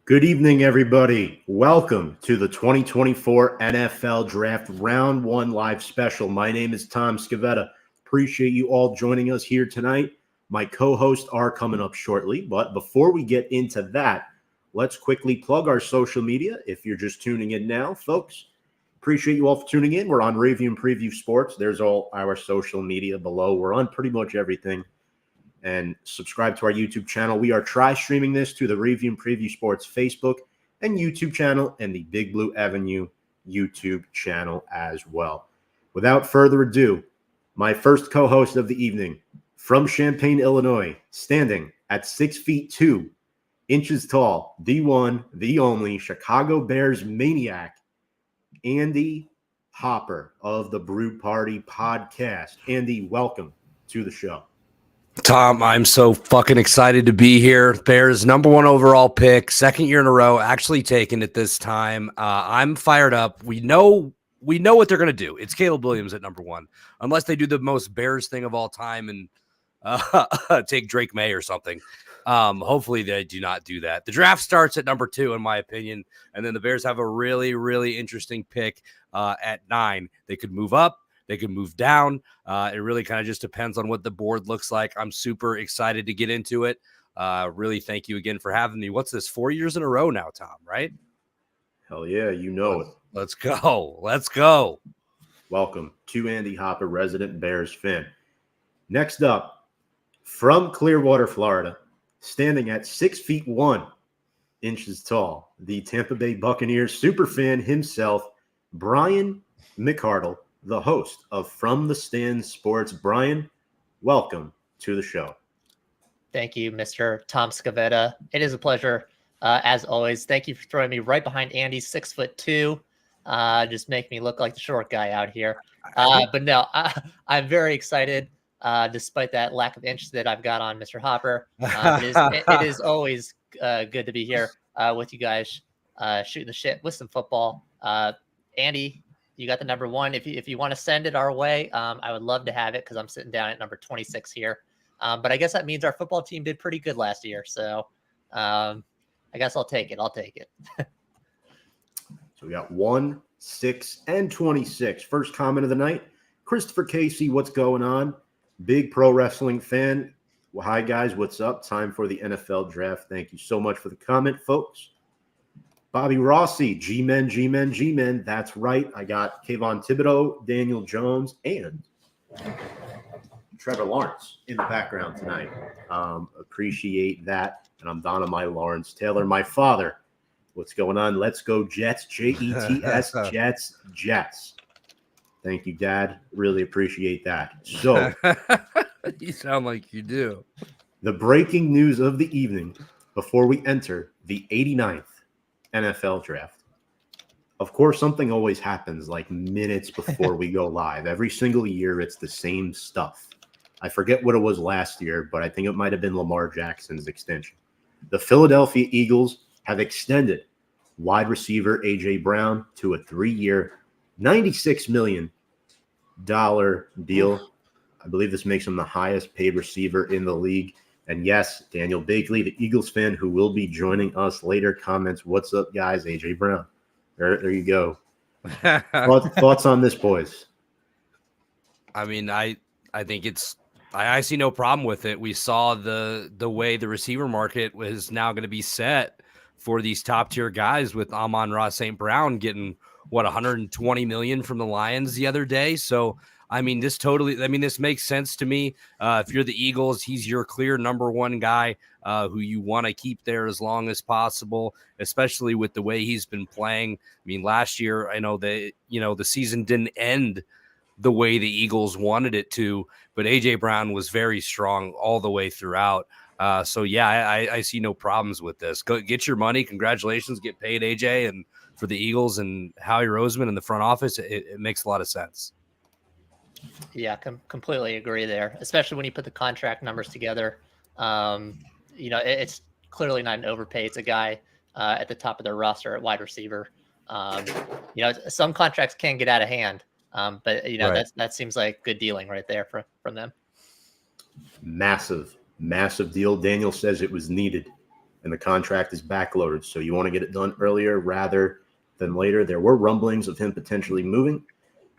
Good evening, everybody. Welcome to the 2024 NFL Draft Round 1 Live Special. My name is Tom Scavetta. Appreciate you all joining us here tonight. My co-hosts are coming up shortly, but before we get into that, let's quickly plug our social media. If you're just tuning in now, folks, appreciate you all for tuning in. We're on Review and Preview Sports. There's all our social media below. We're on pretty much everything. And subscribe to our YouTube channel. We are streaming this to the Review and Preview Sports Facebook and YouTube channel and the Big Blue Avenue YouTube channel as well. Without further ado, my first co-host of the evening from Champaign, Illinois, standing at 6 feet 2 inches tall, the one, the only Chicago Bears maniac, Andy Hopper of the Brew Party podcast. Andy, welcome to the show. Tom, I'm so fucking excited to be here. Bears number 1 overall pick, second year in a row, actually taking it this time. I'm fired up. We know what they're going to do. It's Caleb Williams at number 1, unless they do the most Bears thing of all time and take Drake May or something. Hopefully they do not do that. The draft starts at number 2, in my opinion, and then the Bears have a really, really interesting pick at 9. They could move up. They can move down. It really kind of just depends on what the board looks like. I'm super excited to get into it. Really, thank you again for having me. What's this, 4 years in a row now, Tom, right? Hell yeah, you know it. Let's go. Let's go. Welcome to Andy Hopper, resident Bears fan. Next up, from Clearwater, Florida, standing at 6 feet 1 inches tall, the Tampa Bay Buccaneers superfan himself, Brian McArdle, the host of From the Stands Sports. Brian, welcome to the show. Thank you, Mr. Tom Scavetta. It is a pleasure, as always. Thank you for throwing me right behind Andy, 6'2". Just make me look like the short guy out here. But no, I'm very excited, despite that lack of interest that I've got on Mr. Hopper. It is always good to be here with you guys, shooting the shit with some football. Andy, you got the number 1. If you want to send it our way, I would love to have it because I'm sitting down at number 26 here. But I guess that means our football team did pretty good last year. So I guess I'll take it. So we got 1, 6, and 26. First comment of the night. Christopher Casey, what's going on? Big pro wrestling fan. Well, hi, guys. What's up? Time for the NFL draft. Thank you so much for the comment, folks. Bobby Rossi, G-Men. That's right. I got Kayvon Thibodeau, Daniel Jones, and Trevor Lawrence in the background tonight. Appreciate that. And I'm Donna, my Lawrence Taylor, my father. What's going on? Let's go Jets, Jets, Jets. Thank you, Dad. Really appreciate that. So you sound like you do. The breaking news of the evening before we enter the 89th NFL draft. Of course, something always happens like minutes before we go live. Every single year, it's the same stuff. I forget what it was last year, but I think it might have been Lamar Jackson's extension. The Philadelphia Eagles have extended wide receiver A.J. Brown to a 3-year, $96 million deal. I believe this makes him the highest paid receiver in the league. And yes, Daniel Bakley, the Eagles fan who will be joining us later, comments, "What's up, guys? A.J. Brown." There you go. Thoughts on this, boys? I mean, I think I see no problem with it. We saw the way the receiver market was now going to be set for these top tier guys with Amon-Ra St. Brown getting $120 million from the Lions the other day. So I mean, this makes sense to me. If you're the Eagles, he's your clear number 1 guy who you want to keep there as long as possible, especially with the way he's been playing. I mean, last year, I know that, the season didn't end the way the Eagles wanted it to, but A.J. Brown was very strong all the way throughout. So, yeah, I see no problems with this. Go get your money. Congratulations. Get paid, A.J. And for the Eagles and Howie Roseman in the front office, it makes a lot of sense. Yeah, completely agree there, especially when you put the contract numbers together. It's clearly not an overpay. It's a guy at the top of their roster at wide receiver. Some contracts can get out of hand, but right. that seems like good dealing right there from them. Massive deal. Daniel says it was needed. and the contract is backloaded. So you want to get it done earlier rather than later. There were rumblings of him potentially moving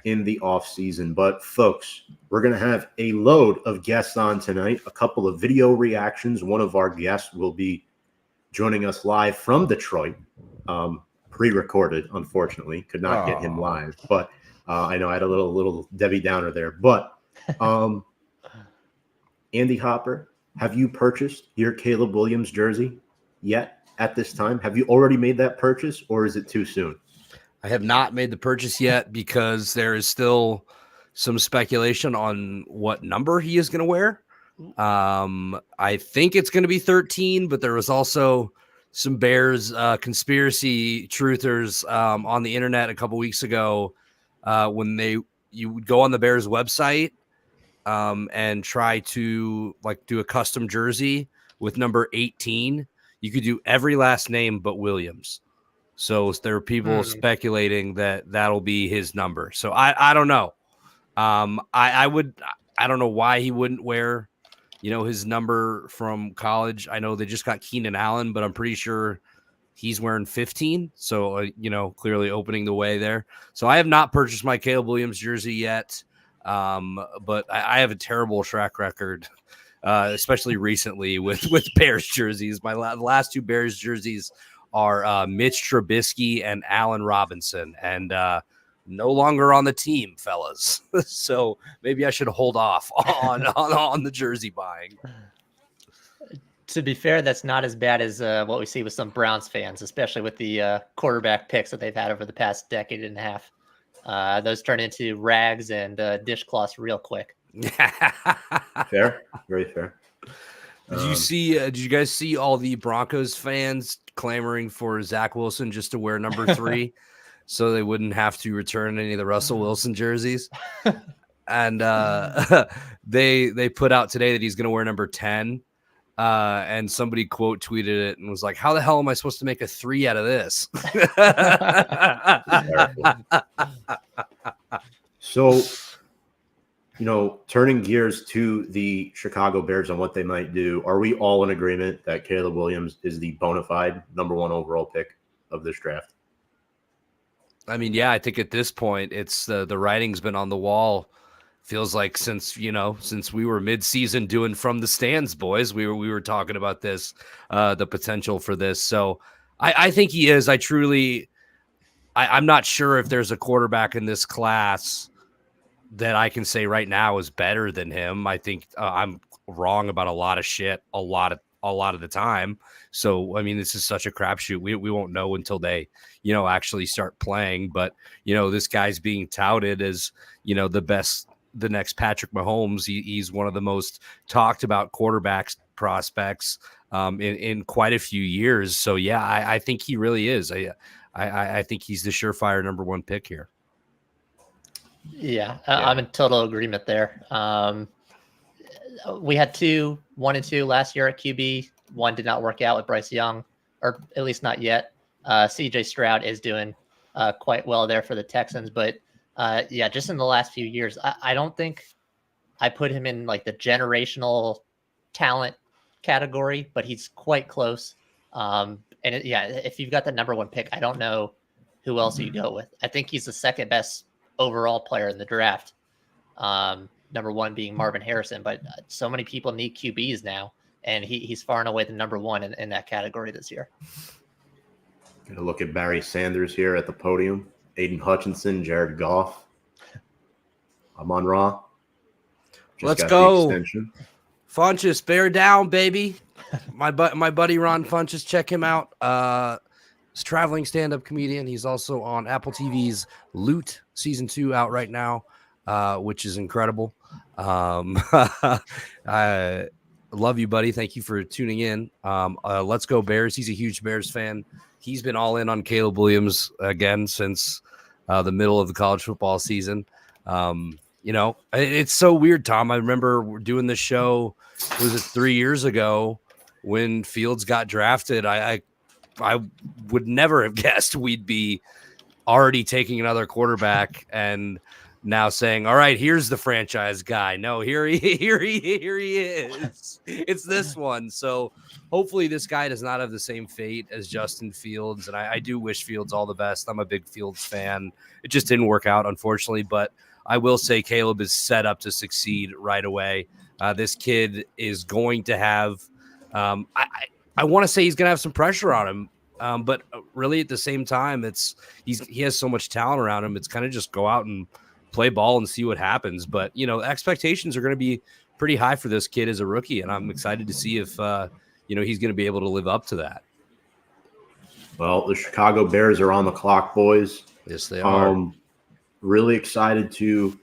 in the offseason. But folks, we're going to have a load of guests on tonight, a couple of video reactions. One of our guests will be joining us live from Detroit, pre-recorded, unfortunately. Could not get him live. But I know I had a little Debbie Downer there. But Andy Hopper, have you purchased your Caleb Williams jersey yet at this time? Have you already made that purchase, or is it too soon? I have not made the purchase yet because there is still some speculation on what number he is going to wear. I think it's going to be 13, but there was also some Bears conspiracy truthers on the internet a couple weeks ago when you would go on the Bears website and try to do a custom jersey with number 18. You could do every last name but Williams. So there are people speculating that that'll be his number. So I don't know. I don't know why he wouldn't wear, his number from college. I know they just got Keenan Allen, but I'm pretty sure he's wearing 15. So, clearly opening the way there. So I have not purchased my Caleb Williams jersey yet. But I have a terrible track record, especially recently with Bears jerseys. My last two Bears jerseys are Mitch Trubisky and Allen Robinson, and no longer on the team, fellas. So maybe I should hold off on the jersey buying. To be fair, that's not as bad as what we see with some Browns fans, especially with the quarterback picks that they've had over the past decade and a half. Those turn into rags and dishcloths real quick. Fair, very fair. Did you guys see all the Broncos fans clamoring for Zach Wilson just to wear number 3 so they wouldn't have to return any of the Russell Wilson jerseys? And they put out today that he's going to wear number 10. And somebody quote tweeted it and was like, how the hell am I supposed to make a 3 out of this? So, turning gears to the Chicago Bears and what they might do, are we all in agreement that Caleb Williams is the bona fide number 1 overall pick of this draft? I mean, yeah, I think at this point it's the writing's been on the wall. Feels like since we were mid-season doing From the Stands, boys, we were talking about this, the potential for this. So I think he is. I'm not sure if there's a quarterback in this class that I can say right now is better than him. I think I'm wrong about a lot of shit a lot of the time. So, I mean, this is such a crapshoot. We won't know until they, actually start playing. But, this guy's being touted as, the next Patrick Mahomes. He's one of the most talked about quarterbacks prospects in quite a few years. So, yeah, I think he really is. I think he's the surefire number 1 pick here. Yeah, I'm in total agreement there. We had 1 and 2 last year at QB. One did not work out with Bryce Young, or at least not yet. CJ Stroud is doing quite well there for the Texans, but just in the last few years, I don't think I put him in like the generational talent category, but he's quite close. If you've got the number 1 pick, I don't know who else you go with. I think he's the second best overall player in the draft. Number 1 being Marvin Harrison, but so many people need QBs now, and he's far and away the number 1 in that category this year. Gonna look at Barry Sanders here at the podium. Aiden Hutchinson, Jared Goff. I'm on Raw. Let's go. Funchess, bear down, baby. My buddy Ron Funchess, check him out. He's a traveling stand-up comedian. He's also on Apple TV's Loot season 2 out right now, which is incredible. I love you, buddy. Thank you for tuning in. Let's go Bears. He's a huge Bears fan. He's been all in on Caleb Williams again since the middle of the college football season. It's so weird, Tom. I remember doing this show, was it 3 years ago when Fields got drafted? I would never have guessed we'd be already taking another quarterback, and now saying, all right, here's the franchise guy. No, here he is. It's this one. So hopefully this guy does not have the same fate as Justin Fields. And I do wish Fields all the best. I'm a big Fields fan. It just didn't work out, unfortunately. But I will say Caleb is set up to succeed right away. This kid is going to have I want to say he's going to have some pressure on him. But really at the same time, he has so much talent around him. It's kind of just go out and play ball and see what happens. But, expectations are going to be pretty high for this kid as a rookie. And I'm excited to see if, he's going to be able to live up to that. Well, the Chicago Bears are on the clock, boys. Yes, they are. Really excited to,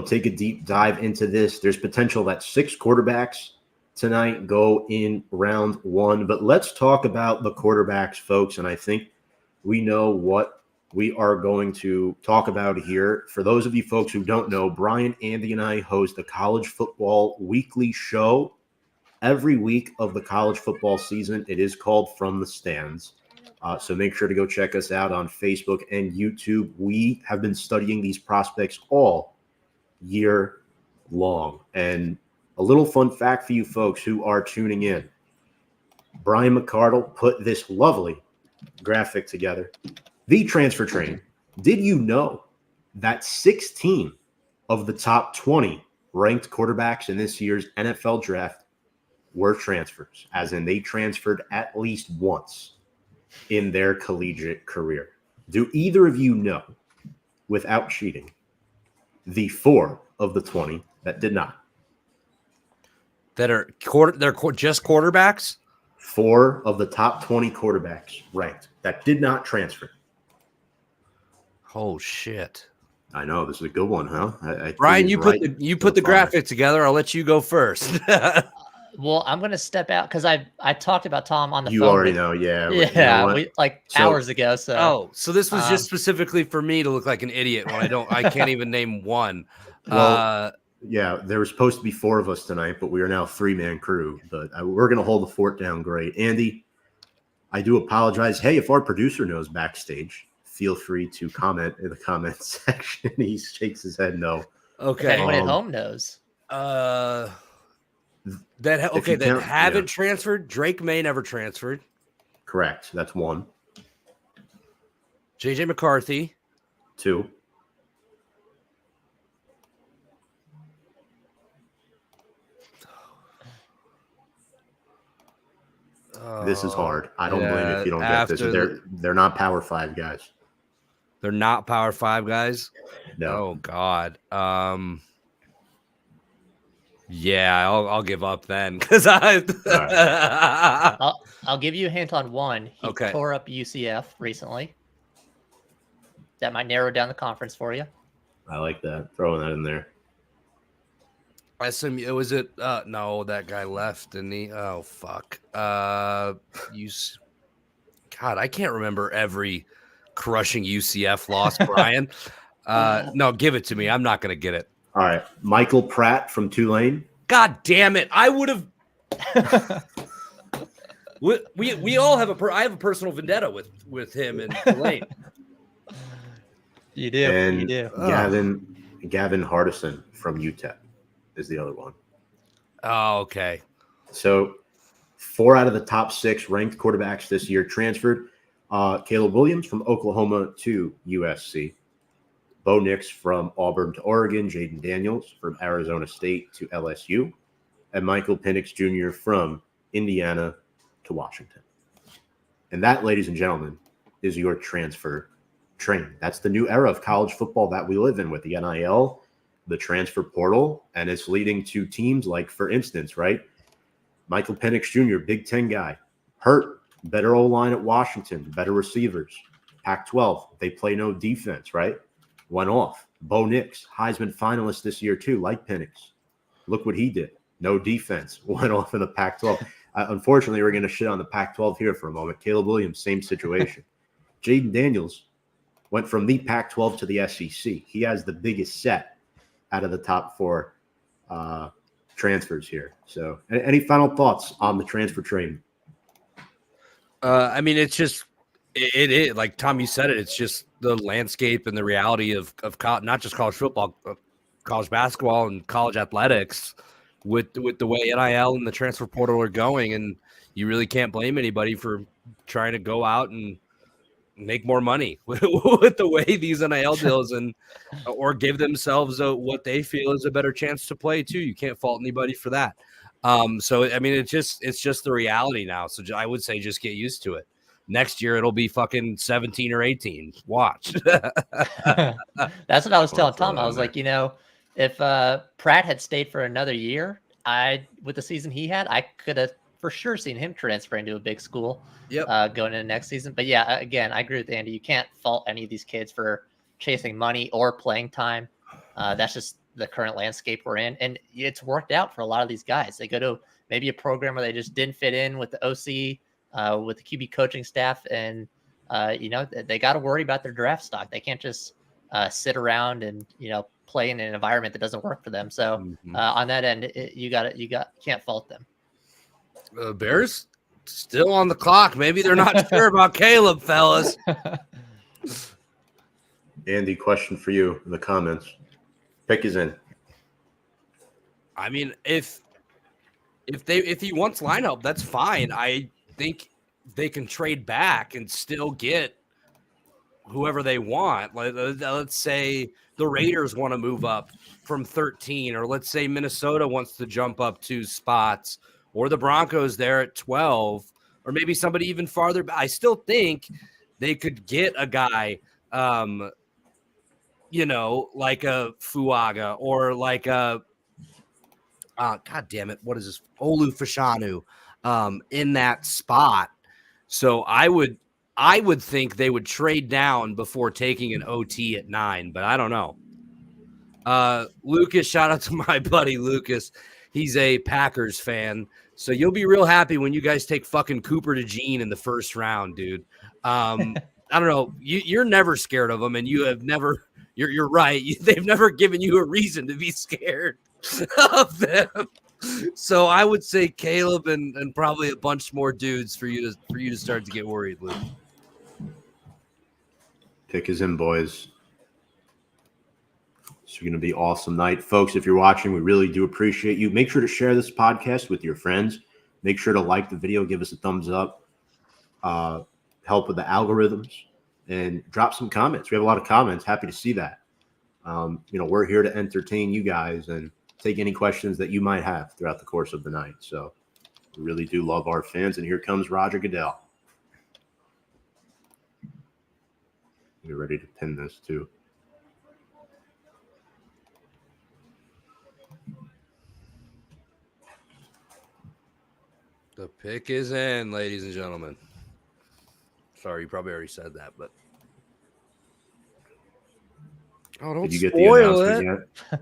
take a deep dive into this. There's potential that 6 quarterbacks tonight go in round 1. But let's talk about the quarterbacks, folks. And I think we know what we are going to talk about here. For those of you folks who don't know, Brian, Andy, and I host the College Football Weekly Show every week of the college football season. It is called From the Stands. So make sure to go check us out on Facebook and YouTube. We have been studying these prospects all year long. And a little fun fact for you folks who are tuning in. Brian McCardle put this lovely graphic together. The transfer train. Did you know that 16 of the top 20 ranked quarterbacks in this year's NFL draft were transfers, as in they transferred at least once in their collegiate career? Do either of you know, without cheating, the 4 of the 20 that did not? They're just quarterbacks? 4 of the top 20 quarterbacks ranked that did not transfer. Oh shit! I know this is a good one, huh? Brian, you put the graphic together. I'll let you go first. Well, I'm going to step out because I talked about Tom on the phone. You already know, yeah. Yeah, hours ago. So so this was just specifically for me to look like an idiot when I can't even name one. Well, yeah, there were supposed to be 4 of us tonight, but we are now a 3-man crew. But we're going to hold the fort down great. Andy, I do apologize. Hey, if our producer knows backstage, feel free to comment in the comments section. He shakes his head no. Okay. If anyone at home knows. That haven't transferred. Drake May never transferred. Correct. That's 1. JJ McCarthy. 2. This is hard. I don't blame you if you don't get this. They're not Power 5 guys. They're not Power 5 guys? No. Oh, God. Yeah, I'll give up then because I'll give you a hint on one. He tore up UCF recently. That might narrow down the conference for you. I like that. Throwing that in there. I assume it was it. No, that guy left, and he. Oh fuck. God, I can't remember every crushing UCF loss, Brian. No, give it to me. I'm not gonna get it. All right, Michael Pratt from Tulane. God damn it! I would have. we all have I have a personal vendetta with him and Tulane. You do. And you do. Gavin Hardison from UTEP is the other one. Oh, okay. So 4 out of the top 6 ranked quarterbacks this year transferred. Caleb Williams from Oklahoma to USC. Bo Nix from Auburn to Oregon. Jaden Daniels from Arizona State to LSU. And Michael Penix Jr. from Indiana to Washington. And that, ladies and gentlemen, is your transfer train. That's the new era of college football that we live in with the NIL, the transfer portal, and it's leading to teams like, for instance, right, Michael Penix Jr., Big Ten guy, hurt, better O-line at Washington, better receivers. Pac-12, they play no defense, right? Went off. Bo Nix, Heisman finalist this year too, like Penix. Look what he did. No defense. Went off in the Pac-12. Unfortunately, we're going to shit on the Pac-12 here for a moment. Caleb Williams, same situation. Jaden Daniels went from the Pac-12 to the SEC. He has the biggest set out of the top 4 transfers here. So any final thoughts on the transfer train? I mean, it's just It is like Tom, you said it. It's just the landscape and the reality of not just college football, college basketball, and college athletics with the way NIL and the transfer portal are going, and you really can't blame anybody for trying to go out and make more money with the way these NIL deals or give themselves what they feel is a better chance to play too. You can't fault anybody for that. So I mean, it's just the reality now. So I would say just get used to it. Next year it'll be fucking 17 or 18. Watch. That's what I was telling Tom. I was like, if Pratt had stayed for another year, with the season he had, I could have for sure seen him transfer into a big school. Yep. Going into next season. But yeah, again, I agree with Andy. You can't fault any of these kids for chasing money or playing time. That's just the current landscape we're in, and it's worked out for a lot of these guys. They go to maybe a program where they just didn't fit in with the OC. With the QB coaching staff, and they got to worry about their draft stock. They can't just sit around and play in an environment that doesn't work for them. So on that end, you can't fault them. Bears still on the clock. Maybe they're not sure about Caleb, fellas. Andy, question for you in the comments. Pick is in. I mean, if he wants lineup, that's fine. I think they can trade back and still get whoever they want. Like, let's say the Raiders want to move up from 13, or let's say Minnesota wants to jump up 2 spots, or the Broncos there at 12, or maybe somebody even farther back. I still think they could get a guy, like a Fuaga, or like a God damn it, what is this? Olu Fashanu. In that spot. So I would think they would trade down before taking an OT at 9, but I don't know. Lucas, shout out to my buddy Lucas. He's a Packers fan. So you'll be real happy when you guys take fucking Cooper DeJean in the first round, dude. I don't know. You're never scared of them, and you have never – you're right. They've never given you a reason to be scared of them. So I would say Caleb and probably a bunch more dudes for you to start to get worried, Luke. Pick is in, boys. It's going to be an awesome night. Folks, if you're watching, we really do appreciate you. Make sure to share this podcast with your friends. Make sure to like the video, give us a thumbs up, help with the algorithms, and drop some comments. We have a lot of comments. Happy to see that. We're here to entertain you guys and take any questions that you might have throughout the course of the night. So we really do love our fans. And here comes Roger Goodell. We're ready to pin this too. The pick is in, ladies and gentlemen. Sorry, you probably already said that, but don't Did you get spoil the it. announcement yet?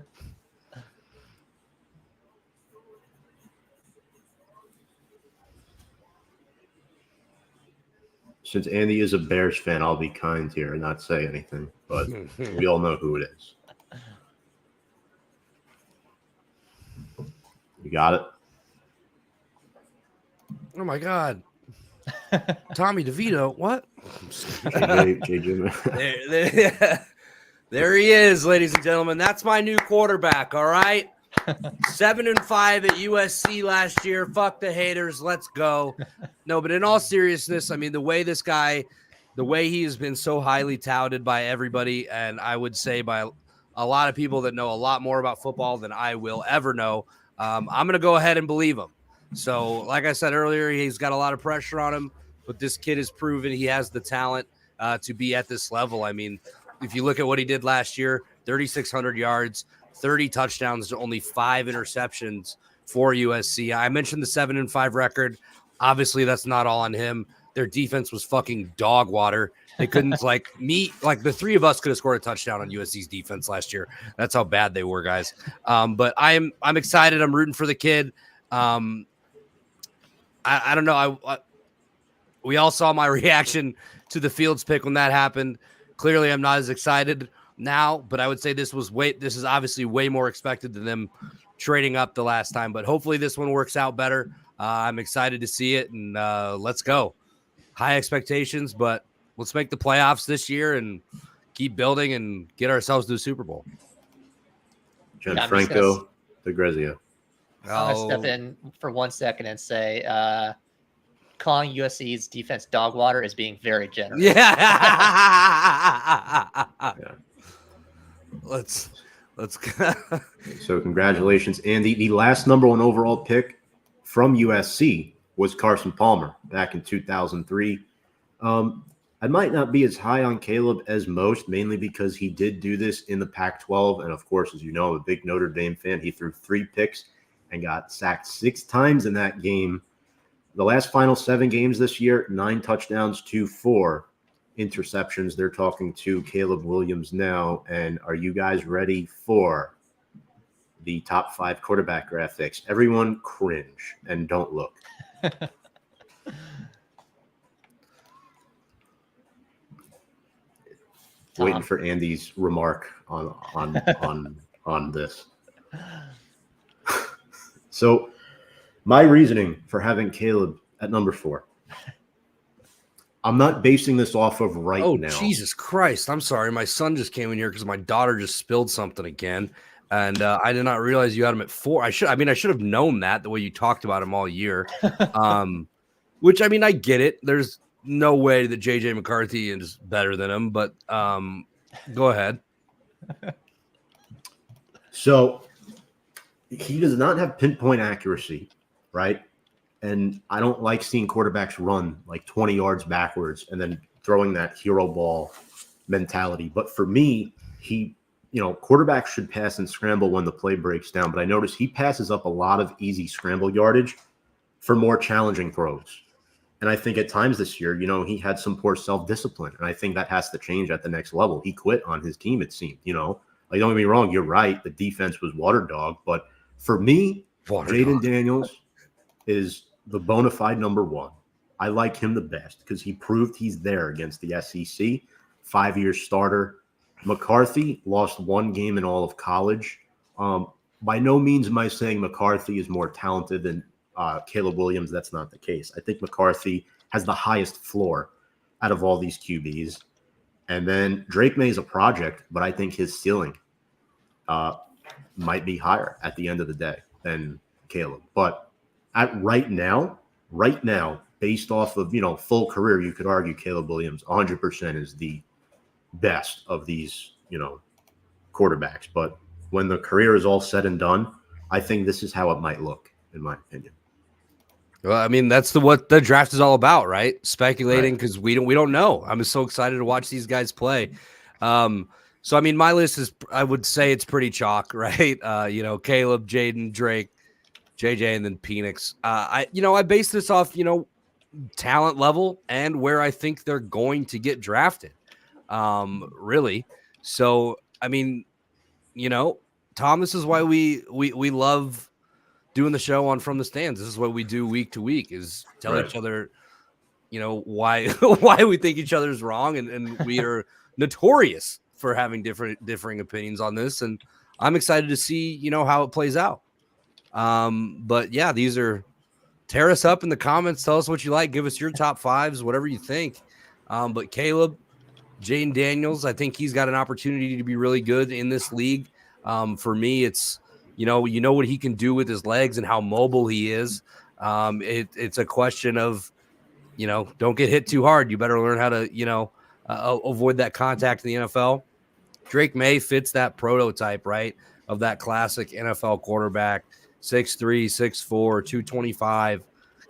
Since Andy is a Bears fan, I'll be kind here and not say anything, but we all know who it is. You got it? Oh, my God. Tommy DeVito, what? There he is, ladies and gentlemen. That's my new quarterback, all right? 7-5 at USC last year. Fuck the haters. Let's go. No, but in all seriousness, I mean, the way he has been so highly touted by everybody, and I would say by a lot of people that know a lot more about football than I will ever know, I'm going to go ahead and believe him. So, like I said earlier, he's got a lot of pressure on him, but this kid has proven he has the talent to be at this level. I mean, if you look at what he did last year, 3,600 yards, 30 touchdowns to only 5 interceptions for USC. I mentioned the 7-5 record. Obviously, that's not all on him. Their defense was fucking dog water. They couldn't the three of us could have scored a touchdown on USC's defense last year. That's how bad they were, guys. But I'm excited. I'm rooting for the kid. I don't know. We all saw my reaction to the Fields pick when that happened. Clearly, I'm not as excited now, but I would say this is obviously way more expected than them trading up the last time. But hopefully, this one works out better. I'm excited to see it, and let's go. High expectations, but let's make the playoffs this year and keep building and get ourselves to the Super Bowl. Gianfranco DeGrazia. I'm going to step in for 1 second and say calling USC's defense dog water is being very generous. Yeah. Let's So congratulations, Andy. The last number 1 overall pick from USC was Carson Palmer back in 2003. I might not be as high on Caleb as most, mainly because he did do this in the Pac-12. And of course, as you know, I'm a big Notre Dame fan. He threw 3 picks and got sacked 6 times in that game. The last final 7 games this year, 9 touchdowns to 4 interceptions. They're talking to Caleb Williams now. And are you guys ready for the top 5 quarterback graphics? Everyone cringe and don't look. Waiting for Andy's remark on this. So my reasoning for having Caleb at number 4. I'm not basing this off of now. Oh, Jesus Christ. I'm sorry. My son just came in here because my daughter just spilled something again. And I did not realize you had him at 4. I should have known that the way you talked about him all year. Which, I mean, I get it. There's no way that JJ McCarthy is better than him, but go ahead. So he does not have pinpoint accuracy, right? And I don't like seeing quarterbacks run like 20 yards backwards and then throwing that hero ball mentality. But for me, quarterbacks should pass and scramble when the play breaks down. But I notice he passes up a lot of easy scramble yardage for more challenging throws. And I think at times this year, he had some poor self-discipline. And I think that has to change at the next level. He quit on his team, it seemed, Like, don't get me wrong, you're right. The defense was water dog. But for me, Jaden Daniels is the bona fide number 1. I like him the best because he proved he's there against the SEC. 5-year starter. McCarthy lost 1 game in all of college. By no means am I saying McCarthy is more talented than Caleb Williams. That's not the case. I think McCarthy has the highest floor out of all these QBs. And then Drake May is a project, but I think his ceiling might be higher at the end of the day than Caleb. But right now, based off of, full career, you could argue Caleb Williams 100% is the best of these, quarterbacks. But when the career is all said and done, I think this is how it might look, in my opinion. Well, I mean, that's what the draft is all about, right? Speculating because we don't know. I'm so excited to watch these guys play. So I mean, my list is, I would say it's pretty chalk, right? Caleb, Jaden, Drake, JJ, and then Penix. I base this off, talent level and where I think they're going to get drafted. Really. So, I mean, Tom, this is why we love doing the show on From the Stands. This is what we do week to week, is tell each other, why we think each other's wrong. And we are notorious for having differing opinions on this. And I'm excited to see, how it plays out. But yeah, these are, tear us up in the comments. Tell us what you like. Give us your top 5s, whatever you think. But Caleb, Jaden Daniels, I think he's got an opportunity to be really good in this league. For me, it's, what he can do with his legs and how mobile he is. It's a question of, don't get hit too hard. You better learn how to, avoid that contact in the NFL. Drake May fits that prototype, right, of that classic NFL quarterback. 6'3", 6'4", 225,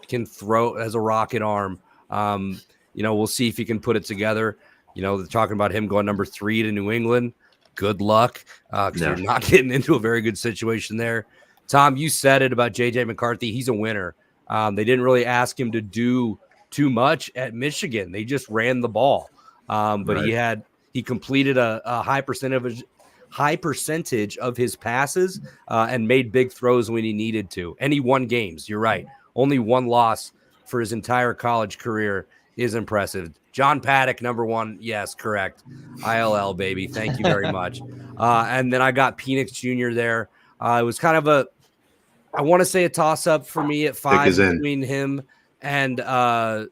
can throw, as a rocket arm. We'll see if he can put it together. They're talking about him going number 3 to New England. Good luck, because you're not getting into a very good situation there. Tom, you said it about JJ McCarthy. He's a winner. They didn't really ask him to do too much at Michigan. They just ran the ball. But he completed a high percentage of his passes and made big throws when he needed to. And he won games. You're right. Only 1 loss for his entire college career is impressive. John Paddock, number 1. Yes, correct. ILL, baby. Thank you very much. And then I got Penix Jr. there. It was kind of I want to say a toss-up for me at 5 between him and Bo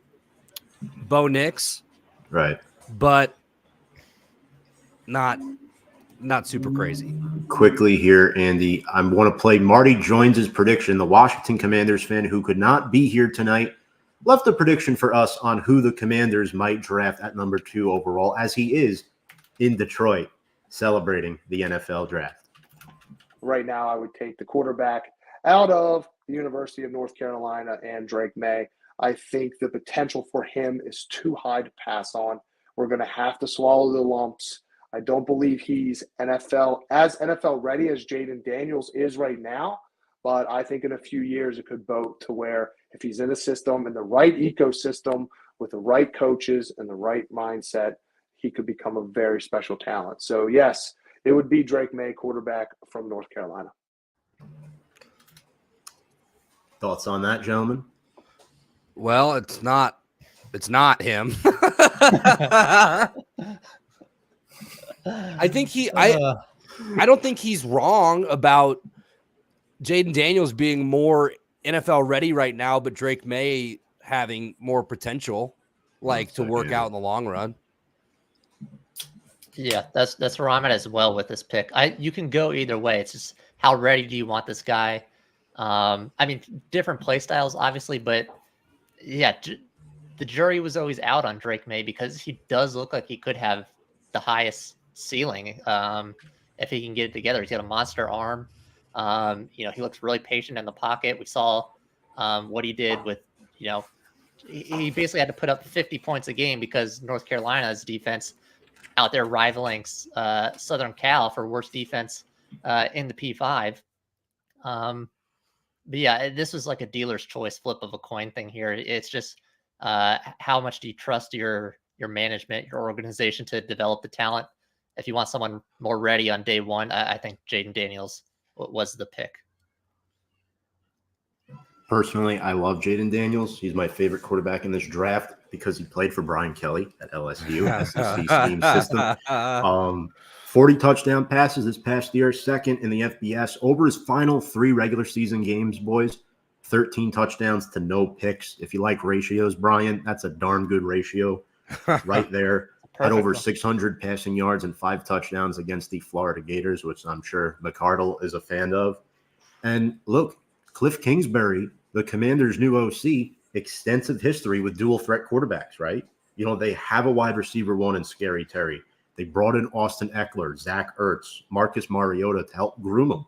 Nix. Right. but not super crazy. Quickly here, Andy, I want to play Marty Joins' prediction. The Washington Commanders fan who could not be here tonight left a prediction for us on who the Commanders might draft at number 2 overall, as he is in Detroit celebrating the NFL draft. Right now, I would take the quarterback out of the University of North Carolina and Drake May. I think the potential for him is too high to pass on. We're going to have to swallow the lumps. I don't believe he's NFL ready as Jaden Daniels is right now, but I think in a few years it could boat to where if he's in the system, in the right ecosystem, with the right coaches and the right mindset, he could become a very special talent. So yes, it would be Drake May, quarterback from North Carolina. Thoughts on that, gentlemen? Well, it's not him. I think I don't think he's wrong about Jaden Daniels being more NFL ready right now, but Drake May having more potential, to work out in the long run. Yeah, that's where I'm at as well with this pick. You can go either way. It's just how ready do you want this guy? I mean, different play styles, obviously, but yeah, the jury was always out on Drake May because he does look like he could have the highest ceiling if he can get it together. He's got a monster arm. He looks really patient in the pocket. We saw what he did with, he basically had to put up 50 points a game because North Carolina's defense out there rivaling Southern Cal for worst defense in the P5. But yeah, this was like a dealer's choice flip of a coin thing here. It's just how much do you trust your management, your organization to develop the talent? If you want someone more ready on day one, I think Jaden Daniels was the pick. Personally, I love Jaden Daniels. He's my favorite quarterback in this draft because he played for Brian Kelly at LSU, SEC scheme system. 40 touchdown passes this past year, second in the FBS. Over his final 3 regular season games, boys, 13 touchdowns to no picks. If you like ratios, Brian, that's a darn good ratio right there. Had over 600 passing yards and 5 touchdowns against the Florida Gators, which I'm sure McCardle is a fan of. And look, Cliff Kingsbury, the Commanders' new OC, extensive history with dual threat quarterbacks, right? They have a wide receiver one in Scary Terry. They brought in Austin Eckler, Zach Ertz, Marcus Mariota to help groom him.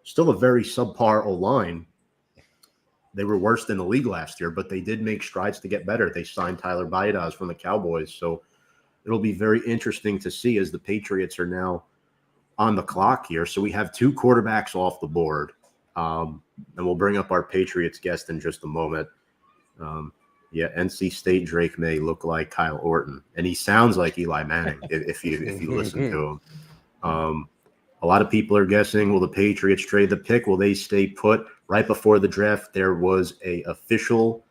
Still a very subpar O-line. They were worse than the league last year, but they did make strides to get better. They signed Tyler Biadasz from the Cowboys. So it'll be very interesting to see as the Patriots are now on the clock here. So we have 2 quarterbacks off the board. And we'll bring up our Patriots guest in just a moment. NC State Drake May look like Kyle Orton, and he sounds like Eli Manning if you listen to him. A lot of people are guessing, will the Patriots trade the pick? Will they stay put? Right before the draft, there was a official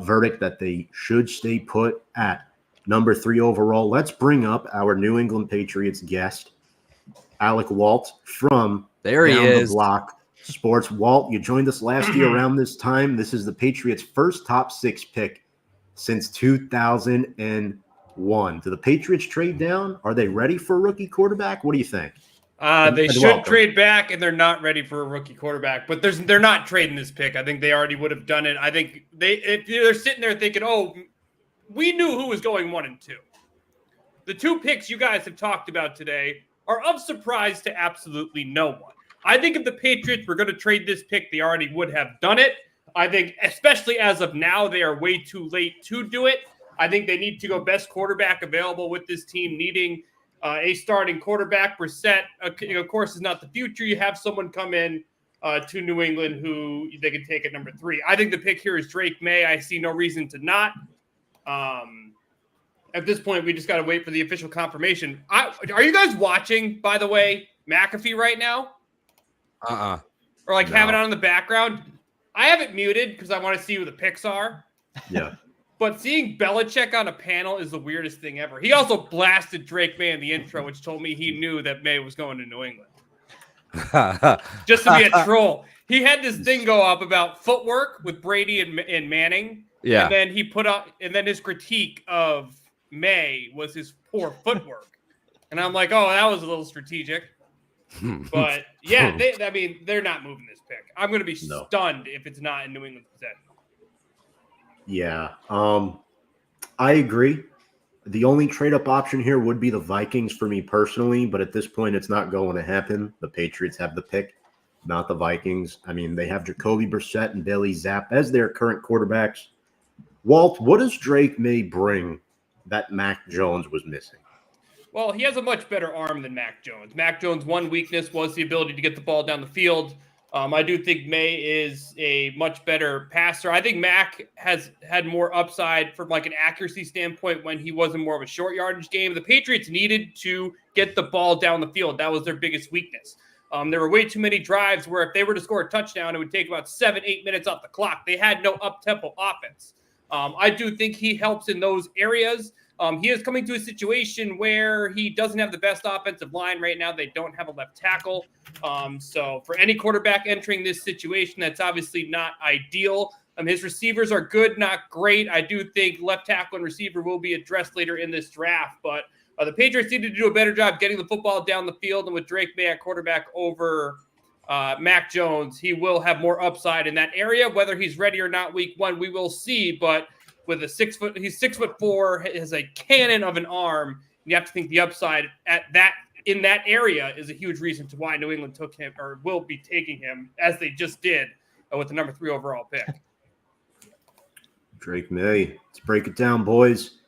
verdict that they should stay put at number 3 overall. Let's bring up our New England Patriots guest, Alec Walt from There he Down is. the Block Sports. Walt, you joined us last year around this time. This is the Patriots' first top 6 pick since 2001. Do the Patriots trade down? Are they ready for a rookie quarterback? What do you think? They should trade back, and they're not ready for a rookie quarterback. But they're not trading this pick. I think they already would have done it. I think if they're sitting there thinking, "Oh, we knew who was going 1 and 2." The 2 picks you guys have talked about today are of surprise to absolutely no one. I think if the Patriots were going to trade this pick, they already would have done it. I think, especially as of now, they are way too late to do it. I think they need to go best quarterback available with this team needing a starting quarterback. Brissett, of course, is not the future. You have someone come in to New England who they can take at number 3. I think the pick here is Drake May. I see no reason to not. At this point, we just got to wait for the official confirmation. Are you guys watching, by the way, McAfee right now? Or No. have it on in the background? I have it muted because I want to see who the picks are. Yeah. But seeing Belichick on a panel is the weirdest thing ever. He also blasted Drake May in the intro, which told me he knew that May was going to New England. Just to be a troll. He had this thing go up about footwork with Brady and Manning. Yeah. And then he put up, and then his critique of May was his poor footwork. And I'm like, oh, that was a little strategic. But yeah, they're not moving this pick. I'm going to be stunned if it's not in New England's possession. Yeah, I agree. The only trade-up option here would be the Vikings for me personally, but at this point, it's not going to happen. The Patriots have the pick, not the Vikings. I mean, they have Jacoby Brissett and Bailey Zapp as their current quarterbacks. Walt, what does Drake May bring that Mac Jones was missing? Well, he has a much better arm than Mac Jones. Mac Jones' one weakness was the ability to get the ball down the field. I do think May is a much better passer. I think Mac has had more upside from like an accuracy standpoint when he was in more of a short yardage game. The Patriots needed to get the ball down the field. That was their biggest weakness. There were way too many drives where if they were to score a touchdown, it would take about 7-8 minutes off the clock. They had no up-tempo offense. I do think he helps in those areas. He is coming to a situation where he doesn't have the best offensive line right now. They don't have a left tackle. So for any quarterback entering this situation, that's obviously not ideal. His receivers are good, not great. I do think left tackle and receiver will be addressed later in this draft. But the Patriots need to do a better job getting the football down the field. And with Drake May at quarterback over Mac Jones, he will have more upside in that area. Whether he's ready or not week one, we will see. But with he's 6'4", has a cannon of an arm. You have to think the upside in that area is a huge reason to why New England took him or will be taking him as they just did with the number 3 overall pick. Drake May. Let's break it down, boys.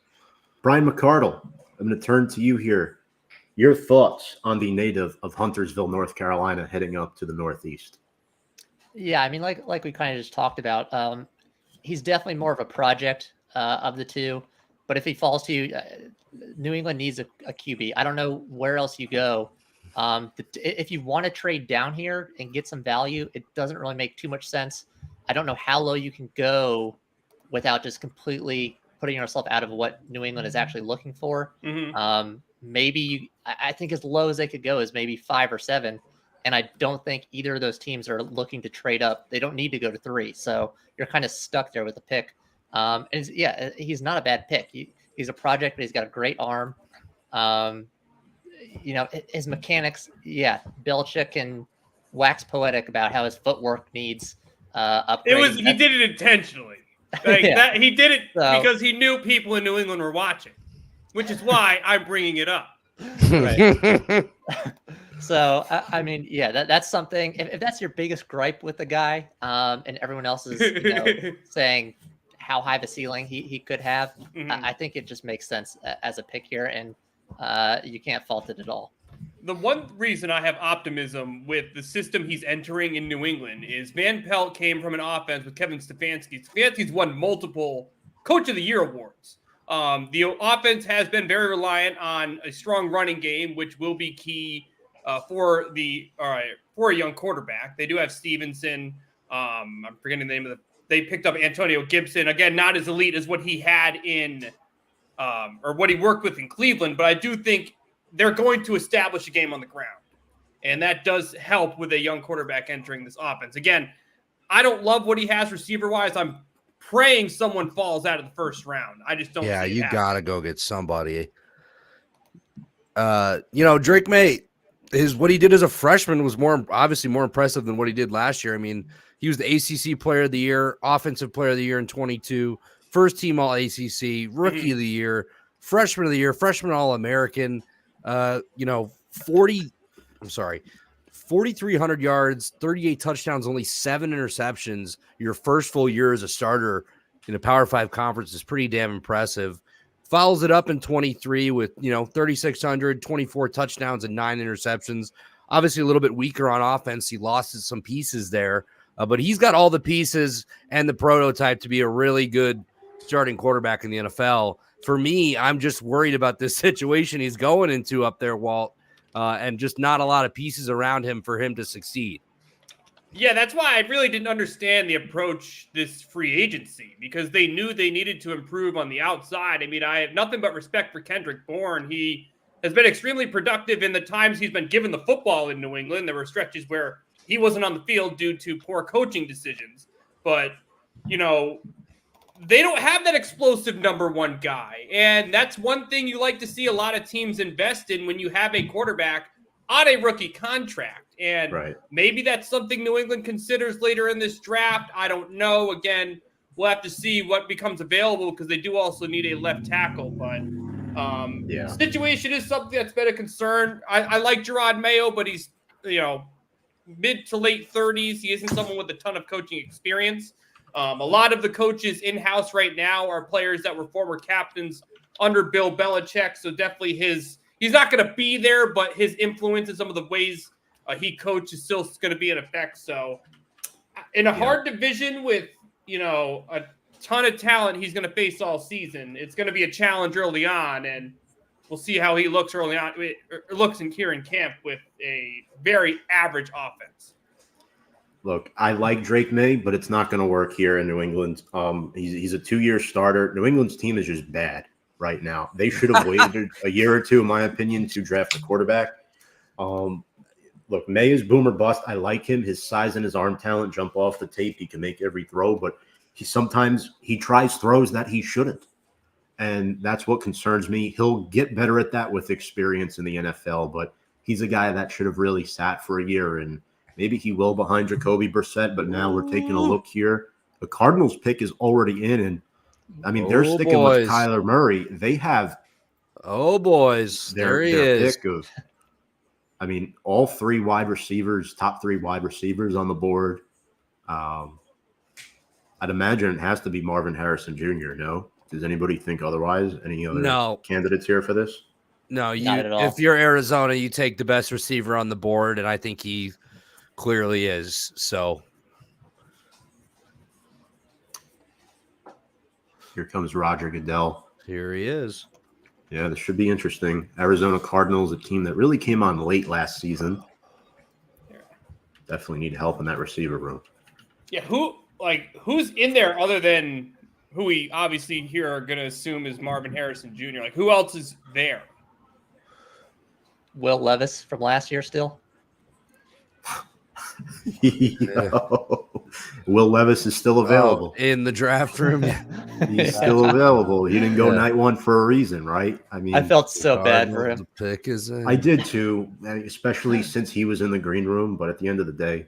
Brian McCardle, I'm going to turn to you here. Your thoughts on the native of Huntersville, North Carolina, heading up to the Northeast? Yeah, I mean, like we kind of just talked about, he's definitely more of a project of the two. But if he falls to you, New England needs a QB. I don't know where else you go. If you want to trade down here and get some value, it doesn't really make too much sense. I don't know how low you can go without just completely putting yourself out of what New England is actually looking for. Mm-hmm. I think as low as they could go is maybe 5 or 7. And I don't think either of those teams are looking to trade up. They don't need to go to 3. So you're kind of stuck there with the pick. He's not a bad pick. He's a project, but he's got a great arm. His mechanics, Belichick can wax poetic about how his footwork needs upgrading. He did it intentionally. He did it because he knew people in New England were watching, which is why I'm bringing it up. Right. So, that's something. If that's your biggest gripe with the guy, and everyone else is saying how high of a ceiling he could have, mm-hmm. I think it just makes sense as a pick here, and you can't fault it at all. The one reason I have optimism with the system he's entering in New England is Van Pelt came from an offense with Kevin Stefanski. Stefanski's won multiple Coach of the Year awards. The offense has been very reliant on a strong running game, which will be key for a young quarterback. They do have Stevenson. I'm forgetting the name of they picked up Antonio Gibson. Again, not as elite as what he had in or what he worked with in Cleveland, but I do think they're going to establish a game on the ground. And that does help with a young quarterback entering this offense. Again, I don't love what he has receiver-wise. I'm praying someone falls out of the first round. I just don't. Yeah, you got to go get somebody. Drake May, what he did as a freshman was obviously more impressive than what he did last year. I mean, he was the ACC Player of the Year, Offensive Player of the Year in 22, first team All ACC, Rookie of the Year, Freshman of the Year, Freshman All-American. 4,300 yards, 38 touchdowns, only 7 interceptions. Your first full year as a starter in a Power 5 conference is pretty damn impressive. Follows it up in 23 with, 3,600, 24 touchdowns and 9 interceptions. Obviously a little bit weaker on offense. He lost some pieces there, but he's got all the pieces and the prototype to be a really good starting quarterback in the NFL. For me, I'm just worried about this situation he's going into up there, Walt, and just not a lot of pieces around him for him to succeed. Yeah, that's why I really didn't understand the approach this free agency, because they knew they needed to improve on the outside. I mean, I have nothing but respect for Kendrick Bourne. He has been extremely productive in the times he's been given the football in New England. There were stretches where he wasn't on the field due to poor coaching decisions. But, they don't have that explosive number one guy. And that's one thing you like to see a lot of teams invest in when you have a quarterback on a rookie contract. And maybe that's something New England considers later in this draft. I don't know. Again, we'll have to see what becomes available because they do also need a left tackle. But situation is something that's been a concern. I like Gerard Mayo, but he's, mid to late 30s. He isn't someone with a ton of coaching experience. A lot of the coaches in-house right now are players that were former captains under Bill Belichick. So definitely he's not going to be there, but his influence in some of the ways he coaches is still going to be in effect. So in a hard division with, a ton of talent he's going to face all season, it's going to be a challenge early on. And we'll see how he looks early on. Looks here in camp with a very average offense. Look, I like Drake May, but it's not going to work here in New England. He's a 2-year starter. New England's team is just bad right now. They should have waited a year or two, in my opinion, to draft a quarterback. Look, May is boomer bust. I like him. His size and his arm talent jump off the tape. He can make every throw, but sometimes he tries throws that he shouldn't. And that's what concerns me. He'll get better at that with experience in the NFL, but he's a guy that should have really sat for a year, and maybe he will behind Jacoby Brissett, but now we're taking a look here. The Cardinals pick is already in, and I mean, they're sticking with Kyler Murray. They have there he is. Pick of, I mean, all three wide receivers, top three wide receivers on the board. I'd imagine it has to be Marvin Harrison Jr., no? Does anybody think otherwise? Any other candidates here for this? No, if you're Arizona, you take the best receiver on the board, and I think he clearly is. So here comes Roger Goodell. Here he is. Yeah, this should be interesting. Arizona Cardinals, a team that really came on late last season. Definitely need help in that receiver room. Yeah, who's in there other than who we obviously here are going to assume is Marvin Harrison Jr.? Like, who else is there? Will Levis from last year still? Will Levis is still available in the draft room. He's still available. He didn't go night one for a reason, right? I mean, I felt so bad for him. Pick is in. I did too, especially since he was in the green room. But at the end of the day,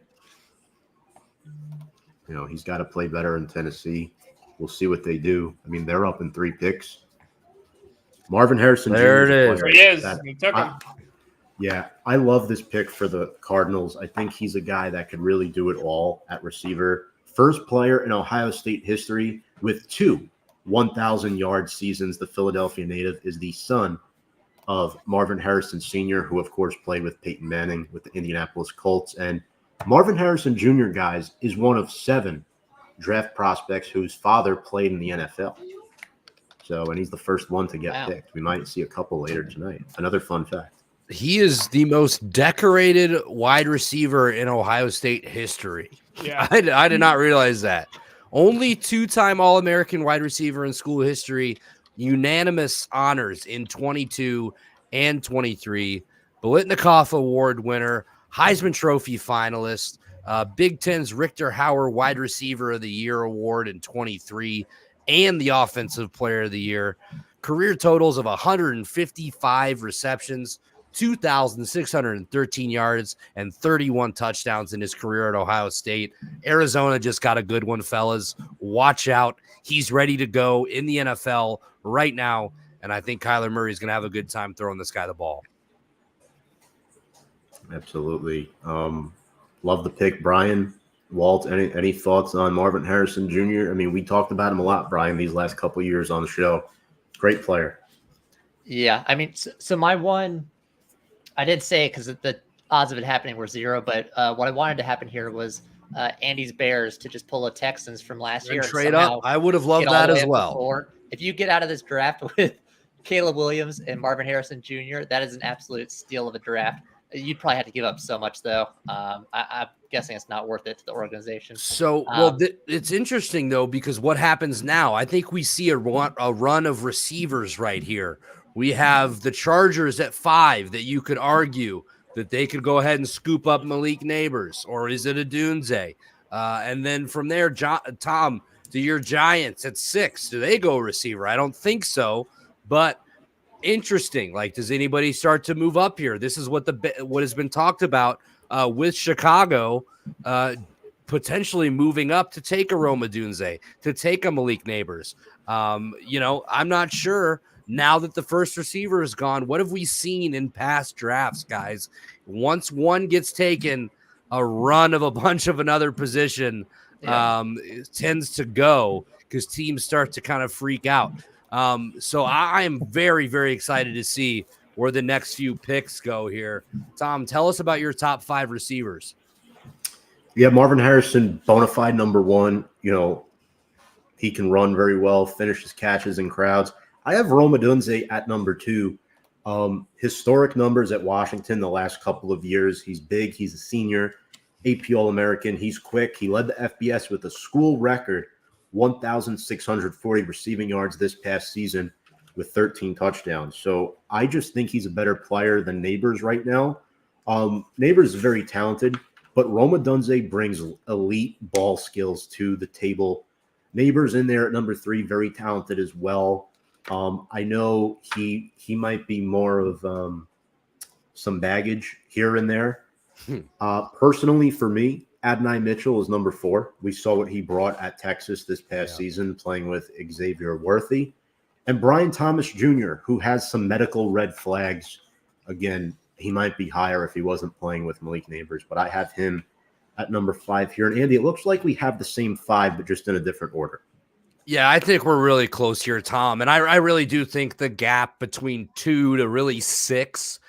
he's got to play better in Tennessee. We'll see what they do. I mean, they're up in 3 picks. Marvin Harrison. There it is. There he is. He took him. Yeah, I love this pick for the Cardinals. I think he's a guy that could really do it all at receiver. First player in Ohio State history with 2 1,000-yard seasons. The Philadelphia native is the son of Marvin Harrison Sr., who, of course, played with Peyton Manning with the Indianapolis Colts. And Marvin Harrison Jr., guys, is one of 7 draft prospects whose father played in the NFL. And he's the first one to get picked. We might see a couple later tonight. Another fun fact. He is the most decorated wide receiver in Ohio State history. Yeah, I did not realize that. Only 2-time All-American wide receiver in school history, unanimous honors in 22 and 23, Biletnikoff Award winner, Heisman Trophy finalist, Big Ten's Richter Hauer Wide Receiver of the Year award in 23, and the Offensive Player of the Year. Career totals of 155 receptions, 2,613 yards, and 31 touchdowns in his career at Ohio State. Arizona just got a good one, fellas. Watch out. He's ready to go in the NFL right now, and I think Kyler Murray is going to have a good time throwing this guy the ball. Absolutely. Love the pick, Brian. Walt, any thoughts on Marvin Harrison Jr.? I mean, we talked about him a lot, Brian, these last couple of years on the show. Great player. Yeah, I mean, so my one, I didn't say it because the odds of it happening were 0, but what I wanted to happen here was Andy's Bears to just pull a Texans from last year. Trade up. I would have loved that as well. If you get out of this draft with Caleb Williams and Marvin Harrison Jr., that is an absolute steal of a draft. You'd probably have to give up so much, though. I'm guessing it's not worth it to the organization. So, it's interesting, though, because what happens now, I think we see a run of receivers right here. We have the Chargers at 5 that you could argue that they could go ahead and scoop up Malik Neighbors, or is it a Dunze? And then from there, Tom, Do your Giants at 6, do they go receiver? I don't think so, but interesting. Like, does anybody start to move up here? This is what has been talked about with Chicago potentially moving up to take a Rome Odunze, to take a Malik Neighbors. I'm not sure. Now that the first receiver is gone, what have we seen in past drafts, guys? Once one gets taken, a run of a bunch of another position tends to go because teams start to kind of freak out. So I am very, very excited to see where the next few picks go here. Tom, tell us about your top 5 receivers. Yeah, Marvin Harrison, bona fide number 1. He can run very well, finishes catches in crowds. I have Rome Odunze at number 2. Historic numbers at Washington the last couple of years. He's big. He's a senior, AP All-American. He's quick. He led the FBS with a school record 1,640 receiving yards this past season with 13 touchdowns. So I just think he's a better player than Neighbors right now. Neighbors is very talented, but Rome Odunze brings elite ball skills to the table. Neighbors in there at number 3, very talented as well. I know he might be more of some baggage here and there. Personally, for me, Adonai Mitchell is number 4. We saw what he brought at Texas this past season, playing with Xavier Worthy. And Brian Thomas Jr., who has some medical red flags. Again, he might be higher if he wasn't playing with Malik Neighbors, but I have him at number 5 here. And Andy, it looks like we have the same 5, but just in a different order. Yeah, I think we're really close here, Tom. And I really do think the gap between 2 to really 6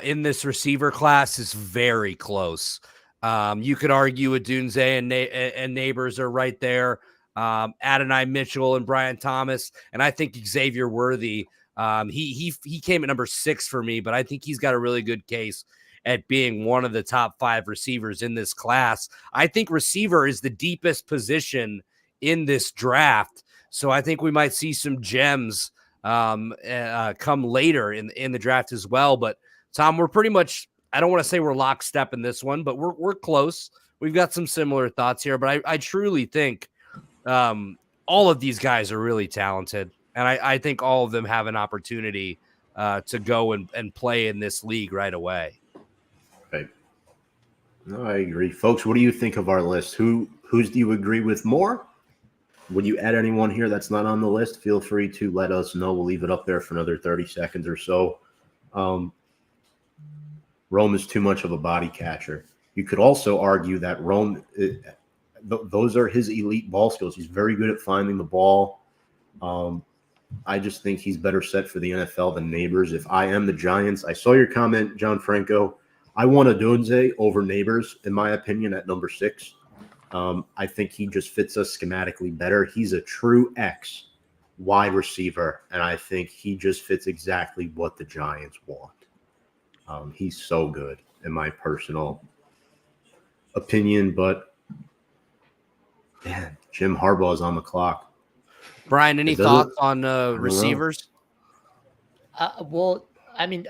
in this receiver class is very close. You could argue Odunze and Neighbors are right there. Adonai Mitchell and Brian Thomas. And I think Xavier Worthy, he came at number 6 for me, but I think he's got a really good case at being one of the top 5 receivers in this class. I think receiver is the deepest position in this draft. So I think we might see some gems come later in the draft as well. But Tom, we're pretty much, I don't want to say we're lockstep in this one, but we're close. We've got some similar thoughts here, but I truly think all of these guys are really talented. And I think all of them have an opportunity to go and play in this league right away. Right. No, I agree. Folks, what do you think of our list? Who's do you agree with more? Would you add anyone here that's not on the list? Feel free to let us know. We'll leave it up there for another 30 seconds or so. Rome is too much of a body catcher. You could also argue that Rome, those are his elite ball skills. He's very good at finding the ball. I just think he's better set for the NFL than Neighbors. If I am the Giants, I saw your comment, John Franco. I want Odunze over Neighbors, in my opinion, at number 6. I think he just fits us schematically better. He's a true X wide receiver, and I think he just fits exactly what the Giants want. He's so good, in my personal opinion, but man, Jim Harbaugh is on the clock. Brian, any thoughts on receivers? Well, I mean,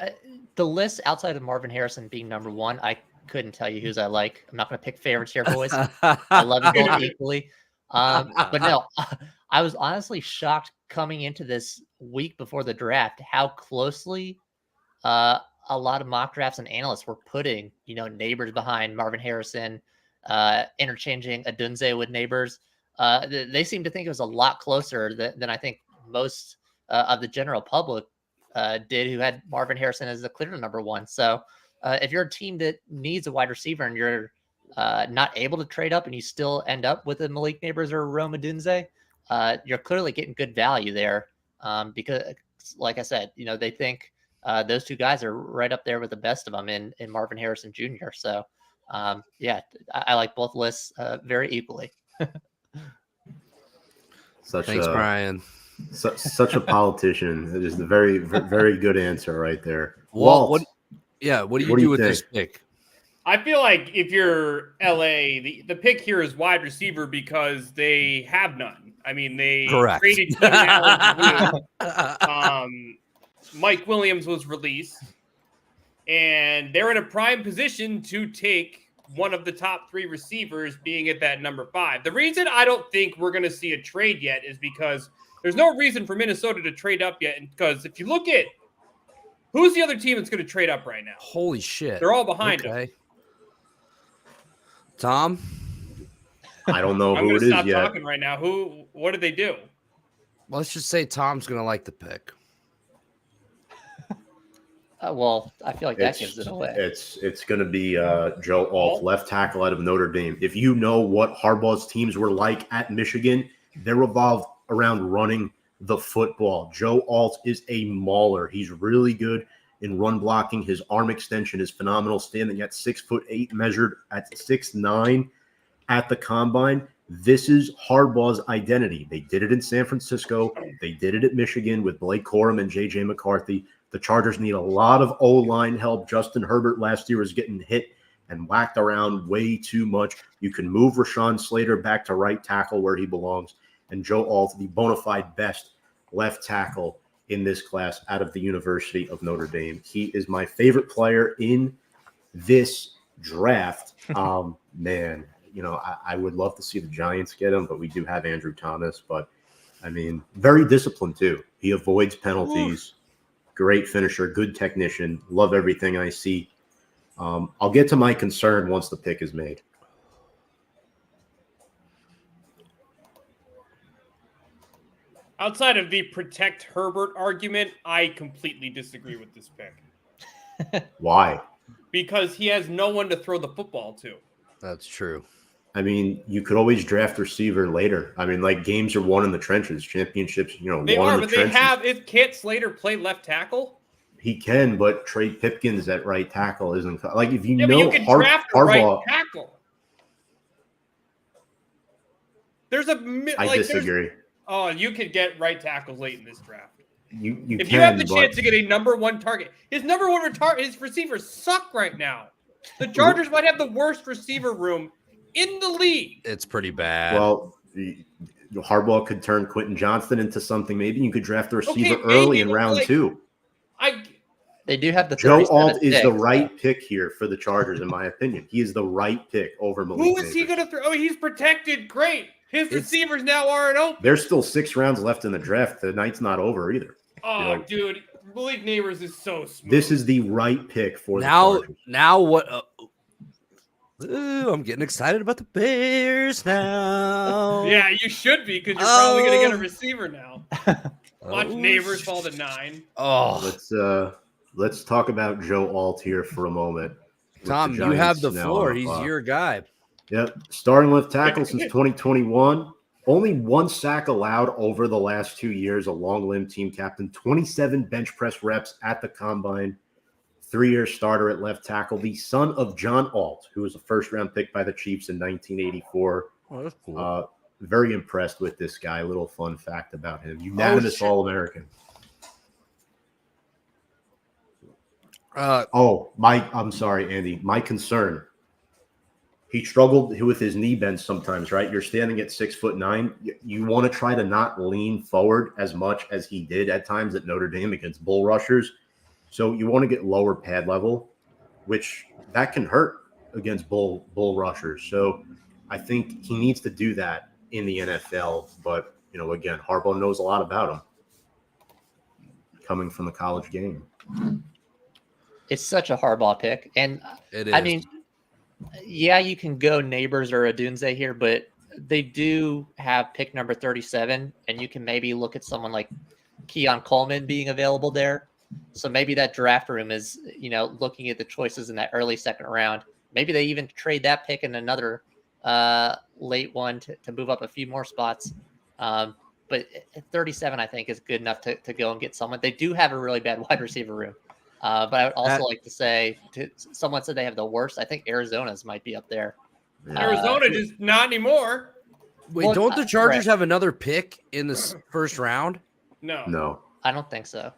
the list outside of Marvin Harrison being number 1, I couldn't tell you who's I like. I'm not going to pick favorites here, boys. I love you both equally. But no, I was honestly shocked coming into this week before the draft how closely a lot of mock drafts and analysts were putting, Neighbors behind Marvin Harrison, interchanging Odunze with Neighbors. They seem to think it was a lot closer than I think most of the general public did, who had Marvin Harrison as the clear number 1. So if you're a team that needs a wide receiver and you're not able to trade up and you still end up with a Malik Neighbors or Rome Odunze, you're clearly getting good value there because, like I said, they think those 2 guys are right up there with the best of them in Marvin Harrison Jr. So, yeah, I like both lists very equally. Thanks, Brian. Such a politician. Just a very, very good answer right there. Walt, what do you do with this pick? I feel like if you're LA, the pick here is wide receiver because they have none. I mean, they traded Keenan Allen. Mike Williams was released, and they're in a prime position to take one of the top 3 receivers being at that number 5. The reason I don't think we're going to see a trade yet is because there's no reason for Minnesota to trade up yet. Because if you look at who's the other team that's going to trade up right now, Holy shit. they're all behind them. Tom? I don't know I'm who going it to is stop yet. talking right now. What did they do? Let's just say Tom's going to like the pick. Well, I feel like that gives it away. It's going to be Joe Alt, left tackle out of Notre Dame. If you know what Harbaugh's teams were like at Michigan, they revolved around running the football. Joe Alt is a mauler. He's really good in run blocking. His arm extension is phenomenal, standing at 6'8", measured at 6'9" at the combine. This is Harbaugh's identity. They did it in San Francisco. They did it at Michigan with Blake Corum and J.J. McCarthy. The Chargers need a lot of O-line help. Justin Herbert last year was getting hit and whacked around way too much. You can move Rashawn Slater back to right tackle where he belongs. And Joe Alt, the bona fide best left tackle in this class out of the University of Notre Dame. He is my favorite player in this draft. Man, you know, I would love to see the Giants get him, but we do have Andrew Thomas. But, I mean, very disciplined too. He avoids penalties. Great finisher, good technician. Love everything I see. I'll get to my concern once the pick is made. Outside of the protect Herbert argument, I completely disagree with this pick. Why? Because he has no one to throw the football to. That's true. I mean, you could always draft receiver later. I mean, like, games are won in the trenches. Championships, you know, They won are, in the but trenches. can't Slater play left tackle? He can, but Trey Pipkins at right tackle isn't like if you Yeah, know but you can draft a Harbaugh. right tackle. There's a I disagree. Oh, you could get right tackles late in this draft. If You have the chance to get a number 1 target. His number 1 his receivers suck right now. The Chargers might have the worst receiver room in the league. It's pretty bad. Well, Harbaugh could turn Quentin Johnston into something. Maybe you could draft the receiver Okay, early in maybe, round like, 2. They do have the Joe 37th Alt is pick, the right pick here for the Chargers, in my opinion. He is the right pick over Malik Who is he Neighbors. going to throw? Oh, he's protected. Great. His receivers now aren't open. There's still 6 rounds left in the draft. The night's not over either. Oh, You know, dude. Malik Neighbors is so smooth. This is the right pick for the now, Chargers. now what? Ooh, I'm getting excited about the Bears now. Yeah, you should be because you're probably going to get a receiver now. Watch Neighbors fall to 9. Oh, Let's talk about Joe Alt here for a moment. With Tom, the you have Giants the now floor. on the He's clock. your guy. Yep. Starting left tackle since 2021. Only 1 sack allowed over the last 2 years. A long limb team captain. 27 bench press reps at the combine. 3-year starter at left tackle. The son of John Alt, who was a first-round pick by the Chiefs in 1984. Oh, that's cool. Very impressed with this guy. A little fun fact about him. Unanimous All-American. I'm sorry, Andy. My concern. He struggled with his knee bends sometimes, right? You're standing at 6'9". You want to try to not lean forward as much as he did at times at Notre Dame against bull rushers. So you want to get lower pad level, which that can hurt against bull rushers. So I think he needs to do that in the NFL. But, you know, again, Harbaugh knows a lot about him coming from the college game. It's such a Harbaugh pick. And It is. I mean, yeah, you can go Neighbors or Odunze here, but they do have pick number 37, and you can maybe look at someone like Keon Coleman being available there. So maybe that draft room is, you know, looking at the choices in that early second round. Maybe they even trade that pick in another late one to move up a few more spots. But at 37, I think, is good enough to go and get someone. They do have a really bad wide receiver room. But I would also like to say, someone said they have the worst. I think Arizona's might be up there. Arizona just not anymore. Wait, don't the Chargers have another pick in this first round? No. I don't think so.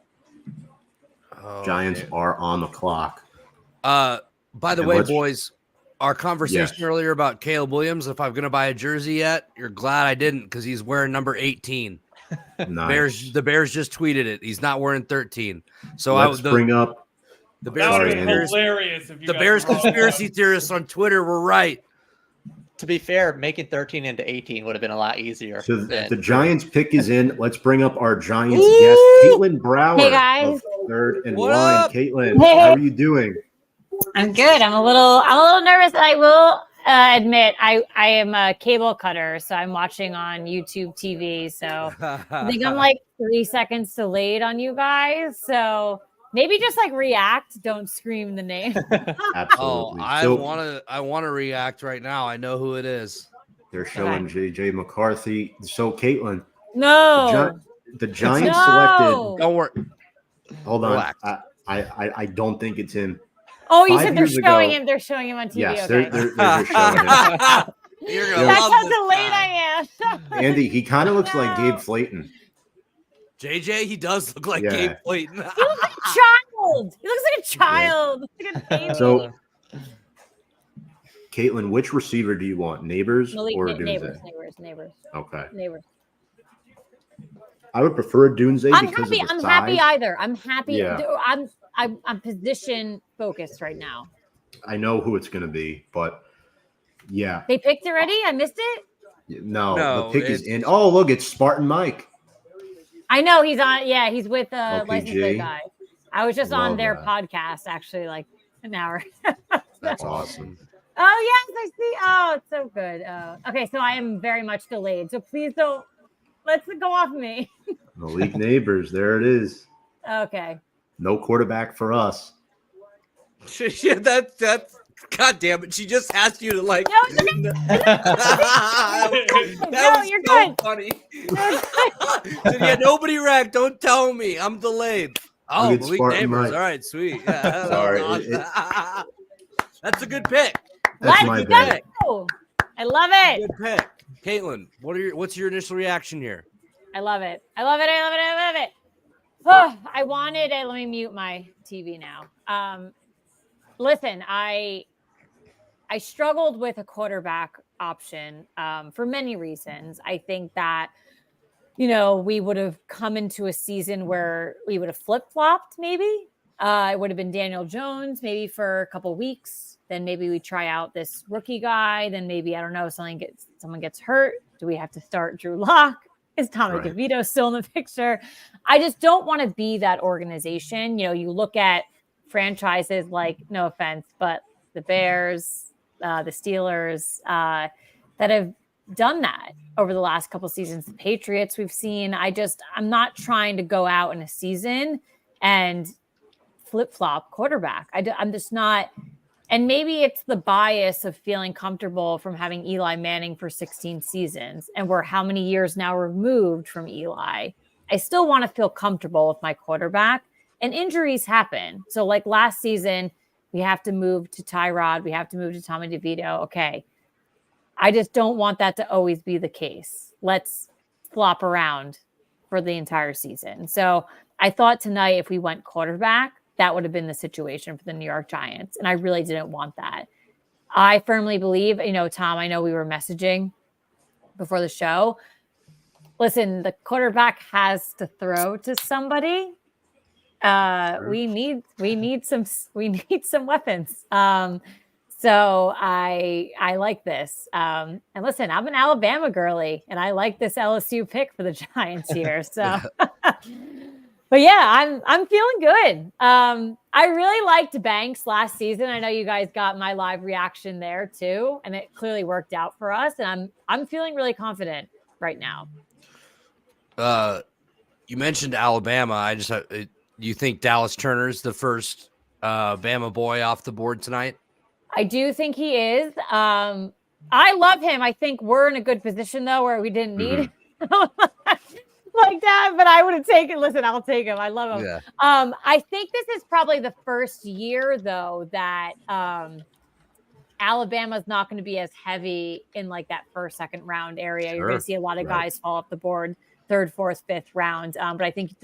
Oh, Giants are on the clock. By the And way, let's- boys, our conversation earlier about Caleb Williams, if I'm going to buy a jersey yet, you're glad I didn't because he's wearing number 18. Nice. The Bears just tweeted it. He's not wearing 13. So Let's bring up The That Bears, would Sorry, have been Andy. hilarious if you the guys Bears were all- conspiracy theorists on Twitter were right. To be fair, making 13 into 18 would have been a lot easier. So than- the Giants pick is in. Let's bring up our Giants Ooh! guest, Caitlin Brower Hey, guys. of Third and What Line. up? Caitlin, Hey. how are you doing? I'm good. I'm a little nervous. I will admit I am a cable cutter, so I'm watching on YouTube TV. So I think I'm like 3 seconds delayed on you guys. So maybe just like react. Don't scream the name. Oh, Absolutely. I wanna react right now. I know who it is. They're showing JJ McCarthy. So Caitlin, No. the Giants No. selected. Don't worry. Hold on. Relax. I don't think it's him. Oh, you 5 said they're years showing ago- him. They're showing him on TV. Yes, Okay. they're just showing him. You're gonna That's love how this delayed guy. I am. Andy, he kind of looks like No. Gabe Flayton. JJ, he does look like Yeah. Gabe Clayton. He looks like a child. He looks like a child. Like a baby. So, Caitlin, which receiver do you want? Neighbors Malik- or neighbors. Doomsday? Okay. Neighbors. I would prefer Doomsday I'm because happy. of the I'm size. happy either. I'm happy. Yeah. I'm position focused right now. I know who it's going to be, but yeah. They picked already. I missed it. No, No, the pick is it's- in. Oh, look, it's Spartan Mike. I know he's on. Yeah, he's with the license LPG. plate guy. I was just on Love their that. podcast actually, like an hour. That's awesome. Oh yes, I see. Oh, it's so good. Okay, so I am very much delayed. So please don't. Let's go off me. Malik Neighbors, there it is. Okay. No quarterback for us. Yeah, that's God damn it. She just asked you to like. No, it's okay. that No, was you're so good. funny. Said, yeah, nobody racked. Don't tell me. I'm delayed. Oh, Look at Malik Spartan Neighbors. Mike. All right, sweet. Yeah, that Sorry, was awesome. That's a good pick. That's Let's my go. bad. I love it. Good pick. Caitlin, what's your initial reaction here? I love it. I love it. I love it. I love it. Oh, I wanted it. Let me mute my TV now. Listen, I struggled with a quarterback option for many reasons. I think that, we would have come into a season where we would have flip-flopped maybe. It would have been Daniel Jones maybe for a couple weeks. Then maybe we try out this rookie guy. Then maybe, I don't know, someone gets hurt. Do we have to start Drew Lock? Is Tommy Right. DeVito still in the picture? I just don't want to be that organization. You look at franchises like, no offense, but the Bears, the Steelers, that have done that over the last couple seasons. The Patriots we've seen. I'm not trying to go out in a season and flip-flop quarterback. I'm just not. And maybe it's the bias of feeling comfortable from having Eli Manning for 16 seasons, and we're how many years now removed from Eli. I still want to feel comfortable with my quarterback, and injuries happen. So like last season, we have to move to Tyrod. We have to move to Tommy DeVito. Okay. I just don't want that to always be the case. Let's flop around for the entire season. So I thought tonight, if we went quarterback, that would have been the situation for the New York Giants. And I really didn't want that. I firmly believe, Tom, I know we were messaging before the show. Listen, the quarterback has to throw to somebody. Sure. We need some weapons. So I like this. And listen, I'm an Alabama girly, and I like this LSU pick for the Giants here. So, but yeah, I'm feeling good. I really liked Banks last season. I know you guys got my live reaction there too, and it clearly worked out for us. And I'm feeling really confident right now. You mentioned Alabama. You think Dallas Turner's the first Bama boy off the board tonight? I do think he is. I love him. I think we're in a good position though, where we didn't need him like that, but I would have taken. Listen, I'll take him. I love him. Yeah. I think this is probably the first year though that Alabama's not going to be as heavy in like that first, second round area. You're going to see a lot of guys fall off the board, third, fourth, fifth round. But I think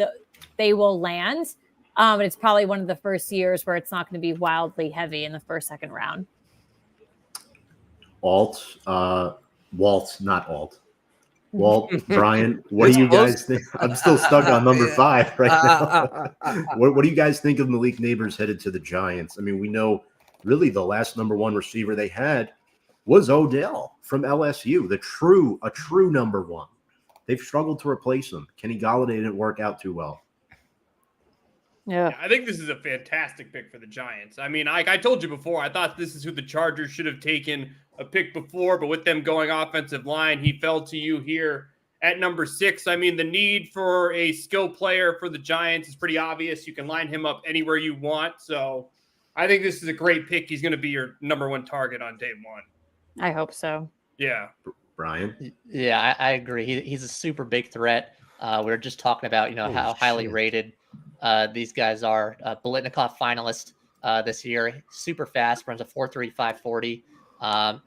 they will land. And it's probably one of the first years where it's not going to be wildly heavy in the first, second round. Walt, not Alt. Well, Brian, what do you guys think? I'm still stuck on number 5 right now. What do you guys think of Malik Neighbors headed to the Giants? I mean, we know really the last number 1 receiver they had was Odell from LSU, a true number 1. They've struggled to replace him. Kenny Golladay didn't work out too well. Yeah. I think this is a fantastic pick for the Giants. I mean, I told you before, I thought this is who the Chargers should have taken a pick before, but with them going offensive line, he fell to you here at number 6. I mean, the need for a skill player for the Giants is pretty obvious. You can line him up anywhere you want. So I think this is a great pick. He's going to be your number 1 target on day 1. I hope so. Yeah. Brian? Yeah, I agree. He's a super big threat. We were just talking about, how highly rated these guys are. Biletnikoff finalist this year. Super fast, runs a 4.3, 5.40.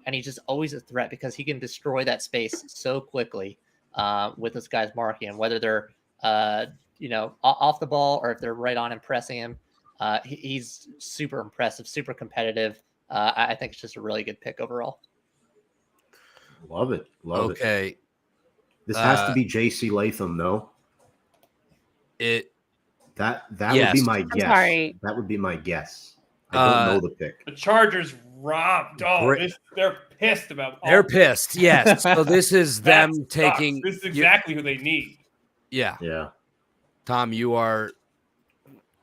And he's just always a threat because he can destroy that space so quickly with this guy's marking. And whether they're, off the ball or if they're right on and pressing him, he's super impressive, super competitive. I think it's just a really good pick overall. Love it. Love it. Okay. This has to be J.C. Latham, though. That Yes. would be my I'm guess. sorry. That would be my guess. I don't know the pick. The Chargers robbed. They're pissed about all They're this. pissed. Yes. So this is That them sucks. taking. This is exactly who they need. Yeah. Yeah. Tom, you are.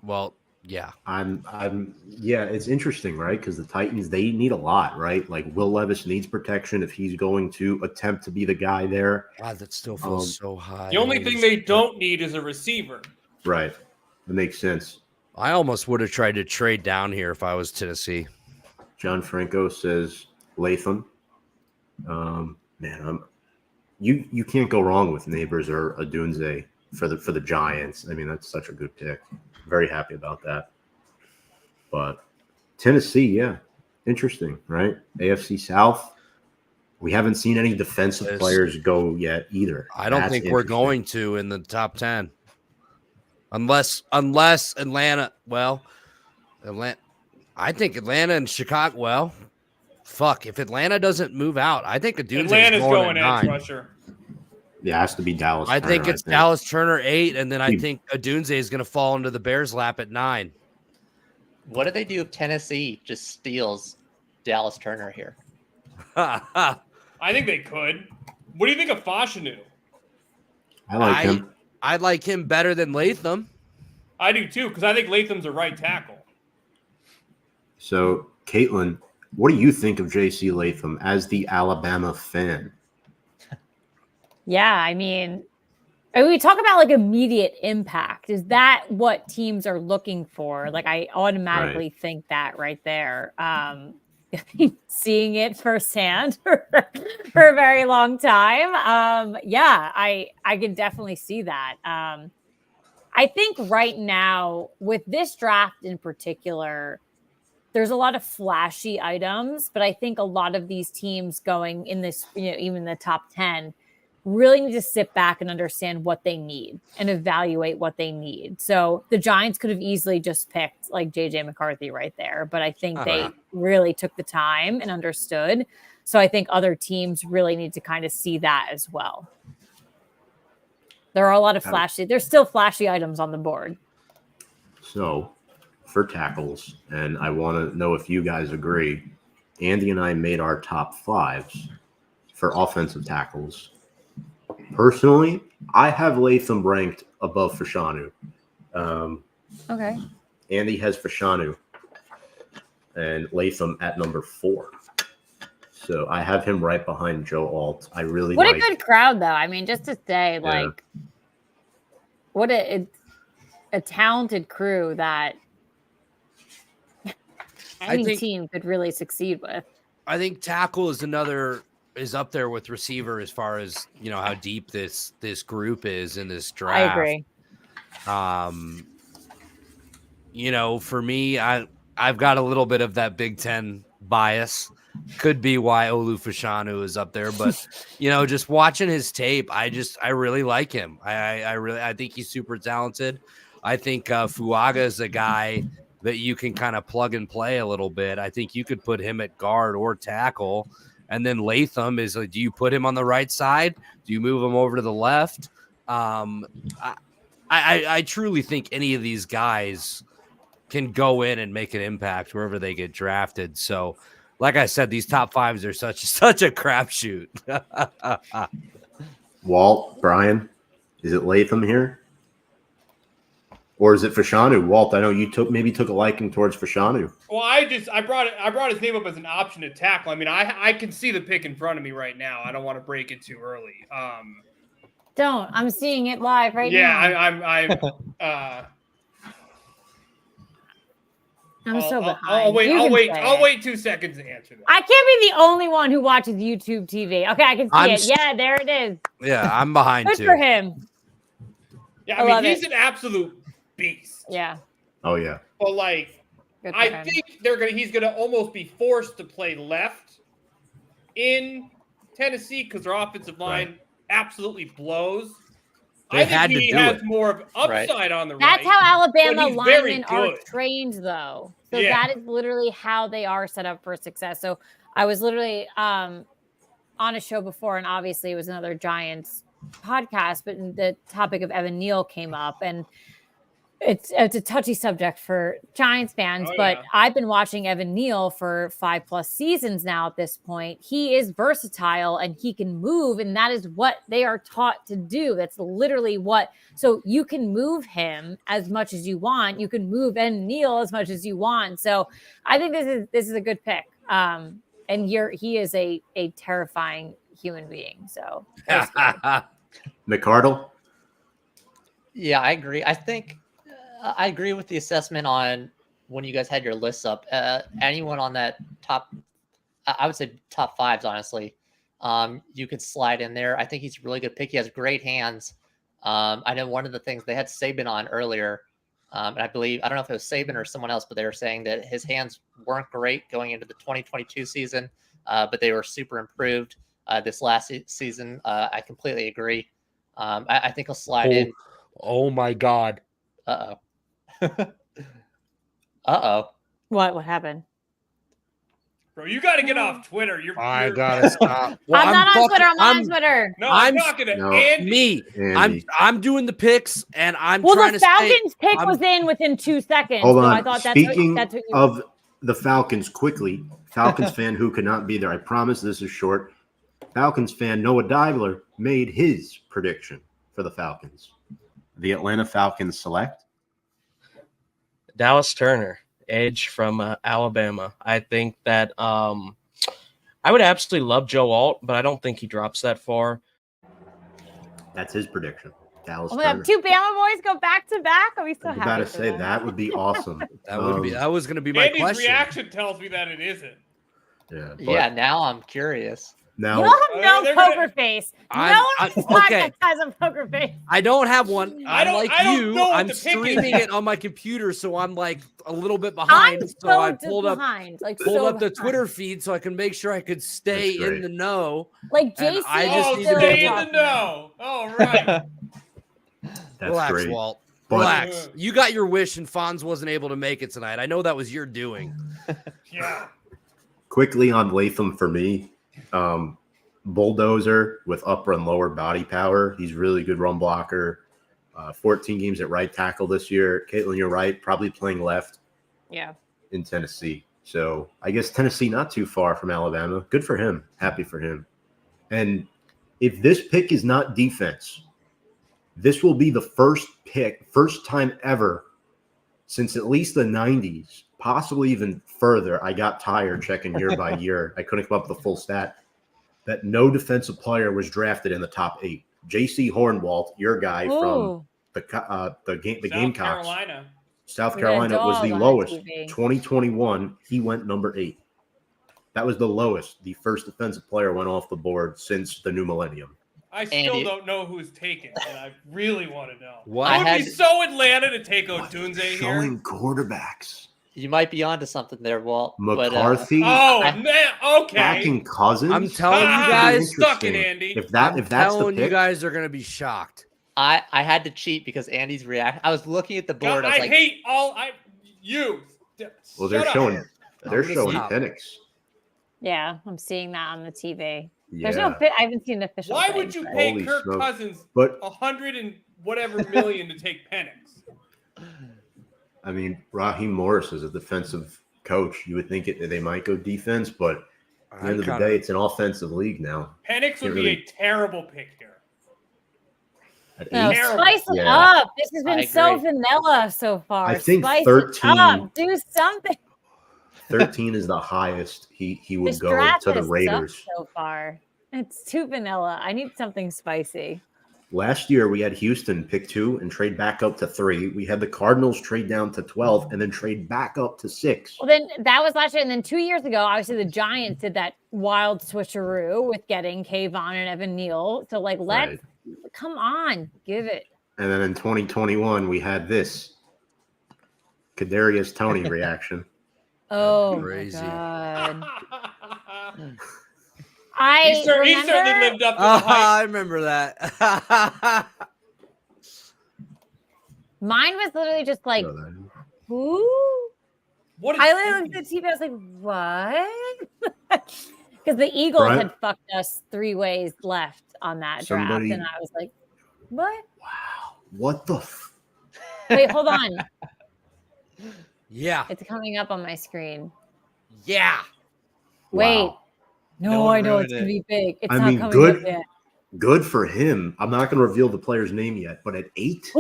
Well, yeah. Yeah, it's interesting, right? Because the Titans, they need a lot, right? Like Will Levis needs protection if he's going to attempt to be the guy there. God, that still feels so high. The only thing they don't need is a receiver. Right. That makes sense. I almost would have tried to trade down here if I was Tennessee. John Franco says Latham. You can't go wrong with Neighbors or Odunze for the Giants. I mean, that's such a good pick. Very happy about that. But Tennessee, yeah, interesting, right? AFC South. We haven't seen any defensive players go yet either. I don't think we're going to in the top 10. Unless Atlanta, I think Atlanta and Chicago, if Atlanta doesn't move out, I think Atlanta's going edge 9. rusher. Yeah, it has to be Dallas. I think Turner, it's Dallas Turner 8, and then I think Odunze is going to fall into the Bears' lap at 9. What do they do if Tennessee just steals Dallas Turner here? I think they could. What do you think of Fashanu? I like him. I like him better than Latham. I do too, because I think Latham's a right tackle. So, Caitlin, what do you think of J.C. Latham as the Alabama fan? Yeah, I mean, we talk about like immediate impact. Is that what teams are looking for? Like, I automatically think that right there. Seeing it firsthand for a very long time. Yeah, I can definitely see that. I think right now with this draft in particular, there's a lot of flashy items, but I think a lot of these teams going in this, even the top 10, really need to sit back and understand what they need and evaluate what they need. So the Giants could have easily just picked like JJ McCarthy right there, but I think they really took the time and understood. So I think other teams really need to kind of see that as well. There are a lot of there's still flashy items on the board. So for tackles, and I want to know if you guys agree, Andy and I made our top 5s for offensive tackles. Personally, I have Latham ranked above Fashanu. Okay. Andy has Fashanu and Latham at number 4. So I have him right behind Joe Alt. I really What like. a good crowd, though. I mean, just to say, like, what a talented crew that any team could really succeed with. I think tackle is up there with receiver as far as how deep this group is in this draft. I agree. For me, I've got a little bit of that Big Ten bias. Could be why Olu Fashanu is up there, but just watching his tape, I really like him. I think he's super talented. I think Fuaga is a guy that you can kind of plug and play a little bit. I think you could put him at guard or tackle. And then Latham is like, do you put him on the right side? Do you move him over to the left? I truly think any of these guys can go in and make an impact wherever they get drafted. So, like I said, these top fives are such a crapshoot. Walt, Brian, is it Latham here? Or is it Fashanu? Walt, I know you took a liking towards Fashanu. Well, I brought his name up as an option to tackle. I mean, I can see the pick in front of me right now. I don't want to break it too early. Don't. I'm seeing it live right now. Yeah, I'm so behind. I'll wait 2 seconds to answer that. I can't be the only one who watches YouTube TV. Okay, I can see it. Yeah, there it is. Yeah, I'm behind Good too. for him. Yeah, I mean, he's an absolute beast. Yeah. Oh yeah. But like, Good for I him. think he's gonna almost be forced to play left in Tennessee because their offensive line absolutely blows. I think he has more of upside on the right. That's how Alabama but he's very linemen are good. trained, though. So Yeah. that is literally how they are set up for success. So I was literally on a show before, and obviously it was another Giants podcast, but the topic of Evan Neal came up, and it's a touchy subject for Giants fans, but I've been watching Evan Neal for 5+ seasons now at this point. He is versatile and he can move, and that is what they are taught to do. That's literally so you can move him as much as you want. You can move Evan Neal as much as you want. So I think this is a good pick. And he is a terrifying human being. So McCardle? Yeah, I agree. I agree with the assessment on when you guys had your lists up. Anyone on that top, I would say top fives, honestly, you could slide in there. I think he's a really good pick. He has great hands. I know one of the things they had Saban on earlier, and I don't know if it was Saban or someone else, but they were saying that his hands weren't great going into the 2022 season, but they were super improved this last season. I completely agree. I think he'll slide in. Oh my God. Uh-oh. Uh-oh. what happened? Bro, you got to get off Twitter. I gotta stop. I'm not on Twitter. I'm on Twitter. No, I'm talking to Andy. I'm doing the picks, and I'm Well, trying the to Falcons pick was in within 2 seconds. Hold so on. I thought Speaking that's what you of the Falcons, quickly, Falcons fan who could not be there. I promise this is short. Falcons fan Noah Dibler made his prediction for the Falcons. The Atlanta Falcons select Dallas Turner, edge from Alabama. I think that I would absolutely love Joe Alt, but I don't think he drops that far. That's his prediction. Dallas Oh my God, Turner. 2 Bama boys go back to back. Are we so I'm happy? about to for say them? that would be awesome. That was going to be my Andy's question. reaction tells me that it isn't. Yeah. Yeah, now I'm curious. Now You all have no they're poker gonna- face. I'm- No one on this okay. podcast has a poker face. I don't have one. I don't know what I'm the pick is. streaming it on my computer, so I'm like a little bit I'm behind. So so I pulled behind. up the behind. Twitter feed so I can make sure I could stay That's great. in the know. Like And JC. I just Oh, need to stay be- in the know. All right. that's Relax, great. Walt. But Relax. You got your wish, and Fonz wasn't able to make it tonight. I know that was your doing. Yeah. quickly on Latham for me, bulldozer with upper and lower body power. He's really good run blocker. 14 games at right tackle this year. Caitlin, you're right. Probably playing left Yeah. in Tennessee. So I guess Tennessee not too far from Alabama. Good for him. Happy for him. And if this pick is not defense, this will be the first time ever since at least the 90s, possibly even further. I got tired checking year by year. I couldn't come up with a full stat that no defensive player was drafted in the top 8. J.C. Hornwalt, your guy from the Gamecocks. Carolina. South We got a Carolina was the dog on lowest. TV. 2021, he went number 8. That was the lowest. The first defensive player went off the board since the new millennium. I still Andy. don't know who's taken, and I really want to know. What? It would I be had- so Atlanta to take Odunze here. Showing quarterbacks. You might be onto something there, Walt. McCarthy, Oh I- man, okay. backing Cousins. I'm telling you Ah, guys, stuck it, Interesting. Andy. If I'm that's the telling you pick, guys are going to be shocked. I had to cheat because Andy's reaction. I was looking at the board. God, I was I like, hate all you. well, they're Shut up. showing I'm gonna stop. Penix. Yeah, I'm seeing that on the TV. Yeah. There's no I haven't seen an official. Why thing, would you but- pay Holy Kirk smokes. Cousins But 100 and whatever million to take Penix? I mean, Raheem Morris is a defensive coach. You would think they might go defense, but at the end of the day, it's an offensive league now. Penix would be really- a terrible pick here. At No, eight, Terrible. spice it Yeah. up. This has I been so agree. vanilla so far. I think spice 13 it up. Do something. 13 is the highest he would This go draft to the has Raiders. sucked so far. It's too vanilla. I need something spicy. Last year, we had Houston pick 2 and trade back up to 3. We had the Cardinals trade down to 12 and then trade back up to 6. Well, then that was last year. And then 2 years ago, obviously the Giants did that wild switcheroo with getting Kayvon and Evan Neal. So, like, let's come on, give it. And then in 2021, we had this Kadarius Toney reaction. Oh, Crazy. my God. he I certainly remember lived up to the hype. I remember that. mine was literally just like, So then- who? What is I literally looked at the TV. I was like, what? Because the Eagles Brian? had fucked us 3 ways left on that Somebody- draft. And I was like, what? Wow. What the Wait, hold on. yeah. It's coming up on my screen. Yeah. Wait. Wow. No, No one I know ruined it's it. going to be big. It's I not mean, coming good. up yet. Good for him. I'm not going to reveal the player's name yet, but at 8,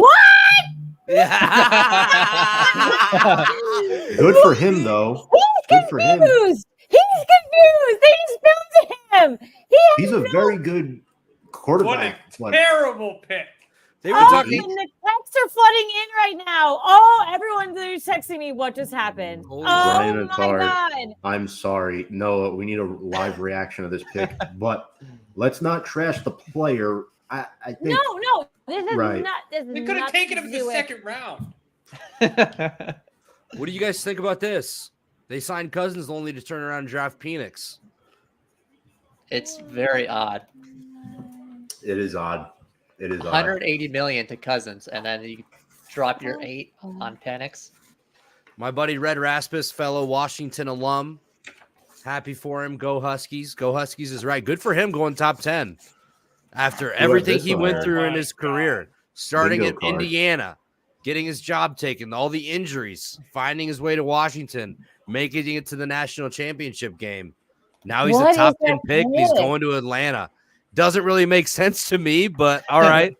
Yeah. good for him, though. He's Good for him. confused. He's confused. They just spilled to him. He's a very good quarterback. What but terrible pick. They were Oh, talking. and the texts are flooding in right now. Oh, everyone's texting me what just happened. Holy Oh Brian and my Card. God. I'm sorry. No, we need a live reaction of this pick. But let's not trash the player. I think No, this is Right. not. This is They could have nothing taken him to in do the with- second round. What do you guys think about this? They signed Cousins only to turn around and draft Penix. It's very odd. it is odd. It is odd. 180 million to Cousins, and then you drop your 8 on Penix. My buddy Red Rasmus, fellow Washington alum. Happy for him. Go Huskies. Go Huskies is right. Good for him going top 10 after everything this he one went here? through in My his God. career. Starting Bingo in card. Indiana, getting his job taken, all the injuries, finding his way to Washington, making it to the national championship game. Now he's What a top is 10 that pick. And he's pick? going to Atlanta. Doesn't really make sense to me, but all right.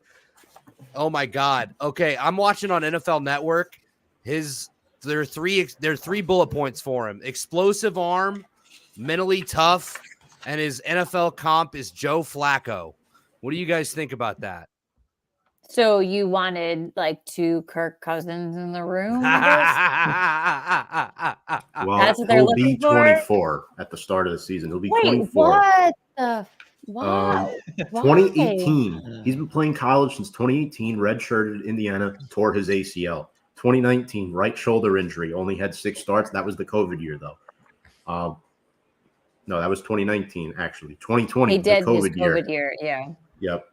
Oh my God. Okay, I'm watching on NFL Network. There are three bullet points for him: explosive arm, mentally tough, and his NFL comp is Joe Flacco. What do you guys think about that? So you wanted like 2 Kirk Cousins in the room? Well, That's what they're he'll be looking for? 24 at the start of the season. He'll be Wait, 24. what the? Wow. Why? 2018. He's been playing college since 2018. Redshirted Indiana, tore his ACL. 2019, right shoulder injury. Only had 6 starts. That was the COVID year, though. No, that was 2019, actually. 2020, He did the his COVID year. COVID year. Yeah. Yep.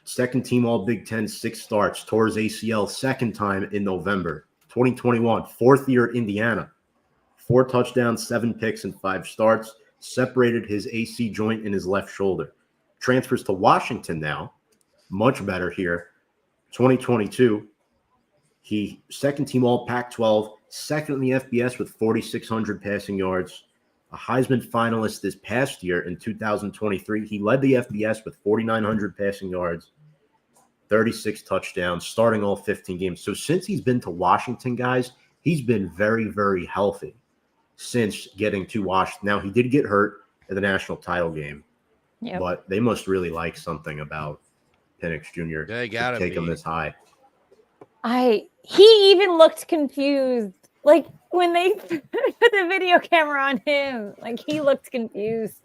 Second team All Big Ten, 6 starts. Tore his ACL second time in November. 2021, 4th year at Indiana. 4 touchdowns, 7 picks, and 5 starts. Separated his AC joint in his left shoulder. Transfers to Washington now. Much better here. 2022, he second team All Pac-12, second in the FBS with 4,600 passing yards. A Heisman finalist this past year in 2023. He led the FBS with 4,900 passing yards, 36 touchdowns, starting all 15 games. So since he's been to Washington, guys, he's been very, very healthy since getting to Washington. Now, he did get hurt in the national title game, Yep. but they must really like something about Penix Jr. They to gotta take him be. this high. He even looked confused. Like when they put the video camera on him, like he looked confused.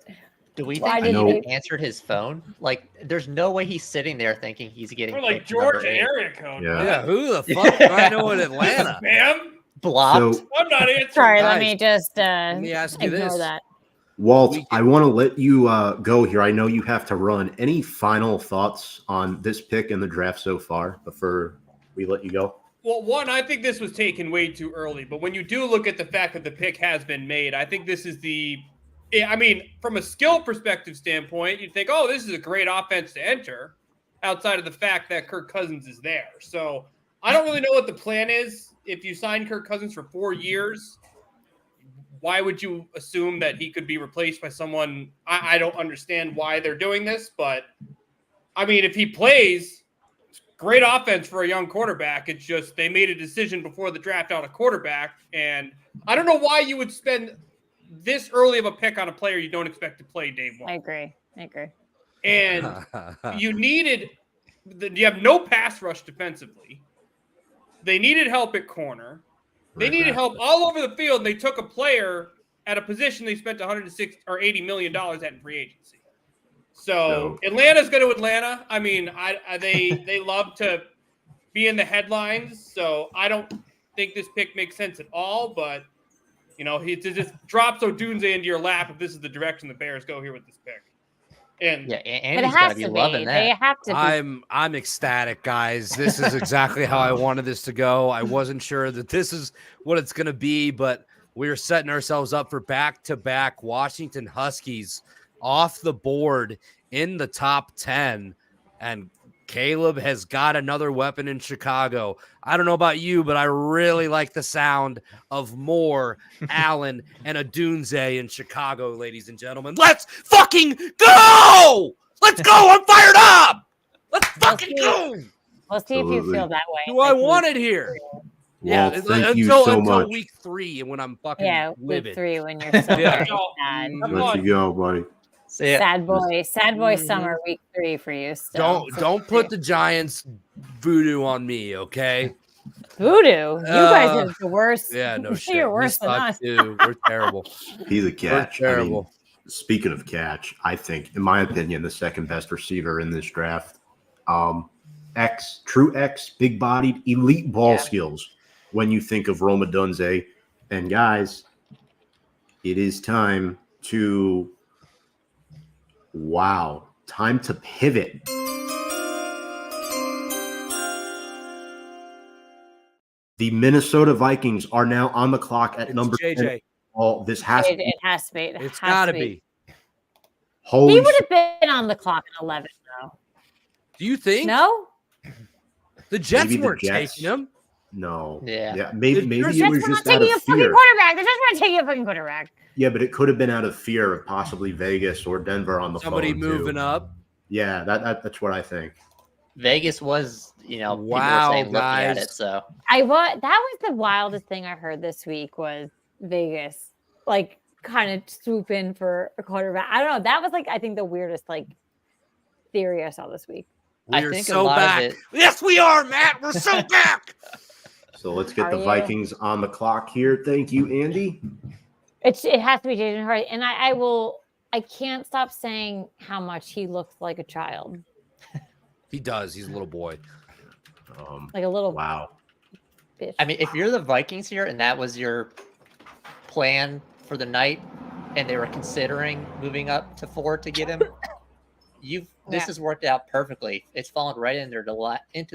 Do we Why think did he they- even answered his phone? Like, there's no way he's sitting there thinking he's getting We're like picked number Georgia 8. area code. Yeah. Yeah, who the fuck do I know in Atlanta? Ma'am, Blocked. So, I'm not answering. Sorry, Guys, let me just me ask you ignore this. that. Walt, We- I want to let you go here. I know you have to run. Any final thoughts on this pick in the draft so far before we let you go? Well, one, I think this was taken way too early. But when you do look at the fact that the pick has been made, I think this is the I mean, from a skill perspective standpoint, you'd think, oh, this is a great offense to enter, outside of the fact that Kirk Cousins is there. So I don't really know what the plan is. If you sign Kirk Cousins for 4 years, why would you assume that he could be replaced by someone? I don't understand why they're doing this, but I mean, if he plays, great offense for a young quarterback. It's just they made a decision before the draft on a quarterback, and I don't know why you would spend this early of a pick on a player you don't expect to play day one. I agree. And you have no pass rush defensively. They needed help at corner. They needed help all over the field. And they took a player at a position they spent $160 or $80 million at in free agency. So Atlanta's going to Atlanta. I mean, they love to be in the headlines. So I don't think this pick makes sense at all. But you know, he just drops Odunze into your lap if this is the direction the Bears go here with this pick. And Yeah, But Andy's it got has to be to loving be. that. They have to be. I'm ecstatic, guys. This is exactly how I wanted this to go. I wasn't sure that this is what it's going to be, but we're setting ourselves up for back-to-back Washington Huskies off the board in the top 10. And Caleb has got another weapon in Chicago. I don't know about you, but I really like the sound of Moore, Allen, and Odunze in Chicago, ladies and gentlemen. Let's fucking go! Let's go! I'm fired up! Let's fucking go! We'll see if you Absolutely. feel that way. Do I want it here? Well, Yeah, thank you until so much. week 3 and when I'm fucking Yeah, livid. week 3 when you're still Yeah. very sad. Let you go, buddy. See ya. Sad boy summer week 3 for you still. Don't put the Giants voodoo on me, okay? Voodoo. You guys are the worst. Yeah, no shit. You're We worse than suck, us. too. We're terrible. He's a We're catch. I mean, terrible. speaking of catch, I think, in my opinion, the second best receiver in this draft. True X, big-bodied, elite ball skills when you think of Rome Odunze. And guys, it is time to pivot. The Minnesota Vikings are now on the clock at number 10. JJ. Oh, this has to be. It has to be. It's got to be. Holy He would have been on the clock at 11, though. Do you think? No? The Jets Maybe the weren't Jets. taking him. No. Yeah. Maybe The it Jets was were just not out taking a of fucking fear. quarterback. The Jets weren't taking a fucking quarterback. Yeah, but it could have been out of fear of possibly Vegas or Denver on the Somebody phone. moving too. up. Yeah, that's what I think. Vegas was, people were Wow, saying looking at guys. it. So That was the wildest thing I heard this week was Vegas, like, kind of swoop in for a quarterback. I don't know. That was, like, I think the weirdest, like, theory I saw this week. I We're think a so lot back. of it. Yes, we are, Matt. We're so back. So let's get Are the you? Vikings on the clock here. Thank you, Andy. It has to be Jaden Hurd. And I can't stop saying how much he looks like a child, He does. He's a little boy. like a little Wow. bitch. I mean, if you're the Vikings here and that was your plan for the night, and they were considering moving up to 4 to get him, this has worked out perfectly. It's fallen right into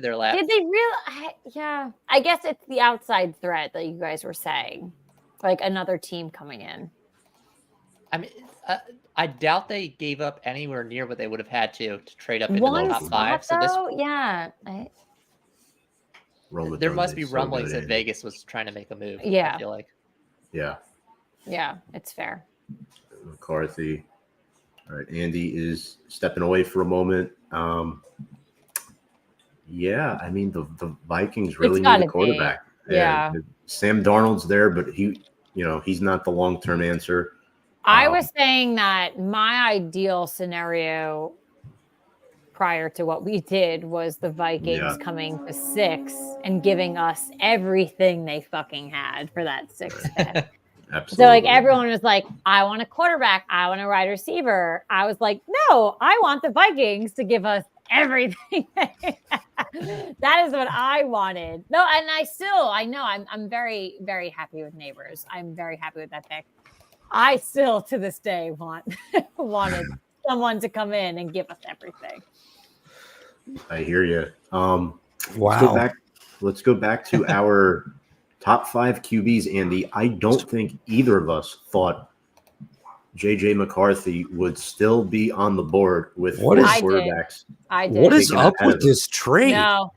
their lap. Did they really? Yeah. I guess it's the outside threat that you guys were saying, like another team coming in. I mean, I doubt they gave up anywhere near what they would have had to trade up into One the top 5. So this, though, yeah. Rome there must be Odunze, so rumblings good, that Andy. Vegas was trying to make a move. Yeah. I feel like. Yeah. Yeah, it's fair. McCarthy. All right, Andy is stepping away for a moment. Yeah, I mean the Vikings really gotta need be. a quarterback. Yeah. Sam Darnold's there, but he's not the long-term answer. I was saying that my ideal scenario prior to what we did was the Vikings coming to 6 and giving us everything they fucking had for that 6th pick. Absolutely. So like everyone was like, I want a quarterback, I want a wide receiver. I was like, no, I want the Vikings to give us everything. That is what I wanted. No, and I know I'm very, very happy with Neighbors. I'm very happy with that pick. I still to this day wanted someone to come in and give us everything. I hear you. Wow. Let's go back to our top 5 QBs, Andy. I don't think either of us thought JJ McCarthy would still be on the board with What four is- I did. quarterbacks. I did. What is Taking up ahead with of him. this trade? No,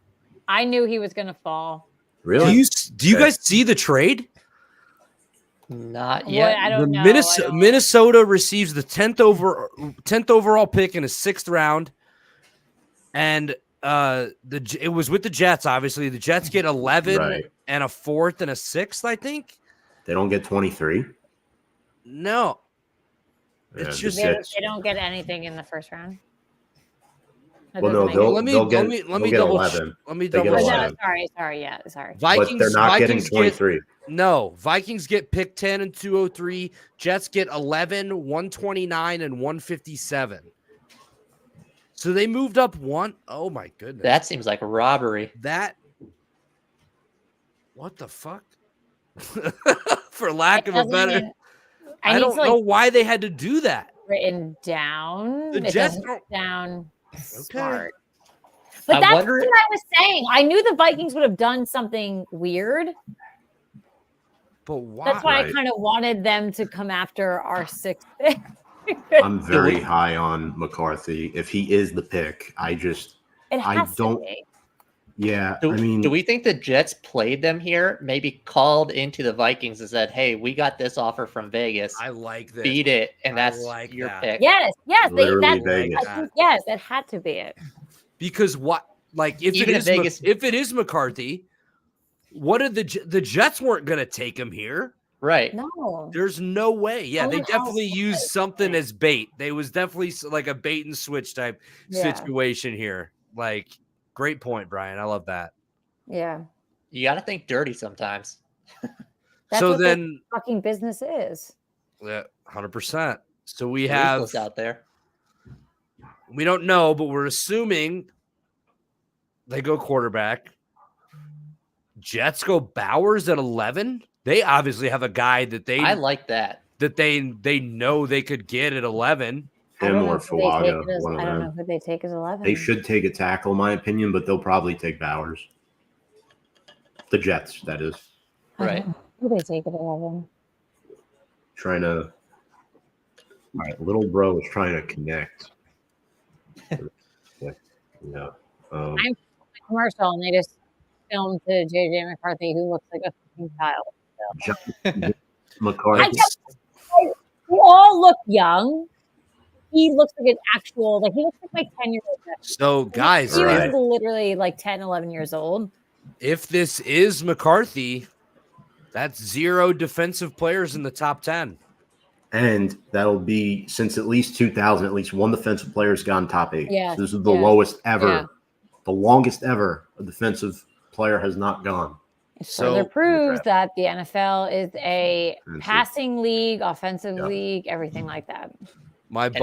I knew he was going to fall. Really? Do you guys see the trade? Not What? yet. I don't know. Minnesota receives the 10th overall pick in a 6th round, and it was with the Jets. Obviously, the Jets get 11 Right. and a 4th and a 6th. I think. They don't get 23. No, Yeah, It's the just- Jets- They don't get anything in the first round. That Well, no, doesn't make they'll- let me they'll get- let they'll me get double 11. let me They get double sense. Oh, check. 11. no, sorry. Yeah, sorry. Vikings, but they're not getting Vikings 23. No, Vikings get pick 10 and 203. Jets get 11, 129, and 157. So they moved up one. Oh my goodness. That seems like a robbery. What the fuck? For lack It of a doesn't better, even- I need don't to, know why they had to do that. written down. The It Jets doesn't don't- sound smart. But I that's wonder- what I was saying. I knew the Vikings would have done something weird. But why? That's why I Right. kind of wanted them to come after our 6th pick. I'm very high on McCarthy. If he is the pick, I It don't- to be. yeah. Do, I mean, do we think the Jets played them here? Maybe called into the Vikings and said, "Hey, we got this offer from Vegas. I like this. Beat it, and I that's like your that. pick." Yes, Literally that's, Vegas. I think, yes, it had to be it. Because what? Like if Even it if is Vegas- if it is McCarthy, what did the Jets weren't going to take him here? Right. No. There's no way. Yeah, they Someone else definitely would. used something as bait. They was definitely like a bait and switch type Yeah. situation here. Like, great point, Brian. I love that. Yeah. You got to think dirty sometimes. That's So what the then, fucking business is. yeah, 100%. So we have, Ruthless out there. we don't know, but we're assuming they go quarterback. Jets go Bowers at 11. They obviously have a guy that I like that. they know they could get at 11. I don't him know or who they take Fuaga, it as- one of I don't know them. who they take as 11. They should take a tackle, in my opinion, but they'll probably take Bowers. The Jets, that is. I don't Right. know who they take at 11. Trying to. All right, little bro is trying to connect. Yeah. Commercial, and they just filmed to JJ McCarthy, who looks like a fucking child. McCarthy. They all look young. He looks like an actual, like he looks like my 10-year-old. So, guys, He Right. was literally like 10, 11 years old. if this is McCarthy, that's 0 defensive players in the top 10. And that'll be since at least 2000, at least one defensive player has gone top 8. Yeah, So this is the yeah, lowest ever, yeah. the longest ever a defensive player has not gone. It So- further proves that the NFL is a Offensive. passing league, offensive Yeah. league, everything like that. My it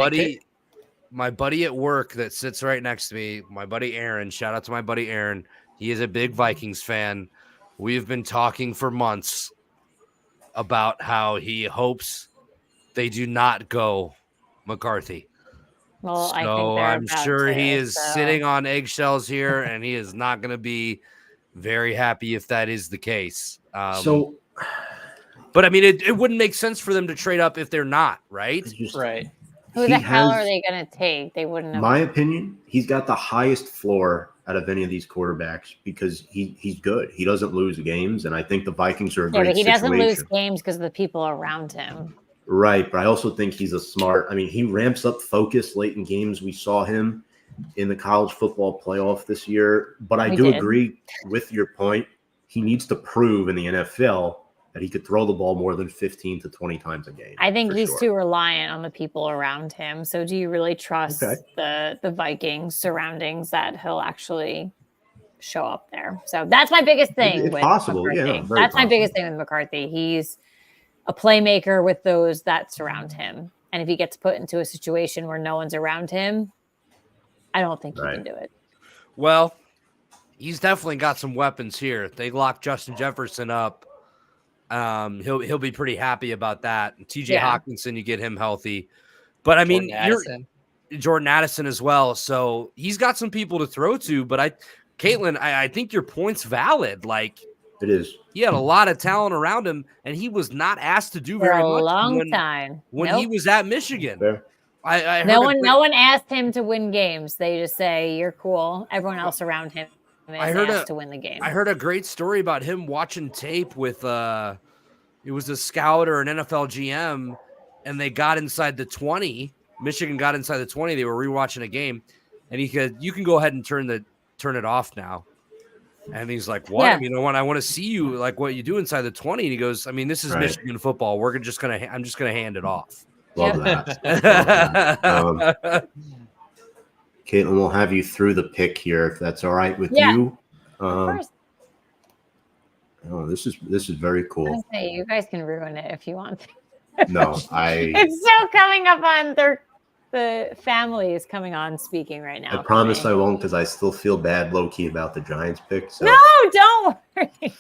buddy at work that sits right next to me, my buddy Aaron, shout out to my buddy Aaron. He is a big Vikings fan. We've been talking for months about how he hopes they do not go McCarthy. Well, I think So they're I'm about sure to, he is so- sitting on eggshells here, and he is not going to be very happy if that is the case. So But I mean, it wouldn't make sense for them to trade up if they're not, right? it's just, Right. Who he the hell has- are they going to take? They wouldn't have. my opinion, he's got the highest floor out of any of these quarterbacks because he's good. He doesn't lose games, and I think the Vikings are a Yeah, great but he doesn't situation. lose games because of the people around him. Right, but I also think he's a smart. I mean, he ramps up focus late in games. We saw him in the college football playoff this year. But I We do did. agree with your point. He needs to prove in the NFL that he could throw the ball more than 15 to 20 times a game. I think for he's sure. too reliant on the people around him. So do you really trust Okay. the Vikings surroundings that he'll actually show up there? So that's my biggest thing. It's with possible, yeah, McCarthy. very That's my possible. biggest thing with McCarthy. He's a playmaker with those that surround him. And if he gets put into a situation where no one's around him, I don't think he Right. can do it. Well, he's definitely got some weapons here. They locked Justin Jefferson up. He'll be pretty happy about that. And TJ Yeah. Hawkinson, you get him healthy. But I mean, Jordan Jordan Addison as well. So he's got some people to throw to. But Caitlin, I think your point's valid. Like, It is. He had a lot of talent around him, and he was not asked to do For very a much long time. when Nope. he was at Michigan. Fair. I heard No a no one asked him to win games. They just say you're cool. Everyone else around him is asked to win the game. I heard a great story about him watching tape with it was a scout or an NFL GM, and they got inside the 20. Michigan got inside the 20. They were rewatching a game, and he said, "You can go ahead and turn it off now." And he's like, "What? Yeah. I mean, I want to see you like what you do inside the 20." And he goes, "I mean, this is Right. Michigan football. I'm just gonna hand it off." Love that. Love that. Caitlin, we'll have you through the pick here if that's all right with Yeah. you. Of course. Oh, this is very I cool. say you guys can ruin it if you want to. No, I It's still coming up on the family is coming on speaking right now. for promise me. I won't because I still feel bad low key about the Giants pick. So No, don't worry.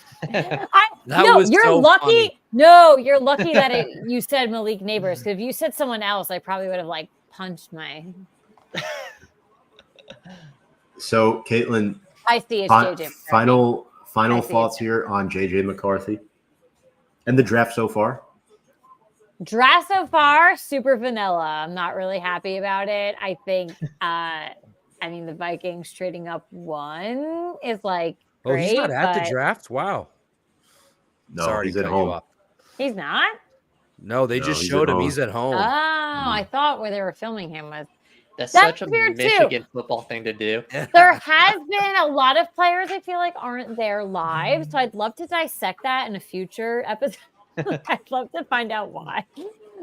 was you're so lucky. funny. No, you're lucky that you said Malik Neighbors. Because if you said someone else, I probably would have like punched my. So Caitlin, I see it's JJ. final I see thoughts it. here on JJ McCarthy and the draft so far. Draft so far, super vanilla. I'm not really happy about it. I think, I mean, the Vikings trading up one is like Oh, great. he's not at but the draft. Wow. No, Sorry he's to at cut you home. off. He's not. No, they No, just he's showed at him. home. He's at Oh, home. I thought where they were filming him was. That's That's such a weird, too. Michigan football thing to do. There has been a lot of players I feel like aren't there live, so I'd love to dissect that in a future episode. I'd love to find out why.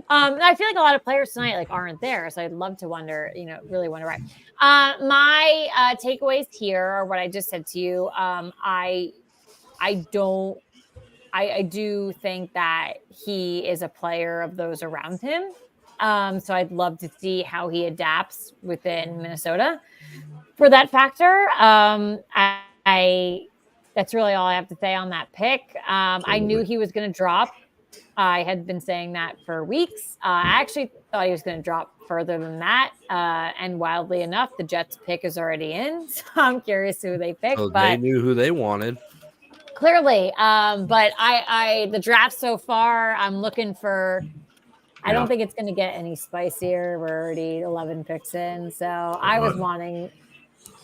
I feel like a lot of players tonight like aren't there, so I'd love to wonder, really wonder why. My takeaways here are what I just said to you. I do think that he is a player of those around him. So I'd love to see how he adapts within Minnesota for that factor. I that's really all I have to say on that pick. I knew he was going to drop. I had been saying that for weeks. I actually thought he was going to drop further than that. And wildly enough, the Jets pick is already in. So I'm curious who they pick. So but they knew who they wanted. clearly, but the draft so far, I'm looking for. I don't think it's going to get any spicier. We're already 11 picks in, so I was wanting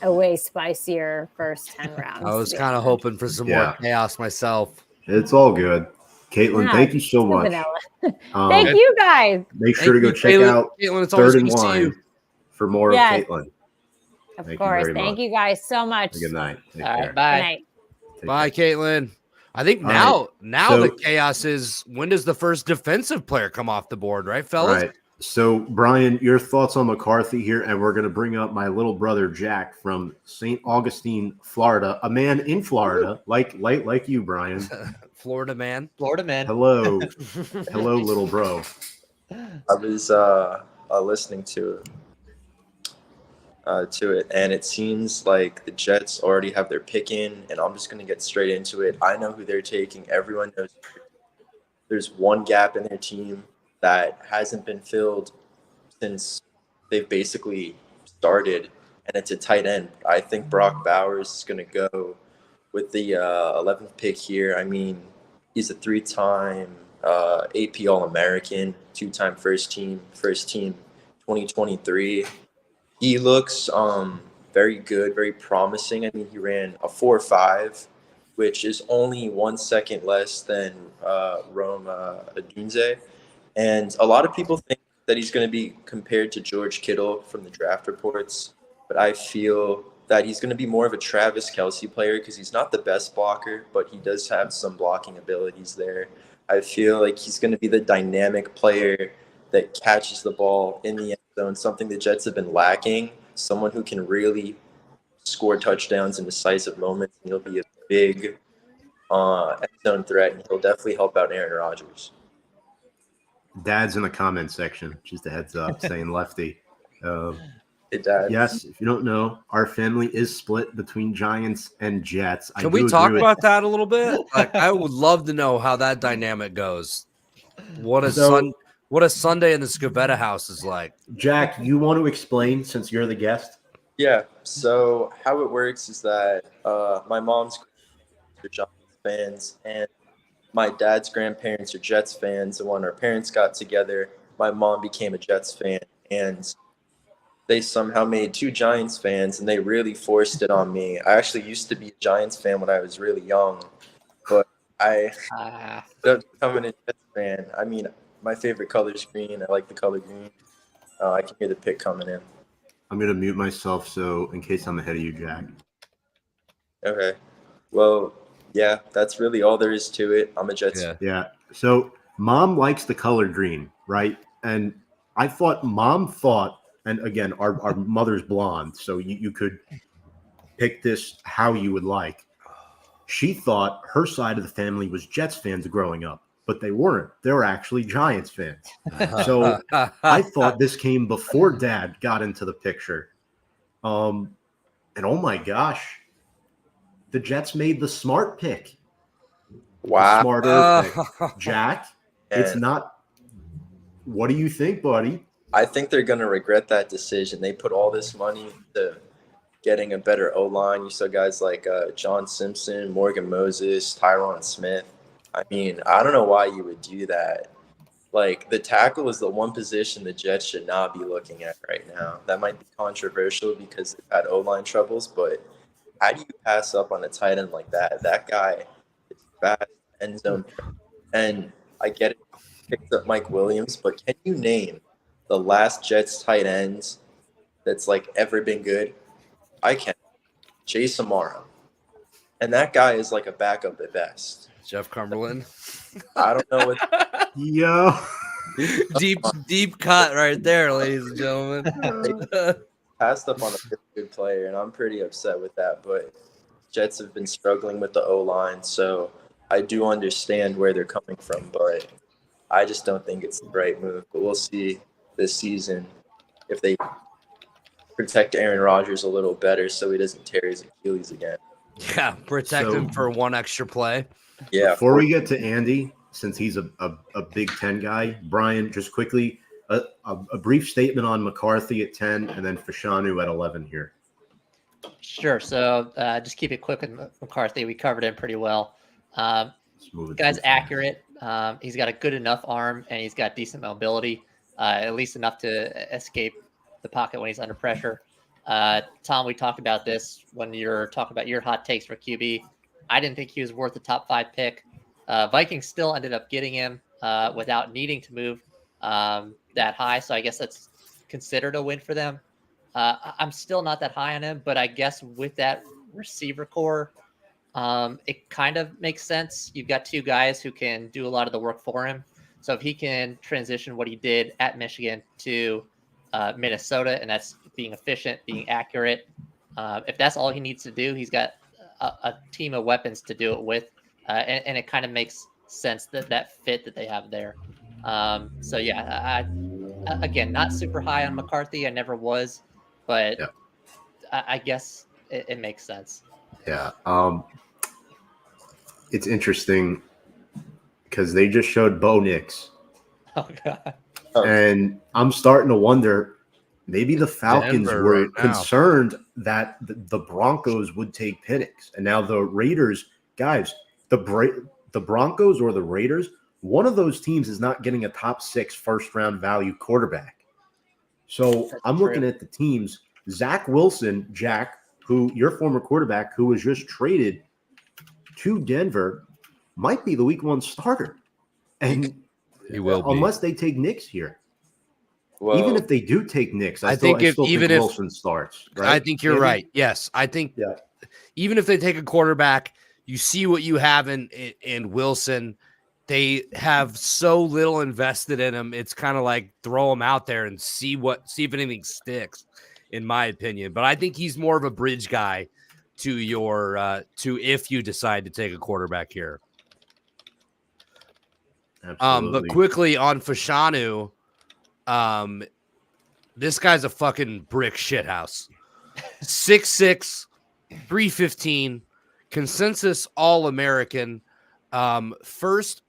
a way spicier first 10 rounds. I was to be kind of honest. hoping for some Yeah. more chaos myself. It's all good. Caitlin, Yeah, thank you so too much. vanilla. Um, Thank you guys. Make sure to go check out Caitlin, it's always Third and good to see Line you. for more Yes. of Caitlin. Of Thank you course. very Thank much. you guys so much. Good night. Take All care. right, Good bye. night. Take Bye, care. Caitlin. I think All now So- the chaos is when does the first defensive player come off the board, right, All fellas? right. So, Brian, your thoughts on McCarthy here, and we're going to bring up my little brother Jack from St. Augustine, Florida, a man in Florida, like you, Brian. Florida man. Florida man. Hello, little bro. I was listening to it, and it seems like the Jets already have their pick in, and I'm just going to get straight into it. I know who they're taking. Everyone knows there's one gap in their team that hasn't been filled since they've basically started, and it's a tight end. I think Brock Bowers is going to go with the 11th pick here. I mean, he's a 3-time AP All-American, 2-time first team 2023. He looks very good, very promising. I mean, he ran a 4.5, which is only 1 second less than Rome Odunze. And a lot of people think that he's going to be compared to George Kittle from the draft reports, but I feel that he's going to be more of a Travis Kelce player because he's not the best blocker, but he does have some blocking abilities there. I feel like he's going to be the dynamic player that catches the ball in the end zone, something the Jets have been lacking, someone who can really score touchdowns in decisive moments. And he'll be a big end zone threat, and he'll definitely help out Aaron Rodgers. Dad's in the comment section, just a heads up, saying lefty. Hey, Dad. Yes, if you don't know, our family is split between Giants and Jets. Can we talk about that a little bit? Like, I would love to know how that dynamic goes. What a Sunday in the Scavetta house is like. Jack, you want to explain since you're the guest? Yeah, so how it works is that my mom's Giants fans, and my dad's grandparents are Jets fans. And when our parents got together, my mom became a Jets fan, and they somehow made 2 Giants fans, and they really forced it on me. I actually used to be a Giants fan when I was really young, but I ended up becoming a Jets fan. I mean, my favorite color is green. I like the color green. I can hear the pick coming in. I'm going to mute myself so in case I'm ahead of you, Jack. Okay. Well, yeah, that's really all there is to it. I'm a Jets fan. Yeah. So mom likes the color green, right? And I thought mom thought, and again, our mother's blonde, so you could pick this how you would like. She thought her side of the family was Jets fans growing up, but they weren't. They were actually Giants fans. So I thought this came before Dad got into the picture. And oh my gosh, the Jets made the smart pick. Wow. The smarter pick. Jack, it's And not. What do you think, buddy? I think they're going to regret that decision. They put all this money into getting a better O-line. You saw guys like John Simpson, Morgan Moses, Tyron Smith. I mean, I don't know why you would do that. Like, the tackle is the one position the Jets should not be looking at right now. That might be controversial because they've had O-line troubles, but how do you pass up on a tight end like that? That guy is fast, end zone. And I get it, picked up Mike Williams, but can you name the last Jets tight ends that's like ever been good? I can. Jay Samara. And that guy is like a backup at best. Jeff Cumberland. I don't know what. Yo. deep cut right there, ladies and gentlemen. Passed up on a really good player, and I'm pretty upset with that. But Jets have been struggling with the O-line, so I do understand where they're coming from, but I just don't think it's the right move. But we'll see this season if they protect Aaron Rodgers a little better so he doesn't tear his Achilles again. Yeah, protect him for one extra play. Yeah. Before we get to Andy, since he's a Big Ten guy, Brian, just quickly, a brief statement on McCarthy at 10 and then Fashanu at 11 here. Sure. So just keep it quick with McCarthy. We covered him pretty well. Guy's accurate. He's got a good enough arm, and he's got decent mobility, at least enough to escape the pocket when he's under pressure. Tom, we talked about this when you're talking about your hot takes for QB. I didn't think he was worth the top 5 pick. Vikings still ended up getting him without needing to move that high. So I guess that's considered a win for them. I'm still not that high on him, but I guess with that receiver core, it kind of makes sense. You've got 2 guys who can do a lot of the work for him. So if he can transition what he did at Michigan to Minnesota, and that's being efficient, being accurate, if that's all he needs to do, he's got a team of weapons to do it with. And it kind of makes sense that fit that they have there. So yeah, again, not super high on McCarthy. I never was, but yeah. I guess it makes sense. Yeah. It's interesting because they just showed Bo Nix. Oh God. And I'm starting to wonder, maybe the Falcons Denver were right now. concerned that the Broncos would take Penix. And now the Raiders, guys, the Broncos or the Raiders, one of those teams is not getting a top 6 first-round value quarterback. So I'm looking at the teams. Zach Wilson, Jack, who your former quarterback, who was just traded to Denver, might be the week 1 starter. And He will be. unless they take Nix here. Well, Even if they do take Nix, I think still think Wilson starts. Right? I think you're Maybe? right. Yes, I think Yeah. even if they take a quarterback, you see what you have in Wilson. They have so little invested in him. It's kind of like throw him out there and see if anything sticks, in my opinion. But I think he's more of a bridge guy to your to if you decide to take a quarterback here. Absolutely. But quickly on Fashanu, this guy's a fucking brick shithouse. 6'6", 315, consensus All-American, first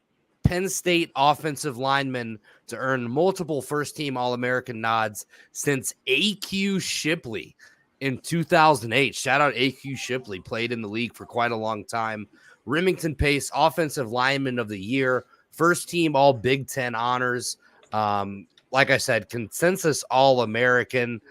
Penn State offensive lineman to earn multiple first-team All-American nods since A.Q. Shipley in 2008. Shout out A.Q. Shipley, played in the league for quite a long time Remington Pace, Offensive Lineman of the Year, first team All Big Ten honors. Like I said, consensus All-American.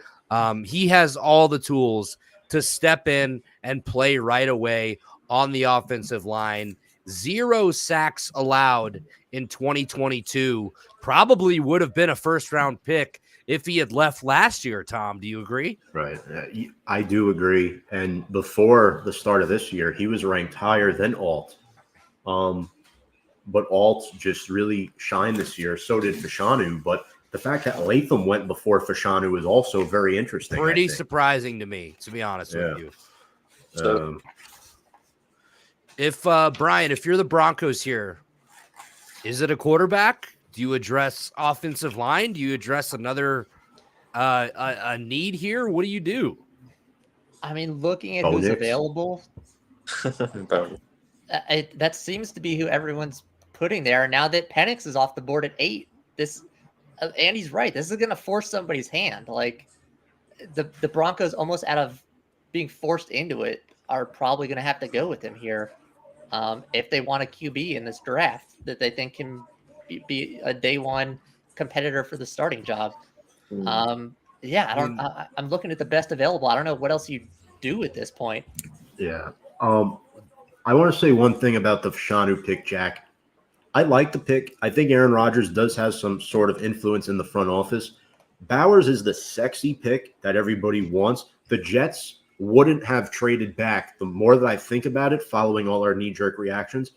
He has all the tools to step in and play right away on the offensive line. 0 sacks allowed in 2022. Probably would have been a first-round pick if he had left last year, Tom. Do you agree? Right. I do agree. And before the start of this year, he was ranked higher than Alt. But Alt just really shined this year. So did Fashanu. But the fact that Latham went before Fashanu is also very interesting. Pretty surprising to me, to be honest with you. So, If Brian, if you're the Broncos here, is it a quarterback? Do you address offensive line? Do you address another a need here? What do you do? I mean, looking at Bo who's Nix. available, Bo- that seems to be who everyone's putting there. Now that Penix is off the board at 8, this Andy's right. This is going to force somebody's hand. Like the Broncos, almost out of being forced into it, are probably going to have to go with him here if they want a QB in this draft that they think can be a day one competitor for the starting job. Yeah, I'm looking at the best available. I don't know what else you do at this point. Yeah. I want to say one thing about the Fashanu pick, Jack. I like the pick. I think Aaron Rodgers does have some sort of influence in the front office. Bowers is the sexy pick that everybody wants. The Jets wouldn't have traded back. The more that I think about it, following all our knee-jerk reactions,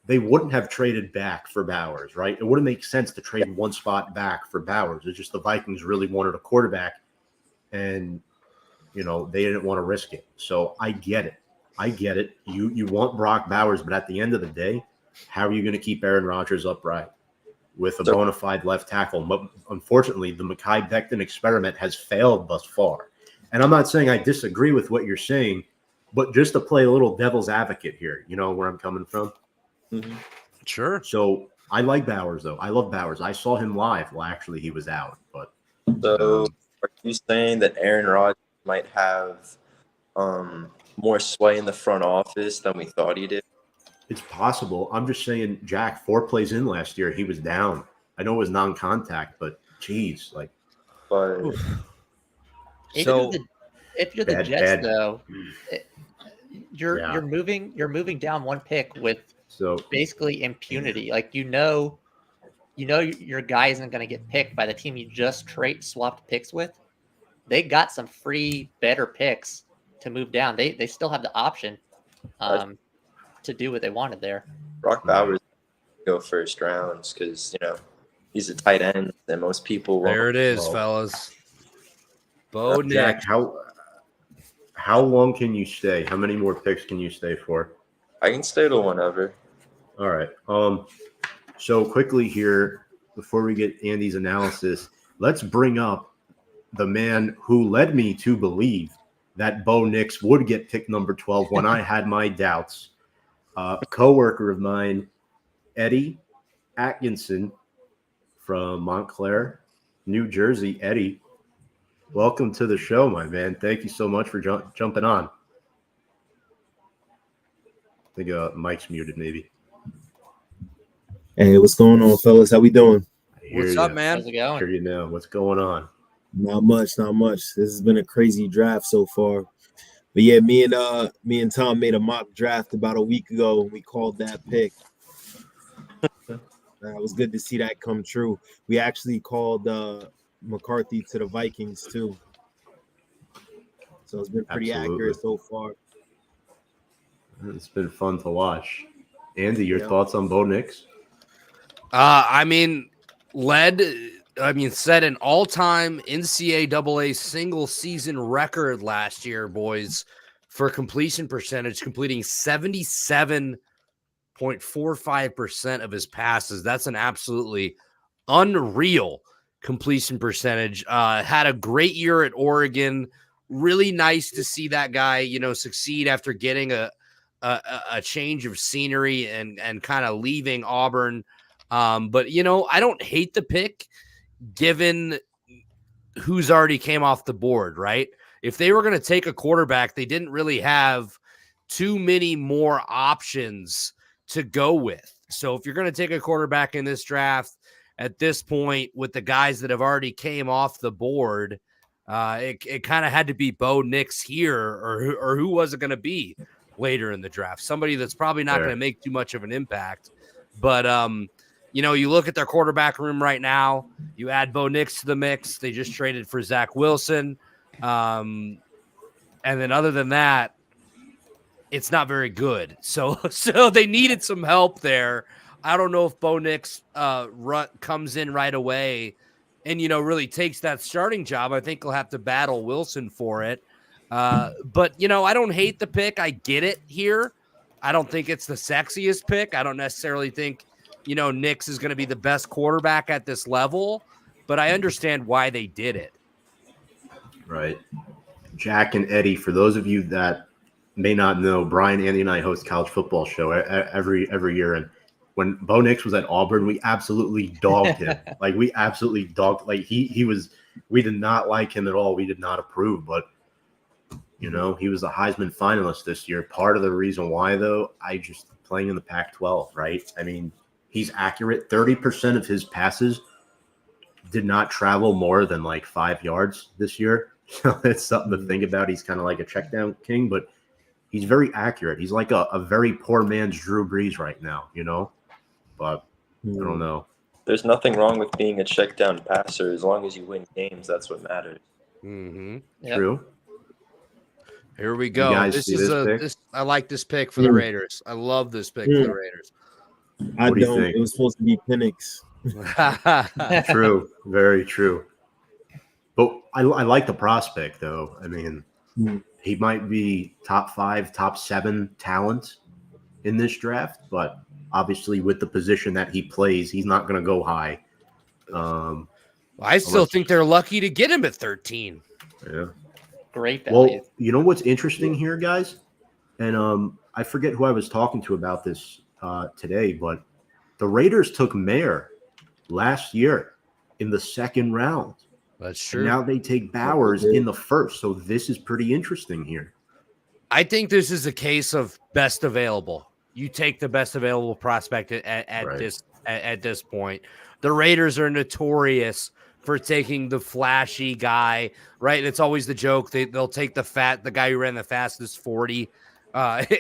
they wouldn't have traded back for Bowers, right? It wouldn't make sense to trade one spot back for Bowers. It's just the Vikings really wanted a quarterback, and, you know, they didn't want to risk it. So I get it. You want Brock Bowers, but at the end of the day, how are you going to keep Aaron Rodgers upright with a bona fide left tackle? But unfortunately, the Mekhi Becton experiment has failed thus far. And I'm not saying I disagree with what you're saying, but just to play a little devil's advocate here, you know where I'm coming from? Mhm. Sure. So I like Bowers, though. I love Bowers. I saw him live. Well, actually, he was out. But So, are you saying that Aaron Rodgers might have more sway in the front office than we thought he did? it's possible. I'm just saying, Jack, 4 plays in last year, he was down. I know it was non-contact, but geez, like, But If So you're the Bad- Jets, bad. though, you're Yeah. moving down one pick with so basically impunity. Like you know your guy isn't going to get picked by the team you just swapped picks with. They got some free better picks to move down. They still have the option to do what they wanted there. Brock Bowers go first rounds because he's a tight end and most people won't. there it is, Well, fellas. Bo Jack, Nix. how long can you stay? How many more picks can you stay for? I can stay till whenever. All right. So quickly here, before we get Andy's analysis, let's bring up the man who led me to believe that Bo Nix would get pick number 12 when I had my doubts. A coworker of mine, Eddie Atkinson from Montclair, New Jersey. Eddie, welcome to the show, my man. Thank you so much for jumping on. I think Mike's muted, maybe. Hey, what's going on, fellas? How we doing? I hear What's ya. up, man? How's it going? Hear you now. What's going on? Not much. This has been a crazy draft so far. But yeah, me and Tom made a mock draft about a week ago, and we called that pick. It was good to see that come true. We actually called McCarthy to the Vikings too. So it's been pretty accurate so far. It's been fun to watch. Andy, your Yeah. thoughts on Bo Nix? Set an all-time NCAA single season record last year, boys, for completion percentage, completing 77.45% of his passes. That's an absolutely unreal completion percentage. Had a great year at Oregon. Really nice to see that guy, succeed after getting a change of scenery and kind of leaving Auburn. But I don't hate the pick given who's already came off the board, right? If they were going to take a quarterback, they didn't really have too many more options to go with. So if you're going to take a quarterback in this draft at this point with the guys that have already came off the board, it kind of had to be Bo Nix here, or who was it going to be later in the draft? Somebody that's probably not going to make too much of an impact. But, you look at their quarterback room right now, you add Bo Nix to the mix. They just traded for Zach Wilson. And then other than that, it's not very good. So they needed some help there. I don't know if Bo Nix comes in right away and, really takes that starting job. I think he'll have to battle Wilson for it. But, I don't hate the pick. I get it here. I don't think it's the sexiest pick. I don't necessarily think, Nix is going to be the best quarterback at this level, but I understand why they did it. Right. Jack and Eddie, for those of you that may not know, Brian, Andy, and I host college football show every year. And when Bo Nix was at Auburn, we absolutely dogged him. We did not like him at all. We did not approve, but he was a Heisman finalist this year. Part of the reason why, though, playing in the Pac-12, right? I mean, he's accurate. 30% of his passes did not travel more than 5 yards this year. So it's something to think about. He's kind of like a check down king, but he's very accurate. He's like a very poor man's Drew Brees right now, but I don't know. There's nothing wrong with being a check down passer. As long as you win games, that's what matters. Mm-hmm. Yep. True. Here we go. I like this pick for the Raiders. I love this pick for the Raiders. I What do you don't. think? It was supposed to be Penix. True. Very true. But I like the prospect, though. I mean, he might be top 5, top 7 talent in this draft, but obviously with the position that he plays, he's not going to go high. I still think they're lucky to get him at 13. Yeah. Great value. Well, you know what's interesting here, guys? And I forget who I was talking to about this today, but the Raiders took Mayer last year in the second round. That's true. And now they take Bowers in the first. So this is pretty interesting here. I think this is a case of best available. You take the best available prospect at this point. The Raiders are notorious for taking the flashy guy, right? And it's always the joke. They'll take the guy who ran the fastest 40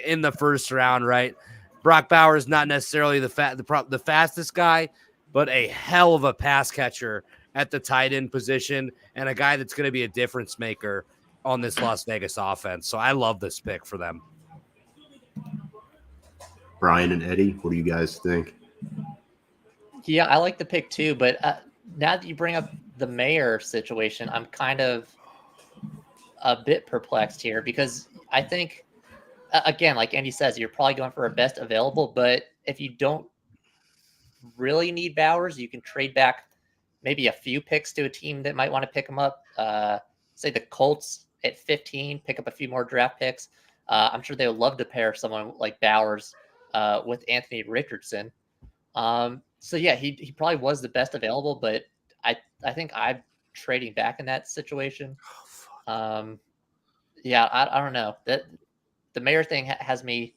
in the first round, right? Brock Bowers not necessarily the fastest guy, but a hell of a pass catcher at the tight end position and a guy that's going to be a difference maker on this Las Vegas offense. So I love this pick for them. Brian and Eddie, what do you guys think? Yeah, I like the pick too, but now that you bring up the Mayer situation, I'm kind of a bit perplexed here because I think, again, like Andy says, you're probably going for a best available, but if you don't really need Bowers, you can trade back maybe a few picks to a team that might want to pick him up. Say the Colts at 15, pick up a few more draft picks. I'm sure they would love to pair someone like Bowers with Anthony Richardson. So yeah, he probably was the best available, but I think I'm trading back in that situation. Yeah, I don't know. That the Mayer thing has me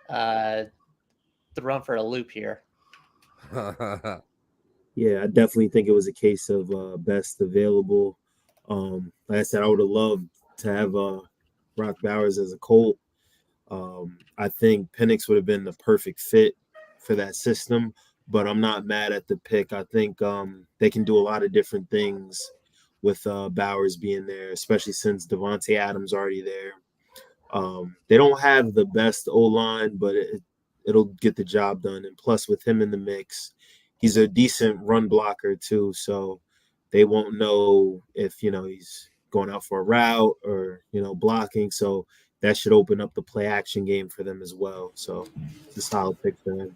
thrown for a loop here. Yeah, I definitely think it was a case of best available. Like I said, I would have loved to have Brock Bowers as a Colt. I think Penix would have been the perfect fit for that system, but I'm not mad at the pick. I think they can do a lot of different things with Bowers being there, especially since Devontae Adams already there. They don't have the best O-line, but it'll get the job done. And plus, with him in the mix, he's a decent run blocker too, so they won't know if he's going out for a route or blocking. So that should open up the play action game for them as well. So it's a solid pick for them.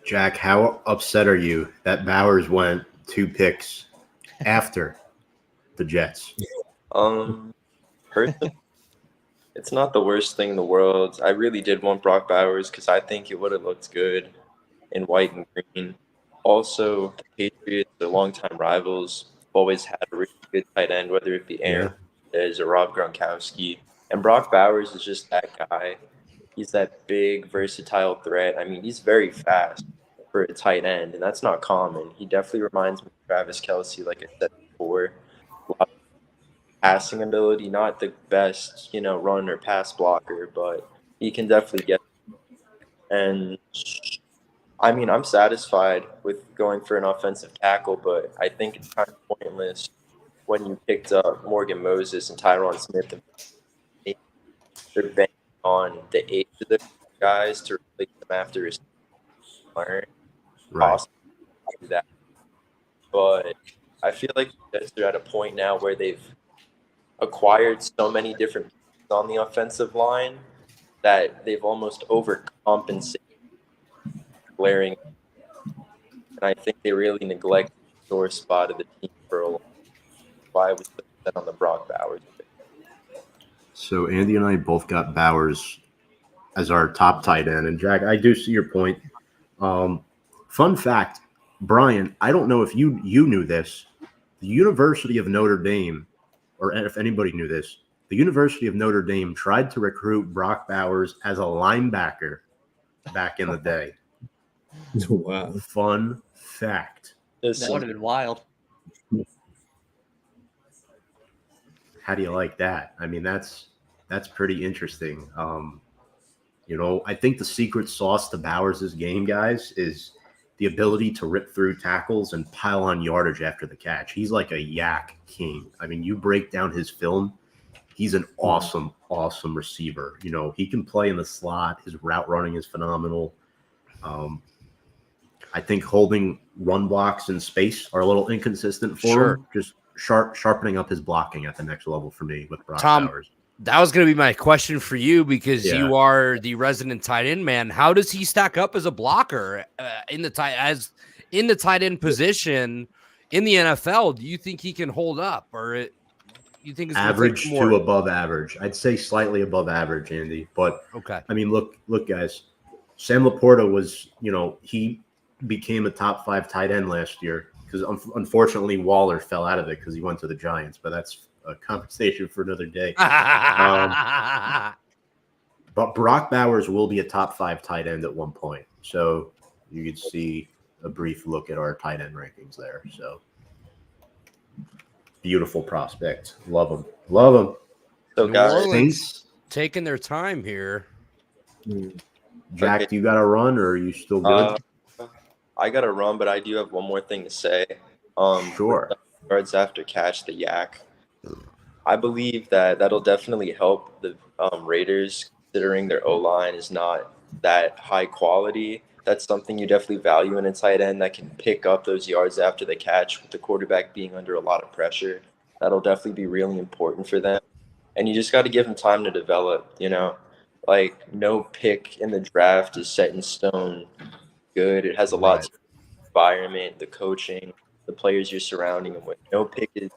Jack, how upset are you that Bowers went 2 picks after the Jets? Personally, it's not the worst thing in the world. I really did want Brock Bowers because I think it would have looked good in white and green. Also, the Patriots, the longtime rivals, always had a really good tight end, whether it be Aaron Hernandez or Rob Gronkowski. And Brock Bowers is just that guy. He's that big, versatile threat. I mean, he's very fast for a tight end, and that's not common. He definitely reminds me of Travis Kelce, like I said before. A lot of passing ability, not the best, run or pass blocker, but he can definitely get. And I mean, I'm satisfied with going for an offensive tackle, but I think it's kind of pointless when you picked up Morgan Moses and Tyron Smith. And they're banking on the age of the guys to replace them after his learn. Right. Do that. But I feel like they're at a point now where they've acquired so many different pieces on the offensive line that they've almost overcompensated glaring. And I think they really neglect the sore spot of the team for a while. Why we put that on the Brock Bowers. So Andy and I both got Bowers as our top tight end. And Jack, I do see your point. Fun fact, Brian, I don't know if you knew this. The University of Notre Dame, or if anybody knew this, the University of Notre Dame tried to recruit Brock Bowers as a linebacker back in the day. Wow. Fun fact. That would have been wild. How do you like that? I mean, that's pretty interesting. I think the secret sauce to Bowers' game, guys, is the ability to rip through tackles and pile on yardage after the catch. He's like a yak king. I mean, you break down his film, he's an awesome, awesome receiver. He can play in the slot. His route running is phenomenal. I think holding run blocks in space are a little inconsistent for him. Just sharpening up his blocking at the next level for me with Brock Bowers. That was going to be my question for you because you are the resident tight end man. How does he stack up as a blocker in the tight end position in the NFL? Do you think he can hold up, or you think it's average to above average? I'd say slightly above average, Andy. But okay, I mean, look, guys. Sam Laporta was, he became a top 5 tight end last year because unfortunately Waller fell out of it because he went to the Giants. But that's a conversation for another day. But Brock Bowers will be a top 5 tight end at one point. So you could see a brief look at our tight end rankings there. So beautiful prospect. Love him. So guys, Saints taking their time here. Jack, do you got to run or are you still good? I got to run, but I do have one more thing to say. Sure. Yards after catch, the yak. I believe that'll definitely help the Raiders, considering their O-line is not that high quality. That's something you definitely value in a tight end that can pick up those yards after the catch with the quarterback being under a lot of pressure. That'll definitely be really important for them. And you just got to give them time to develop, Like, no pick in the draft is set in stone good. It has a lot to do with the environment, the coaching, the players you're surrounding them with. No pick is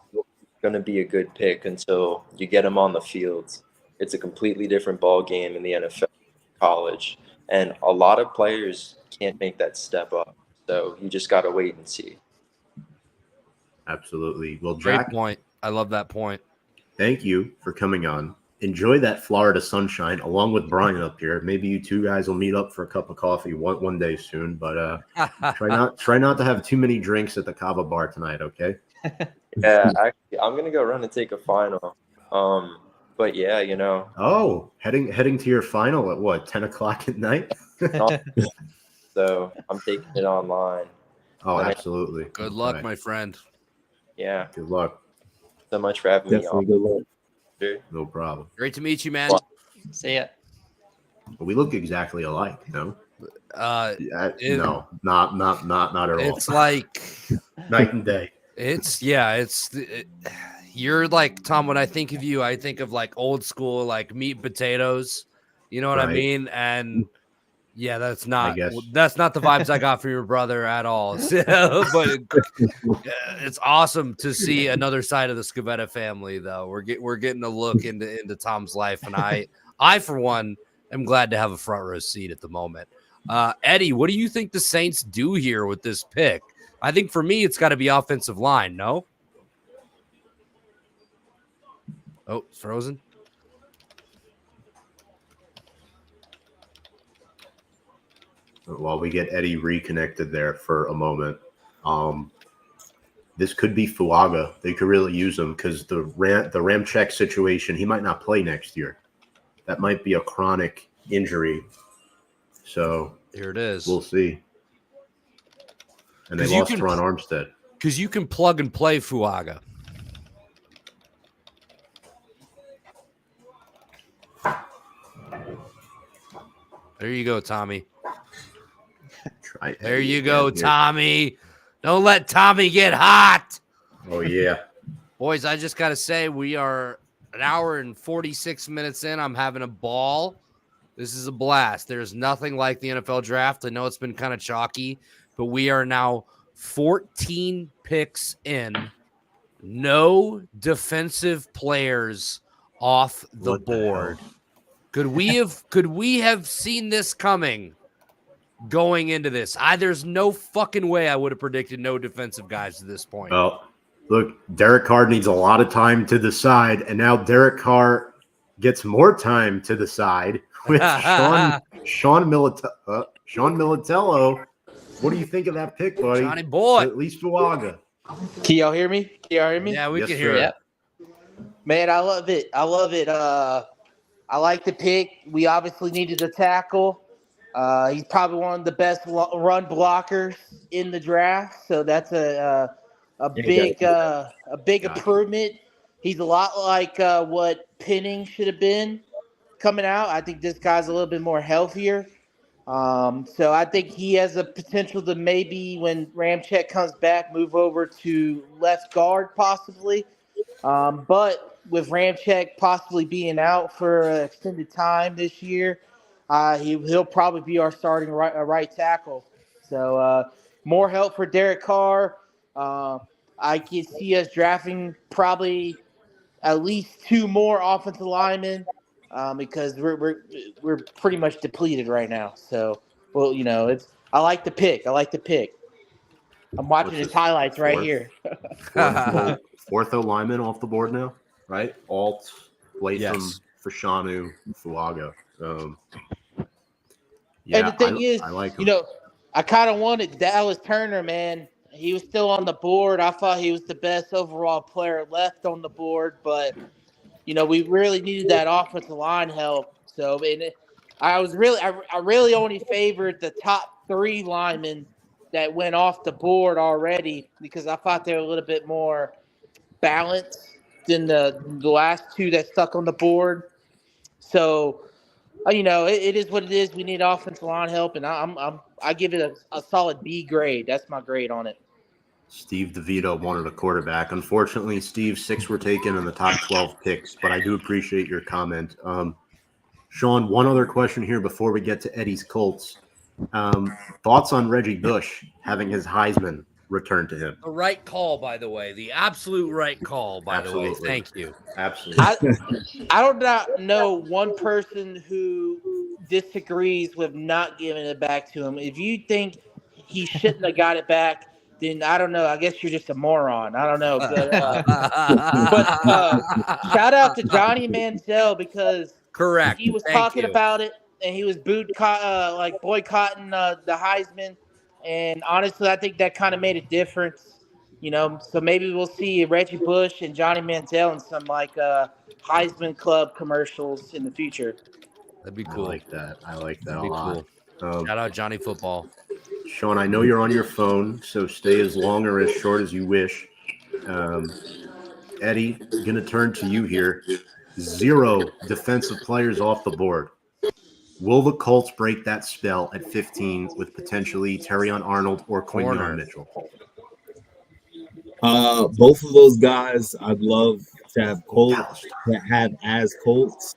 going to be a good pick until you get them on the field. It's a completely different ball game in the NFL, college, and a lot of players can't make that step up. So you just got to wait and see. Absolutely. Well, Great Jack, point. I love that point. Thank you for coming on. Enjoy that Florida sunshine along with Brian up here. Maybe you two guys will meet up for a cup of coffee one day soon, but try not to have too many drinks at the Cava bar tonight, okay? Yeah, actually, I'm gonna go run and take a final. But yeah, Oh, heading to your final at what, 10 o'clock at night? So I'm taking it online. Oh, absolutely. Good luck, Right. my friend. Yeah, Good luck. so much for having me Definitely on. good luck. No problem. Great to meet you, man. See ya. But we look exactly alike, It- no, not at all. It's like Night and day. You're like, Tom, when I think of you, I think of like old school, like meat and potatoes. You know what I Right. mean? And yeah, that's I not guess. the vibes I got from your brother at all. So, but it's awesome to see another side of the Scavetta family, though. We're getting a look into Tom's life, and I for one am glad to have a front row seat at the moment. Eddie, what do you think the Saints do here with this pick? I think for me, it's got to be offensive line. No. Oh, it's frozen. while we get Eddie reconnected there for a moment, this could be Fuaga. They could really use him because the Ramczyk situation, he might not play next year. That might be a chronic injury. So Here it is. we'll see. And they 'Cause you lost can- Teron Armstead. Because you can plug and play Fuaga. There you go, Tommy. Try There Eddie you go, again here. Tommy. Don't let Tommy get hot. Oh, yeah. Boys, I just got to say, we are an hour and 46 minutes in. I'm having a ball. This is a blast. There's nothing like the NFL draft. I know it's been kind of chalky, but we are now 14 picks in. No defensive players off the What the hell? board. Could we have seen this coming going into this? There's no fucking way I would have predicted no defensive guys at this point. Well, look, Derek Carr needs a lot of time to decide, and now Derek Carr gets more time to decide with Sean Militello. What do you think of that pick, buddy? Johnny boy. At least Fuaga. Can y'all hear me? Can y'all hear me? Yeah, we Yes, can hear sir. it. Man, I love it. I love it. I like the pick. We obviously needed a tackle. He's probably one of the best run blockers in the draft. So that's a big improvement. He's a lot like what Penning should have been coming out. I think this guy's a little bit more healthier. So I think he has a potential to maybe when Ramczyk comes back, move over to left guard possibly. But with Ramczyk possibly being out for an extended time this year, he'll probably be our starting right tackle. So more help for Derek Carr. I can see us drafting probably at least 2 more offensive linemen because we're pretty much depleted right now. So, well, I like the pick. I'm watching his highlights right here. Fourth lineman off the board now, right? Alt, Latham, Yes. Fashanu, Fuaga. And the thing is, I like him. I kind of wanted Dallas Turner, man. He was still on the board. I thought he was the best overall player left on the board, but we really needed that offensive line help. So, I really only favored the top 3 linemen that went off the board already because I thought they were a little bit more balanced than the last 2 that stuck on the board. So, it is what it is. We need offensive line help, and I give it a solid B grade. That's my grade on it. Steve DeVito wanted a quarterback. Unfortunately, Steve, 6 were taken in the top 12 picks, but I do appreciate your comment. Sean, one other question here before we get to Eddie's Colts. Thoughts on Reggie Bush having his Heisman returned to him? The right call, by the way. The absolute right call, by the way. Absolutely. Thank you. Absolutely. I do not know one person who disagrees with not giving it back to him. If you think he shouldn't have got it back, then I don't know. I guess you're just a moron. I don't know. But shout out to Johnny Manziel because Correct. he was Thank talking you. about it and he was boycotting the Heisman. And honestly, I think that kind of made a difference. So maybe we'll see Reggie Bush and Johnny Manziel in some Heisman Club commercials in the future. That'd be I cool. like that. I like that That'd a be lot. cool. Shout out Johnny Football. Sean, I know you're on your phone, so stay as long or as short as you wish. Eddie, going to turn to you here. 0 defensive players off the board. Will the Colts break that spell at 15 with potentially Terrion Arnold or Corner. Quinyon Mitchell? Both of those guys I'd love to have as Colts.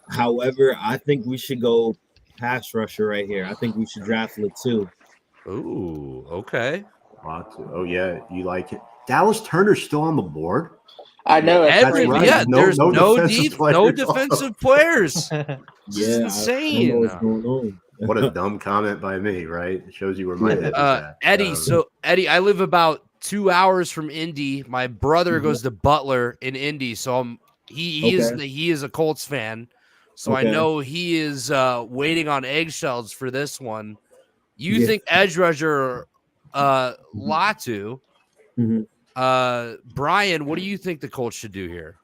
However, I think we should go pass rusher right here. I think we should draft Latu. Ooh, okay. Oh, yeah, you like it. Dallas Turner's still on the board? I know. Every, right. yeah, No- there's no no defensive defensive players. This is Yeah, insane. I don't know what's going on. What a dumb comment by me, right? It shows you where my head is at. Eddie, Eddie, I live about 2 hours from Indy. My brother goes to Butler in Indy, so he is a Colts fan. So I Okay. know he is waiting on eggshells for this one. You Yeah. think edge rusher Latu? Mhm. Brian, what do you think the Colts should do here?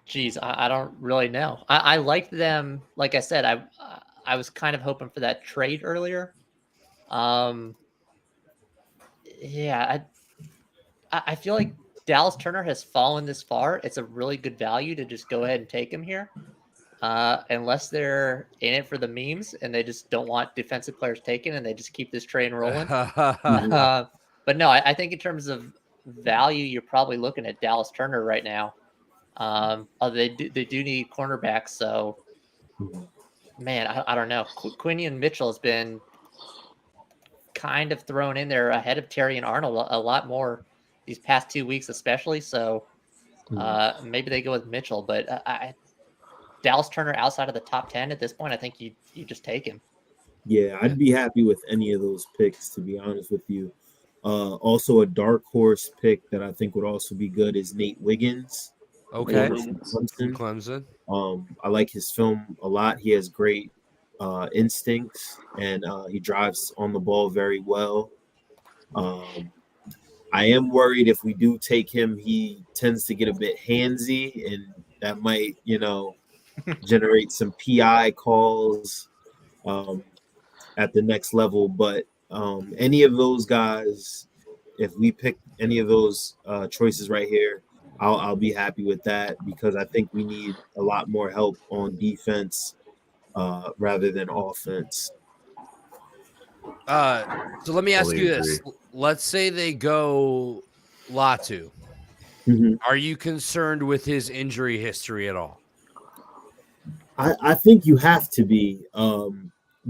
Geez, I don't really know. I liked them. Like I said, I was kind of hoping for that trade earlier. Yeah, I feel like Dallas Turner has fallen this far. It's a really good value to just go ahead and take him here. Unless they're in it for the memes and they just don't want defensive players taken and they just keep this train rolling. But no, I think in terms of value, you're probably looking at Dallas Turner right now. They do need cornerbacks, so man, I don't know. Quinion Mitchell has been kind of thrown in there ahead of Terry and Arnold a lot more these past 2 weeks, especially. So maybe they go with Mitchell, but Dallas Turner outside of the top 10 at this point, I think you just take him. Yeah, I'd be happy with any of those picks, to be honest with you. Also, a dark horse pick that I think would also be good is Nate Wiggins. Okay. Clemson. I like his film a lot. He has great instincts, and he drives on the ball very well. I am worried if we do take him, he tends to get a bit handsy, and that might, generate some PI calls at the next level. But any of those guys, if we pick any of those choices right here, I'll be happy with that, because I think we need a lot more help on defense rather than offense. So let me ask you this. Let's say they go Latu. Mhm. Are you concerned with his injury history at all? I think you have to be,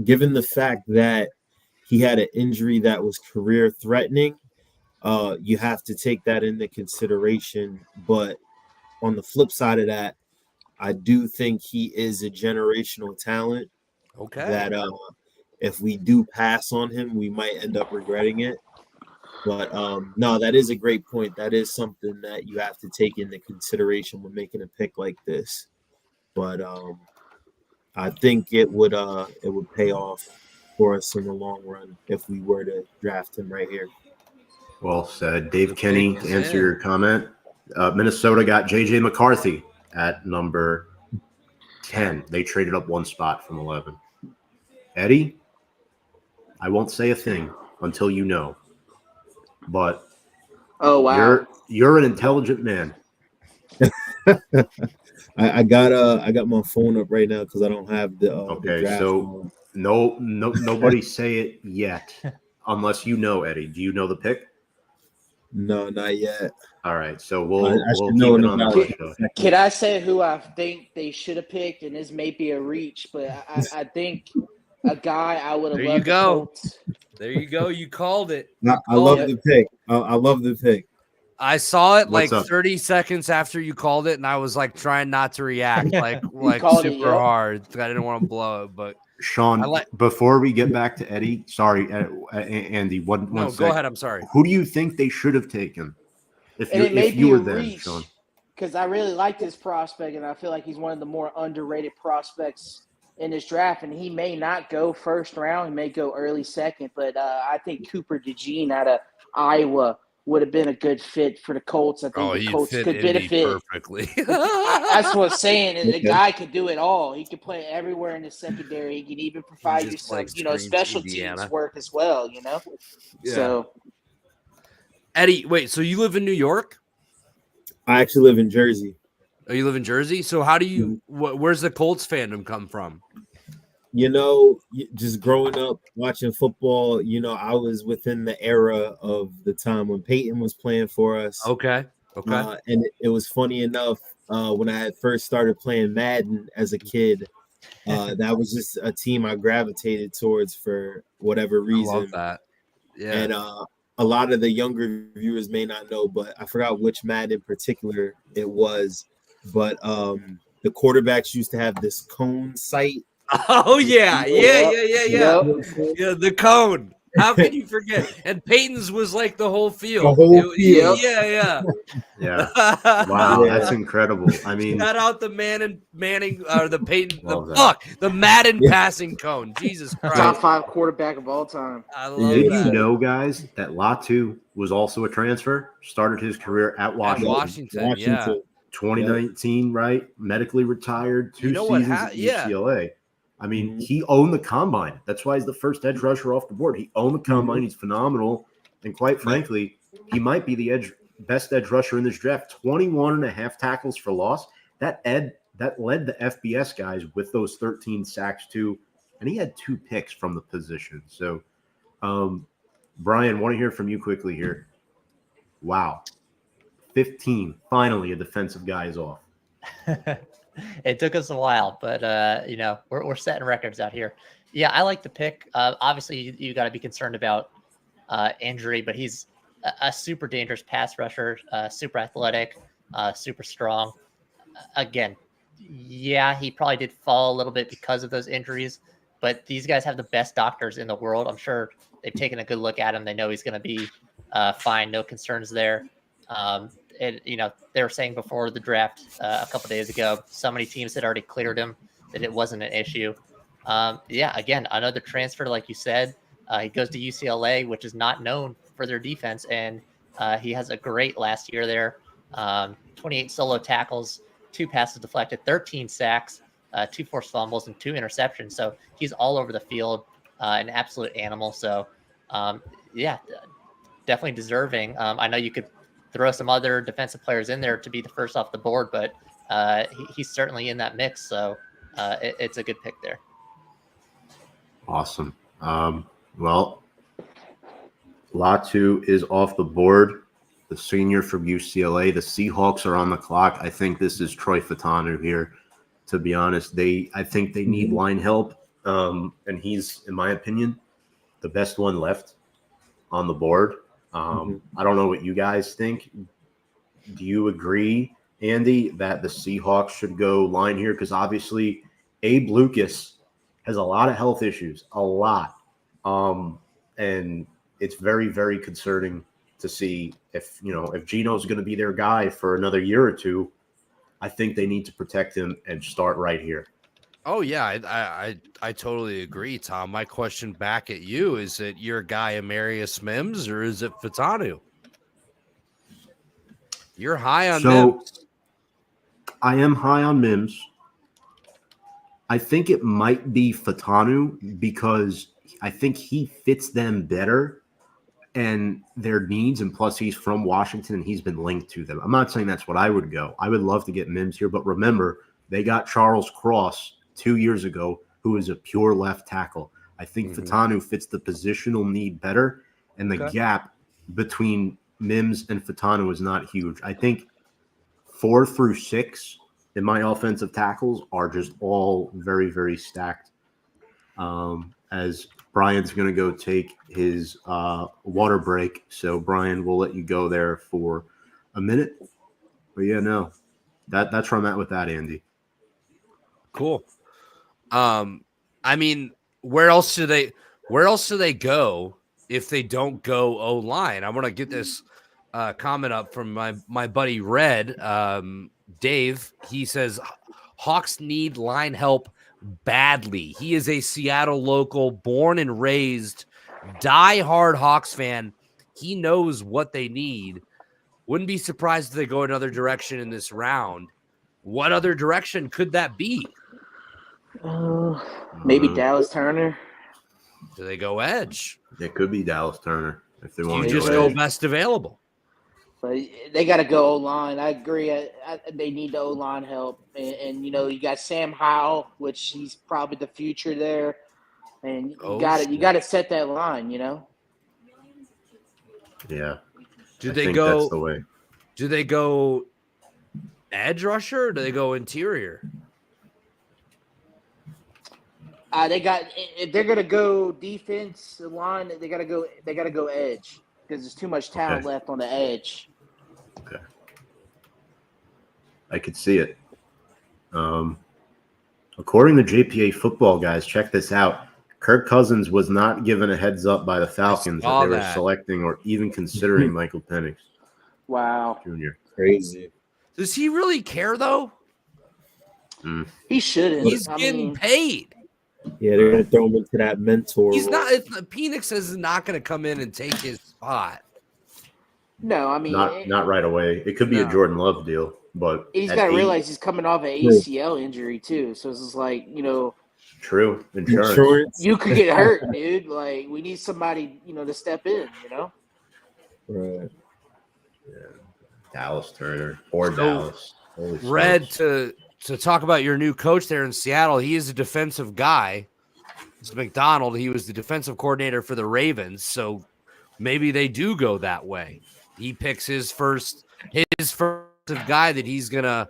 given the fact that he had an injury that was career threatening. You have to take that into consideration. But on the flip side of that, I do think he is a generational talent. Okay. That if we do pass on him, we might end up regretting it. But no, that is a great point. That is something that you have to take into consideration when making a pick like this. But I think it would pay off for us in the long run if we were to draft him right here. Well said. Dave Kenny, to answer your comment, Minnesota got J.J. McCarthy at number 10. They traded up one spot from 11. Eddie, I won't say a thing until you know. But oh wow, you're an intelligent man. I got my phone up right now because I don't have the okay. The draft So on. nobody say it yet, unless you know, Eddie. Do you know the pick? No, not yet. All right, so we'll keep know it on the about Can I say who I think they should have picked? And this may be a reach, but I think a guy I would have There loved you go. the Colts. There you go. You called it. I love the pick. I love the pick. I saw it What's like up? 30 seconds after you called it, and I was like trying not to react like called it, super yep. hard. I didn't want to blow it, but Sean, before we get back to Eddie, sorry, Andy, one no, sec. go ahead. I'm sorry. Who do you think they should have taken? And it may if you be were a there, reach, Sean. because I really like this prospect, and I feel like he's one of the more underrated prospects in this draft. And he may not go first round; he may go early second. But I think Cooper DeJean out of Iowa would have been a good fit for the Colts. I think the Colts could benefit perfectly. That's what I'm saying. And the guy could do it all. He could play everywhere in the secondary. He can even provide you just, some, like, special screams Indiana. teams work as well. Yeah. So Eddie, wait. So you live in New York? I actually live in Jersey. Oh, you live in Jersey? So how do you? Where's the Colts fandom come from? Just growing up watching football, I was within the era of the time when Peyton was playing for us. Okay. And it was funny enough, when I had first started playing Madden as a kid, that was just a team I gravitated towards for whatever reason. I love that. Yeah. And a lot of the younger viewers may not know, but I forgot which Madden in particular it was. But the quarterbacks used to have this cone sight. Oh yeah. Yeah. The cone. How can you forget? And Peyton's was like the whole field. The whole field. Yeah. Yeah. Wow, Yeah. that's incredible. I mean, Shout out the Manning or the Peyton, Love that. the Madden Yeah. passing cone. Jesus Christ. Top 5 quarterback of all time. I love did that. you know, guys, that Latu was also a transfer? Started his career at Washington. Washington, yeah. 2019, right? Medically retired, 2 You know what seasons ha- at yeah. UCLA. I mean, Mhm. he owned the combine. That's why he's the first edge rusher off the board. He owned the combine. He's phenomenal. And quite frankly, he might be the best edge rusher in this draft. 21.5 tackles for loss. That led the FBS guys with those 13 sacks too. And he had 2 picks from the position. So, Brian, want to hear from you quickly here. Wow. 15. Finally, a defensive guy is off. It took us a while, but we're setting records out here. Yeah, I like the pick. Obviously, you got to be concerned about injury, but he's a super dangerous pass rusher, super athletic, super strong. Again, yeah, he probably did fall a little bit because of those injuries, but these guys have the best doctors in the world. I'm sure they've taken a good look at him. They know he's going to be fine. No concerns there. They were saying before the draft a couple days ago, so many teams had already cleared him that it wasn't an issue. Again, another transfer, like you said, he goes to UCLA, which is not known for their defense, and he has a great last year there. 28 solo tackles, 2 passes deflected, 13 sacks, 2 forced fumbles, and 2 interceptions. So he's all over the field, an absolute animal. So, definitely deserving. I know you could throw some other defensive players in there to be the first off the board, but he's certainly in that mix. So it's a good pick there. Awesome. Well, Latu is off the board. The senior from UCLA. The Seahawks are on the clock. I think this is Troy Fautanu here. To be honest, I think they need line help, and he's, in my opinion, the best one left on the board. I don't know what you guys think. Do you agree, Andy, that the Seahawks should go line here? Because obviously, Abe Lucas has a lot of health issues, a lot, and it's very, very concerning to see if Geno's going to be their guy for another year or two. I think they need to protect him and start right here. Oh yeah, I totally agree, Tom. My question back at you is: it your guy Amarius Mims or is it Fautanu? You're high on Mims. I am high on Mims. I think it might be Fautanu because I think he fits them better and their needs, and plus he's from Washington and he's been linked to them. I'm not saying that's what I would go. I would love to get Mims here, but remember, they got Charles Cross 2 years ago, who is a pure left tackle. I think Fautanu fits the positional need better, and the gap between Mims and Fautanu is not huge. I think 4 through 6 in my offensive tackles are just all very, very stacked. As Brian's going to go take his water break. So, Brian, we'll let you go there for a minute. But, yeah, no, that's where I'm at with that, Andy. Cool. I mean, where else do they go if they don't go O-line? I want to get this comment up from my buddy Red, Dave. He says, Hawks need line help badly. He is a Seattle local, born and raised, die-hard Hawks fan. He knows what they need. Wouldn't be surprised if they go another direction in this round. What other direction could that be? Maybe Dallas Turner. Do they go edge? It could be Dallas Turner if they want You to just go go best available. But they got to go O-line. I agree. They need the O-line help. And you got Sam Howell, which he's probably the future there. And you got to set that line, Yeah. Do I they think go? That's the way. Do they go edge rusher or do they go interior? If they're gonna go defense line, they gotta go edge because there's too much talent left on the edge. Okay. I could see it. According to JPA football, guys, check this out. Kirk Cousins was not given a heads up by the Falcons that saw they were that. selecting or even considering Michael Penix Wow. Jr. Crazy. Does he really care though? He shouldn't. He's I getting mean, paid. Yeah, they're gonna throw him into that mentor. He's role. not. Penix is not going to come in and take his spot. no, I mean, Not right away. It could be a No. Jordan Love deal, but he's at got to 8, realize he's coming off an ACL injury too. So it's just like, true insurance. Insurance. you could get hurt, dude. Like, we need somebody, to step in. Right. Dallas Turner or So, Dallas. Holy Red, smokes. to talk about your new coach there in Seattle, he is a defensive guy. It's McDonald. He was the defensive coordinator for the Ravens, so maybe they do go that way. He picks his first guy that he's gonna,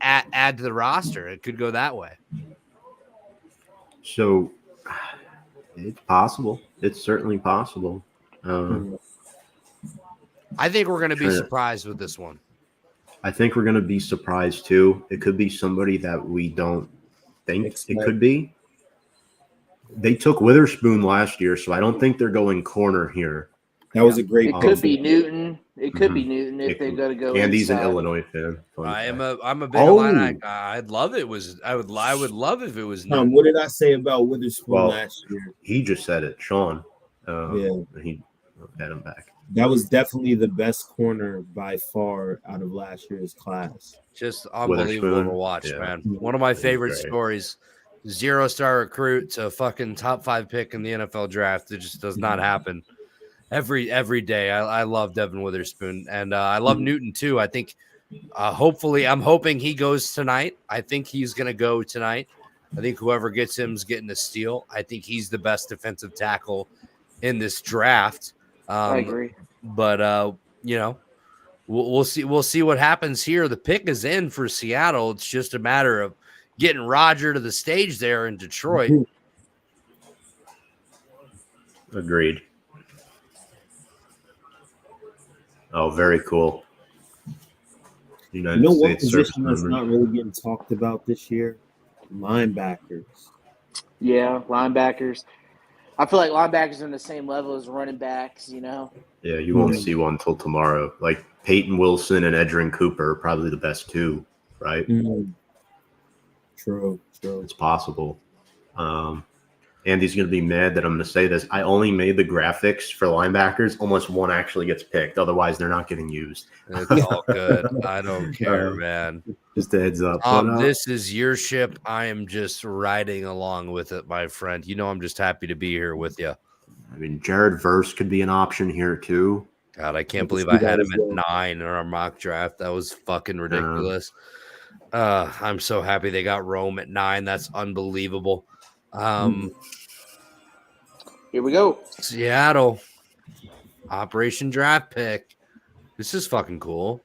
add to the roster. It could go that way. So it's possible. It's certainly possible. I think we're gonna be Sure. surprised with this one. I think we're going to be surprised too. It could be somebody that we don't think it could be. They took Witherspoon last year, so I don't think they're going corner here. That was a great. It could be Newton. It could be Mhm. Newton if It they're could- going to go. Andy's an inside. Illinois fan. Fun I'm fact. a big Oh. line. I'd love it. I would love if it was. Tom, what did I say about Witherspoon Well, last year? He just said it, Sean. Yeah. He had him back. That was definitely the best corner by far out of last year's class. Just unbelievable to Witherspoon, watch, yeah. man. One of my He's favorite great. stories. 0-star recruit to fucking top 5 pick in the NFL draft. It just does not happen every day. I love Devin Witherspoon, and I love Newton too. I think hopefully I'm hoping he goes tonight. I think he's gonna go tonight. I think whoever gets him is getting a steal. I think he's the best defensive tackle in this draft. I agree. But we'll see. We'll see what happens here. The pick is in for Seattle. It's just a matter of getting Roger to the stage there in Detroit. Agreed. Oh, very cool. United You know what States service position that's members. not really getting talked about this year? Linebackers. Yeah, linebackers. I feel like linebackers are on the same level as running backs. Yeah, you won't see one until tomorrow. Like Peyton Wilson and Edrin Cooper are probably the best two, right? True. It's possible. Andy's going to be mad that I'm going to say this. I only made the graphics for linebackers. Almost one actually gets picked. Otherwise, they're not getting used. It's all good. I don't care, man. Just a heads up. But, This is your ship. I am just riding along with it, my friend. You know, I'm just happy to be here with you. I mean, Jared Verse could be an option here too. God, I can't I believe can I see had that him as at well. 9 in our mock draft. That was fucking ridiculous. I'm so happy they got Rome at 9. That's unbelievable. Here we go. Seattle, Operation Draft Pick. This is fucking cool.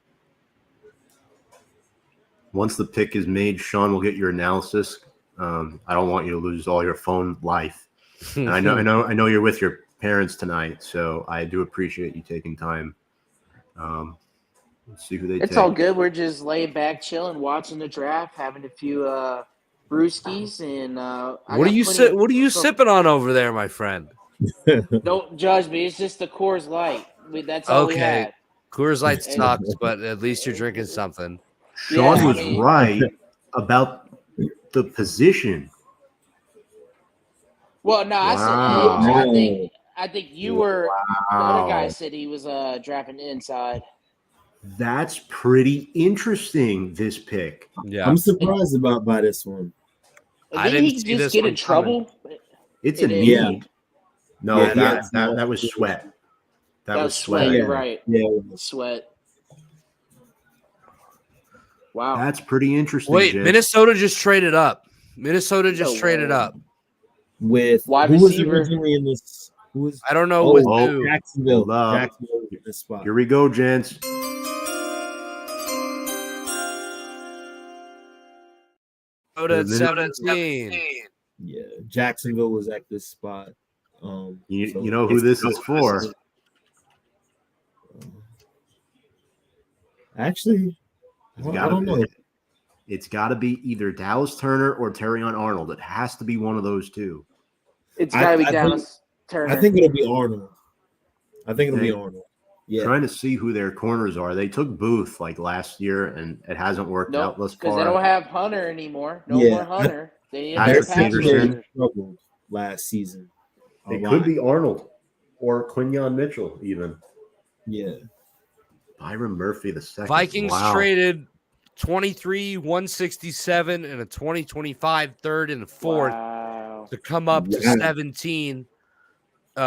Once the pick is made, Sean will get your analysis. I don't want you to lose all your phone life. And I know you're with your parents tonight, so I do appreciate you taking time. Let's see who they It's take. all good. We're just laying back, chilling, watching the draft, having a few brewskis, and What are you sipping on over there, my friend? Don't judge me. It's just the Coors Light. That's all we Okay. had. Coors Light sucks, but at least you're drinking something. Sean Yeah, I was mean- right about the position. Well, no, I Wow. said edge. I think you were. The other guy said he was drafting inside. That's pretty interesting, this pick. Yeah. I'm surprised by this one. I Didn't didn't he see just this get one in trouble? It's a It is. need. Yeah. No, Yeah, that was sweat. That was sweat. sweat. You're right. Yeah. Sweat. Wow. That's pretty interesting. Wait, Jay. Minnesota just traded up. Minnesota just No traded way. up. With Wide who was receiver. originally in this? Who was? I don't know Oh, with oh, who. Jacksonville. Hold up. Jacksonville was in this spot. Here we go, gents. Minnesota at Minnesota 17. Yeah, Jacksonville was at this spot. You know who this is for. Actually, I don't know. it's got to be either Dallas Turner or Terrion Arnold. It has to be one of those two. It's got to be I Dallas Turner. I think it'll be Arnold. I think it'll be Hey. Arnold. Yeah. Trying to see who their corners are. They took Booth like last year, and it hasn't worked out thus because far. they don't have Hunter anymore. No Yeah. more Hunter. They need Patrick another pass Peterson. rusher. Struggled last season. a It lot. could be Arnold or Quinyon Mitchell even. Yeah. Byron Murphy the second. Vikings Wow. traded 23, 167, and a 2025 third and fourth Wow. to come up to Yeah. 17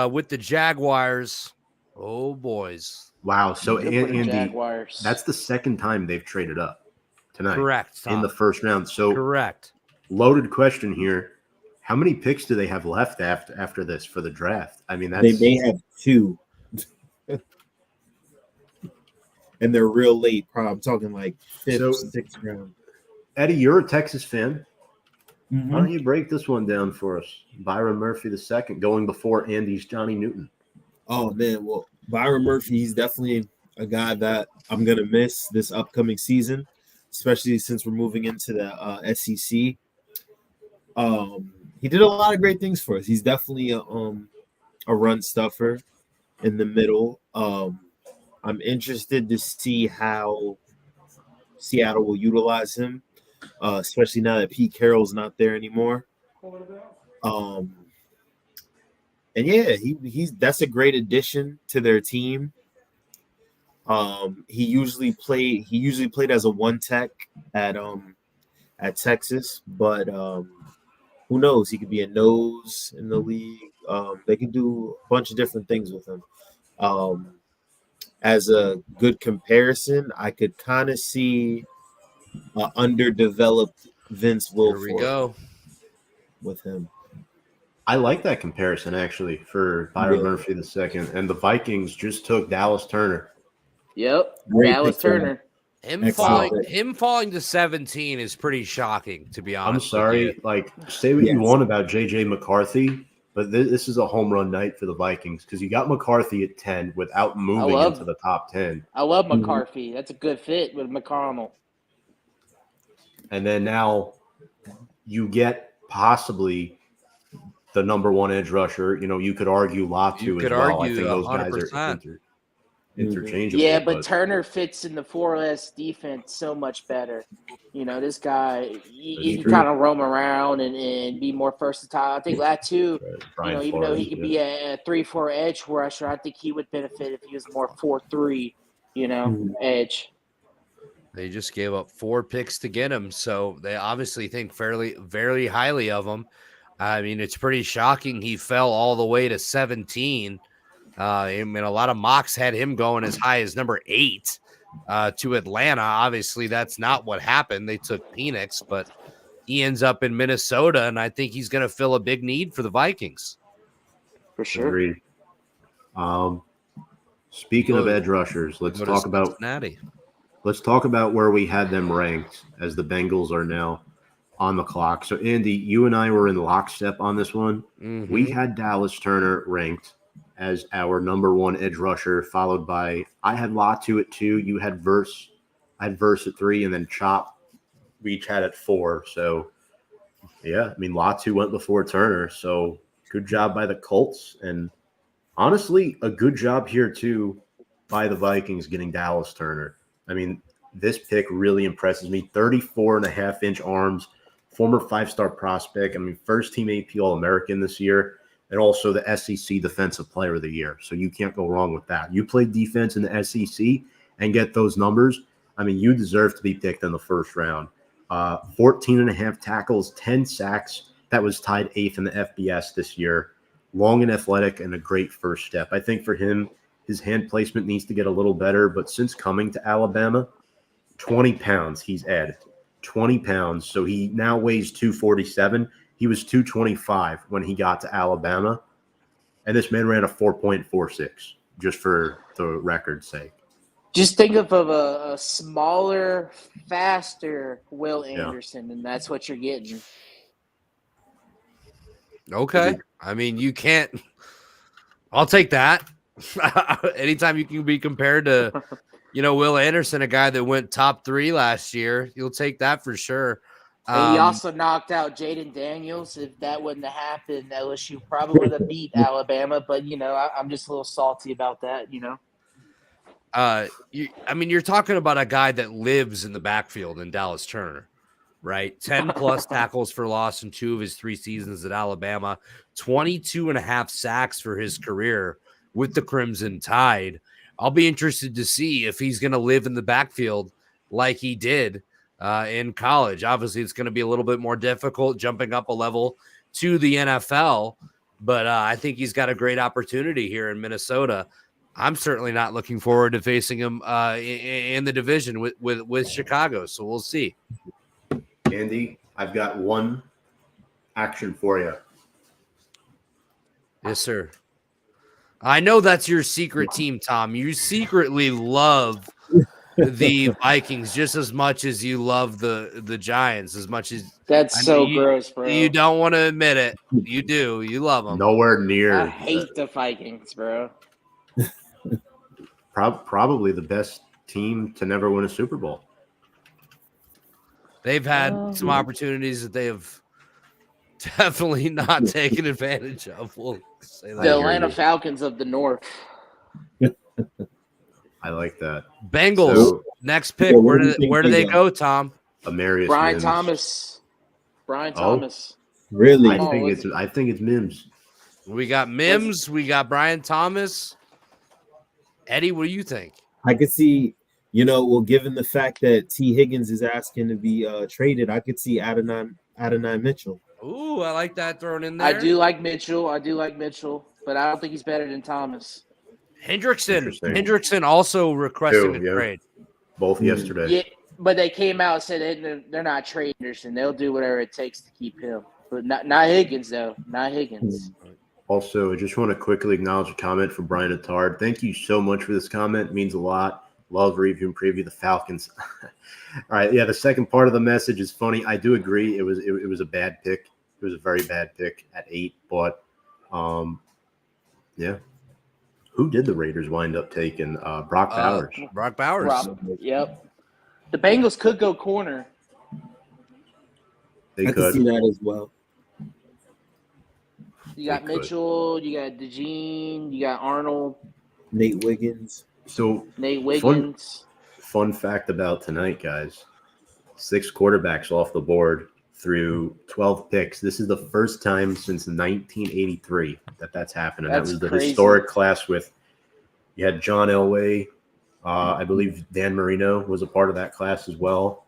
with the Jaguars. Oh, boys. Wow. So Good for the Andy, Jaguars. that's the second time they've traded up tonight Correct. in the Tom. first round. So Correct. loaded question here. How many picks do they have left after this for the draft? I mean, They that's may have 2. And they're real late. Probably I'm talking like 5th, So- 6th round. Eddie, you're a Texas fan. Mhm. Why don't you break this one down for us? Byron Murphy the second, going before Andy's Johnny Newton. Oh man, well, Byron Murphy, he's definitely a guy that I'm gonna miss this upcoming season, especially since we're moving into the SEC. He did a lot of great things for us. He's definitely a run stuffer in the middle. I'm interested to see how Seattle will utilize him, especially now that Pete Carroll's not there anymore. And yeah, he's that's a great addition to their team. He usually played as a one tech at Texas, but who knows? He could be a nose in the league. They could do a bunch of different things with him. As a good comparison, I could kind of see underdeveloped Vince Here we Wilfork go. with him. I like that comparison actually for Byron Yeah. Murphy the second. And the Vikings just took Dallas Turner. Yep. Great Dallas pick for Turner. Excellent. Him falling to 17 is pretty shocking, to be I'm honest. with sorry, you. like say what you Yes. want about JJ McCarthy, but this is a home run night for the Vikings because you got McCarthy at 10 without moving love- into the top 10. I love Mhm. McCarthy. That's a good fit with McConnell. And then now you get possibly the number one edge rusher. You know, you could argue Latu You as could well. I argue think those guys 100%. are interchangeable. Yeah, but Turner fits in the 4S defense so much better. You know, this guy, he can kind of roam around and be more versatile. I think Latu, Brian even though he Flores, could yeah. be a 3-4 edge rusher, I think he would benefit if he was more 4-3, edge. They just gave up 4 picks to get him, so they obviously think very highly of him. I mean, it's pretty shocking he fell all the way to 17. I mean, a lot of mocks had him going as high as number 8 to Atlanta. Obviously, that's not what happened. They took Phoenix, but he ends up in Minnesota, and I think he's going to fill a big need for the Vikings. For sure. Agreed. Speaking of edge rushers, let's Go to talk about Cincinnati. where we had them ranked as the Bengals are now on the clock. So, Andy, you and I were in lockstep on this one. Mhm. We had Dallas Turner ranked as our number one edge rusher, followed by I had Latu at 2, you had Verse, I had Verse at 3, and then Chop we each had at 4. So, yeah, I mean, Latu went before Turner. So, good job by the Colts. And honestly, a good job here, too, by the Vikings getting Dallas Turner. I mean, this pick really impresses me. 34.5-inch arms, former 5-star prospect. I mean, first team AP All-American this year, and also the SEC Defensive Player of the Year. So you can't go wrong with that. You play defense in the SEC and get those numbers. I mean, you deserve to be picked in the first round. 14.5 tackles, 10 sacks. That was tied 8th in the FBS this year. Long and athletic and a great first step. I think for him, his hand placement needs to get a little better, but since coming to Alabama, 20 pounds he's added. 20 pounds. So he now weighs 247. He was 225 when he got to Alabama. And this man ran a 4.46, just for the record's sake. Just think of a smaller, faster Will Anderson, and that's what you're getting. Okay. I mean, you can't – I'll take that. Anytime you can be compared to, Will Anderson, a guy that went top 3 last year. You'll take that for sure. And he also knocked out Jaden Daniels. If that wouldn't have happened, LSU probably would have beat Alabama. But, I'm just a little salty about that, You're talking about a guy that lives in the backfield in Dallas Turner, right? 10 plus tackles for loss in 2 of his 3 seasons at Alabama, 22.5 sacks for his career with the Crimson Tide. I'll be interested to see if he's going to live in the backfield like he did in college. Obviously, it's going to be a little bit more difficult jumping up a level to the NFL, but I think he's got a great opportunity here in Minnesota. I'm certainly not looking forward to facing him in the division with Chicago, so we'll see. Andy, I've got one action for you. Yes, sir. I know that's your secret team, Tom. You secretly love the Vikings just as much as you love the Giants, as much as that's so gross, bro. You don't want to admit it. You do. You love them. Nowhere near. I hate the Vikings, bro. Probably the best team to never win a Super Bowl. They've had some opportunities that they have definitely not taken advantage of. We'll say that. The Atlanta Falcons of the North. I like that. Bengals, so, next pick. Where do they go, Tom? Amarius Brian Mims. Thomas. Thomas. Really? I think it's Mims. We got Mims. We got Brian Thomas. Eddie, what do you think? I could see, given the fact that T. Higgins is asking to be traded, I could see Adonai Mitchell. Ooh, I like that thrown in there. I do like Mitchell, but I don't think he's better than Thomas. Hendrickson also requesting a trade. Both yesterday. Yeah, but they came out and said they're not traders and they'll do whatever it takes to keep him. But not Higgins, though. Not Higgins. Also, I just want to quickly acknowledge a comment from Brian Attard. Thank you so much for this comment. It means a lot. Love review and preview the Falcons. All right, yeah, the second part of the message is funny. I do agree. It was a bad pick. It was a very bad pick at 8, but yeah. Who did the Raiders wind up taking? Brock Bowers. Brock Bowers. Yep. The Bengals could go corner. They I could see that as well. You got Mitchell, you got DeJean, you got Arnold. Nate Wiggins. So Nate Wiggins. Fun fact about tonight, guys. 6 quarterbacks off the board through 12 picks. This is the first time since 1983 that's happened. And that was the historic class with you had John Elway. I believe Dan Marino was a part of that class as well.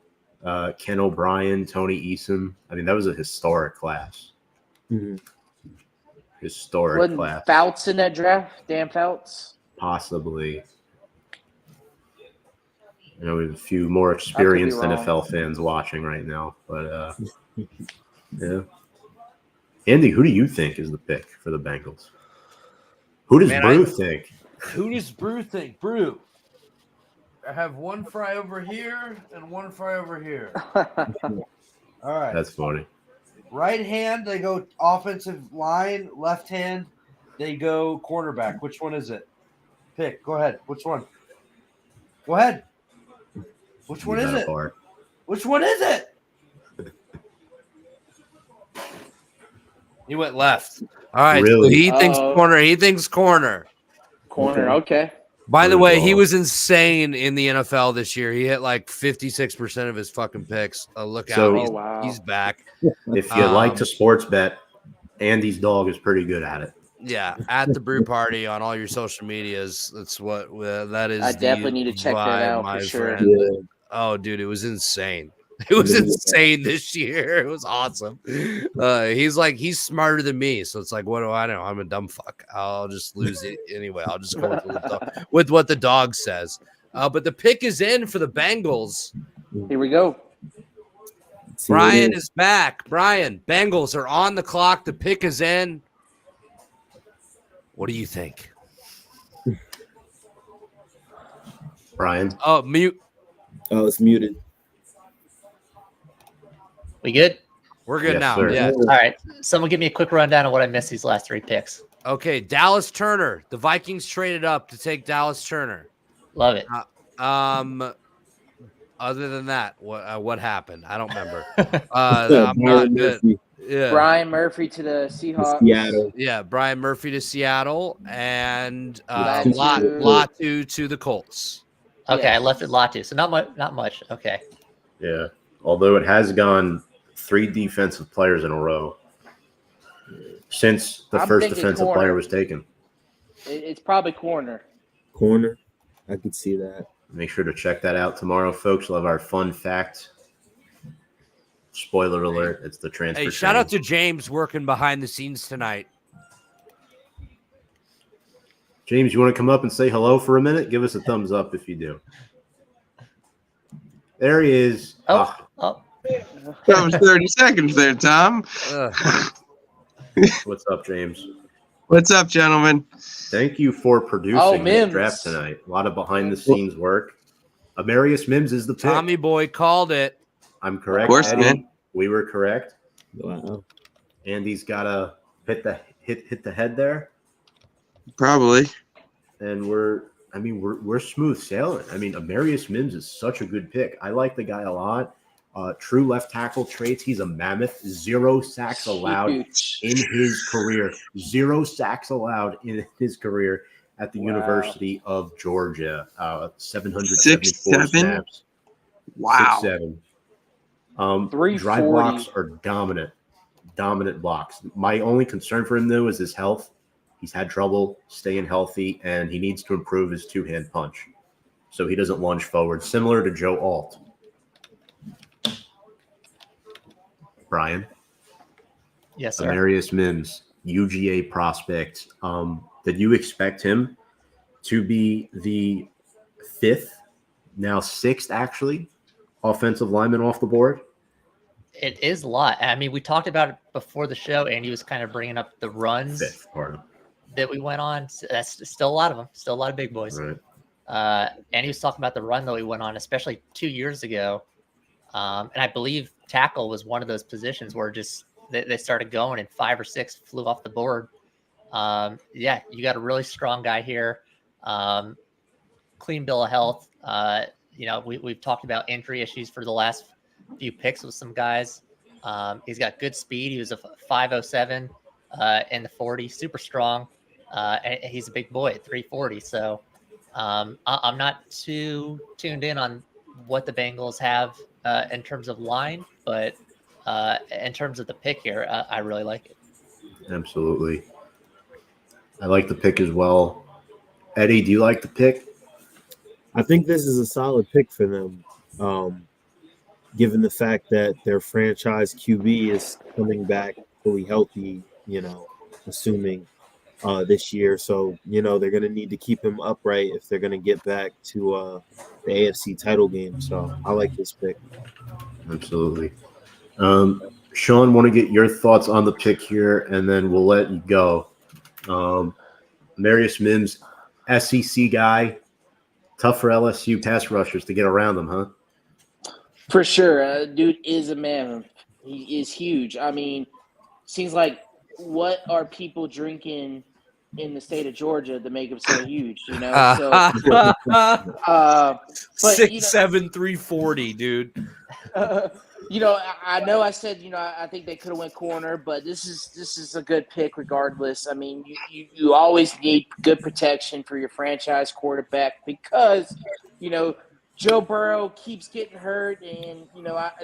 Ken O'Brien, Tony Eason. I mean, that was a historic class. Mm-hmm. Historic class. Fouts in that draft? Dan Fouts? Possibly. We have a few more experienced NFL fans watching right now, but yeah. Andy, who do you think is the pick for the Bengals? Who does Brew think? Who does Brew think? Brew. I have one fry over here and one fry over here. All right. That's funny. Right hand, they go offensive line. Left hand, they go cornerback. Which one is it? Pick. Go ahead. Which one? Go ahead. Which one is it? Which one is it? He went left. All right. Really? So he thinks corner. He thinks corner. Corner. Okay. By the way, he was insane in the NFL this year. He hit like 56% of his fucking picks. Look out. He's back. If you like to sports bet, Andy's dog is pretty good at it. Yeah, at the Brew Party on all your social medias. That's what that is. I definitely need to check that out for sure. Yeah. Oh, dude, it was insane. It was insane this year. It was awesome. He's smarter than me. So it's like, what do I know? I'm a dumb fuck. I'll just lose it anyway. I'll just go with what the dog says. But the pick is in for the Bengals. Here we go. Brian is back. Brian, Bengals are on the clock. The pick is in. What do you think? Brian? Oh, mute. Oh, it's muted. We good? We're good now. Sir. Yeah. All right. Someone give me a quick rundown of what I missed these last 3 picks. Okay, Dallas Turner. The Vikings traded up to take Dallas Turner. Love it. Other than that, what happened? I don't remember. I'm not good. Yeah. Brian Murphy to the Seahawks. Seattle. Yeah, Brian Murphy to Seattle and Latu. Latu to the Colts. Okay, Yeah. I left it Latu, so not much. Not much. Okay. Yeah. Although it has gone 3 defensive players in a row since the I'm first thinking defensive corner. player was taken. It's probably corner. Corner. I could see that. Make sure to check that out tomorrow, folks. We'll have our fun fact. Spoiler alert, it's the transfer. Hey, shout out to James working behind the scenes tonight. James, you want to come up and say hello for a minute? Give us a thumbs up if you do. There he is. Oh. That was 30 seconds there, Tom. What's up, James? What's up, gentlemen? Thank you for producing this Mims. draft tonight. A lot of behind-the-scenes work. Amarius Mims is the pick. Tommy Boy called it. I'm correct, Of course, Eddie. man. We were correct. Wow. Andy's got to hit the head there, Probably. and we're smooth sailing. I mean, Amarius Mims is such a good pick. I like the guy a lot. True left tackle traits. He's a mammoth. 0 sacks allowed Huge. in his career. 0 sacks allowed in his career at the Wow. University of Georgia. 774 6'7"? snaps. Wow. 6'7". 340. Drive blocks are dominant blocks. My only concern for him, though, is his health. He's had trouble staying healthy, and he needs to improve his 2-hand punch so he doesn't lunge forward, similar to Joe Alt. Brian? Yes, sir. Amarius Mims, UGA prospect. Did you expect him to be the 5th, now 6th, actually, offensive lineman off the board? It is a lot. I mean, we talked about it before the show, and he was kind of bringing up the runs 5th, pardon. that we went on. So that's still a lot of them. Still a lot of big boys. Right. And he was talking about the run that we went on, especially 2 years ago. And I believe tackle was one of those positions where just they started going and 5 or 6 flew off the board. Yeah, you got a really strong guy here. Clean bill of health. We've talked about injury issues for the last few picks with some guys. He's got good speed. He was a 5.07 in the 40, super strong. And he's a big boy at 340. So I'm not too tuned in on what the Bengals have in terms of line, but in terms of the pick here, I really like it. Absolutely. I like the pick as well. Eddie, do you like the pick? I think this is a solid pick for them, given the fact that their franchise QB is coming back fully healthy, assuming this year. So, they're going to need to keep him upright if they're going to get back to the AFC title game. So I like this pick. Absolutely. Sean, want to get your thoughts on the pick here, and then we'll let you go. Amarius Mims, SEC guy, tough for LSU pass rushers to get around them, huh? For sure. Dude is a man. He is huge. I mean, seems like what are people drinking in the state of Georgia to make him so huge, So, but, 6'7", 340, dude. I know I said, I think they could have went corner, but this is a good pick regardless. I mean, you always need good protection for your franchise quarterback because, Joe Burrow keeps getting hurt, and,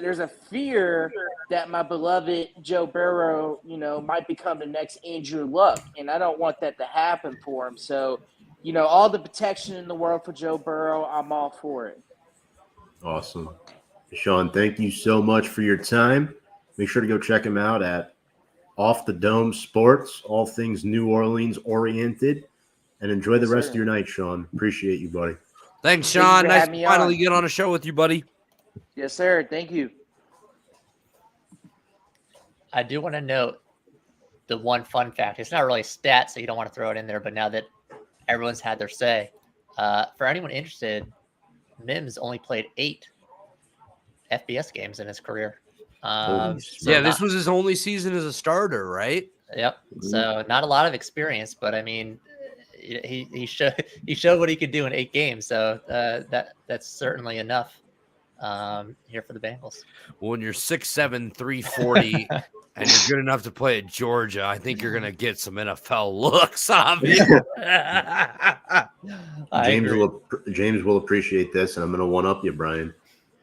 there's a fear that my beloved Joe Burrow, might become the next Andrew Luck, and I don't want that to happen for him. So, all the protection in the world for Joe Burrow, I'm all for it. Awesome. Sean, thank you so much for your time. Make sure to go check him out at Off the Dome Sports, all things New Orleans oriented, and enjoy the rest of your night, Sean. Appreciate you, buddy. Thanks, Thank you Sean. for Nice having to me finally on. get on a show with you, buddy. Yes, sir. Thank you. I do want to note the one fun fact. It's not really a stat, so you don't want to throw it in there. But now that everyone's had their say, for anyone interested, Mims only played 8 FBS games in his career. Yeah, this was his only season as a starter, right? Yep. So not a lot of experience, but I mean, he showed what he could do in 8 games. So that's certainly enough here for the Bengals. Well, when you're 6'7", 340, and you're good enough to play at Georgia, I think you're going to get some NFL looks on me. James will appreciate this, and I'm going to one-up you, Brian.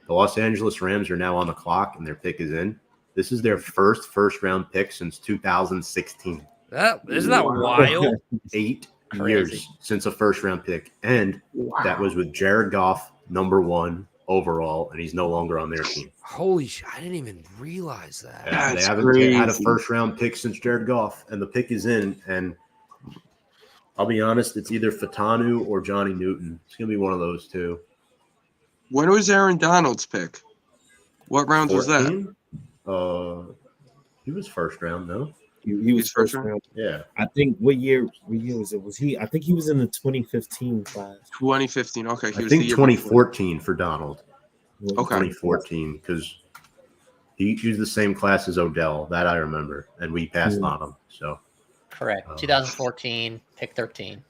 The Los Angeles Rams are now on the clock, and their pick is in. This is their first-round pick since 2016. Isn't that wild? 8 years since a first-round pick, and that was with Jared Goff, number 1 overall, and he's no longer on their team. Holy shit! I didn't even realize that. Yeah, they haven't had a first-round pick since Jared Goff, and the pick is in. And I'll be honest, it's either Fatanu or Johnny Newton. It's gonna be one of those two. When was Aaron Donald's pick? What round was that? He was first round, no? He was first round. Yeah. I think what year was it? Was he? I think he was in the 2015 class. 2015. Okay. I think 2014 for Donald. Okay. 2014 because he was the same class as Odell. That I remember, and we passed on him. So. Correct. 2014, pick 13.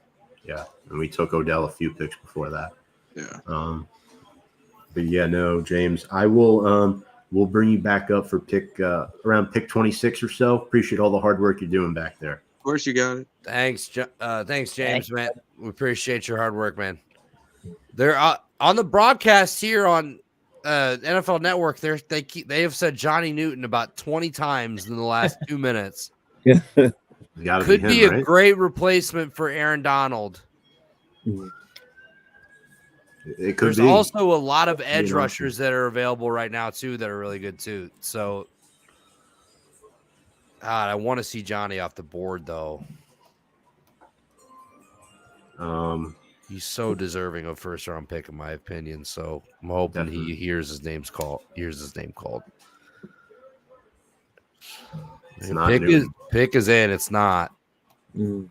Yeah, and we took Odell a few picks before that. Yeah. But yeah, no, James, I will. We'll bring you back up for around pick 26 or so. Appreciate all the hard work you're doing back there. Of course, you got it. Thanks, James, man. We appreciate your hard work, man. They're on the broadcast here on NFL Network. They have said Johnny Newton about 20 times in the last 2 minutes. Yeah, could be a great replacement for Aaron Donald. Mm-hmm. It could There's be. also a lot of edge rushers that are available right now too that are really good too. So, God, I want to see Johnny off the board though. He's so deserving of first round pick in my opinion. So I'm hoping he hears his name called. Pick is in. It's not. Mm.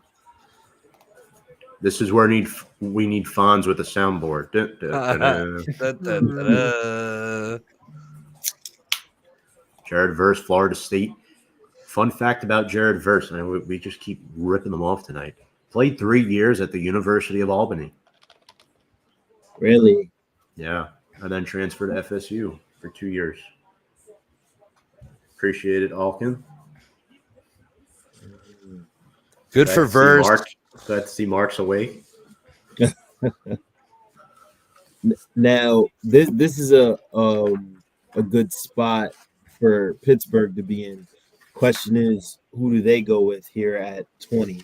This is where we need Fonz with a soundboard. Jared Verse, Florida State. Fun fact about Jared Verse, and we just keep ripping them off tonight. Played 3 years at the University of Albany. Really? Yeah, and then transferred to FSU for 2 years. Appreciate it, Alkin. Good for Verse. Glad to see Mark's awake. Now, this is a good spot for Pittsburgh to be in. Question is, who do they go with here at 20?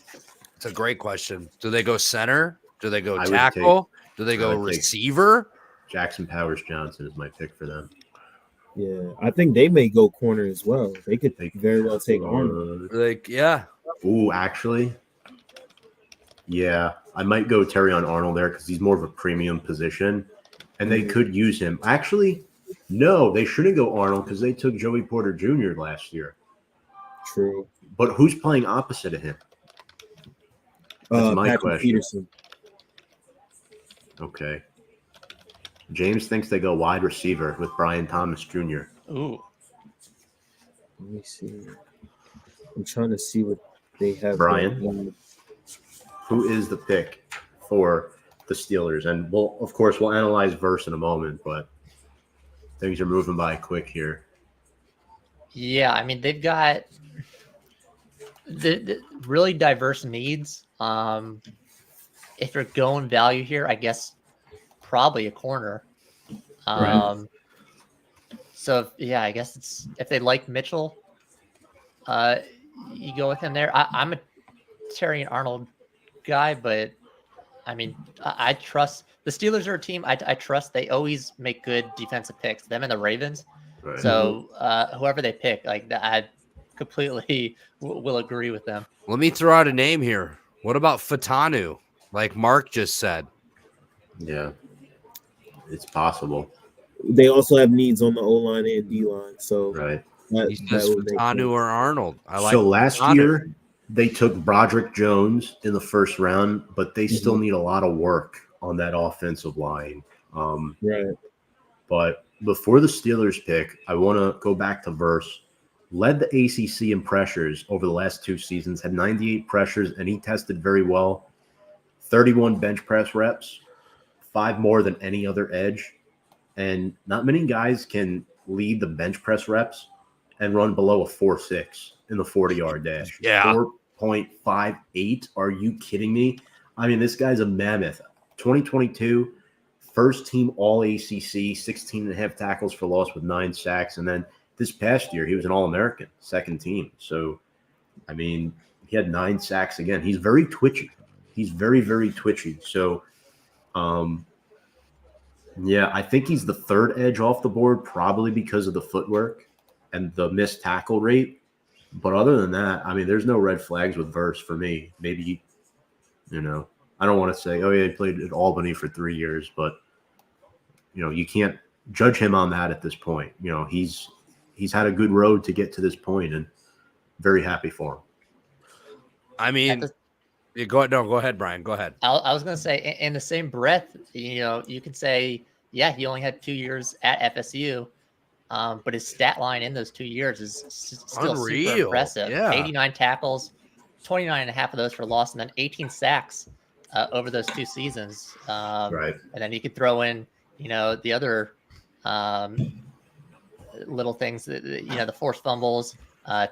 It's a great question. Do they go center? Do they go tackle? Do they go receiver? Jackson Powers Johnson is my pick for them. Yeah, I think they may go corner as well. They could very well take Arnold. Yeah. Ooh, actually. Yeah, I might go Terrion Arnold there because he's more of a premium position, and they could use him. Actually, no, they shouldn't go Arnold because they took Joey Porter Jr. last year. True. But who's playing opposite of him? That's my Patrick question. Peterson. Okay. James thinks they go wide receiver with Brian Thomas Jr. Ooh. Let me see. I'm trying to see what they have. Brian, who is the pick for the Steelers? And we'll analyze Verse in a moment, but things are moving by quick here. Yeah, I mean, they've got the really diverse needs. If you're going value here, I guess probably a corner. So yeah, I guess it's if they like Mitchell, you go with him there. I'm a Terrion Arnold guy, but I mean, I trust the Steelers are a team. I trust they always make good defensive picks. Them and the Ravens. Right. So whoever they pick, like I completely will agree with them. Let me throw out a name here. What about Fatanu? Like Mark just said. Yeah, it's possible. They also have needs on the O-line and D-line. So right. He's just Fatanu or Arnold. So last year they took Broderick Jones in the first round, but they still need a lot of work on that offensive line. Right. But before the Steelers pick, I want to go back to Verse. Led the ACC in pressures over the last 2 seasons, had 98 pressures, and he tested very well. 31 bench press reps, 5 more than any other edge. And not many guys can lead the bench press reps and run below a 4.6 in the 40-yard dash. Yeah. 4.58. Are you kidding me? I mean, this guy's a mammoth. 2022, first team all ACC, 16 and a half tackles for loss with 9 sacks. And then this past year, he was an All-American, second team. So, I mean, he had 9 sacks again. He's very twitchy. He's very, very twitchy. So, yeah, I think he's the third edge off the board, probably because of the footwork and the missed tackle rate. But other than that, I mean, there's no red flags with Verse for me. Maybe, I don't want to say, oh, yeah, he played at Albany for 3 years, but, you can't judge him on that at this point. He's had a good road to get to this point, and very happy for him. I mean, go ahead, Brian. Go ahead. I was going to say, in the same breath, you could say, yeah, he only had 2 years at FSU, but his stat line in those 2 years is still Unreal. super impressive. Yeah. 89 tackles, 29 and a half of those for loss, and then 18 sacks over those 2 seasons. Right. And then you could throw in, the other little things, the forced fumbles,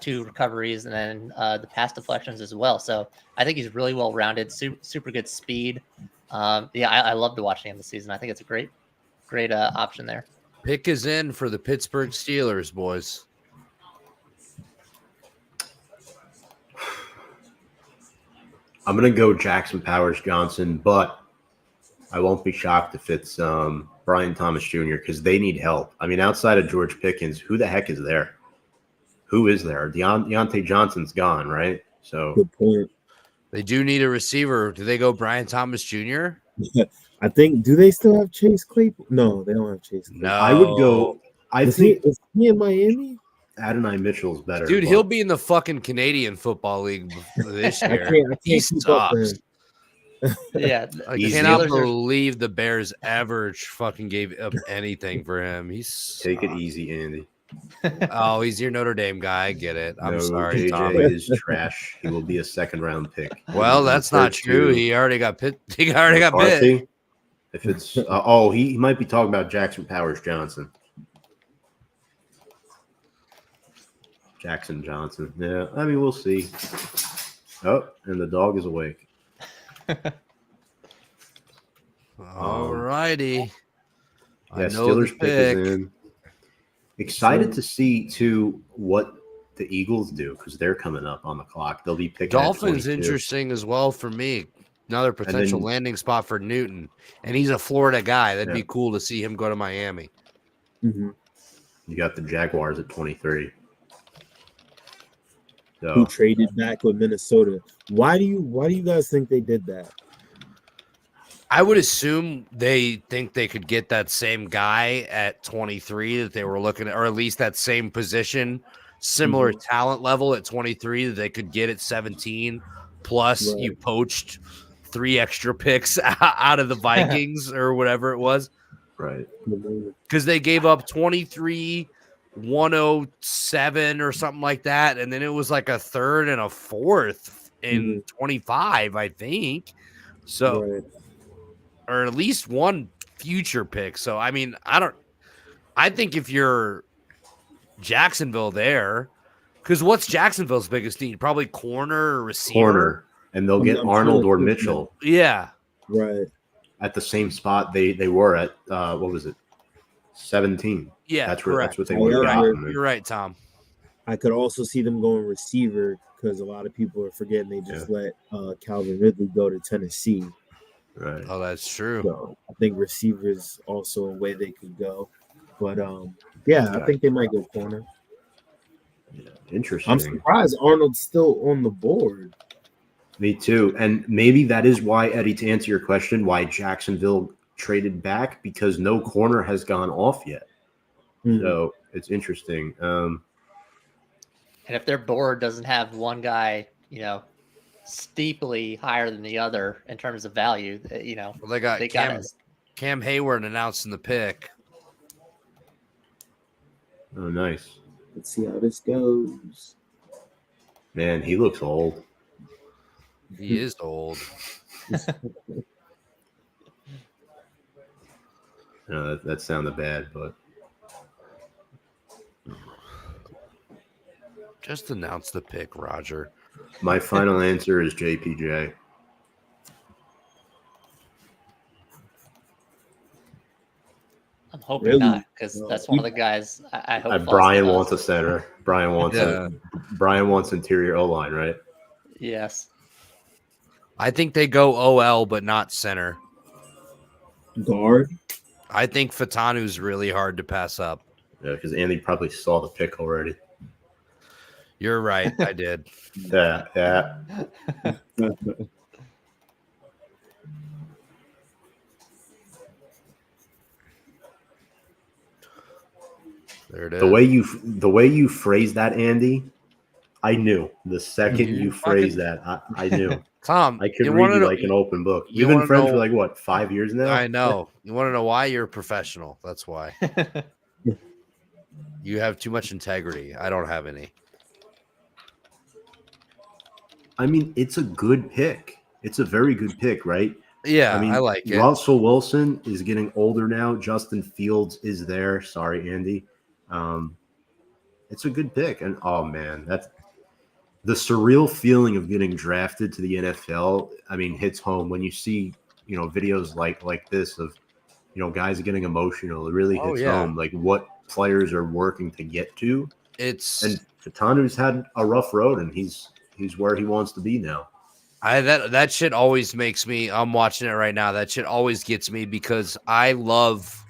2 recoveries, and then the pass deflections as well. So I think he's really well rounded, super good speed. I loved watching him this season. I think it's a great option there. Pick is in for the Pittsburgh Steelers, boys. I'm going to go Jackson Powers Johnson, but I won't be shocked if it's Brian Thomas Jr. because they need help. I mean, outside of George Pickens, who the heck is there? Who is there? Deontay Johnson's gone, right? So Good point. They do need a receiver. Do they go Brian Thomas Jr.? I think. Do they still have Chase Claypool? No, they don't have Chase Claypool. No. I would go. Is he in Miami? Adonai Mitchell's better. Dude, but he'll be in the fucking Canadian Football League this I year. can't He keep up with sucks. him. Yeah, I Easy. cannot Steelers are- believe the Bears ever fucking gave up anything for him. Take it easy, Andy. Oh, he's your Notre Dame guy. I get it. I'm No, sorry, JJ Tom. is trash. He will be a second-round pick. Well, that's not true. He already got bit. He already got bit. McCarthy. If it's he might be talking about Jackson Powers Johnson. Jackson Johnson. Yeah, I mean, we'll see. Oh, and the dog is awake. All righty. Yeah, I know Steelers the pick is in. Excited to see too what the Eagles do because they're coming up on the clock. They'll be picking. at Dolphins 22. interesting as well for me. Another potential then- landing spot for Newton, and he's a Florida guy. That'd Yeah. be cool to see him go to Miami. Mhm. You got the Jaguars at 23. Who So traded back with Minnesota? Why do you guys think they did that? I would assume they think they could get that same guy at 23 that they were looking at, or at least that same position, similar talent level at 23 that they could get at 17. Plus, Right. you poached 3 extra picks out of the Vikings or whatever it was, right. because they gave up 23, 107 or something like that, and then it was like a third and a fourth in 25, I think. So. Right. Or at least one future pick. So, I mean, I think if you're Jacksonville there, because what's Jacksonville's biggest need? Probably corner or receiver. Corner, and they'll get I'm Arnold sure or it's- Mitchell Yeah. Right. at the same spot they were at. What was it? 17. Yeah. That's where correct. that's what they Oh, would have yeah. gotten. You're right, Tom. I could also see them going receiver because a lot of people are forgetting they just let Calvin Ridley go to Tennessee. Right. Oh, that's true. So I think receiver is also a way they could go. But I think they might go corner. Interesting. I'm surprised Arnold's still on the board. Me too. And maybe that is why, Eddie, to answer your question, why Jacksonville traded back, because no corner has gone off yet. So it's interesting. And if their board doesn't have one guy, steeply higher than the other in terms of value, Well, they got they Cam, got Cam Hayward announcing the pick. Oh, nice. Let's see how this goes. Man, he looks old. He is old. No, that sounded bad, but Just announce the pick, Roger. my final answer is JPJ. I'm hoping Really? not, because that's one of the guys I hope. falls Brian to us. wants a center. Brian wants interior O line, right? Yes. I think they go OL, but not center. Guard. I think Fatanu's really hard to pass up. Yeah, because Andy probably saw the pick already. You're right. I did. Yeah. There it is. The way you phrased that, Andy, I knew the second you phrased that. I knew. Tom, I could read you like an open book. We've been friends for like what, 5 years now? I know. You want to know why? You're a professional. That's why. You have too much integrity. I don't have any. I mean, it's a good pick. It's a very good pick, right? Yeah, I mean, I like it. Russell Wilson is getting older now. Justin Fields is there. Sorry, Andy. It's a good pick. And oh man, that's the surreal feeling of getting drafted to the NFL. I mean, hits home when you see, videos like this of, guys getting emotional. It really hits home, like what players are working to get to. And Fatanu's had a rough road, and he's where he wants to be now. That shit always makes me. I'm watching it right now. That shit always gets me because I love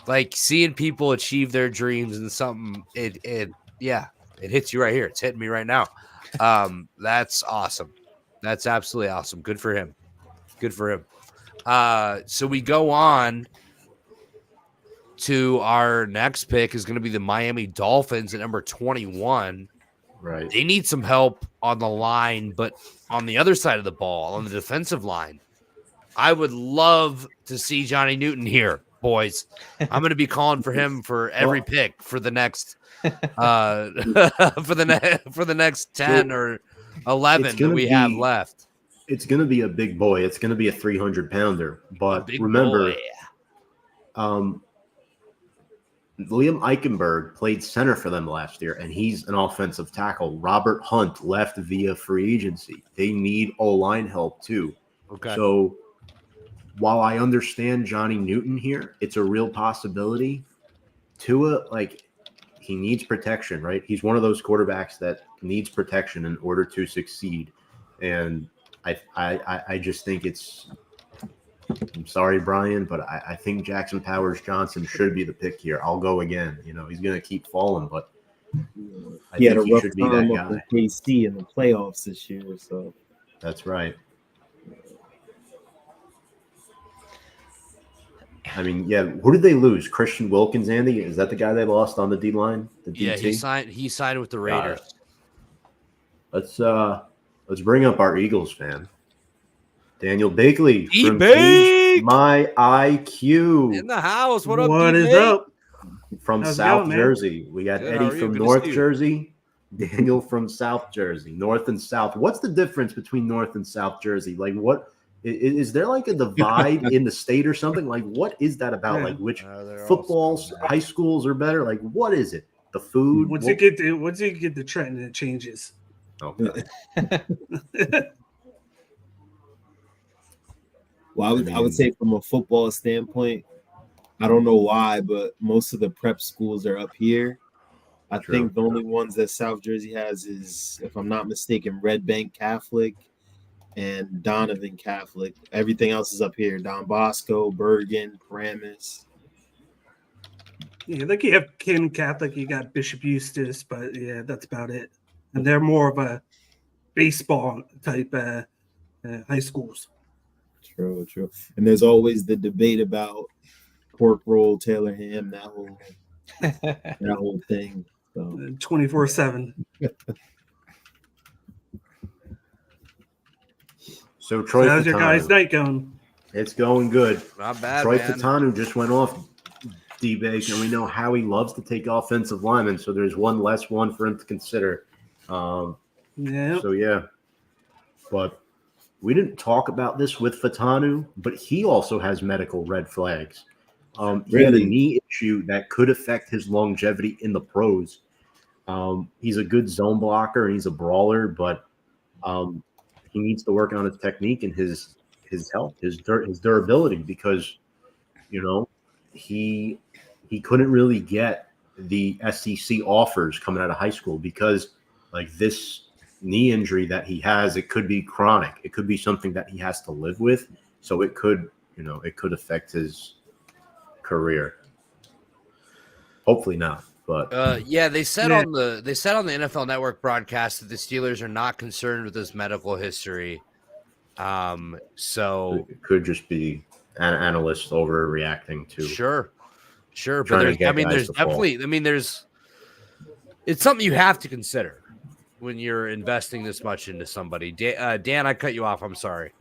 like seeing people achieve their dreams and something. It hits you right here. It's hitting me right now. That's awesome. That's absolutely awesome. Good for him. Good for him. So we go on to our next pick is going to be the Miami Dolphins at number 21. Right. They need some help on the line, but on the other side of the ball, on the defensive line, I would love to see Johnny Newton here, boys. I'm going to be calling for him for every pick for the next for the next 10 or 11 that we have left. It's going to be a big boy. It's going to be a 300-pounder. But remember, Liam Eichenberg played center for them last year, and he's an offensive tackle. Robert Hunt left via free agency. They need O-line help too. Okay. So while I understand Johnny Newton here, it's a real possibility. Tua, he needs protection, right? He's one of those quarterbacks that needs protection in order to succeed. And I just think I'm sorry, Brian, but I think Jackson Powers Johnson should be the pick here. I'll go again. He's going to keep falling, but I think he should be that guy. With KC in the playoffs this year, so that's right. I mean, yeah. Who did they lose? Christian Wilkins, Andy? Is that the guy they lost on the D line? Yeah, he signed with the Raiders. Let's bring up our Eagles fan. Daniel Bakley from My IQ in the house. What up? What is up? From South Jersey. We got Eddie from North Jersey. Daniel from South Jersey. North and South. What's the difference between North and South Jersey? Like, what is there like a divide in the state or something? Like, what is that about? Yeah. Like, which footballs, high schools are better? Like, what is it? The food. Once you get the trend, it changes. Okay. Well, I would say from a football standpoint, I don't know why, but most of the prep schools are up here. I think the only ones that South Jersey has is, if I'm not mistaken, Red Bank Catholic and Donovan Catholic. Everything else is up here. Don Bosco, Bergen, Paramus. Yeah, like you have Kin Catholic, you got Bishop Eustace, but yeah, that's about it. And they're more of a baseball type high schools. True. And there's always the debate about pork roll, Taylor ham, that whole thing. So 24/7. So Troy, how's your guys' night going? It's going good. Not bad. Troy man. Fatanu just went off D-Bake, and we know how he loves to take offensive linemen. So there's one less one for him to consider. Yeah. So yeah, but we didn't talk about this with Fatanu, but he also has medical red flags. He had a Really? knee issue that could affect his longevity in the pros. He's a good zone blocker and he's a brawler, but he needs to work on his technique and his health, his durability, because he couldn't really get the SEC offers coming out of high school because like this knee injury that he has, it could be chronic. It could be something that he has to live with. So it could affect his career. Hopefully not. But yeah, they said on the NFL Network broadcast that the Steelers are not concerned with his medical history. So it could just be an analyst overreacting to sure, but trying to get there's guys to fall. definitely it's something you have to consider when you're investing this much into somebody. Dan, I cut you off. I'm sorry.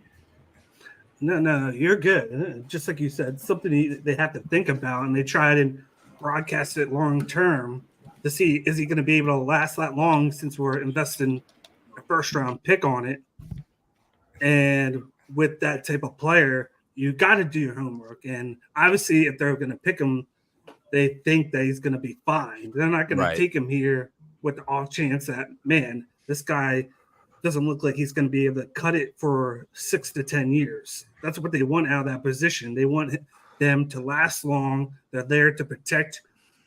No, you're good. Just like you said, something they have to think about, and they tried and broadcast it long term to see, is he going to be able to last that long since we're investing a first round pick on it. And with that type of player, you got to do your homework. And obviously, if they're going to pick him, they think that he's going to be fine. They're not going to take him here with the off chance that, man, this guy doesn't look like he's going to be able to cut it for 6 to 10 years. That's what they want out of that position. They want them to last long. They're there to protect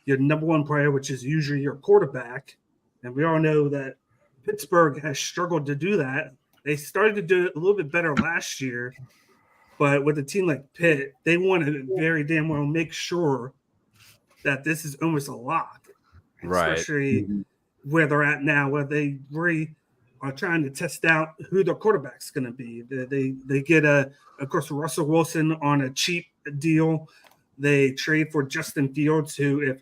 your number one player, which is usually your quarterback. And we all know that Pittsburgh has struggled to do that. They started to do it a little bit better last year, but with a team like Pitt, they want to very damn well make sure that this is almost a lock, especially where they're at now, where they really are trying to test out who their quarterback's going to be. They get of course, Russell Wilson on a cheap deal. They trade for Justin Fields, who, if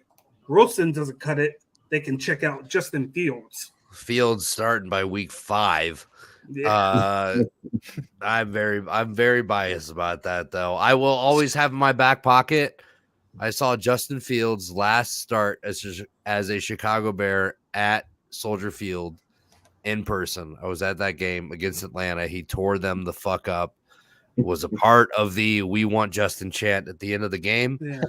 Wilson doesn't cut it, they can check out Justin Fields. Fields starting by week 5. Yeah. I'm very biased about that, though. I will always have in my back pocket. I saw Justin Fields last start as a Chicago Bear at Soldier Field in person. I was at that game against Atlanta. He tore them the fuck up. Was a part of the "We Want Justin" chant at the end of the game. Yeah.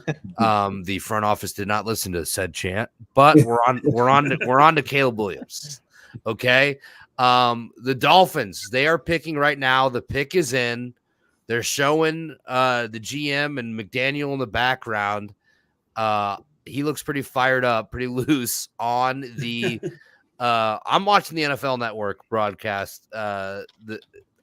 The front office did not listen to said chant, but we're on to Caleb Williams. Okay. The Dolphins, they are picking right now. The pick is in. They're showing the GM and McDaniel in the background. He looks pretty fired up, pretty loose on the I'm watching the NFL Network broadcast.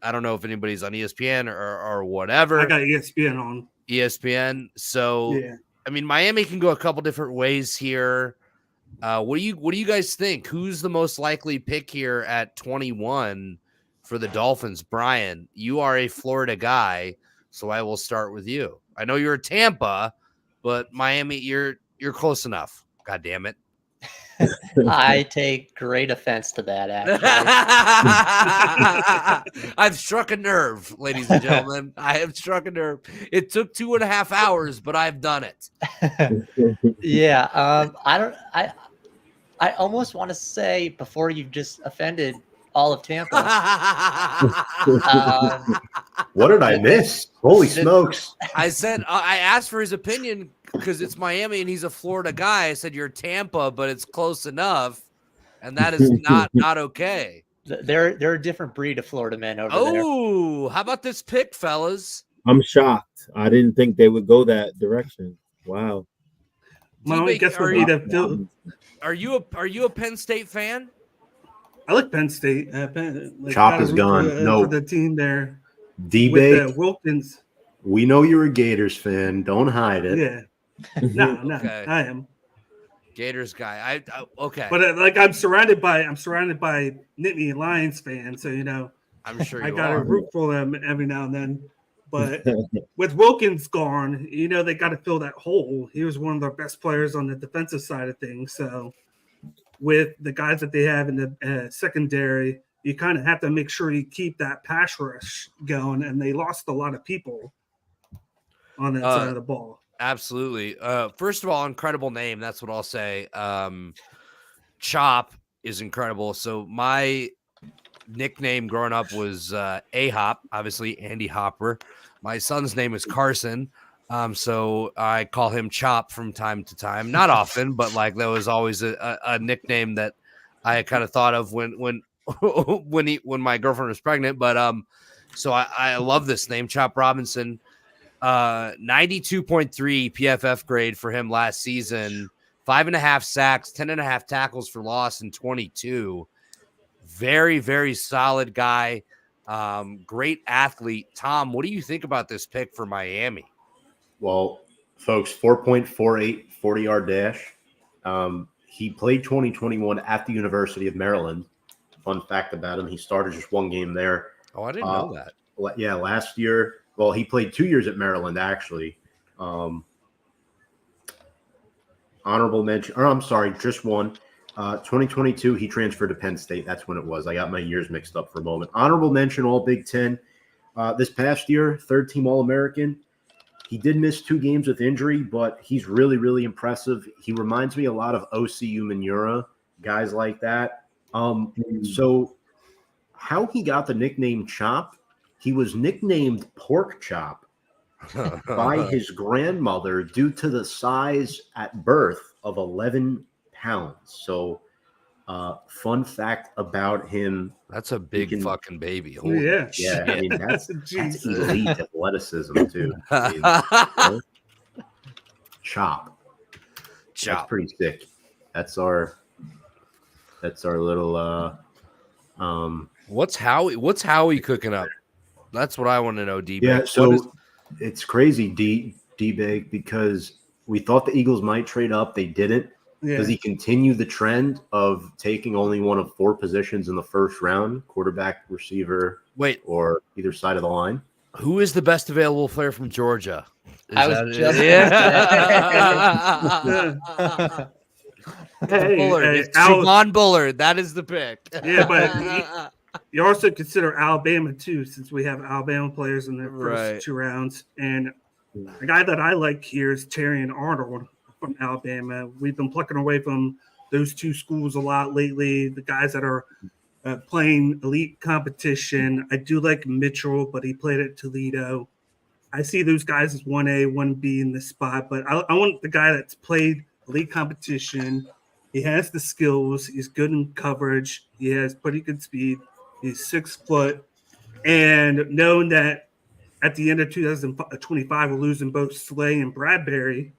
I don't know if anybody's on ESPN or whatever. I got ESPN on. ESPN. So Yeah. I mean, Miami can go a couple different ways here. What do you guys think? Who's the most likely pick here at 21 for the Dolphins? Brian, you are a Florida guy, so I will start with you. I know you're a Tampa, but Miami, you're close enough. God damn it. I take great offense to that, actually. I've struck a nerve, ladies and gentlemen. I have struck a nerve. It took 2.5 hours, but I've done it. Yeah. I almost want to say, before you've just offended all of Tampa. What did I miss? Holy smokes. I said, I asked for his opinion because it's Miami and he's a Florida guy. I said, you're Tampa, but it's close enough. And that is not okay. They're a different breed of Florida men over there. Oh, how about this pick, fellas? I'm shocked. I didn't think they would go that direction. Wow. Well, I guess we'll need a Are you a Penn State fan? I like Penn State. Chop is gone. For the team there. D-Bake, Wilkins. We know you're a Gators fan. Don't hide it. Yeah. No, Okay. I am. Gators guy. I okay. But I'm surrounded by Nittany Lions fans, so I'm sure I you gotta are. root for them every now and then. But with Wilkins gone, they got to fill that hole. He was one of their best players on the defensive side of things. So with the guys that they have in the secondary, you kind of have to make sure you keep that pass rush going. And they lost a lot of people on that side of the ball. Absolutely. First of all, incredible name. That's what I'll say. Chop is incredible. So my nickname growing up was A-Hop, obviously Andy Hopper. My son's name is Carson. So I call him Chop from time to time. Not often, but like that was always a nickname that I kind of thought of when when my girlfriend was pregnant. But so I love this name, Chop Robinson. 92.3 PFF grade for him last season. 5.5 sacks, 10.5 tackles for loss in 22. Very, very solid guy. Great athlete. Tom, what do you think about this pick for Miami? Well, folks, 4.48 40-yard dash. He played 2021 at the University of Maryland. Fun fact about him, he started just one game there. Oh, I didn't know that. Yeah, last year. Well, he played 2 years at Maryland, actually. Honorable mention, or I'm sorry, just one. 2022, he transferred to Penn State. That's when it was. I got my years mixed up for a moment. Honorable mention, all Big Ten. This past year, third-team All-American. He did miss 2 games with injury, but he's really, really impressive. He reminds me a lot of OCU Manura, guys like that. So how he got the nickname Chop, he was nicknamed Pork Chop by his grandmother due to the size at birth of 11 pounds. So fun fact about him. That's a big fucking baby. Holy yeah. shit. I mean, that's elite athleticism too. I mean, Chop. That's pretty sick. That's our little What's Howie cooking up? That's what I want to know, D-Bag. Yeah, so it's crazy, D-Bag, because we thought the Eagles might trade up. They didn't. Yeah. Does he continue the trend of taking only one of 4 positions in the first round, quarterback, receiver, or either side of the line? Who is the best available player from Georgia? I was just Bullard. It's Javon Bullard. That is the pick. Yeah, but you also consider Alabama too, since we have Alabama players in the first 2 rounds. And the guy that I like here is Terrion Arnold from Alabama. We've been plucking away from those 2 schools a lot lately. The guys that are playing elite competition. I do like Mitchell, but he played at Toledo. I see those guys as 1A, 1B in this spot, but I want the guy that's played elite competition. He has the skills. He's good in coverage. He has pretty good speed. He's 6 foot. And knowing that at the end of 2025, we're losing both Slay and Bradbury,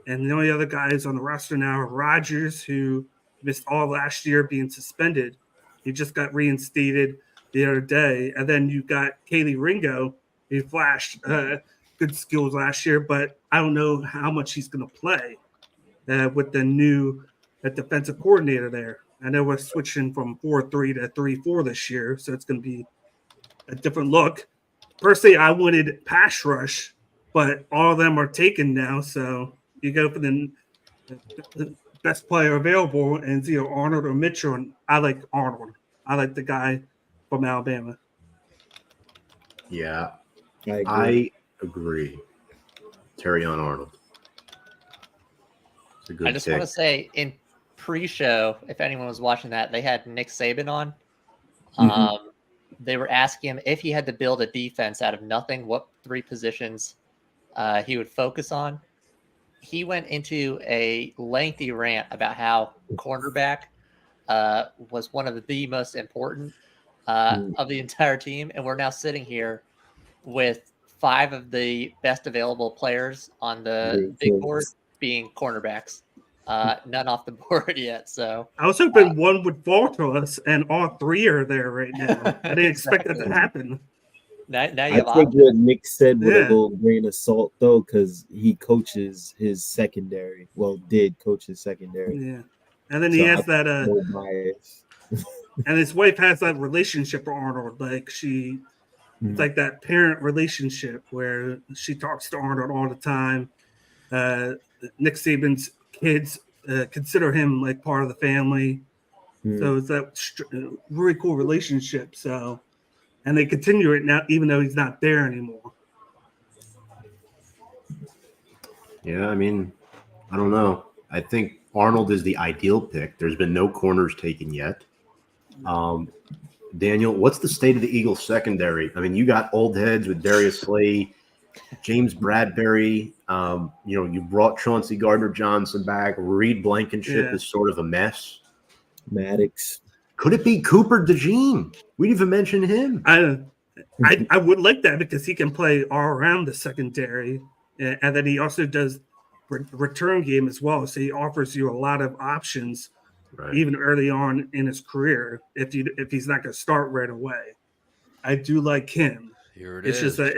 and the only other guys on the roster now are Rodgers, who missed all last year being suspended. He just got reinstated the other day. And then you got Kaylee Ringo. He flashed good skills last year, but I don't know how much he's going to play with the new defensive coordinator there. I know we're switching from 4-3 to 3-4 this year, so it's going to be a different look. Personally, I wanted pass rush, but all of them are taken now, so you go for the best player available, and it's either Arnold or Mitchell, and I like Arnold. I like the guy from Alabama. Yeah, I agree. Terrion Arnold. It's a good I just pick. want to say in pre-show, if anyone was watching that, they had Nick Saban on. They were asking him if he had to build a defense out of nothing, what 3 positions he would focus on. He went into a lengthy rant about how cornerback was one of the most important of the entire team. And we're now sitting here with 5 of the best available players on the big board being cornerbacks. None off the board yet. So I was hoping one would fall to us, and all 3 are there right now. I didn't expect that to happen. Now you I have think options. what Nick said with a little grain of salt, though, because he coaches his secondary. Well, did coach his secondary. Yeah, and then he has that. And his wife has that relationship with Arnold. Like it's like that parent relationship where she talks to Arnold all the time. Nick Saban's kids consider him like part of the family. So it's that really cool relationship. So, and they continue it now, even though he's not there anymore. Yeah, I mean, I don't know. I think Arnold is the ideal pick. There's been no corners taken yet. Daniel, what's the state of the Eagles secondary? I mean, you got old heads with Darius Slay, James Bradbury. You brought Chauncey Gardner-Johnson back. Reed Blankenship is sort of a mess. Maddox. Could it be Cooper DeJean? We didn't even mention him. I would like that because he can play all around the secondary, and then he also does return game as well. So he offers you a lot of options, even early on in his career. If he's not going to start right away, I do like him. Here it it's is. just that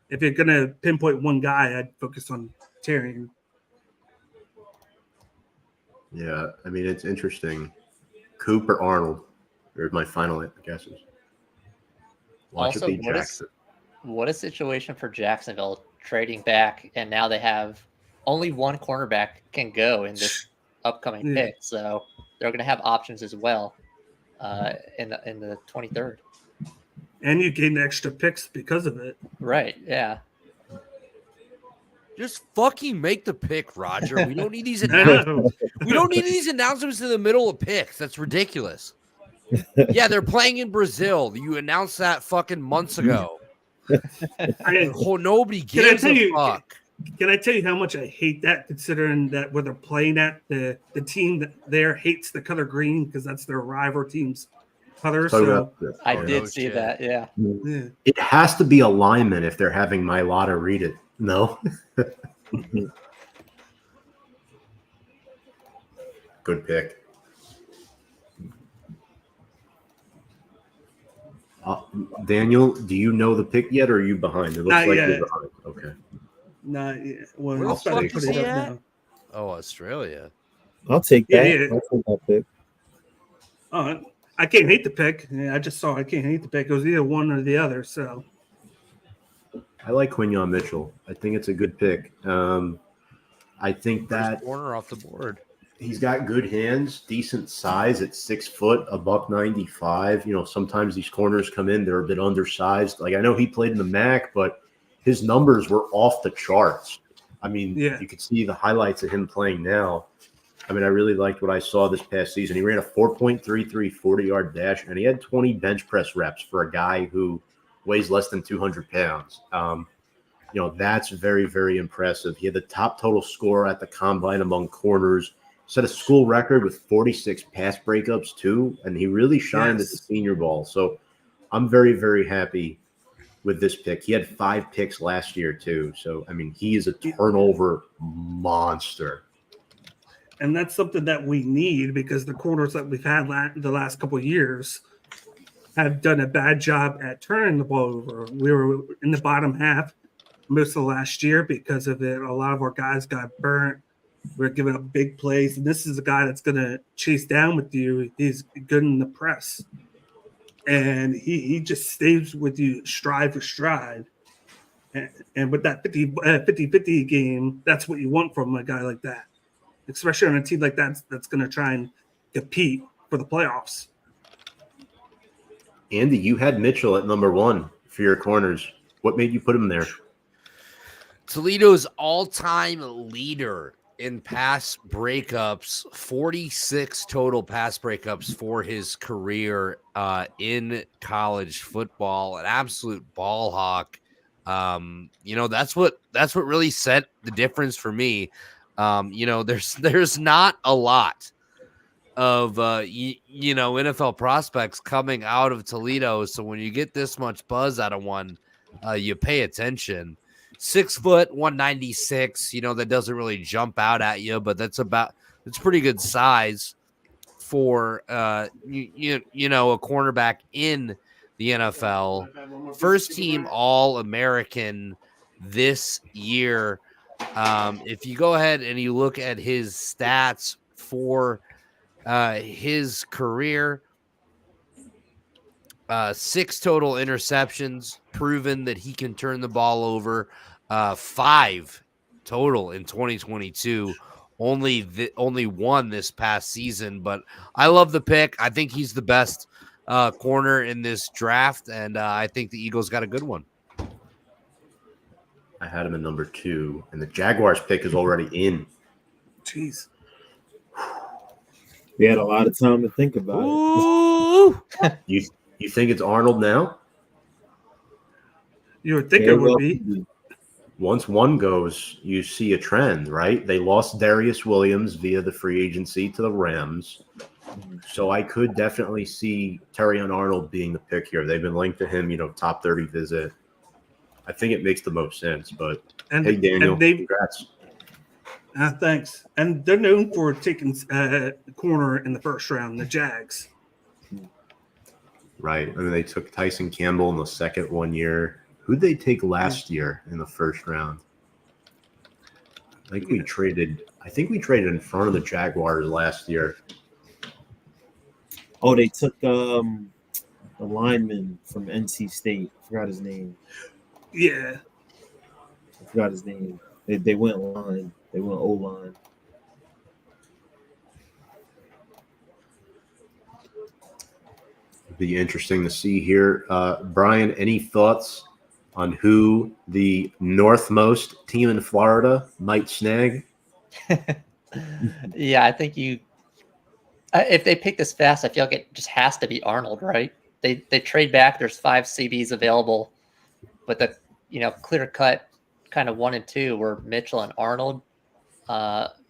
if you're going to pinpoint one guy, I'd focus on Terry. Yeah, I mean, it's interesting. Cooper Arnold are my final guesses. Watch Also, it be Jackson. What a situation for Jacksonville trading back, and now they have only one cornerback can go in this upcoming pick, so they're going to have options as well in the 23rd. And you gain extra picks because of it. Right? Yeah. Just fucking make the pick, Roger. We don't need these announcements. We don't need these announcements in the middle of picks. That's ridiculous. Yeah, they're playing in Brazil. You announced that fucking months ago. Nobody gives a fuck. Can I tell you how much I hate that, considering that where they're playing at, the team that there hates the color green because that's their rival team's color. So I did see that. Yeah. It has to be a lineman if they're having Mailata read it. No. Good pick. Daniel, do you know the pick yet, or are you behind? It looks Not like yet. you're behind. Okay. Not yet. Well, Where the I'll start fuck put is it he up at? now. Oh, Australia. I'll take that. Yeah. I'll take that pick. Oh, I can't hate the pick. Yeah, I just saw I can't hate the pick. It was either one or the other. So I like Quinyon Mitchell. I think it's a good pick. I think that corner off the board. He's got good hands, decent size at 6 foot, $195. You know, sometimes these corners come in, they're a bit undersized. Like I know he played in the MAC, but his numbers were off the charts. I mean, you could see the highlights of him playing now. I mean, I really liked what I saw this past season. He ran a 4.33 40-yard dash, and he had 20 bench press reps for a guy who weighs less than 200 pounds. You know, that's very, very impressive. He had the top total score at the combine among corners, set a school record with 46 pass breakups too, and he really shined at the Senior Bowl. So I'm very, very happy with this pick. He had 5 picks last year too. So, I mean, he is a turnover monster. and that's something that we need because the corners that we've had the last couple of years have done a bad job at turning the ball over. We were in the bottom half most of last year because of it. A lot of our guys got burnt. We're giving up big plays, and this is a guy that's going to chase down with you. He's good in the press, and he just stays with you stride for stride. And with that 50-50 game, that's what you want from a guy like that, especially on a team like that that's going to try and compete for the playoffs. Andy, you had Mitchell at number 1 for your corners. What made you put him there? Toledo's all-time leader in pass breakups, 46 total pass breakups for his career in college football, an absolute ball hawk. You know, that's what really set the difference for me. You know, there's not a lot of you know, NFL prospects coming out of Toledo, so when you get this much buzz out of one, you pay attention. 6 foot, 196. You know, that doesn't really jump out at you, but it's pretty good size for you know, a cornerback in the NFL. First team All-American this year. If you go ahead and you look at his stats for his career, 6 total interceptions, proven that he can turn the ball over. 5 total in 2022. Only one this past season, but I love the pick. I think he's the best corner in this draft, and I think the Eagles got a good one. I had him in number 2, and the Jaguars pick is already in. Jeez. We had a lot of time to think about it. You think it's Arnold now? You would think it would be. Once one goes, you see a trend, right? They lost Darius Williams via the free agency to the Rams. So I could definitely see Terrion Arnold being the pick here. They've been linked to him, top 30 visit. I think it makes the most sense. But hey, Daniel, congrats. Thanks. And they're known for taking corner in the first round, the Jags. Right. I mean, they took Tyson Campbell in the second 1 year. Who'd they take last year in the first round? I think we traded in front of the Jaguars last year. Oh, they took the lineman from NC State. I forgot his name. Yeah. I forgot his name. They went line. They went O-line. Be interesting to see here. Brian, any thoughts on who the northmost team in Florida might snag? Yeah, I think if they pick this fast, I feel like it just has to be Arnold, right? They trade back. There's 5 CBs available, but the clear cut kind of 1 and 2 were Mitchell and Arnold.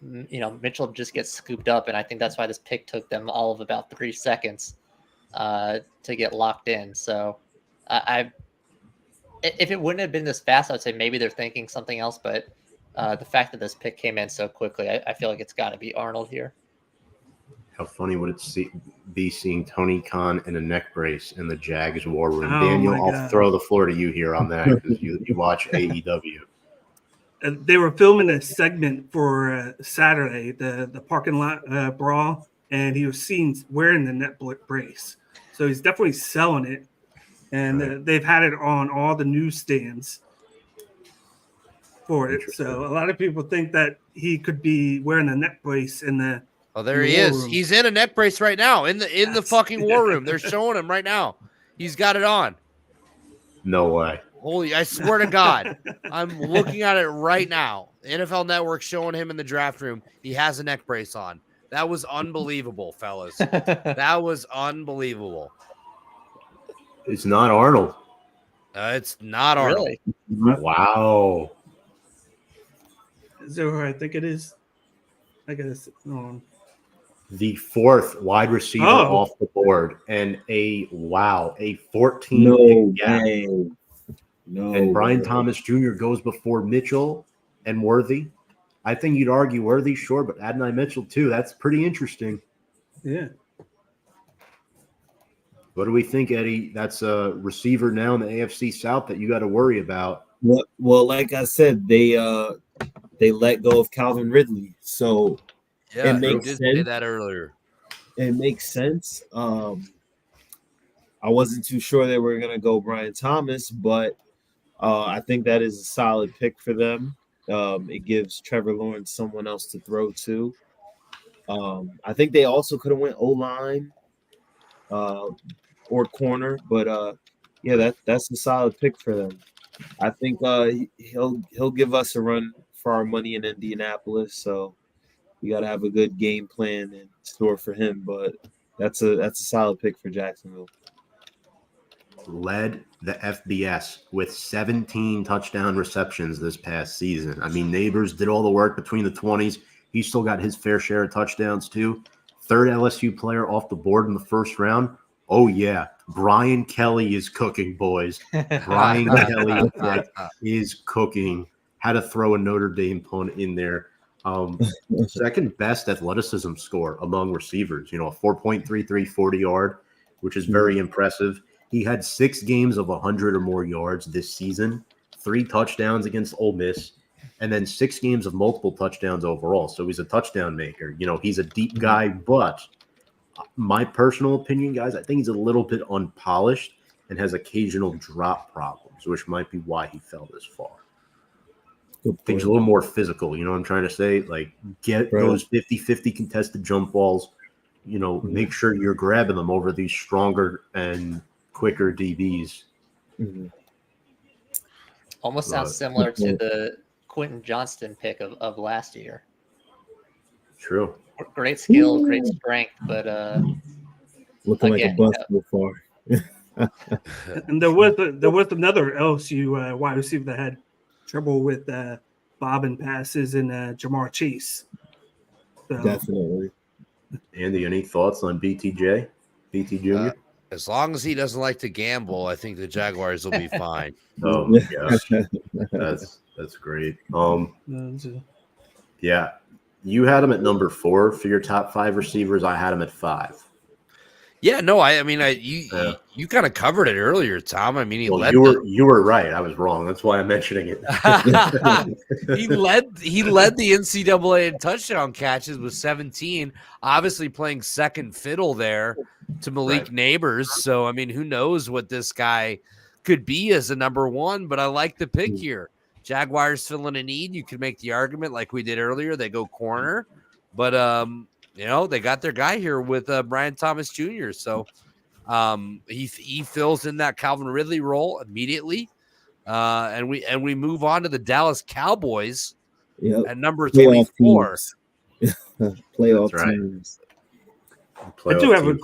Mitchell just gets scooped up, and I think that's why this pick took them all of about 3 seconds to get locked in. So if it wouldn't have been this fast, I would say maybe they're thinking something else. But the fact that this pick came in so quickly, I feel like it's got to be Arnold here. How funny would it be seeing Tony Khan in a neck brace in the Jags war room? Oh, Daniel, my I'll God. throw the floor to you here on that because you watch AEW. They were filming a segment for Saturday, the parking lot brawl, and he was seen wearing the neck brace. So he's definitely selling it. And they've had it on all the newsstands for it. So a lot of people think that he could be wearing a neck brace in the. Oh, there he is. Room. He's in a neck brace right now in the fucking war room. They're showing him right now. He's got it on. No way. Holy, I swear to God. I'm looking at it right now. NFL Network showing him in the draft room. He has a neck brace on. That was unbelievable, fellas. That was unbelievable. It's not Arnold. It's not Arnold. Really? Wow. Is that who I think it is? I guess. The 4th wide receiver off the board, and a 14 No gap. way. No. And Brian way. Thomas Jr. goes before Mitchell and Worthy. I think you'd argue Worthy, sure, but Adonai Mitchell too. That's pretty interesting. Yeah. What do we think, Eddie? That's a receiver now in the AFC South that you got to worry about. Well, like I said, they let go of Calvin Ridley, so Yeah, it you makes did sense. say that earlier. It makes sense. I wasn't too sure they were gonna go Brian Thomas, but I think that is a solid pick for them. It gives Trevor Lawrence someone else to throw to. I think they also could have went O-line or corner, but yeah, that's a solid pick for them. I think he'll give us a run for our money in Indianapolis, so we got to have a good game plan in store for him. But that's a solid pick for Jacksonville. Led the FBS with 17 touchdown receptions this past season. I mean, Neighbors did all the work between the 20s. He still got his fair share of touchdowns too. 3rd LSU player off the board in the first round. Oh, yeah. Brian Kelly is cooking, boys. Brian Kelly is cooking. Had to throw a Notre Dame opponent in there. Second best athleticism score among receivers. A 4.33 40-yard, which is very impressive. He had 6 games of 100 or more yards this season, 3 touchdowns against Ole Miss, and then 6 games of multiple touchdowns overall. So he's a touchdown maker. He's a deep guy, but my personal opinion, guys, I think he's a little bit unpolished and has occasional drop problems, which might be why he fell this far. I think he's a little more physical. You know what I'm trying to say? Like, get those 50-50 contested jump balls. Make sure you're grabbing them over these stronger and quicker DBs. Almost sounds similar to the Quentin Johnston pick of last year. True. Great skill, great strength, but looking like a bust so far. And there was another LSU wide receiver that had trouble with bobbing passes and Jamar Chase. So, Definitely. Andy, any thoughts on BTJ? BT Jr.? As long as he doesn't like to gamble, I think the Jaguars will be fine. Oh my gosh. That's great. Yeah. You had him at number 4 for your top 5 receivers. I had him at 5. Yeah, no, you kind of covered it earlier, Tom. I mean, you were right. I was wrong. That's why I'm mentioning it. he led the NCAA in touchdown catches with 17. Obviously, playing second fiddle there to Malik Neighbors. So, I mean, who knows what this guy could be as a number 1? But I like the pick here. Jaguars filling a need. You could make the argument like we did earlier. They go corner, but they got their guy here with Brian Thomas Jr. So he fills in that Calvin Ridley role immediately, and we move on to the Dallas Cowboys at number 24. Playoff right. teams. I do have a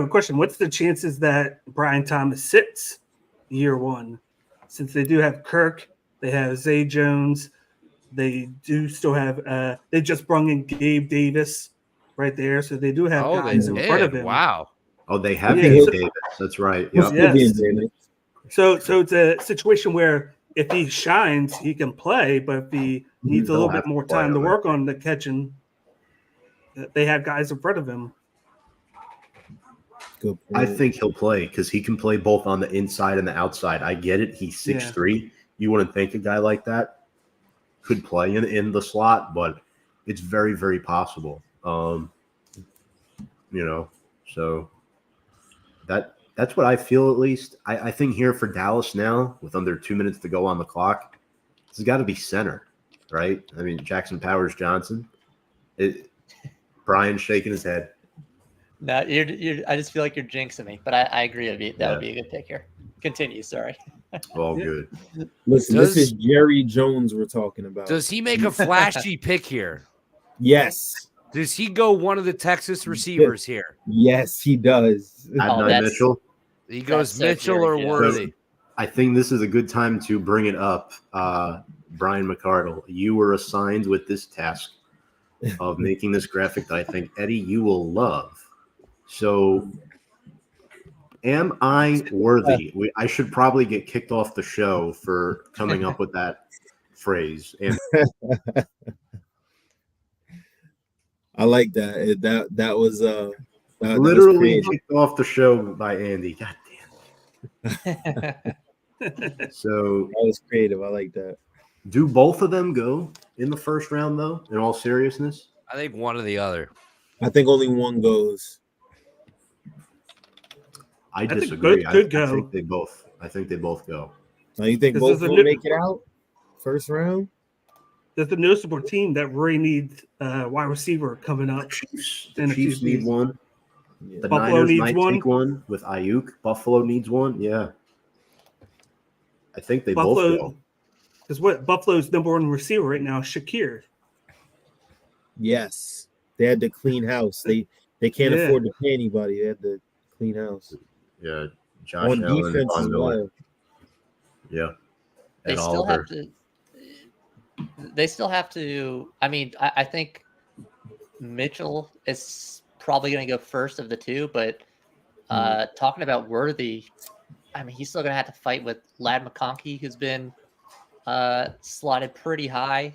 question. What's the chances that Brian Thomas sits year 1? Since they do have Kirk, they have Zay Jones. They do still have they just brought in Gabe Davis right there. So they do have guys in front of him. Wow. Oh, they have Gabe Davis. That's right. Yep. Yes. So it's a situation where if he shines, he can play, but if he needs a little bit more time to work on the catching, they have guys in front of him. Good point. I think he'll play because he can play both on the inside and the outside. I get it. He's 6'3". You wouldn't think a guy like that could play in the slot, but it's very, very possible. So that's what I feel at least. I think here for Dallas now, with under 2 minutes to go on the clock, this has got to be center, right? I mean, Jackson Powers Johnson. Brian shaking his head. No, I just feel like you're jinxing me, but I agree. That would be a good pick here. Continue. Sorry. All good. Listen, this is Jerry Jones we're talking about. Does he make a flashy pick here? Yes. Does he go one of the Texas receivers here? Yes, he does. Adonai Mitchell. He goes Mitchell or Worthy. I think this is a good time to bring it up. Brian McCardle, you were assigned with this task of making this graphic that I think, Eddie, you will love. So, am I worthy? I should probably get kicked off the show for coming up with that phrase. And I like that. That was literally kicked off the show by Andy. God damn. So that was creative. I like that. Do both of them go in the first round, though? In all seriousness, I think one or the other. I think only one goes. I disagree. Could go. I think they both go. So you think both will make it out first round? There's a noticeable team that really needs wide receiver coming up. The Chiefs need one. The Buffalo Niners needs might one. take one with Ayuk. Buffalo needs one. Yeah. I think they both go. Because what Buffalo's number 1 receiver right now is Shakir. Yes. They had to clean house. They can't afford to pay anybody. They had to clean house. Yeah. Josh On Allen, defense Von as Miller. well. Yeah. They And still Oliver. have to. I mean, I think Mitchell is probably going to go first of the two, but talking about Worthy, I mean, he's still going to have to fight with Ladd McConkey, who's been slotted pretty high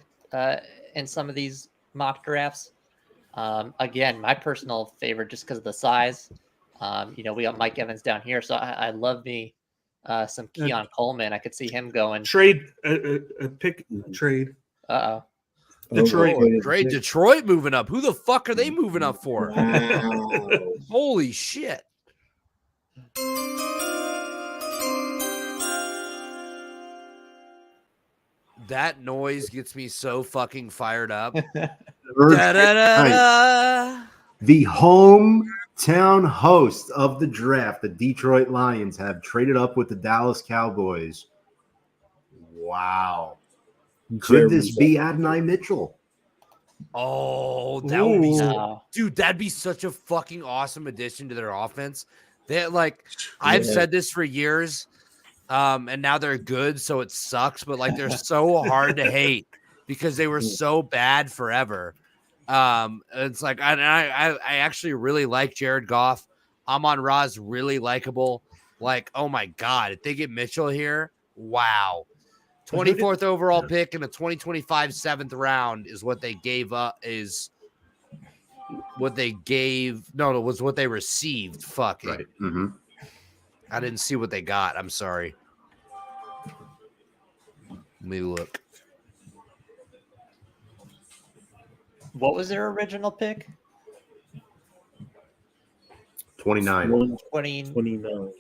in some of these mock drafts. Again, my personal favorite, just because of the size. We got Mike Evans down here, so I love me some Keon Coleman. I could see him going trade a pick trade. Detroit moving up. Who the fuck are they moving up for? Wow. Holy shit. That noise gets me so fucking fired up. Da-da-da-da. The hometown host of the draft, the Detroit Lions, have traded up with the Dallas Cowboys. Wow. Could this be Adonai Mitchell? Oh, that would be dude, that'd be such a fucking awesome addition to their offense. They like I've Yeah. said this for years, and now they're good, so it sucks. But like they're so hard to hate because they were so bad forever. It's like I actually really like Jared Goff. Amon-Ra's really likable. Like, oh my god, if they get Mitchell here, wow. 24th overall pick in the 2025 7th round is what they gave up. Is what they gave. No, it was what they received. Fuck it. Right. Mm-hmm. I didn't see what they got. I'm sorry. Let me look. What was their original pick? 29. 29.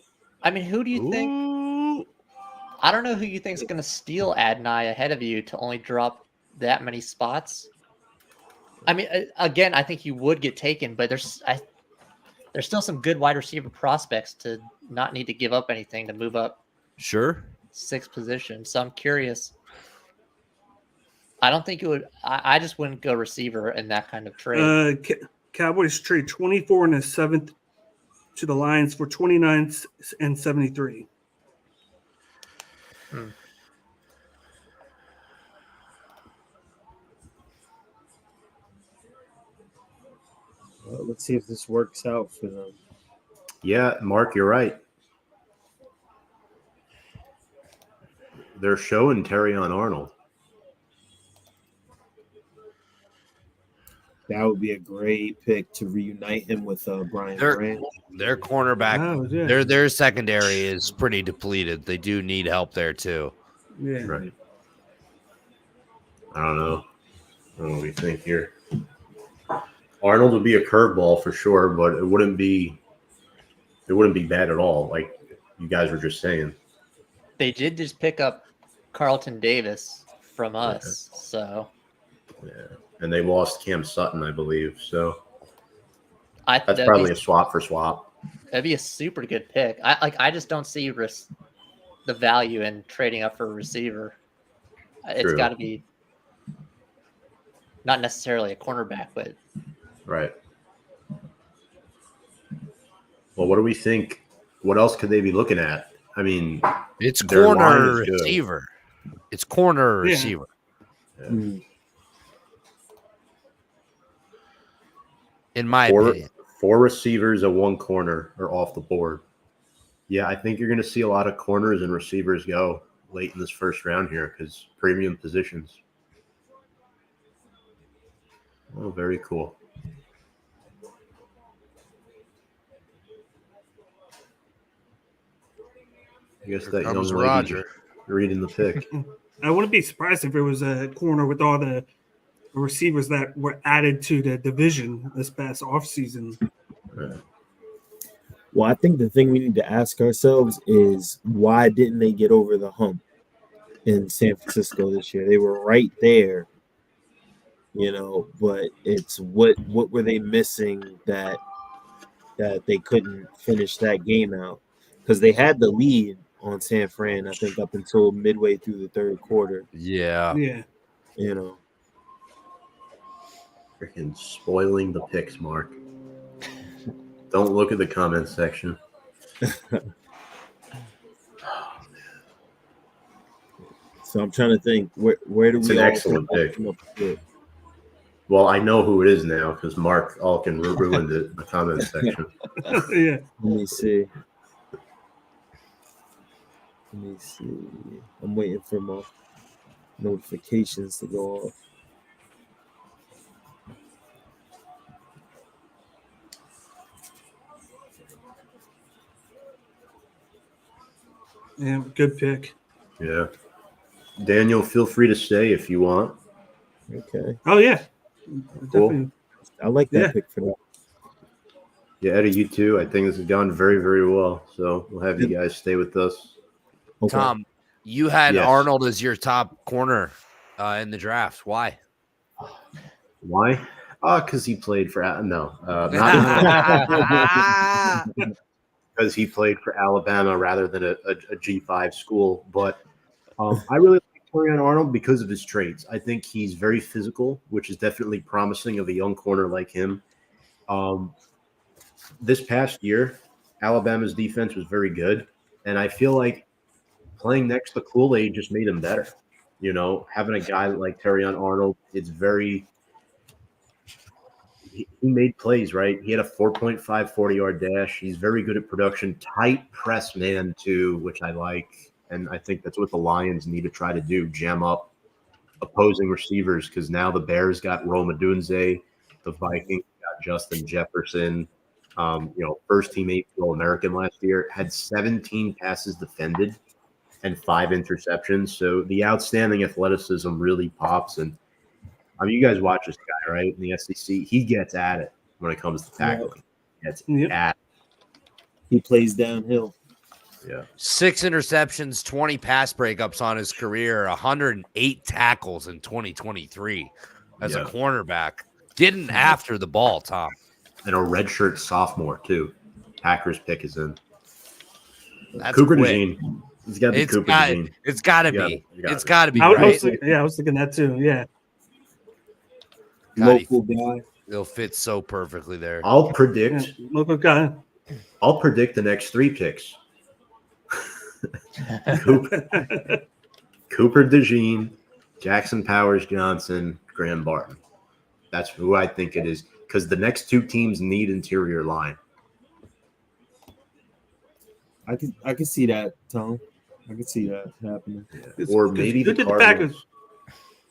I mean, who do you think? I don't know who you think is going to steal Adonai ahead of you to only drop that many spots. I mean, again, I think you would get taken, but there's still some good wide receiver prospects to not need to give up anything to move up Sure. 6 positions. So I'm curious. I don't think it would. I just wouldn't go receiver in that kind of trade. Cowboys trade 24 and a 7th to the Lions for 29 and 73. Well, let's see if this works out for them. Yeah, Mark, you're right. They're showing Terrion Arnold. That would be a great pick to reunite him with Brian Branch. Their cornerback, Oh, yeah. their secondary is pretty depleted. They do need help there too. Yeah. Right. I don't know what you think here. Arnold would be a curveball for sure, but it wouldn't be bad at all, like you guys were just saying. They did just pick up Carlton Davis from us, so Yeah. And they lost Cam Sutton, I believe. So that'd that's probably a swap for swap. That'd be a super good pick. I just don't see the value in trading up for a receiver. It's True. got to be not necessarily a cornerback, but Right. Well, what do we think? What else could they be looking at? I mean, It's their line corner is good. receiver. It's corner Yeah. receiver. In my opinion. Four receivers and one corner are off the board. Yeah, I think you're going to see a lot of corners and receivers go late in this first round here because premium positions. Oh, very cool. I guess that young comes lady Roger. reading the pick. I wouldn't be surprised if it was a corner with all the receivers that were added to the division this past offseason. Well, I think the thing we need to ask ourselves is why didn't they get over the hump in San Francisco this year? They were right there, but it's what were they missing that they couldn't finish that game out? Because they had the lead on San Fran, I think, up until midway through the third quarter. Yeah. Yeah. Freaking spoiling the picks, Mark. Don't look at the comment section. So I'm trying to think, where do It's we an all excellent think pick. up with? Well, I know who it is now because Mark Alkin ruined it in the comment section. Yeah. Let me see. I'm waiting for my notifications to go off. Yeah, good pick. Yeah. Daniel, feel free to stay if you want. Okay. Oh, yeah. Cool. Definitely. I like that Yeah. pick for that. Yeah, Eddie, you too. I think this has gone very, very well. So we'll have you guys stay with us. Okay. Tom, you had Yes. Arnold as your top corner in the draft. Why? Why? Because he played for not because he played for Alabama rather than a G5 school. But I really like Terrion Arnold because of his traits. I think he's very physical, which is definitely promising of a young corner like him. This past year, Alabama's defense was very good, and I feel like playing next to Kool-Aid just made him better. You know, having a guy like Terrion Arnold, it's very he made plays, right? He had a 4.5 40-yard dash. He's very good at production, tight press man too, which I like. And I think that's what the Lions need to try to do, jam up opposing receivers, because now the Bears got Rome Odunze, the Vikings got Justin Jefferson. First team All-American last year, had 17 passes defended and 5 interceptions. So the outstanding athleticism really pops. And I mean, you guys watch this guy, right? In the SEC, he gets at it when it comes to tackling. He plays downhill. Yeah. 6 interceptions, 20 pass breakups on his career, 108 tackles in 2023 as a cornerback. Getting after the ball, Tom. And a redshirt sophomore, too. Packers pick is in. That's Cooper quick. DeJean. It's got to be Cooper DeJean. It's got to be. It's got to be. I was Right? thinking that too. Yeah. Local guy. It'll fit so perfectly there. I'll predict. Local guy. I'll predict the next 3 picks. Cooper DeJean, Jackson Powers Johnson, Graham Barton. That's who I think it is, because the next 2 teams need interior line. I can see that, Tom. I can see that happening. Or maybe the Cardinals.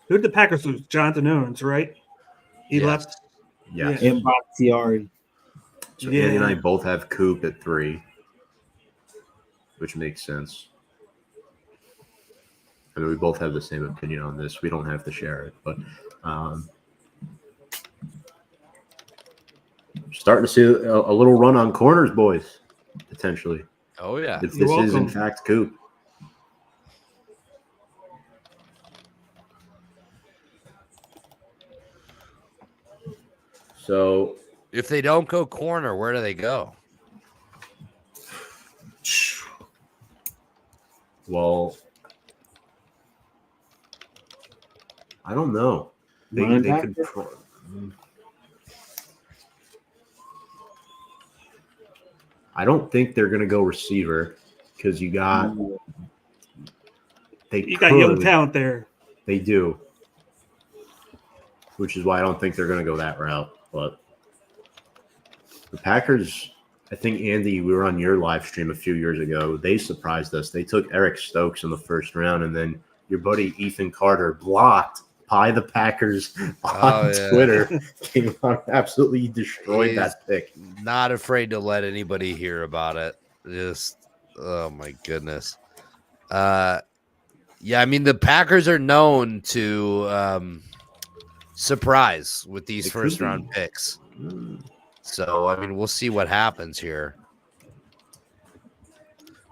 Who did the Packers lose? Jonathan Owens, right? He left. Yes. And Bakhtiari. So Andy and I both have Coop at 3, which makes sense. I mean, we both have the same opinion on this. We don't have to share it, but starting to see a little run on corners, boys, potentially. Oh, yeah. If this is, in fact, Coop. So if they don't go corner, where do they go? Well, I don't know. They could. I don't think they're going to go receiver, because you got young talent there. They do, which is why I don't think they're going to go that route. But the Packers, I think, Andy, we were on your live stream a few years ago. They surprised us. They took Eric Stokes in the first round, and then your buddy Ethan Carter blocked by the Packers on Twitter. Came on, absolutely destroyed that pick. Not afraid to let anybody hear about it. Just, oh my goodness. I mean, the Packers are known to surprise with these first round picks. So, I mean, we'll see what happens here.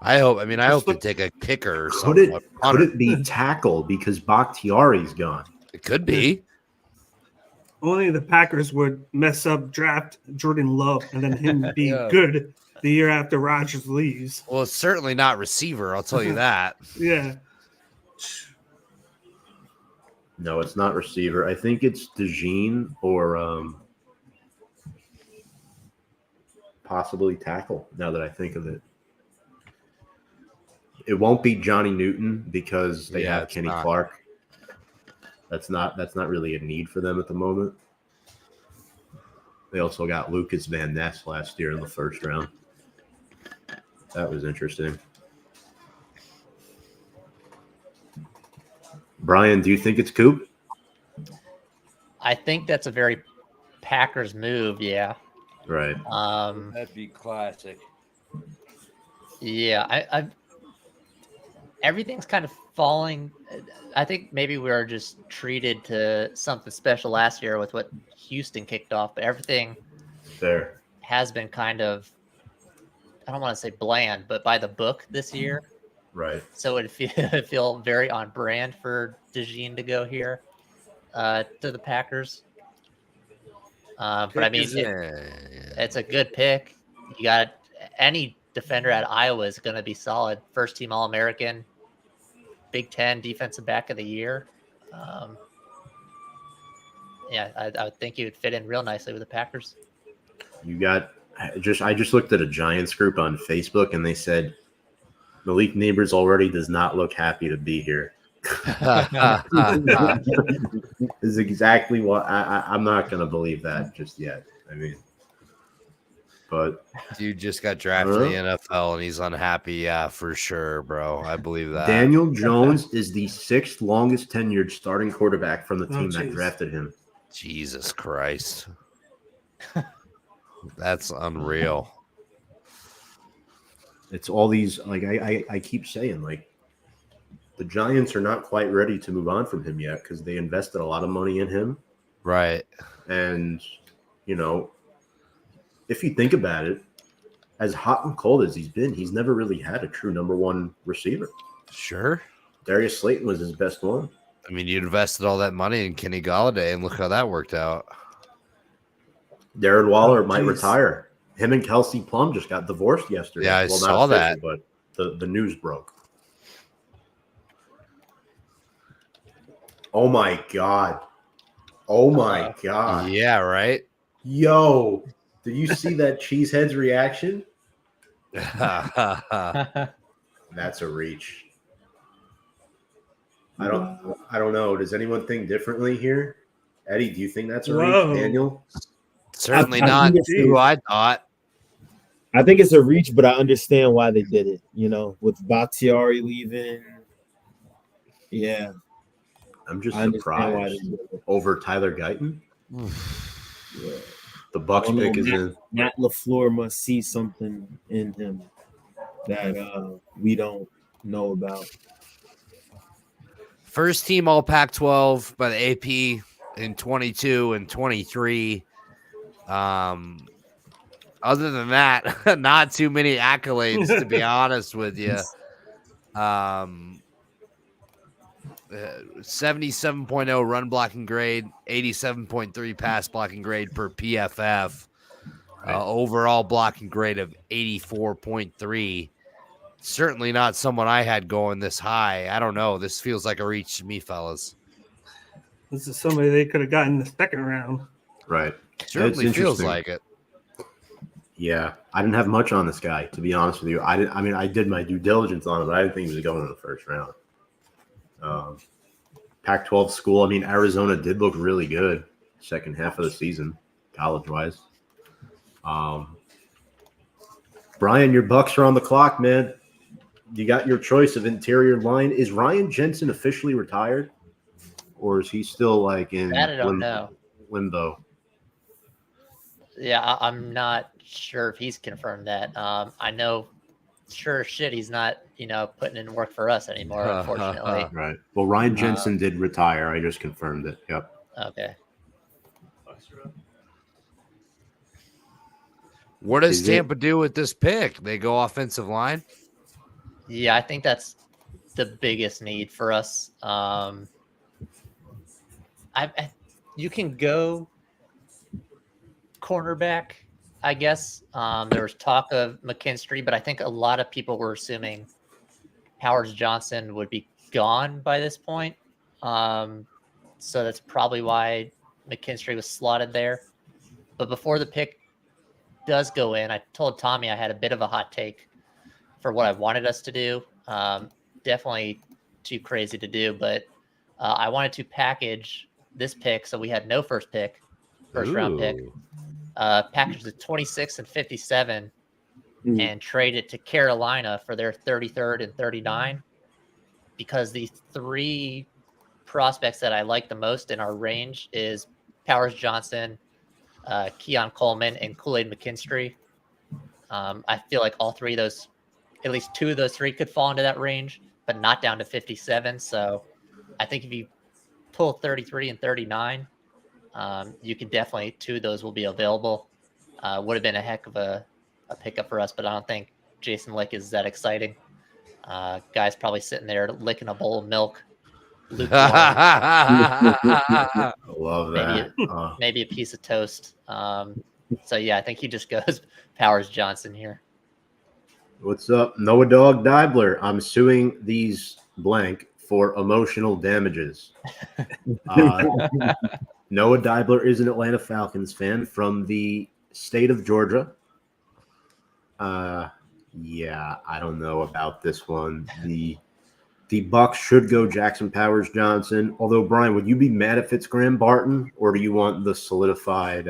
I hope they take a kicker or something. Could it be tackle, because Bakhtiari's gone? It could be. Only the Packers would mess up draft Jordan Love and then him be good the year after Rodgers leaves. Well, it's certainly not receiver, I'll tell you that. Yeah. No, it's not receiver. I think it's DeJean or possibly tackle, now that I think of it. It won't be Johnny Newton, because they have Kenny Clark. That's not really a need for them at the moment. They also got Lucas Van Ness last year in the first round. That was interesting. Brian, do you think it's Coop? I think that's a very Packers move. Yeah. Right. That'd be classic. Yeah, I everything's kind of falling. I think maybe we were just treated to something special last year with what Houston kicked off, but everything there has been kind of, I don't want to say bland, but by the book this year. Right. So it'd feel very on brand for DeJean to go here to the Packers. But I mean, it's a good pick. You got any defender at Iowa is going to be solid. First team All-American, Big Ten defensive back of the year. I would think he would fit in real nicely with the Packers. You got I just looked at a Giants group on Facebook, and they said Malik Neighbors already does not look happy to be here. This is exactly what I'm not going to believe that just yet. I mean, but dude just got drafted in the NFL and he's unhappy. Yeah, for sure, bro. I believe that. Daniel Jones is the 6th longest tenured starting quarterback from the team that drafted him. Jesus Christ. That's unreal. It's all these, like I keep saying, like the Giants are not quite ready to move on from him yet because they invested a lot of money in him. Right. And, you know, if you think about it, as hot and cold as he's been, he's never really had a true number one receiver. Sure. Darius Slayton was his best one. I mean, you invested all that money in Kenny Golladay, and look how that worked out. Darren Waller might retire. Him and Kelsey Plum just got divorced yesterday. Yeah, I saw that. But the news broke. Oh, my God. Oh, my God. Yeah, right? Yo, did you see that Cheesehead's reaction? That's a reach. I don't know. Does anyone think differently here? Eddie, do you think that's a reach, Daniel? Certainly not who I thought. I think it's a reach, but I understand why they did it. You know, with Bakhtiari leaving. Yeah. I'm just surprised over Tyler Guyton. Yeah. The Bucs pick is in. Matt LaFleur must see something in him that we don't know about. First team All Pac-12 by the AP in 22 and 23. Other than that, not too many accolades, to be honest with you. 77.0 run blocking grade, 87.3 pass blocking grade per PFF. Overall blocking grade of 84.3. Certainly not someone I had going this high. I don't know. This feels like a reach to me, fellas. This is somebody they could have gotten in the second round. Right. Certainly feels like it. Yeah. I didn't have much on this guy, to be honest with you. I did my due diligence on him, but I didn't think he was going in the first round. Pac-12 school. I mean, Arizona did look really good second half of the season, college-wise. Brian, your Bucks are on the clock, man. You got your choice of interior line. Is Ryan Jensen officially retired, or is he still like in That I don't know. limbo? Yeah, I'm not sure if he's confirmed that. I know, sure as shit, he's not, putting in work for us anymore, unfortunately. Right. Well, Ryan Jensen did retire. I just confirmed it. Yep. Okay. What does Tampa do with this pick? They go offensive line? Yeah, I think that's the biggest need for us. You can go cornerback, I guess. There was talk of McKinstry, but I think a lot of people were assuming Powers Johnson would be gone by this point. So that's probably why McKinstry was slotted there. But before the pick does go in, I told Tommy I had a bit of a hot take for what I wanted us to do. Definitely too crazy to do, but I wanted to package this pick so we had no first round pick. Package the 26 and 57 and trade it to Carolina for their 33rd and 39, because the three prospects that I like the most in our range is Powers Johnson, Keon Coleman, and Kool-Aid McKinstry. I feel like all three of those, at least two of those three, could fall into that range, but not down to 57. So I think if you pull 33 and 39, you can definitely, two of those will be available. Would have been a heck of a pickup for us, but I don't think Jason Lick is that exciting. Guy's probably sitting there licking a bowl of milk. I love that. Maybe a piece of toast. So yeah, I think he just goes Powers Johnson here. What's up, Noah Dog Dibler? I'm suing these blank for emotional damages. Noah Dibler is an Atlanta Falcons fan from the state of Georgia. Yeah, I don't know about this one. The Bucks should go Jackson Powers Johnson. Although, Brian, would you be mad if it's Graham Barton, or do you want the solidified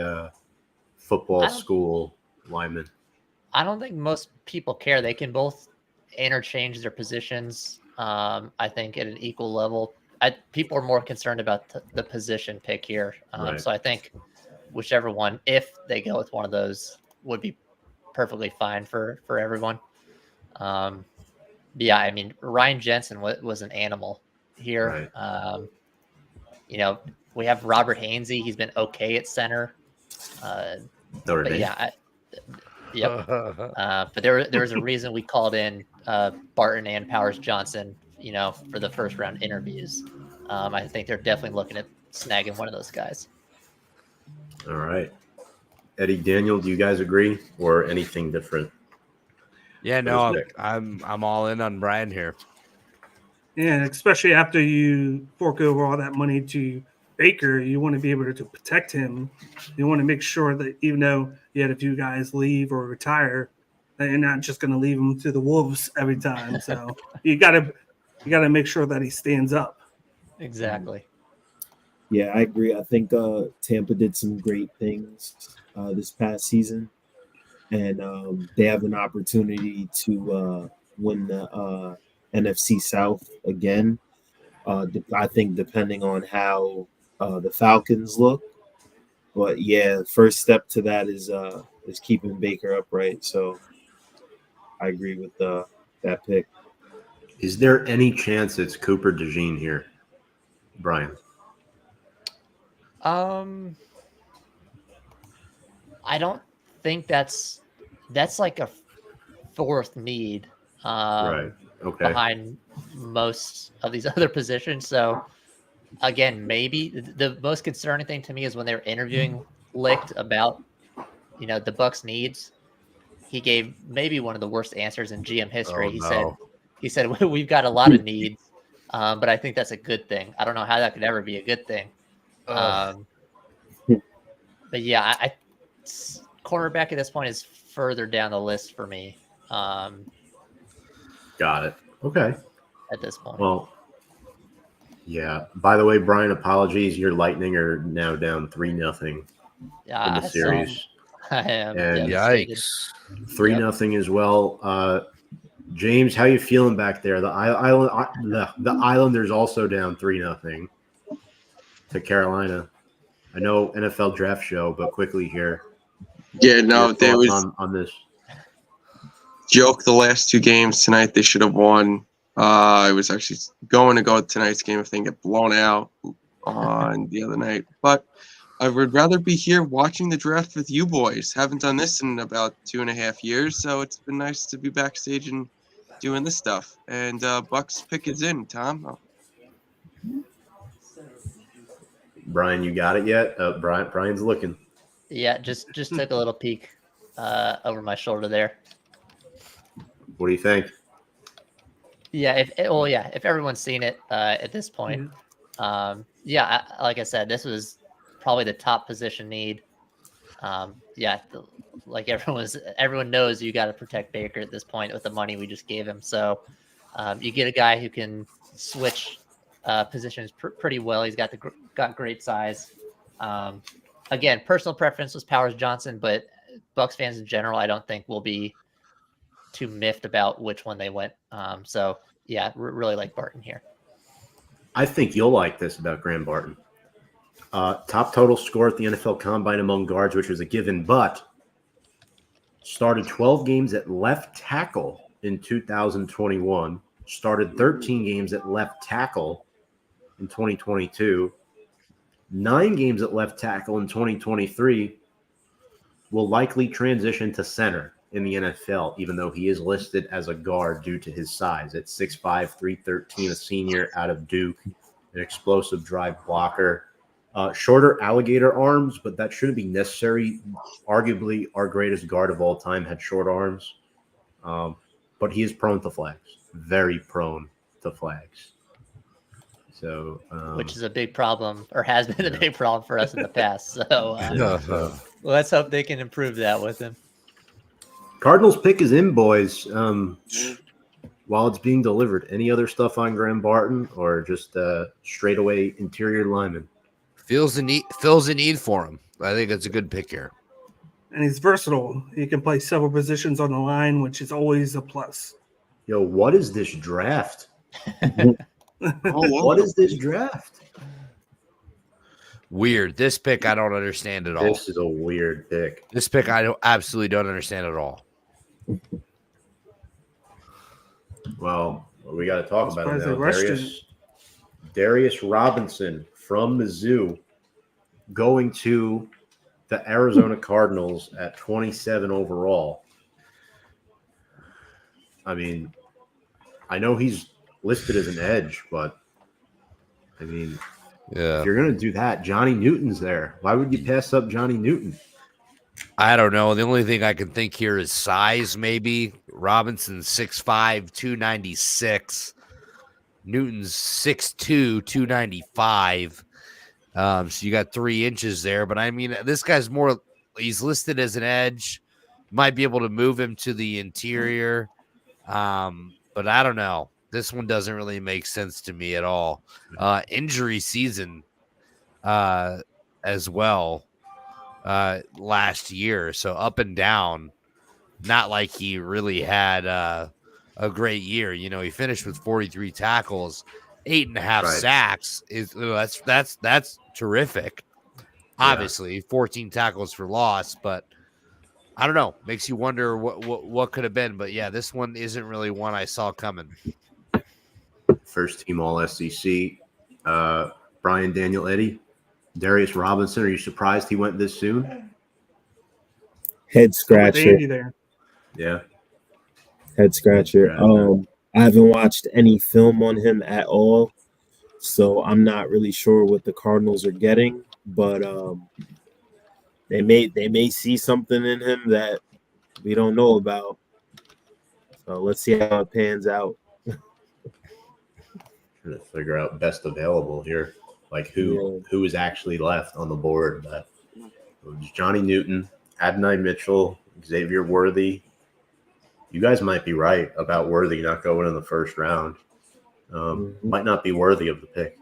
football school lineman? I don't think most people care. They can both interchange their positions. I think at an equal level. People are more concerned about the position pick here. Right. So I think whichever one, if they go with one of those, would be perfectly fine for everyone. Yeah, I mean, Ryan Jensen was an animal here. Right. We have Robert Hainsey. He's been okay at center. Notre But Dame. yeah, but there was a reason we called in Barton and Powers Johnson, for the first round interviews. I think they're definitely looking at snagging one of those guys. All right. Eddie, Daniel, do you guys agree or anything different? Yeah, no, I'm all in on Brian here. And especially after you fork over all that money to Baker, you want to be able to protect him. You want to make sure that even though you had a few guys leave or retire, that you're not just going to leave him to the wolves every time. So you got to make sure that he stands up. Exactly. Yeah, I agree. I think Tampa did some great things this past season, and they have an opportunity to win the NFC South again. I think depending on how the Falcons look, but yeah, first step to that is keeping Baker upright. So I agree with that pick. Is there any chance it's Cooper DeJean here, Brian? I don't think that's like a fourth need. Right. Okay. Behind most of these other positions. So again, maybe the most concerning thing to me is when they were interviewing Licht about, the Bucks needs. He gave maybe one of the worst answers in GM history. He said we've got a lot of needs, but I think that's a good thing. I don't know how that could ever be a good thing. But yeah, cornerback at this point is further down the list for me. Got it. Okay. At this point. Well, yeah. By the way, Brian, apologies. Your Lightning are now down 3-0 in the series. I am. And Yikes. 3-0 as well. James, how you feeling back there? The Islanders also down 3-0 to Carolina. I know NFL draft show, but quickly here. Yeah, no, there was on this. Joke the last two games tonight they should have won. I was actually going to go to tonight's game if they get blown out on the other night. But I would rather be here watching the draft with you boys. Haven't done this in about 2.5 years, so it's been nice to be backstage and doing this stuff. And Bucks pick is in, Tom. Brian, you got it yet? Brian's looking. Yeah, just took a little peek over my shoulder there. What do you think? Yeah, if everyone's seen it at this point, like I said, this was probably the top position need. Like everyone knows you got to protect Baker at this point with the money we just gave him. So you get a guy who can switch positions pretty well. He's got great size. Again, personal preference was Powers Johnson, but Bucks fans in general, I don't think will be too miffed about which one they went. Really like Barton here. I think you'll like this about Graham Barton. Top total score at the NFL Combine among guards, which was a given, but started 12 games at left tackle in 2021, started 13 games at left tackle in 2022, 9 games at left tackle in 2023, will likely transition to center in the NFL, even though he is listed as a guard due to his size. At 6'5", 313, a senior out of Duke, an explosive drive blocker. Shorter alligator arms, but that shouldn't be necessary. Arguably, our greatest guard of all time had short arms. But he is prone to flags. Very prone to flags. So, which is a big problem, or has been a big problem for us in the past. So let's hope they can improve that with him. Cardinals pick is in, boys. While it's being delivered, any other stuff on Graham Barton or just straightaway interior lineman? Fills a need for him. I think that's a good pick here. And he's versatile. He can play several positions on the line, which is always a plus. Yo, what is this draft? Oh, What is this draft? Weird. This pick I don't understand at all. This is a weird pick. This pick I absolutely don't understand at all. Well, we got to talk about it surprised they now. rushed Darius Robinson from Mizzou going to the Arizona Cardinals at 27 overall. I mean, I know he's listed as an edge, but I mean, Yeah. if you're going to do that, Johnny Newton's there. Why would you pass up Johnny Newton? I don't know. The only thing I can think here is size, maybe. Robinson's 6'5", 296. Newton's 6'2", 295. So you got 3 inches there. But I mean, this guy's more, he's listed as an edge. Might be able to move him to the interior. But I don't know. This one doesn't really make sense to me at all. Injury season as well last year. So up and down. Not like he really had a great year. You know, he finished with 43 tackles, 8.5 sacks. That's terrific. Obviously, 14 tackles for loss, but I don't know. Makes you wonder what could have been. But yeah, this one isn't really one I saw coming. First team All SEC. Brian Daniel Eddy, Darius Robinson. Are you surprised he went this soon? Head scratcher. Andy there. Yeah. Head scratcher. I haven't watched any film on him at all, so I'm not really sure what the Cardinals are getting. But they may see something in him that we don't know about. So let's see how it pans out. Trying to figure out best available here, like who is actually left on the board. That was Johnny Newton, Adonai Mitchell, Xavier Worthy. You guys might be right about Worthy not going in the first round. Might not be worthy of the pick.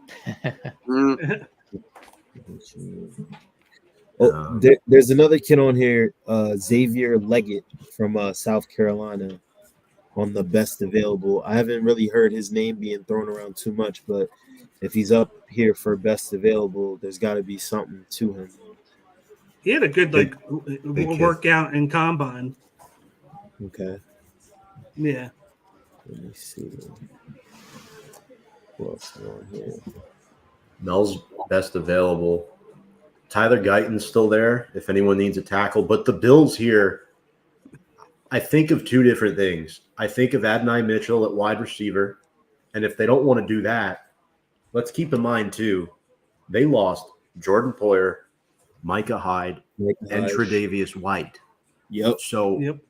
There's another kid on here, Xavier Leggett from South Carolina, on the best available. I haven't really heard his name being thrown around too much, but if he's up here for best available, there's got to be something to him. He had a good workout in combine. Okay. Yeah. Let me see. What else is on here? Mel's best available. Tyler Guyton's still there if anyone needs a tackle. But the Bills here, I think of two different things. I think of Adonai Mitchell at wide receiver. And if they don't want to do that, let's keep in mind, too, they lost Jordan Poyer, Micah Hyde, and Tre'Davious White. Yep. So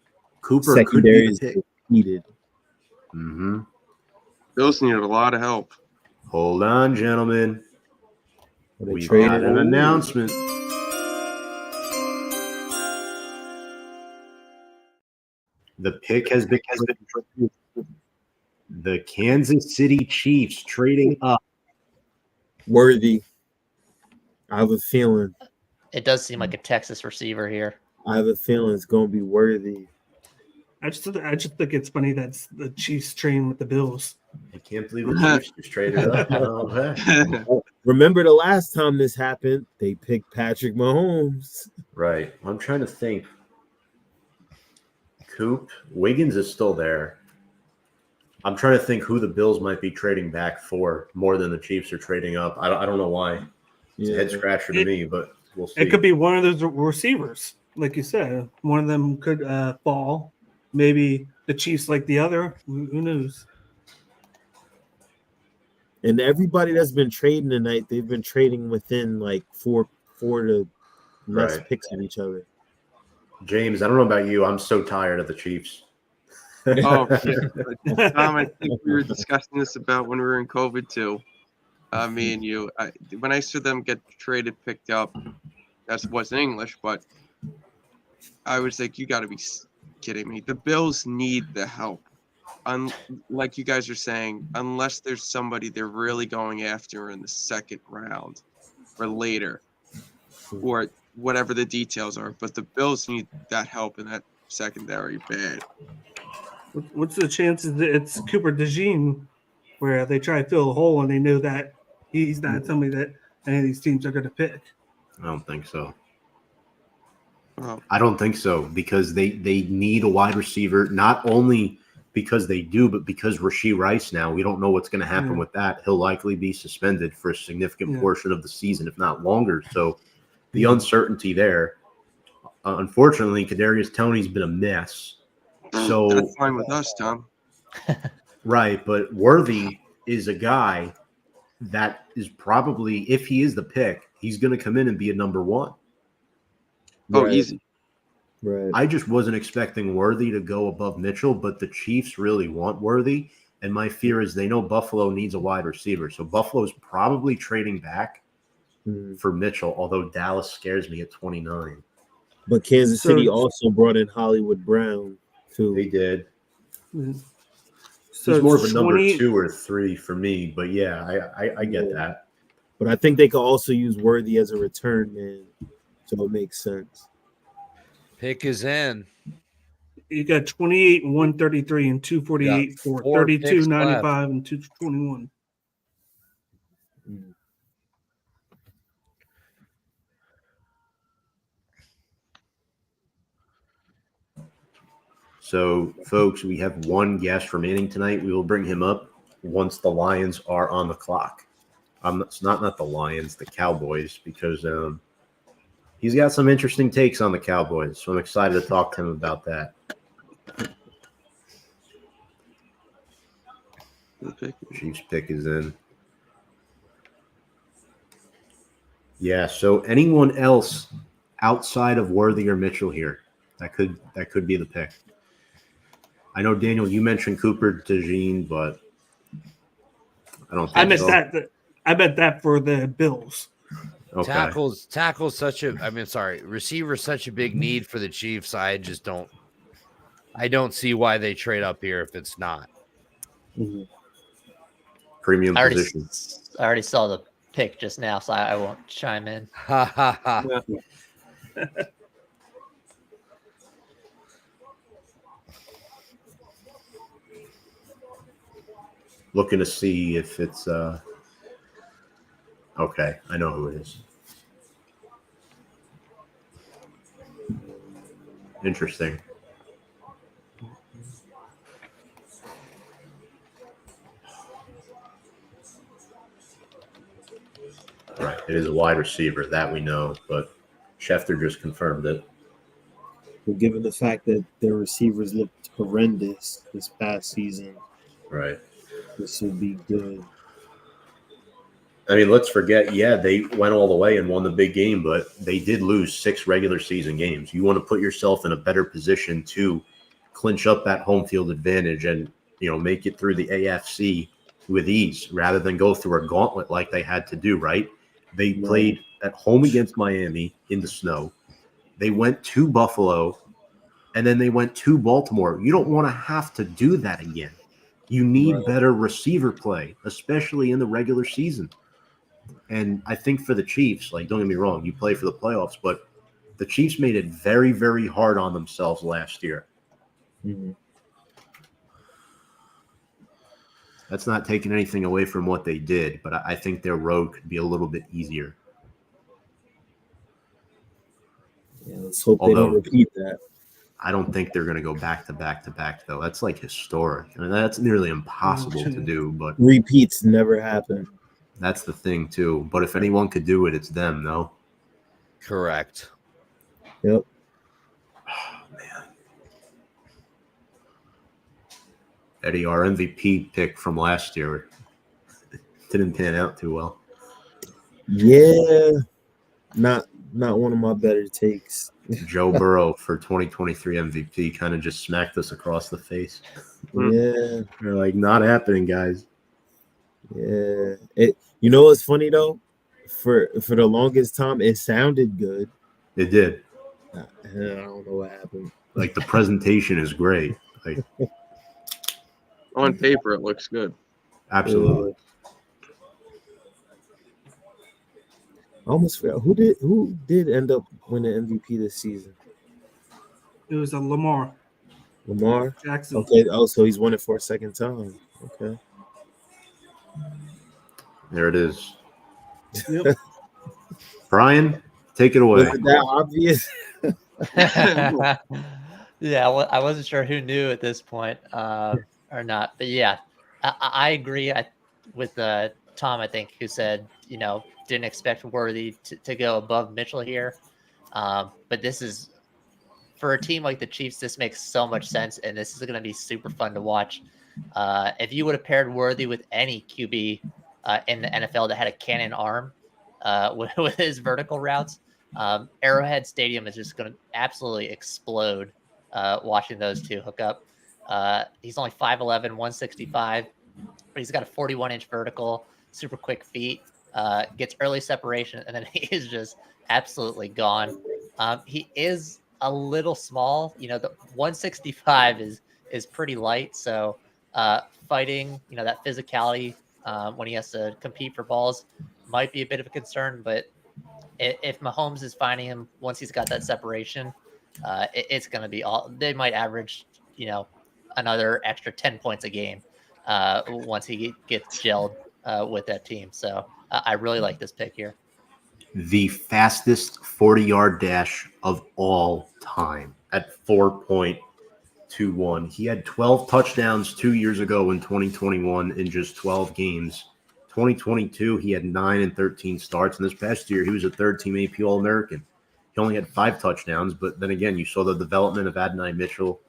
Cooper could be the pick. Needed. Bills needed a lot of help. Hold on, gentlemen. We've traded got an announcement. The pick has been the Kansas City Chiefs trading up. Worthy. I have a feeling. It does seem like a Texas receiver here. I have a feeling it's going to be Worthy. I just think it's funny that's the Chiefs train with the Bills. I can't believe the Chiefs just traded up. Remember the last time this happened, they picked Patrick Mahomes. Right. I'm trying to think. Coop, Wiggins is still there. I'm trying to think who the Bills might be trading back for more than the Chiefs are trading up. I don't know why. It's a head scratcher to me, but we'll see. It could be one of those receivers, like you said. One of them could fall. Maybe the Chiefs like the other. Who knows? And everybody that's been trading tonight, they've been trading within like four to less picks of each other. James, I don't know about you. I'm so tired of the Chiefs. Oh, yeah. Tom, I think we were discussing this about when we were in COVID too. Me and you. When I saw them get traded, picked up, that wasn't English, but I was like, you got to be kidding me? The Bills need the help. Like you guys are saying, unless there's somebody they're really going after in the second round or later, or whatever the details are. But the Bills need that help in that secondary bad. What's the chances that it's Cooper DeJean where they try to fill a hole and they know that he's not somebody that any of these teams are going to pick? I don't think so. Well, I don't think so because they need a wide receiver, not only because they do, but because Rashee Rice now, we don't know what's going to happen with that. He'll likely be suspended for a significant portion of the season, if not longer. So the uncertainty there. Unfortunately, Kadarius Toney's been a mess. So that's fine with us, Tom. Right, but Worthy is a guy that is probably, if he is the pick, he's going to come in and be a number one. Oh, easy. Right. I just wasn't expecting Worthy to go above Mitchell, but the Chiefs really want Worthy. And my fear is they know Buffalo needs a wide receiver. So Buffalo's probably trading back for Mitchell, although Dallas scares me at 29. But Kansas City also brought in Hollywood Brown, too. They did. So he's more of a 20 number 2 or 3 for me, but yeah, I get that. But I think they could also use Worthy as a return man, so it makes sense. Pick is in. You got 28 and 133 and 248 for 32, 95 and 221. So, folks, we have one guest remaining tonight. We will bring him up once the Lions are on the clock. It's not the Lions, the Cowboys, because he's got some interesting takes on the Cowboys. So I'm excited to talk to him about that. Chiefs pick is in. Yeah, so anyone else outside of Worthy or Mitchell here, that could be the pick. I know, Daniel, you mentioned Cooper DeJean, but I don't think I meant that for the Bills. Okay. Tackle's such a receiver's such a big need for the Chiefs. I don't see why they trade up here if it's not. Premium position. I already saw the pick just now, so I won't chime in. Looking to see if it's okay. I know who it is. Interesting. Right, it is a wide receiver, that we know, but Schefter just confirmed it. Well, given the fact that their receivers looked horrendous this past season, right, this would be good. I mean, let's forget, they went all the way and won the big game, but they did lose 6 regular season games. You want to put yourself in a better position to clinch up that home field advantage and, make it through the AFC with ease rather than go through a gauntlet like they had to do, right? They played at home against Miami in the snow. They went to Buffalo, and then they went to Baltimore. You don't want to have to do that again. You need better receiver play, especially in the regular season. And I think for the Chiefs, don't get me wrong, you play for the playoffs, but the Chiefs made it very, very hard on themselves last year. Mm-hmm. That's not taking anything away from what they did, but I think their road could be a little bit easier. Yeah, let's hope they don't repeat that. I don't think they're going to go back to back to back, though. That's historic. I mean, that's nearly impossible to do. But repeats never happen. That's the thing, too. But if anyone could do it, it's them, no? Correct. Yep. Oh, man. Eddie, our MVP pick from last year didn't pan out too well. Yeah. Not one of my better takes. Joe Burrow for 2023 MVP kind of just smacked us across the face. Yeah. They're not happening, guys. Yeah. What's funny though? For the longest time, it sounded good. It did. I don't know what happened. Like the presentation is great. Like On paper, it looks good. absolutely. I almost forgot who did end up winning MVP this season. It was a Lamar Jackson. Okay. Oh, so he's won it for a second time. Okay. There it is. Yep. Brian, take it away. Was it that obvious? Yeah, I wasn't sure who knew at this point or not, but yeah, I agree with Tom. I think who said didn't expect Worthy to go above Mitchell here, but this is for a team like the Chiefs. This makes so much sense, and this is going to be super fun to watch. If you would have paired Worthy with any QB in the NFL that had a cannon arm with his vertical routes, Arrowhead Stadium is just going to absolutely explode watching those two hook up. He's only 5'11", 165, but he's got a 41-inch vertical, super quick feet, gets early separation, and then he is just absolutely gone. He is a little small. The 165 is pretty light, so fighting, that physicality when he has to compete for balls might be a bit of a concern, but if Mahomes is finding him once he's got that separation, it's going to be they might average, another extra 10 points a game once he gets gelled with that team. So I really like this pick here. The fastest 40-yard dash of all time at 4.21. He had 12 touchdowns 2 years ago in 2021 in just 12 games. 2022, he had 9 and 13 starts. And this past year, he was a third-team AP All-American. He only had 5 touchdowns. But then again, you saw the development of Adonai Mitchell.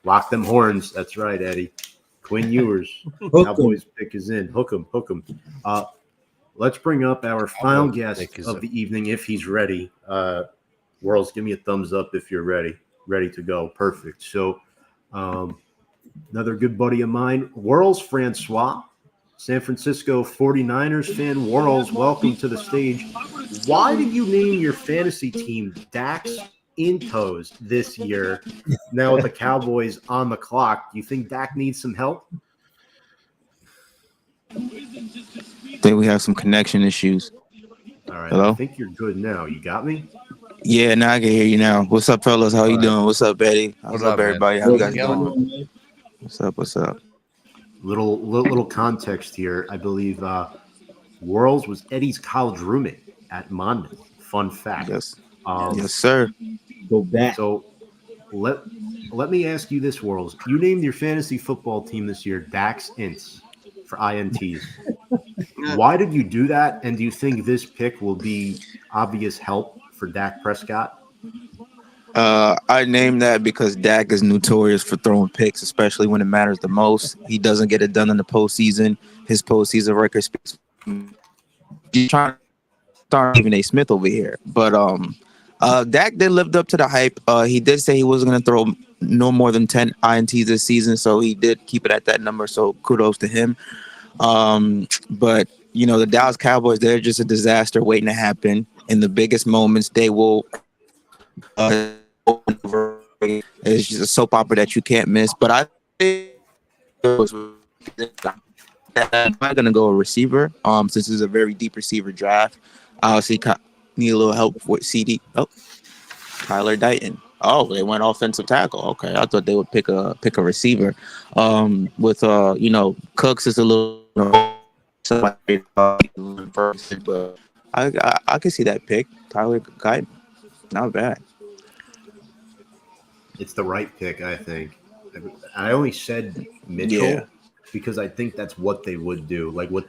Lock them horns. That's right, Eddie. Quinn Ewers. Cowboys pick is in. Hook him. Let's bring up our final guest of the evening if he's ready. Worlds, give me a thumbs up if you're ready. Ready to go. Perfect. So another good buddy of mine, Worlds Francois, San Francisco 49ers fan. Worlds, welcome to the stage. Why did you name your fantasy team Dax Intos this year? Now with the Cowboys on the clock, do you think Dak needs some help? I think we have some connection issues. All right. Hello? I think you're good now. You got me? Yeah, now I can hear you now. What's up, fellas? How you doing? What's up, Eddie? What's up, man? everybody? How you guys doing? What's up? Little context here. I believe Worlds was Eddie's college roommate at Monmouth. Fun fact. Yes. Yes, sir. Go back. So let me ask you this, Worlds. You named your fantasy football team this year Dax Ints for INTs. Why did you do that? And do you think this pick will be obvious help for Dak Prescott? I named that because Dak is notorious for throwing picks, especially when it matters the most. He doesn't get it done in the postseason. His postseason record speaks. He's trying to start even A. Smith over here. But Dak did live up to the hype. He did say he wasn't going to throw no more than 10 INTs this season, so he did keep it at that number. So kudos to him. But the Dallas Cowboys, they're just a disaster waiting to happen. In the biggest moments, they will. It's just a soap opera that you can't miss. But I think I'm not gonna go a receiver. Since it's a very deep receiver draft, I obviously need a little help with CD. Oh, Tyler Dighton. Oh, they went offensive tackle. Okay, I thought they would pick a receiver. With Cooks is a little somebody, but I can see that pick. Tyler Dighton, not bad. It's the right pick, I think. I only said Mitchell because I think that's what they would do. Like what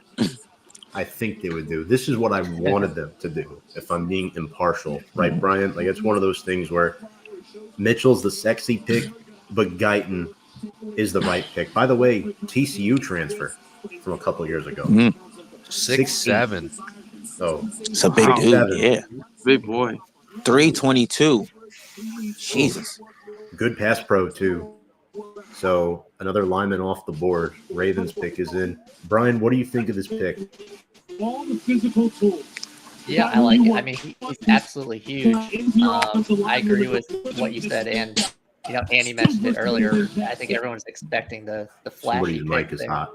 I think they would do. This is what I wanted them to do, if I'm being impartial. Right, Brian? Like it's one of those things where Mitchell's the sexy pick, but Guyton is the right pick. By the way, TCU transfer from a couple years ago. 6'7". So it's a big dude. 6'7". Yeah, Big boy. 322. Jesus. Good pass pro too. So another lineman off the board. Ravens pick is in. Brian, what do you think of this pick? All the physical tools. Yeah, I like it. I mean, he's absolutely huge. I agree with what you said, and Andy mentioned it earlier. I think everyone's expecting the flashy Somebody's mic pick is there. hot.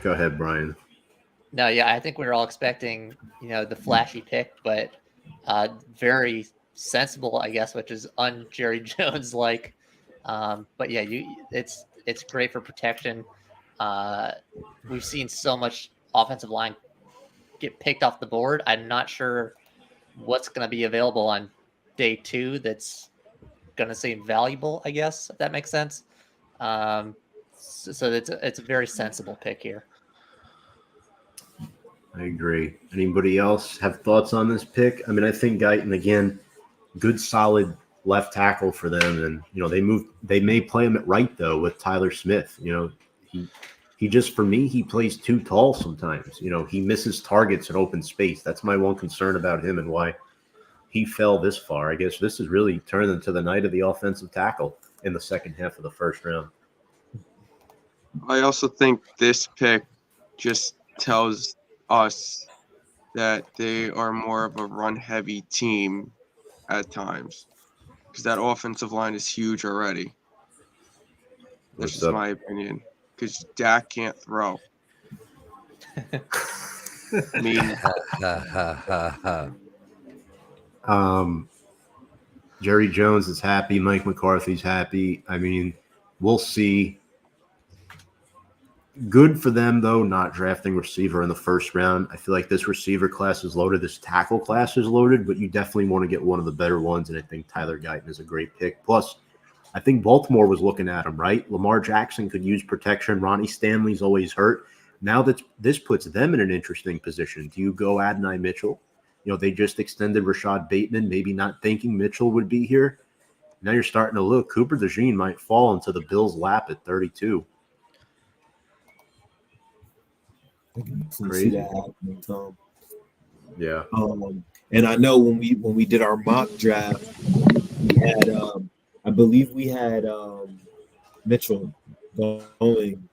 Go ahead, Brian. No, yeah, I think we were all expecting, the flashy pick, but very sensible, I guess, which is un-Jerry Jones like. But yeah, it's great for protection. We've seen so much offensive line get picked off the board. I'm not sure what's going to be available on day 2 that's going to seem valuable, I guess, if that makes sense. So it's a very sensible pick here. I agree. Anybody else have thoughts on this pick? I mean, I think Guyton, again, good solid left tackle for them. And, they may play him at right, though, with Tyler Smith. He just, for me, he plays too tall sometimes. He misses targets in open space. That's my one concern about him and why he fell this far. I guess this has really turned into the night of the offensive tackle in the second half of the first round. I also think this pick just tells us that they are more of a run-heavy team at times because that offensive line is huge already. That's just my opinion. Because Dak can't throw. I mean, Jerry Jones is happy. Mike McCarthy's happy. I mean, we'll see. Good for them, though, not drafting receiver in the first round. I feel like this receiver class is loaded. This tackle class is loaded, but you definitely want to get one of the better ones, and I think Tyler Guyton is a great pick. Plus, I think Baltimore was looking at him, right? Lamar Jackson could use protection. Ronnie Stanley's always hurt. Now that this puts them in an interesting position. Do you go Adonai Mitchell? They just extended Rashad Bateman, maybe not thinking Mitchell would be here. Now you're starting to look. Cooper DeJean might fall into the Bills' lap at 32. I can see that happening, Tom. Yeah. And I know when we did our mock draft, we had I believe we had Mitchell going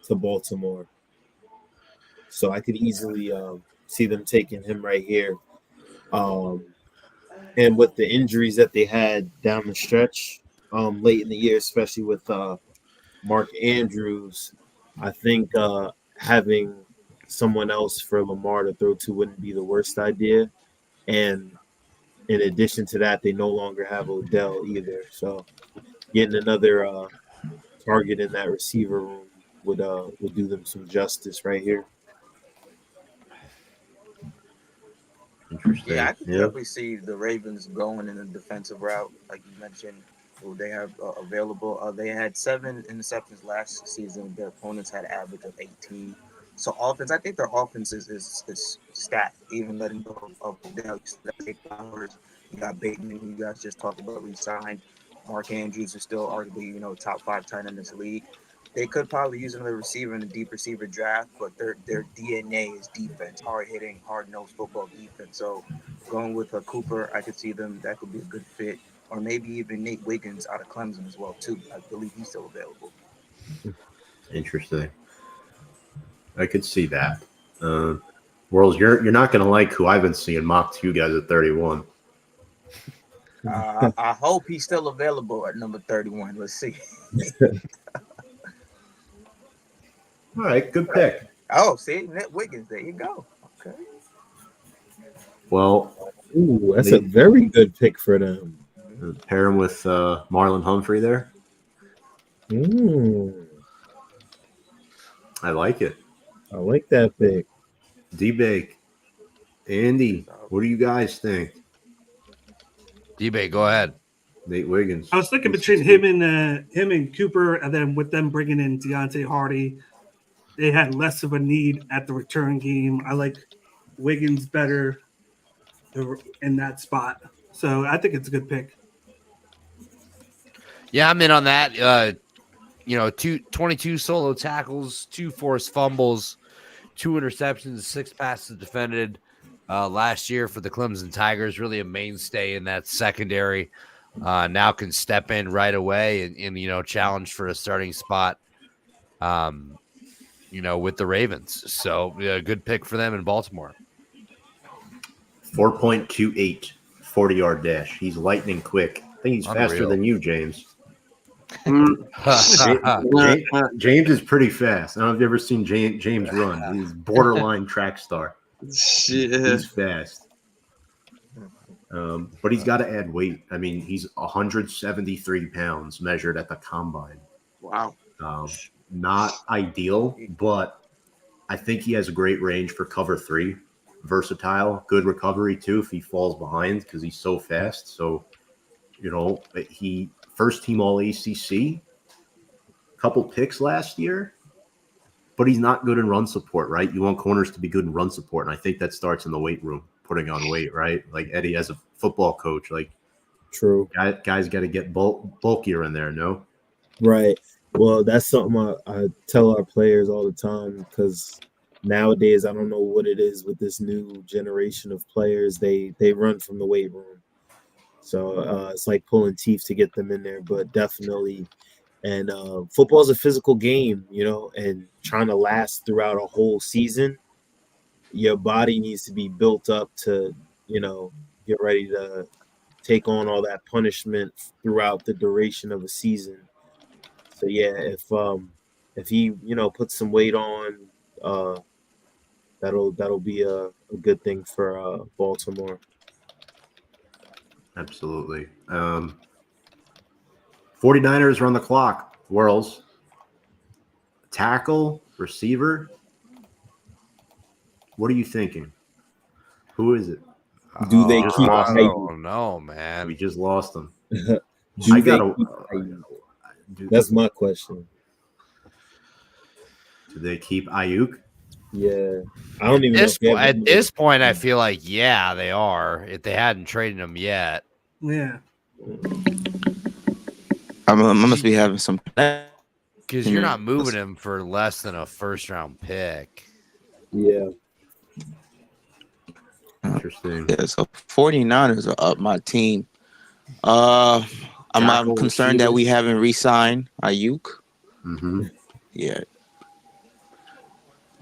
to Baltimore, so I could easily see them taking him right here. And with the injuries that they had down the stretch late in the year, especially with Mark Andrews, I think having someone else for Lamar to throw to wouldn't be the worst idea. And in addition to that, they no longer have Odell either. So getting another target in that receiver room would do them some justice right here. Interesting. Yeah, I can definitely see the Ravens going in a defensive route, like you mentioned. Who they have available. They had 7 interceptions last season. Their opponents had an average of 18. So offense, I think their offense is stacked. Even letting go of Odell, you got Bateman, who you guys just talked about, re-signed. Mark Andrews is still arguably, top 5 tight end in this league. They could probably use another receiver in a deep receiver draft, but their DNA is defense, hard-hitting, hard-nosed football defense. So going with Cooper, I could see them. That could be a good fit. Or maybe even Nate Wiggins out of Clemson as well, too. I believe he's still available. Interesting. I could see that. Worlds, you're not going to like who I've been seeing mock to you guys at 31. I hope he's still available at number 31. Let's see. All right, good pick. Oh, see, Nate Wiggins. There you go. Okay. Well, that's a very good pick for them. Pair him with Marlon Humphrey there. I like it. I like that pick. D-Bake. Andy, what do you guys think? D-Bake, go ahead. Nate Wiggins. I was thinking between him and Cooper, and then with them bringing in Deontay Hardy, they had less of a need at the return game. I like Wiggins better in that spot. So I think it's a good pick. Yeah, I'm in on that. 22 solo tackles, 2 forced fumbles, 2 interceptions, 6 passes defended last year for the Clemson Tigers. Really a mainstay in that secondary. Now can step in right away and challenge for a starting spot. With the Ravens. So a good pick for them in Baltimore. 4.28 40-yard dash. He's lightning quick. I think he's faster Unreal. than you, James. Mm. James is pretty fast. I don't know if you've ever seen James run. He's borderline track star. Shit. He's fast. But he's got to add weight. I mean, he's 173 pounds measured at the combine. Wow. Not ideal, but I think he has a great range for cover 3. Versatile, good recovery too if he falls behind because he's so fast. So, he first team All ACC, couple picks last year, but he's not good in run support, right? You want corners to be good in run support, and I think that starts in the weight room, putting on weight, right? Like Eddie as a football coach, like True. guys got to get bulkier in there, no? Right. Well, that's something I tell our players all the time because nowadays I don't know what it is with this new generation of players. They run from the weight room. So it's like pulling teeth to get them in there, but definitely. And football is a physical game, and trying to last throughout a whole season, your body needs to be built up to, get ready to take on all that punishment throughout the duration of a season. So yeah, if he, puts some weight on, that'll be a good thing for Baltimore. Absolutely. 49ers run the clock. Whirls. Tackle, receiver. What are you thinking? Who is it? Do they keep I Ayuk? don't know, man. We just lost him. Do I they gotta. keep Ayuk? That's my question. Do they keep Ayuk? Yeah, I don't even know. If they have At any- this point, I feel like they are. If they hadn't traded him yet, Yeah. I must be having some. because you're not moving him for less than a first-round pick. Yeah. Interesting. Yeah, so 49ers are up my team. I'm Tackle, concerned that receiver. we haven't re-signed Ayuk. Mm-hmm. Yeah.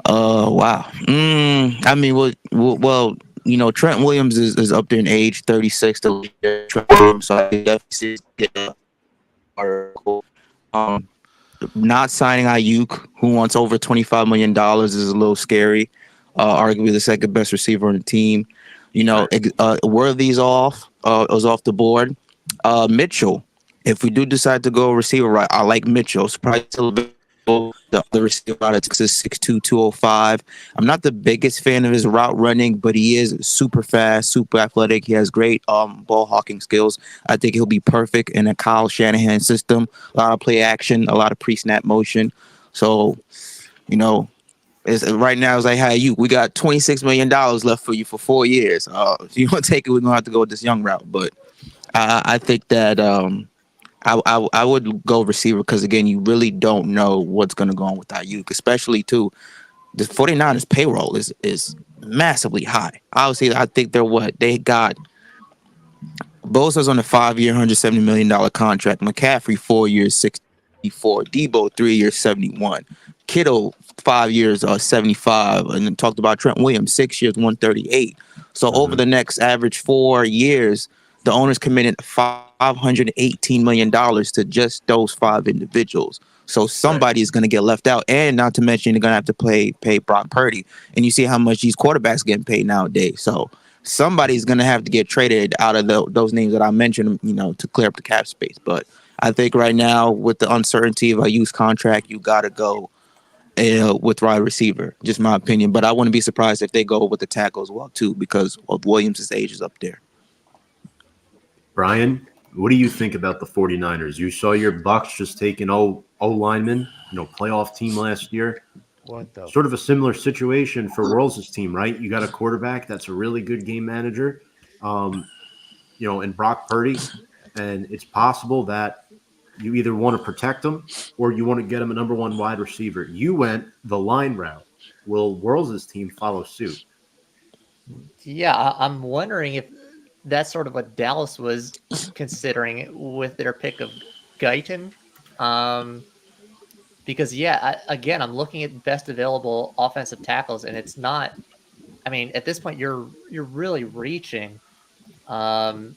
Wow. I mean, well, Trent Williams is up there in age, 36. Trent Williams, so I definitely get an article. Not signing Ayuk, who wants over $25 million, is a little scary. Arguably the second best receiver on the team. Worthy's off the board. Mitchell, if we do decide to go receiver, right, I like Mitchell. It's probably still available. The other receiver out of Texas, 6'2", 205. I'm not the biggest fan of his route running, but he is super fast, super athletic. He has great ball hawking skills. I think he'll be perfect in a Kyle Shanahan system. A lot of play action, a lot of pre-snap motion. So, right now it's like, hey, we got $26 million left for you for 4 years. If you want to take it, we're gonna have to go with this young route. But I think that I would go receiver because, again, you really don't know what's going to go on with Ayuk, especially, too, the 49ers payroll is massively high. Obviously, I think they got Bosa's on a 5-year, $170 million contract. McCaffrey, 4 years, 64. Debo, 3 years, 71. Kittle, 5 years, 75. And then talked about Trent Williams, 6 years, 138. So over the next average 4 years, the owners committed $518 million to just those 5 individuals. So somebody is going to get left out, and not to mention they're going to have to pay Brock Purdy. And you see how much these quarterbacks getting paid nowadays. So somebody's going to have to get traded out of those names that I mentioned, to clear up the cap space. But I think right now, with the uncertainty of a youth contract, you got to go with wide receiver. Just my opinion. But I wouldn't be surprised if they go with the tackle as well, too, because of Williams' age is up there. Brian, what do you think about the 49ers? You saw your Bucks just take an O lineman, playoff team last year. What the? Sort of a similar situation for Whirls' team, right? You got a quarterback that's a really good game manager, in Brock Purdy, and it's possible that you either want to protect him or you want to get him a number 1 wide receiver. You went the line route. Will Whirls' team follow suit? Yeah, I'm wondering if that's sort of what Dallas was considering with their pick of Guyton. Because, again, I'm looking at best available offensive tackles, and it's not I mean, at this point, you're really reaching. I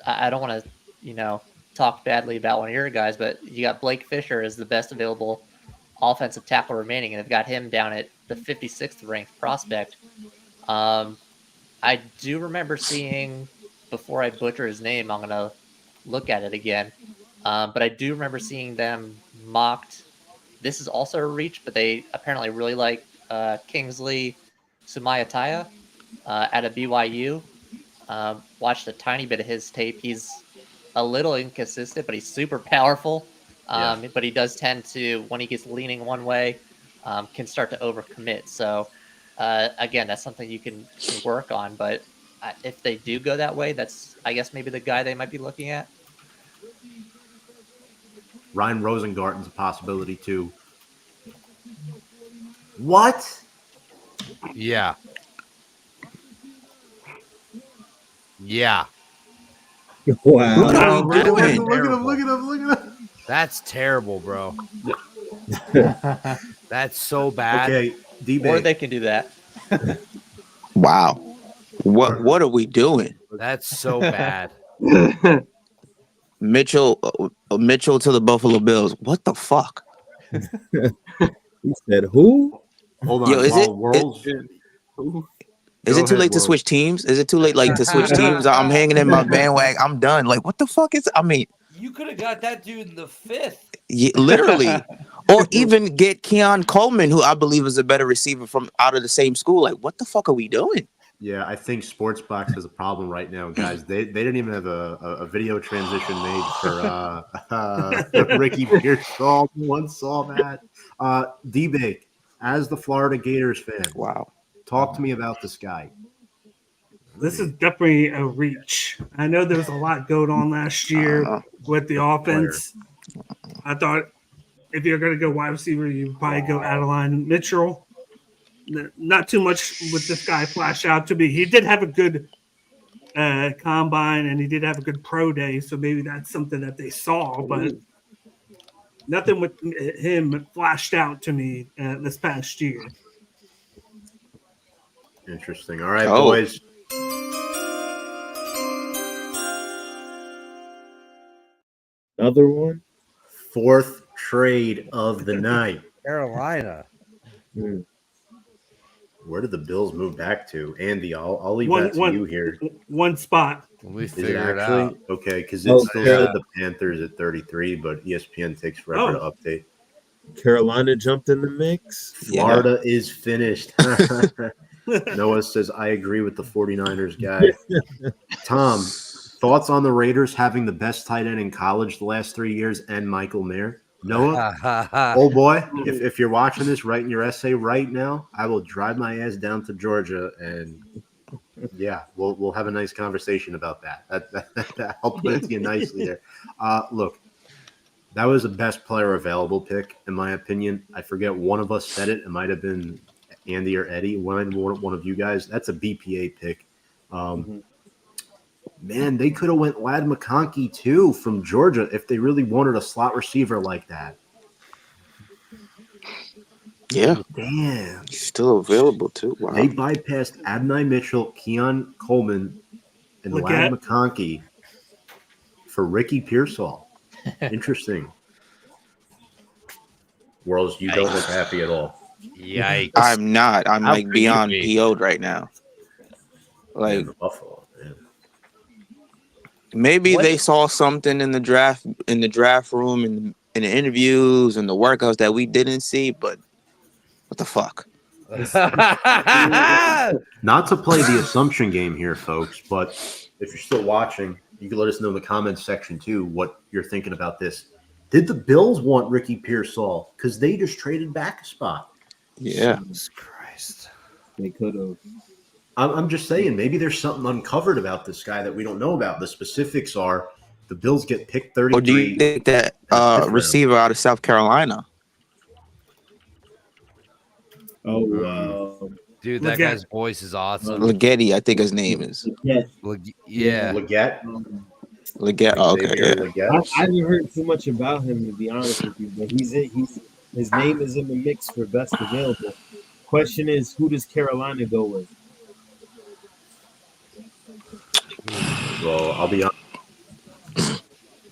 don't want to, talk badly about one of your guys, but you got Blake Fisher as the best available offensive tackle remaining, and they've got him down at the 56th ranked prospect. I do remember seeing, before I butcher his name, I'm going to look at it again. But I do remember seeing them mocked. This is also a reach, but they apparently really like Kingsley Sumayataya out of BYU. Watched a tiny bit of his tape. He's a little inconsistent, but he's super powerful. But he does tend to, when he gets leaning one way, can start to overcommit. So, again, that's something you can work on. But if they do go that way, that's, I guess, maybe the guy they might be looking at. Ryan Rosengarten's a possibility too. What? Yeah. Yeah. Wow. Look at him. That's terrible, bro. That's so bad. Okay, Or they can do that. Wow. What are we doing? That's so bad. Mitchell to the Buffalo Bills. What the fuck? He said who? Hold on. Yo, is it too late to switch teams? Is it too late to switch teams? I'm hanging in my bandwagon. I'm done. Like, what the fuck is? I mean, You could have got that dude in the 5th. yeah, literally, or even get Keon Coleman, who I believe is a better receiver from out of the same school. Like, what the fuck are we doing? Yeah, I think Sportsbox has a problem right now, guys. They didn't even have a video transition made for Ricky Pearsall. One saw that. D-Bake, as the Florida Gators fan, wow, talk to me about this guy. This is definitely a reach. I know there was a lot going on last year with the offense. I thought if you're going to go wide receiver, you probably go Adeline Mitchell. Not too much with this guy flash out to me. He did have a good combine and he did have a good pro day, so maybe that's something that they saw, but nothing with him flashed out to me this past year. Interesting. All right, boys. Another one. Fourth trade of the night. Carolina. Where did the Bills move back to? Andy, I'll leave that to you here. One spot. We Is it figured it actually? out. Okay, because it still said the Panthers at 33, but ESPN takes forever to update. Carolina jumped in the mix. Florida is finished. Noah says, I agree with the 49ers guy. Tom, thoughts on the Raiders having the best tight end in college the last 3 years and Michael Mayer? Noah, old boy, if you're watching this, writing your essay right now, I will drive my ass down to Georgia and we'll have a nice conversation about that. I'll put it to you nicely there. Look, that was the best player available pick, in my opinion. I forget one of us said it. It might have been Andy or Eddie, one of you guys. That's a BPA pick. Man, they could have went Ladd McConkey too from Georgia if they really wanted a slot receiver like that. Yeah. Damn. He's still available too. Wow. They bypassed Adonai Mitchell, Keon Coleman, and Ladd McConkey for Ricky Pearsall. Interesting. Worlds, you don't look happy at all. Yikes. I'm not. I'm How like could you beyond be? PO'd right now. Like Buffalo. maybe they saw something in the draft room and in the interviews and the workouts that we didn't see, but what the fuck? Not to play the assumption game here, folks, but if you're still watching, you can let us know in the comments section too what you're thinking about this. Did the Bills want Ricky Pearsall? Because they just traded back a spot. Yeah. Jesus Christ. They could have. I'm just saying, maybe there's something uncovered about this guy that we don't know about. The specifics are the Bills get picked 33. Or do you think that receiver out of South Carolina? Oh, dude, that guy's voice is awesome. Leggetti, I think his name is. Yeah. Leggett. Leggett. Oh, okay. Yeah. I haven't heard too much about him, to be honest with you, but his name is in the mix for best available. Question is, who does Carolina go with? Well, I'll be honest.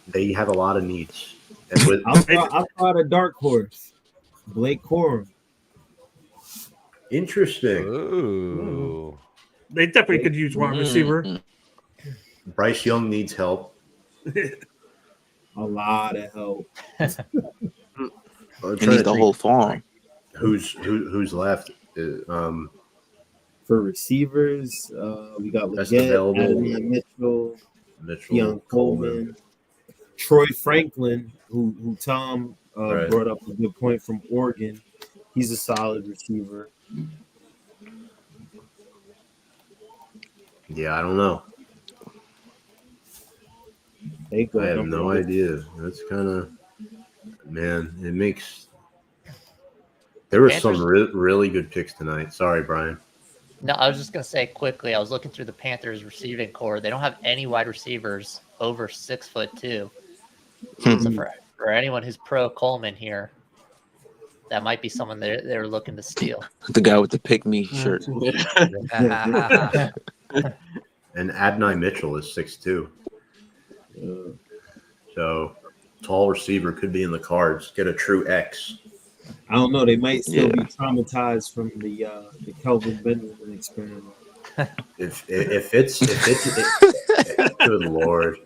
They have a lot of needs. And with I thought a dark horse, Blake Corum. Interesting. Ooh. They definitely could use wide receiver. Bryce Young needs help. A lot of help. He needs the whole farm. Who's left? For receivers, we got Best Leggett, available. Adrian Mitchell, Keon Coleman. Troy Franklin, who Tom Right. brought up a good point from Oregon. He's a solid receiver. Yeah, I don't know. They go I have no number- idea. That's kind of, man, it makes. There were some really good picks tonight. Sorry, Brian. No, I was just gonna say quickly. I was looking through the Panthers receiving core. They don't have any wide receivers over 6'2". So for anyone who's pro Coleman here, that might be someone they're looking to steal. The guy with the pick me shirt. And Adonai Mitchell is 6'2". So tall receiver could be in the cards. Get a true X. I don't know. They might still be traumatized from the Kelvin Benjamin experiment. If it's good Lord,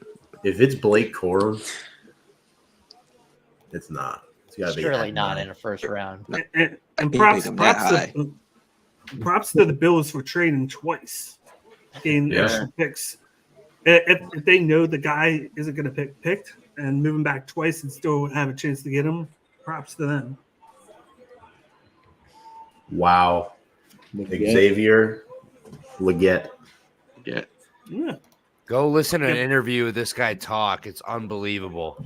if it's Blake Corum, it's not. It's got to be Surely not in a first round. And props to the Bills for trading twice, getting extra picks. If they know the guy isn't going to picked and moving back twice and still have a chance to get him, props to them. Wow. Xavier Leggett. Yeah. Go listen to an interview with this guy talk. It's unbelievable.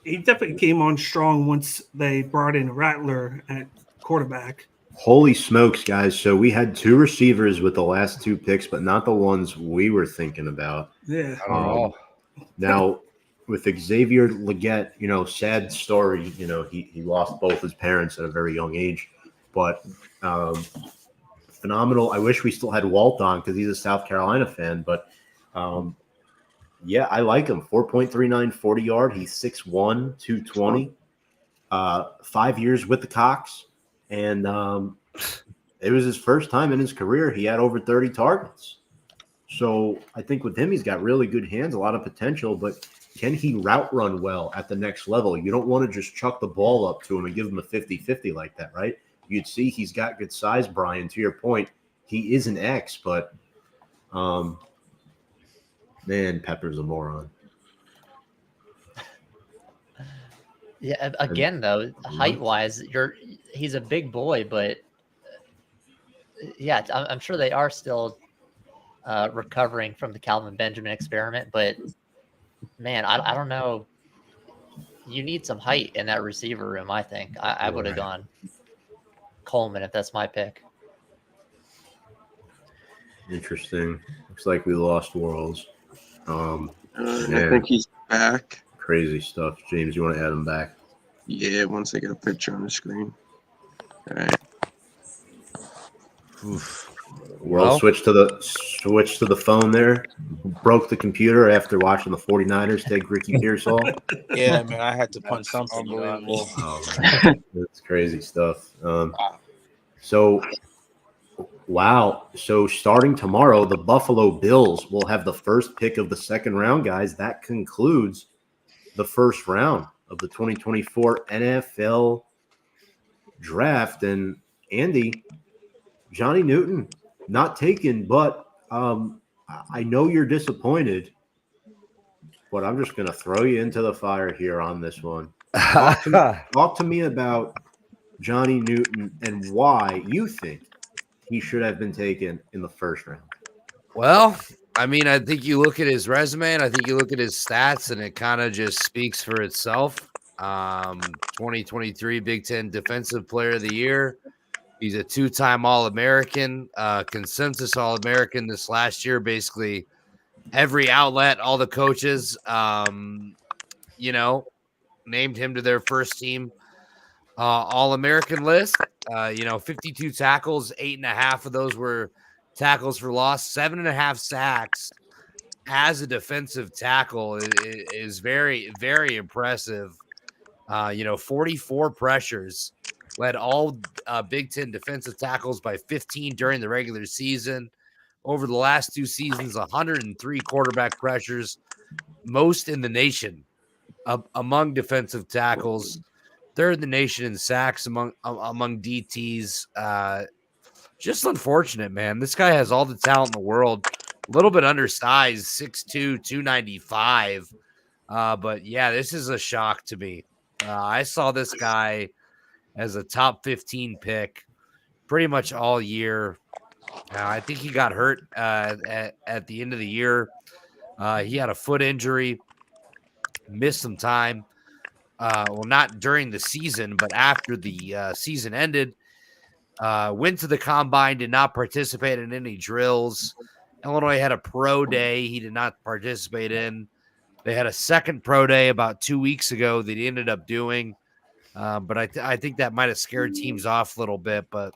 He definitely came on strong once they brought in Rattler at quarterback. Holy smokes, guys. So we had two receivers with the last two picks, but not the ones we were thinking about. Yeah. Now, with Xavier Leggett, sad story. He lost both his parents at a very young age, but phenomenal. I wish we still had Walt on because he's a South Carolina fan, but yeah, I like him. 4.39 40 yard. He's 6'1", 220. 5 years with the Cox, and it was his first time in his career he had over 30 targets. So I think with him, he's got really good hands, a lot of potential, but can he route run well at the next level? You don't want to just chuck the ball up to him and give him a 50-50 like that, right? You'd see he's got good size, Brian. To your point, he is an X, but man, Pepper's a moron. Yeah, again though, height-wise, he's a big boy, but yeah, I'm sure they are still recovering from the Calvin Benjamin experiment. But man, I don't know. You need some height in that receiver room. I think I would have gone Coleman if that's my pick. Interesting. Looks like we lost Worlds. I think he's back. Crazy stuff. James, you want to add him back? Yeah, once I get a picture on the screen. All right. Well, switch to the phone there. Broke the computer after watching the 49ers take Ricky Pearsall. Yeah, man, I had to punch something. That's crazy stuff. So starting tomorrow, the Buffalo Bills will have the first pick of the second round, guys. That concludes the first round of the 2024 NFL draft. And Andy, Johnny Newton, not taken, but I know you're disappointed, but I'm just going to throw you into the fire here on this one. Talk to me about Johnny Newton and why you think he should have been taken in the first round. Well, I mean, I think you look at his resume and I think you look at his stats and it kind of just speaks for itself. 2023 Big Ten Defensive Player of the Year. He's a two-time All-American, consensus All-American this last year. Basically, every outlet, all the coaches, named him to their first team All-American list. 52 tackles, 8.5 of those were tackles for loss, 7.5 sacks as a defensive tackle is very, very impressive. 44 pressures, led all Big Ten defensive tackles by 15 during the regular season. Over the last 2 seasons, 103 quarterback pressures, most in the nation among defensive tackles. Third in the nation in sacks among DTs. Just unfortunate, man. This guy has all the talent in the world. A little bit undersized, 6'2", 295. But yeah, this is a shock to me. I saw this guy as a top 15 pick pretty much all year. I think he got hurt at the end of the year. He had a foot injury, missed some time. Well, not during the season, but after the season ended. Went to the combine, did not participate in any drills. Illinois had a pro day he did not participate in. They had a second pro day about 2 weeks ago that he ended up doing. But I think that might have scared teams off a little bit, but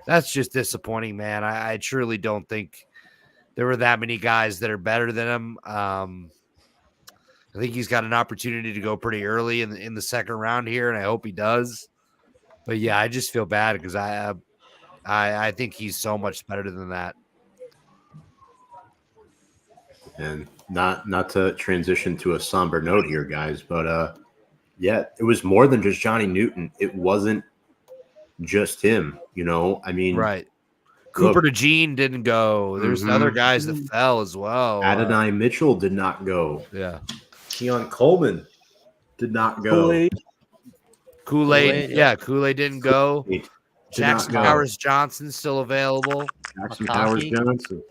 that's just disappointing, man. I truly don't think there were that many guys that are better than him. I think he's got an opportunity to go pretty early in the second round here, and I hope he does. But yeah, I just feel bad because I think he's so much better than that. And not to transition to a somber note here, guys, but yeah, it was more than just Johnny Newton. It wasn't just him, I mean, right. Cooper DeJean didn't go. There's other guys that fell as well. Adonai Mitchell did not go. Yeah. Keon Coleman did not go. Kool-Aid. Yeah, Kool-Aid didn't go. Jackson Powers Johnson still available. Jackson Powers Johnson.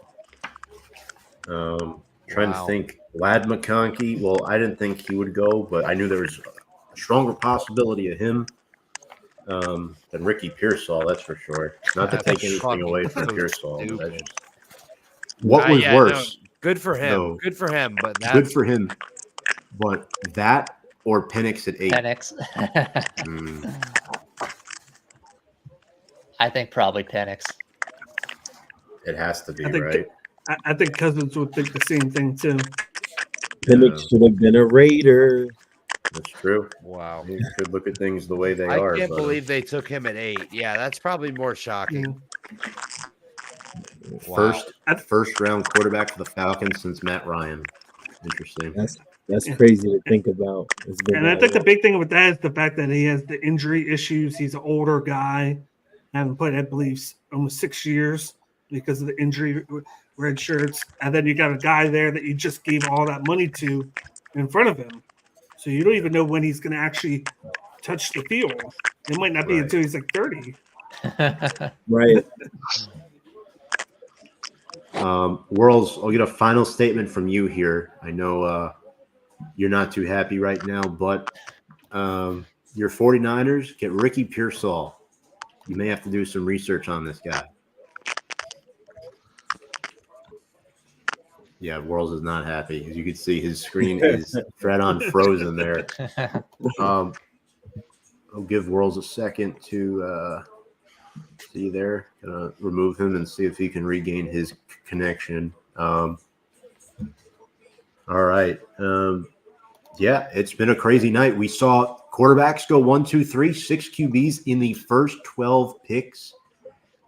Trying to think. Lad McConkey. Well, I didn't think he would go, but I knew there was a stronger possibility of him than Ricky Pearsall, that's for sure. Not to take anything away from Pearsall. What was worse? No, good for him. No, good for him. But good for him. But that or Penix at 8. Penix. I think probably Penix. It has to be, right? I think Cousins would think the same thing too. Penix should have been a Raider. That's true. Wow. You could look at things the way they are. I can't believe they took him at 8. Yeah, that's probably more shocking. First round quarterback for the Falcons since Matt Ryan. Interesting. That's crazy to think about. And I think the big thing with that is the fact that he has the injury issues. He's an older guy. Haven't played, I believe, almost 6 years because of the injury red shirts. And then you got a guy there that you just gave all that money to in front of him. So you don't even know when he's going to actually touch the field. It might not be until he's like 30. Right. Worlds, I'll get a final statement from you here. I know you're not too happy right now, but your 49ers get Ricky Pearsall. You may have to do some research on this guy. Yeah, Worlds is not happy. As you can see, his screen is right on frozen there. I'll give Worlds a second to see there. Gonna remove him and see if he can regain his connection. All right. Yeah, it's been a crazy night. We saw quarterbacks go 1, 2, 3, 6 QBs in the first 12 picks.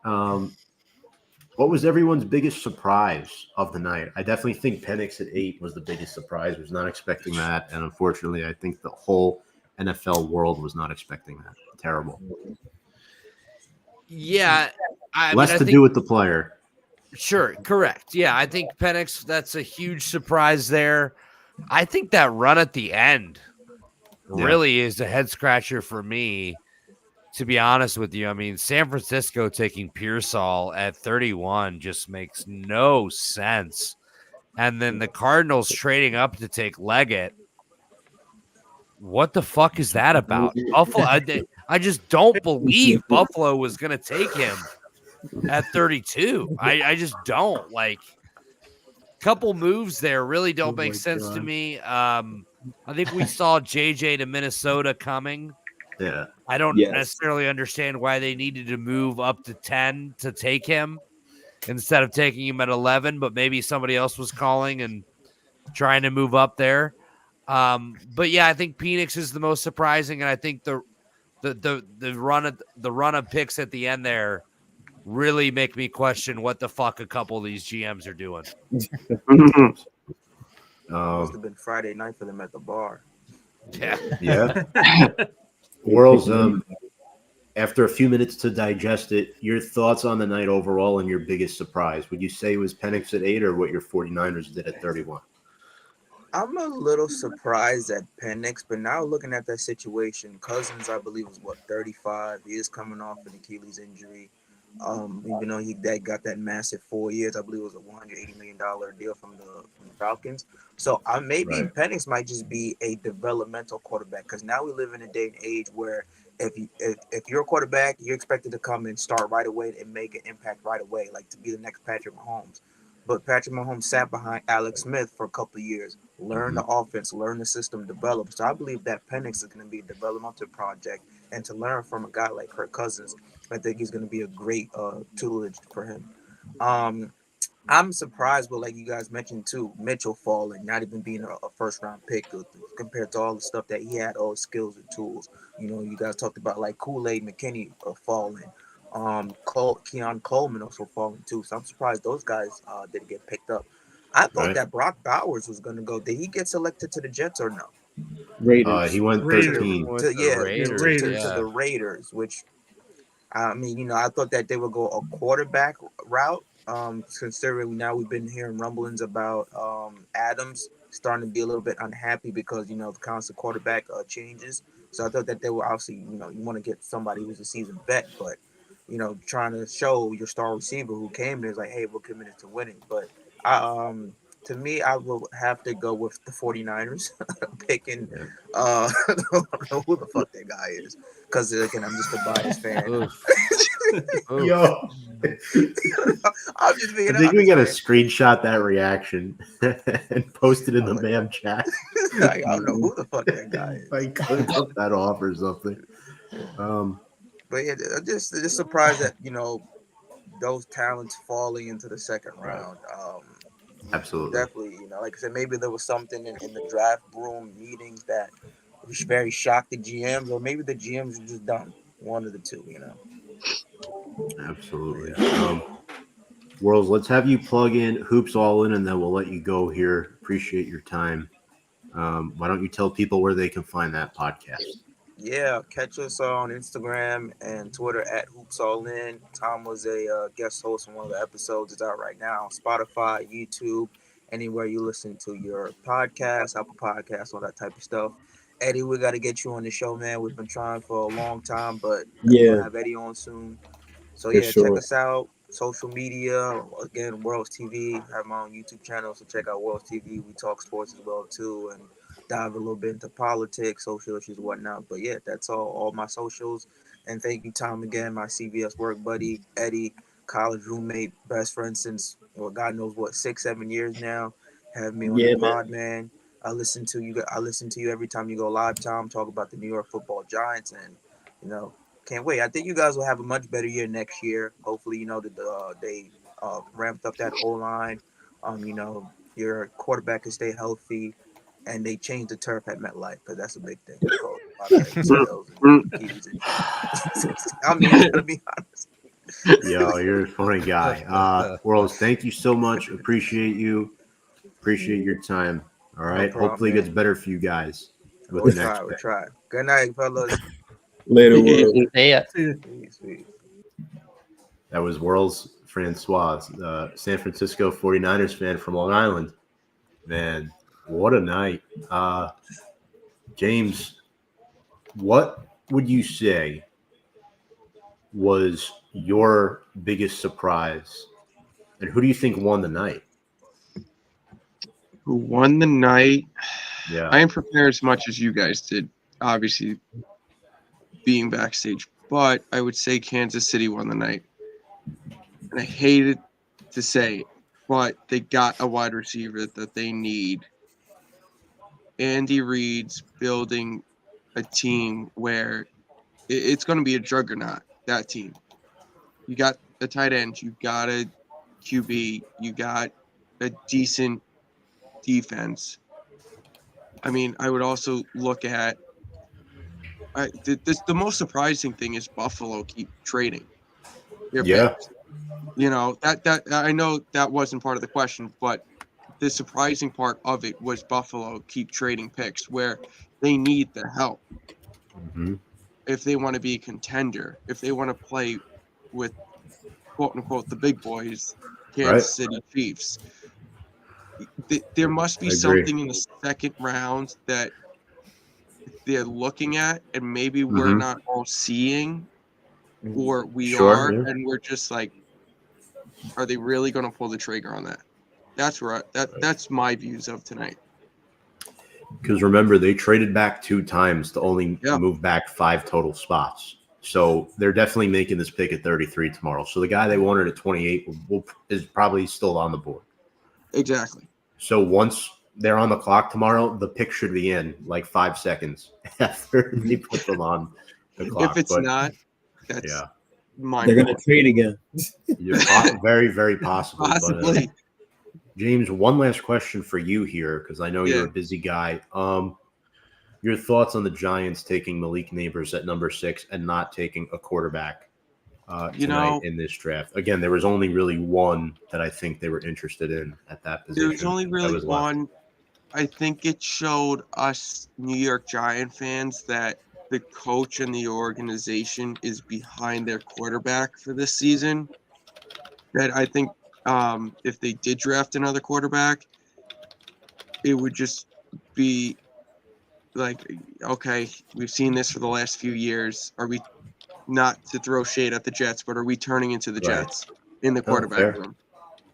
What was everyone's biggest surprise of the night? I definitely think Penix at 8 was the biggest surprise. I was not expecting that. And unfortunately, I think the whole NFL world was not expecting that. Terrible. Yeah. Less to do with the player. Sure. Correct. Yeah. I think Penix, that's a huge surprise there. I think that run at the end really is a head scratcher for me. To be honest with you, I mean, San Francisco taking Pearsall at 31 just makes no sense. And then the Cardinals trading up to take Leggett. What the fuck is that about? Buffalo, I just don't believe Buffalo was going to take him at 32. I just don't. Like, couple moves there really don't make sense to me. I think we saw JJ to Minnesota coming. Yeah. I don't Yes. necessarily understand why they needed to move up to 10 to take him instead of taking him at 11, but maybe somebody else was calling and trying to move up there. But yeah, I think Penix is the most surprising, and I think the run of picks at the end there really make me question what the fuck a couple of these GMs are doing. Must have been Friday night for them at the bar. Yeah. Worlds, after a few minutes to digest it, your thoughts on the night overall and your biggest surprise. Would you say it was Penix at 8 or what your 49ers did at 31? I'm a little surprised at Penix, but now looking at that situation, Cousins, I believe, was 35. He is coming off an Achilles injury. Even though he got that massive 4 years, I believe it was a $180 million deal from the Falcons. So maybe Penix might just be a developmental quarterback, because now we live in a day and age where if you're a quarterback, you're expected to come and start right away and make an impact right away, like to be the next Patrick Mahomes. But Patrick Mahomes sat behind Alex Smith for a couple of years, learned the offense, learned the system, developed. So I believe that Penix is going to be a developmental project, and to learn from a guy like Kirk Cousins, I think he's going to be a great tutelage for him. I'm surprised with, like you guys mentioned too, Mitchell falling, not even being a first round pick compared to all the stuff that he had, all his skills and tools. You know, you guys talked about like Kool-Aid McKinney falling. Keon Coleman also falling too. So I'm surprised those guys didn't get picked up. I thought that Brock Bowers was going to go. Did he get selected to the Jets or no? Raiders. He went 13. To the Raiders, which, I mean, you know, I thought that they would go a quarterback route. Considering now we've been hearing rumblings about Adams starting to be a little bit unhappy because, you know, the constant quarterback changes. So I thought that they were obviously, you know, you want to get somebody who's a seasoned vet, but, you know, trying to show your star receiver who came there is like, hey, we're committed to winning. But to me, I will have to go with the 49ers picking I don't know who the fuck that guy is, because again, I'm just a biased fan. Yo, I'm just being I think we gotta screenshot that reaction and post it in the BAM chat. I don't know who the fuck that guy is. I could put that off or something. But yeah, just surprised that, you know, those talents falling into the second round. Absolutely. Definitely, you know, like I said, maybe there was something in the draft room meetings that was very shocked the GMs, or maybe the GMs were just dumb. One of the two, you know. Absolutely. Worlds, let's have you plug in Hoops All In, and then we'll let you go here. Appreciate your time. Why don't you tell people where they can find that podcast? Yeah, catch us on Instagram and Twitter at Hoops All In. Tom was a guest host in one of the episodes. It's out right now on Spotify, YouTube, anywhere you listen to your podcast, Apple Podcasts, all that type of stuff. Eddie, we got to get you on the show, man. We've been trying for a long time, but we're gonna have Eddie on soon. So yeah, check us out. Social media, again, Worlds TV. I have my own YouTube channel, so check out Worlds TV. We talk sports as well too, and dive a little bit into politics, social issues, whatnot. But yeah, that's all my socials. And thank you, Tom, again, my CBS work buddy, Eddie, college roommate, best friend since, well, God knows what, 6-7 years now. Have me on the pod, man. I listen to you every time you go live, Tom. Talk about the New York Football Giants, and you know, can't wait. I think you guys will have a much better year next year. Hopefully, you know that they ramped up that O-line. You know, your quarterback can stay healthy, and they changed the turf at MetLife, because that's a big thing. I'm gonna be honest. Yo, you're a funny guy. Worlds, thank you so much. Appreciate you. Appreciate your time. All right. No problem, Hopefully it man. gets better for you guys. With We'll the next try. pick. Try. Good night, fellas. Later, World. Peace. That was Worlds Francois, San Francisco 49ers fan from Long Island. Man, what a night. James, what would you say was your biggest surprise? And who do you think won the night? Who won the night? Yeah. I didn't prepare as much as you guys did, obviously, being backstage. But I would say Kansas City won the night. And I hated to say it, but they got a wide receiver that they need. Andy Reid's building a team where it's going to be a juggernaut, that team. You got a tight end, you got a QB, you got a decent defense. I mean, I would also look at the most surprising thing is Buffalo keep trading their picks. You know, that I know that wasn't part of the question, but the surprising part of it was Buffalo keep trading picks where they need the help. Mm-hmm. If they want to be a contender, if they want to play with quote unquote the big boys, Kansas City Chiefs, there must be something in the second round that they're looking at, and maybe we're not all seeing, or we are, and we're just like, are they really going to pull the trigger on that? That's right. That's my views of tonight. Because remember, they traded back 2 times to only move back 5 total spots. So they're definitely making this pick at 33 tomorrow. So the guy they wanted at 28 is probably still on the board. Exactly. So once they're on the clock tomorrow, the pick should be in like 5 seconds after they put them on the clock. If it's not, that's they're going to trade again. Very, very possible. Possibly. But, James, one last question for you here, because I know you're a busy guy. Your thoughts on the Giants taking Malik Nabers at number 6 and not taking a quarterback tonight in this draft? Again, there was only really one that I think they were interested in at that position. There was only really one. I think it showed us New York Giant fans that the coach and the organization is behind their quarterback for this season. That I think if they did draft another quarterback, it would just be like, okay, we've seen this for the last few years. Are we, not to throw shade at the Jets, but are we turning into the Jets in the quarterback room?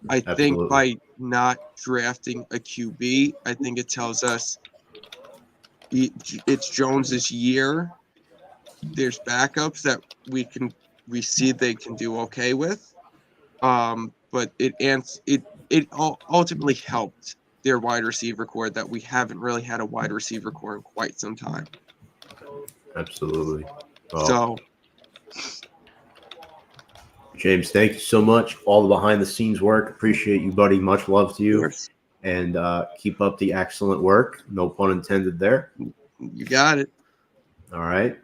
I think by not drafting a QB, I think it tells us it's Jones's year. There's backups that we see they can do okay with. But it ultimately helped their wide receiver core that we haven't really had a wide receiver core in quite some time. Absolutely. Well, So, James, thank you so much. All the behind the scenes work. Appreciate you, buddy. Much love to you. And keep up the excellent work. No pun intended there. You got it. All right.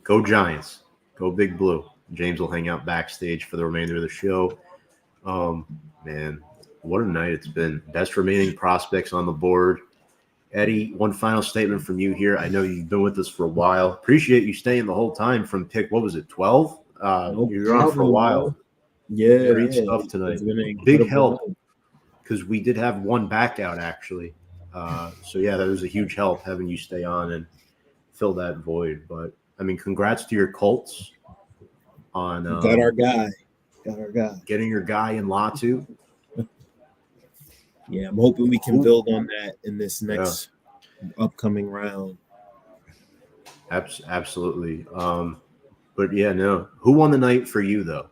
Go Giants. Go Big Blue. James will hang out backstage for the remainder of the show. Man, what a night it's been. Best remaining prospects on the board. Eddie, one final statement from you here. I know you've been with us for a while. Appreciate you staying the whole time from pick, what was it, 12? You're on for a while. Yeah. Great stuff tonight. Big help, because we did have one back out, actually. So, yeah, that was a huge help having you stay on and fill that void. But, I mean, congrats to your Colts on got our guy. Getting your guy in Latu. Yeah, I'm hoping we can build on that in this next upcoming round. Absolutely. But yeah, no. Who won the night for you, though?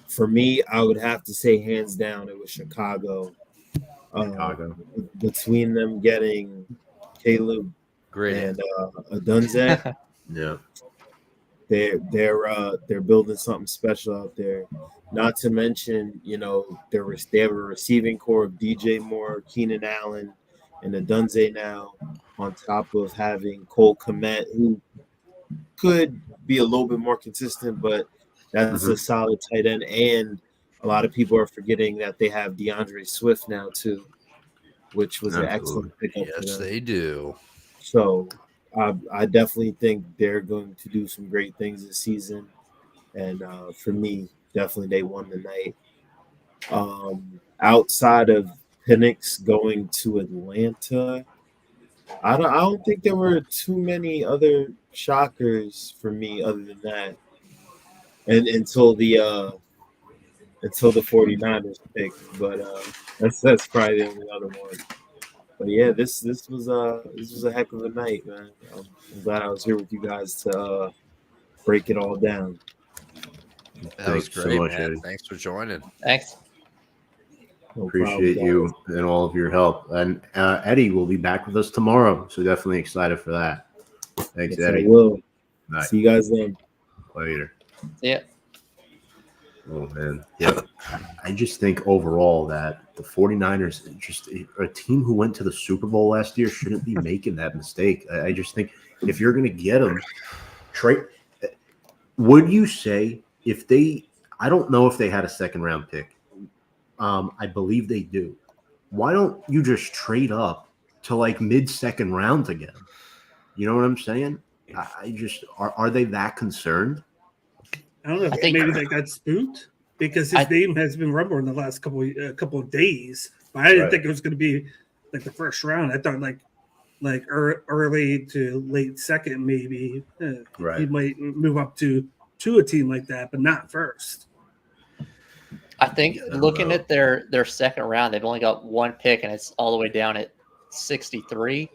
For me, I would have to say hands down it was Chicago. Between them getting Caleb and Adunze, they're building something special out there. Not to mention, they have a receiving core of DJ Moore, Keenan Allen, and Adunze now, on top of having Cole Kmet, who could be a little bit more consistent, but that's a solid tight end. And a lot of people are forgetting that they have DeAndre Swift now too, which was an excellent pickup. Yes, they do. So I definitely think they're going to do some great things this season. And for me, definitely they won the night. Outside of Penix going to Atlanta, I don't think there were too many other shockers for me other than that. And until the 49ers pick, but that's probably the only other one. But yeah, this was a heck of a night, man. I'm glad I was here with you guys to break it all down. That was great, man. Eddie. Thanks for joining. Thanks. Appreciate you and all of your help. And Eddie will be back with us tomorrow, so definitely excited for that. Thanks, Yes, Eddie. I will. Nice. See you guys then. Later. Yeah. Oh, man. Yeah. I just think overall that the 49ers, just a team who went to the Super Bowl last year, shouldn't be making that mistake. I just think if you're going to get them, trade. Would you say if they – I don't know if they had a second-round pick. I believe they do. Why don't you just trade up to like mid-second round again? You know what I'm saying? I just – are they that concerned? I don't know. I think- Maybe they got spooked because his name has been rumored in the last couple of days. But I didn't think it was going to be like the first round. I thought like early to late second, maybe. He might move up to a team like that, but not first. I think looking at their second round, they've only got one pick, and it's all the way down at 63.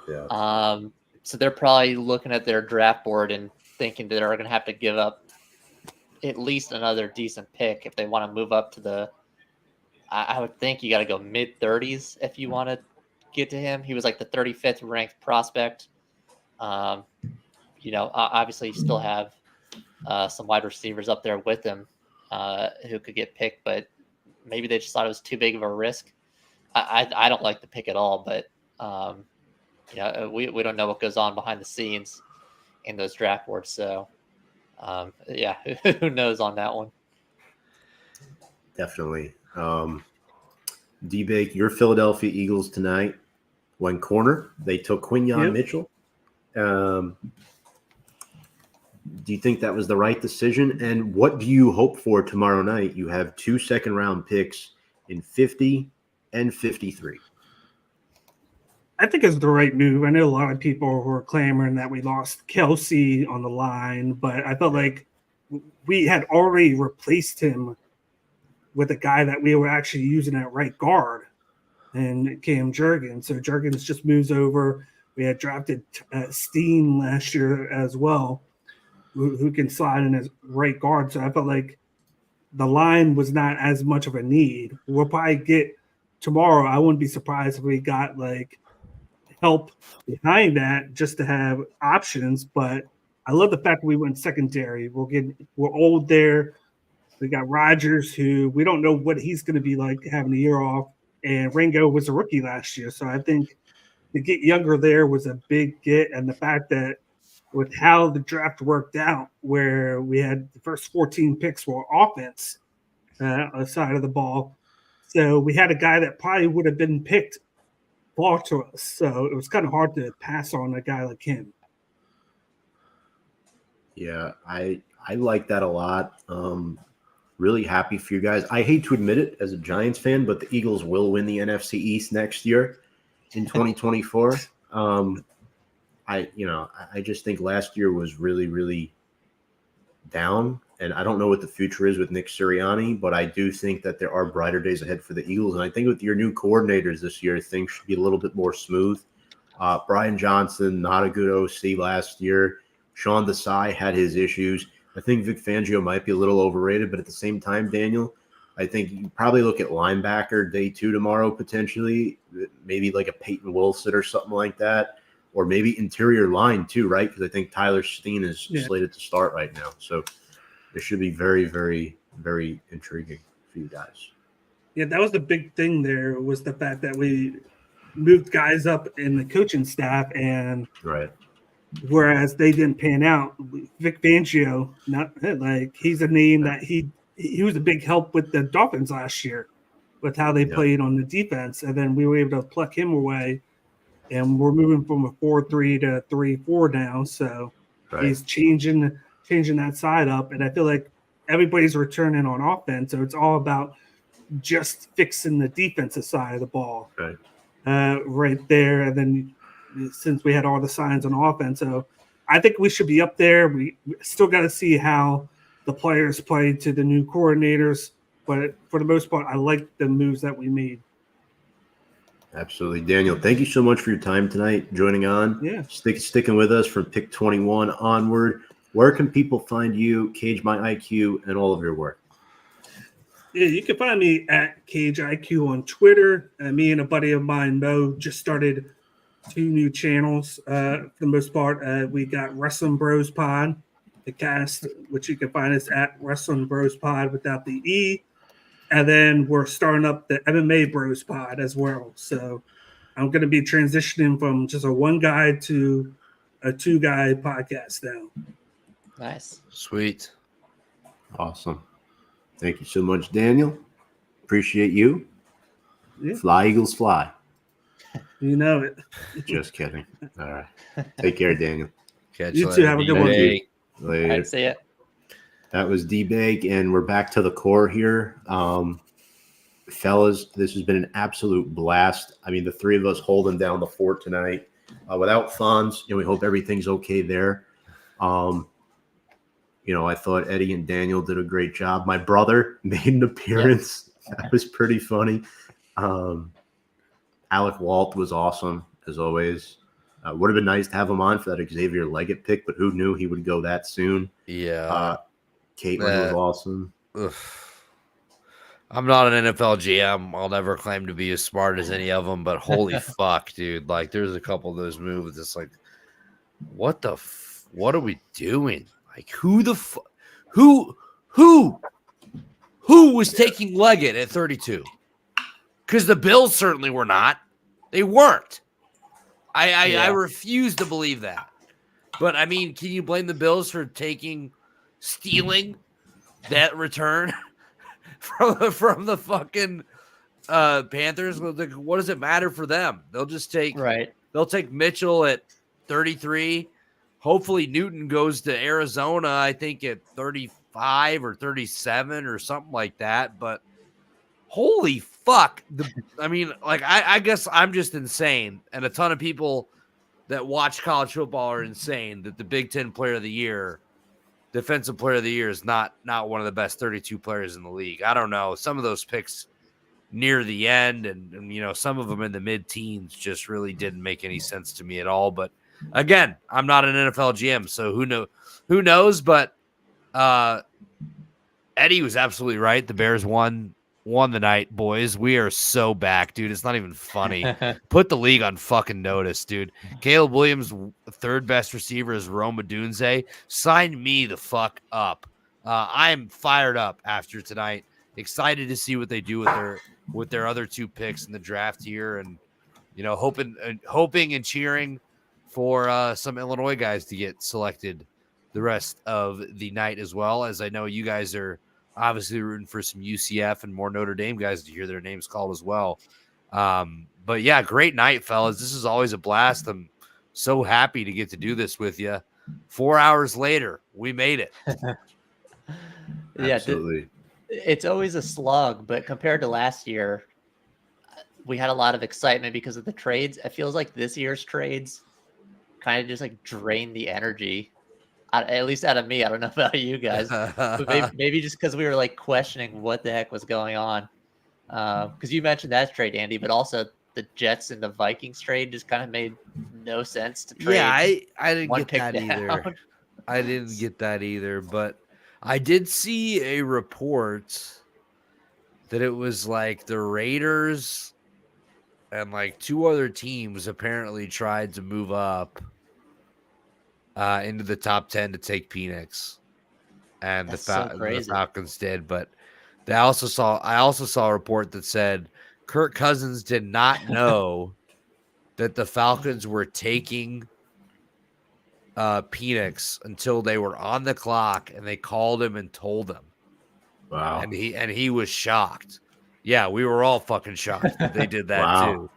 Yeah. So they're probably looking at their draft board and thinking that they're going to have to give up at least another decent pick if they want to move up to the. I would think you got to go mid 30s if you want to get to him. He was like the 35th ranked prospect. Obviously you still have some wide receivers up there with him who could get picked, but maybe they just thought it was too big of a risk. I don't like the pick at all, but we don't know what goes on behind the scenes in those draft boards. So who knows on that one? Definitely. D-Bake, your Philadelphia Eagles tonight went corner. They took Quinyon Mitchell. Do you think that was the right decision? And what do you hope for tomorrow night? You have 2 second-round picks in 50 and 53. I think it's the right move. I know a lot of people were clamoring that we lost Kelsey on the line, but I felt like we had already replaced him with a guy that we were actually using at right guard, and Cam Jurgens. So Jurgens just moves over. We had drafted Steen last year as well, who can slide in as right guard. So I felt like the line was not as much of a need. We'll probably get tomorrow. I wouldn't be surprised if we got like help behind that just to have options. But I love the fact that we went secondary. We're old there. We got Rodgers, who we don't know what he's going to be like having a year off. And Ringo was a rookie last year. So I think to get younger there was a big get. And the fact that with how the draft worked out, where we had the first 14 picks were offense side of the ball. So we had a guy that probably would have been picked fall to us. So it was kind of hard to pass on a guy like him. Yeah, I like that a lot. Really happy for you guys. I hate to admit it as a Giants fan, but the Eagles will win the NFC East next year in 2024. I just think last year was really, really down, and I don't know what the future is with Nick Sirianni, but I do think that there are brighter days ahead for the Eagles. And I think with your new coordinators this year, things should be a little bit more smooth. Brian Johnson, not a good OC last year. Sean Desai had his issues. I think Vic Fangio might be a little overrated, but at the same time, Daniel, I think you probably look at linebacker day 2 tomorrow potentially, maybe like a Peyton Wilson or something like that, or maybe interior line too, right? Because I think Tyler Steen is slated to start right now. So it should be very, very, very intriguing for you guys. Yeah, that was the big thing there, was the fact that we moved guys up in the coaching staff, and whereas they didn't pan out, Vic Fangio, he's a name that he was a big help with the Dolphins last year with how they played on the defense. And then we were able to pluck him away, and we're moving from a 4-3 to 3-4 now. So he's changing that side up. And I feel like everybody's returning on offense. So it's all about just fixing the defensive side of the ball right there. And then since we had all the signs on offense. So I think we should be up there. We still got to see how the players play to the new coordinators. But for the most part, I like the moves that we made. Absolutely. Daniel, thank you so much for your time tonight, joining on. Yeah. Sticking with us from Pick 21 onward. Where can people find you, Cage My IQ, and all of your work? Yeah, you can find me at Cage IQ on Twitter. Me and a buddy of mine, Mo, just started 2 new channels. For the most part, we got Wrestling Bros Pod, the cast, which you can find us at Wrestling Bros Pod without the E. And then we're starting up the MMA Bros Pod as well. So I'm going to be transitioning from just a 1 guy to a 2 guy podcast now. Nice. Sweet. Awesome. Thank you so much, Daniel. Appreciate you. Yeah. Fly, Eagles, fly. You know it. Just kidding. All right. Take care, Daniel. Catch You too. Have a good one. Later. I'd see it. That was D-Bag, and we're back to the core here. Fellas, this has been an absolute blast. I mean, the 3 of us holding down the fort tonight. Without Fonz, we hope everything's okay there. I thought Eddie and Daniel did a great job. My brother made an appearance. Yep. That was pretty funny. Alec Walt was awesome, as always. Would have been nice to have him on for that Xavier Leggett pick, but who knew he would go that soon? Yeah. Caitlin was awesome. Ugh. I'm not an NFL GM. I'll never claim to be as smart as any of them, but holy fuck, dude. Like, there's a couple of those moves. It's like, what are we doing? Like, who was taking Leggett at 32? Because the Bills certainly were not. They weren't. I refuse to believe that. But, I mean, can you blame the Bills for stealing that return from the fucking Panthers? What does it matter for them? They'll just take They'll take Mitchell at 33. Hopefully Newton goes to Arizona, I think at 35 or 37 or something like that. But holy fuck. I guess I'm just insane. And a ton of people that watch college football are insane that the Big Ten Player of the Year, Defensive Player of the Year, is not one of the best 32 players in the league. I don't know. Some of those picks near the end and some of them in the mid-teens just really didn't make any sense to me at all. But again, I'm not an NFL GM, so who knows? But Eddie was absolutely right. The Bears won the night, boys. We are so back, dude. It's not even funny. Put the league on fucking notice, dude. Caleb Williams, third best receiver, is Rome Odunze. Sign me the fuck up. I'm fired up after tonight. Excited to see what they do with their other 2 picks in the draft here, and hoping and cheering for some Illinois guys to get selected the rest of the night, as well as I know you guys are obviously rooting for some UCF and more Notre Dame guys to hear their names called as well. But yeah, great night, fellas. This is always a blast. I'm so happy to get to do this with you. 4 hours later, we made it. Yeah, absolutely. It's always a slug, but compared to last year, we had a lot of excitement because of the trades. It feels like this year's trades kind of just like drain the energy, at least out of me. I don't know about you guys, but maybe just because we were like questioning what the heck was going on. Because you mentioned that trade, Andy, but also the Jets and the Vikings trade just kind of made no sense to trade. Yeah, I didn't get that down. either. I didn't get that either, but I did see a report that it was like the Raiders and like 2 other teams apparently tried to move up into the top 10 to take Penix, and the Falcons did. But I also saw a report that said Kirk Cousins did not know that the Falcons were taking Penix until they were on the clock and they called him and told him. Wow. And he was shocked. Yeah, we were all fucking shocked that they did that wow.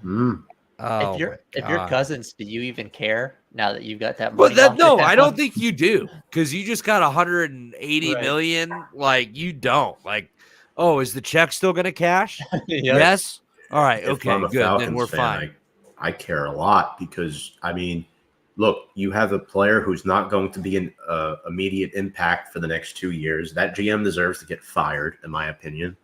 too. Oh, if you're Cousins, do you even care now that you've got that money? But no, I don't think you do, because you just got 180 million. Like, you don't. Like, oh, is the check still going to cash? Yes. All right. Okay. Good. Falcons then we're fine. I care a lot because, I mean, look, you have a player who's not going to be an immediate impact for the next 2 years. That GM deserves to get fired, in my opinion.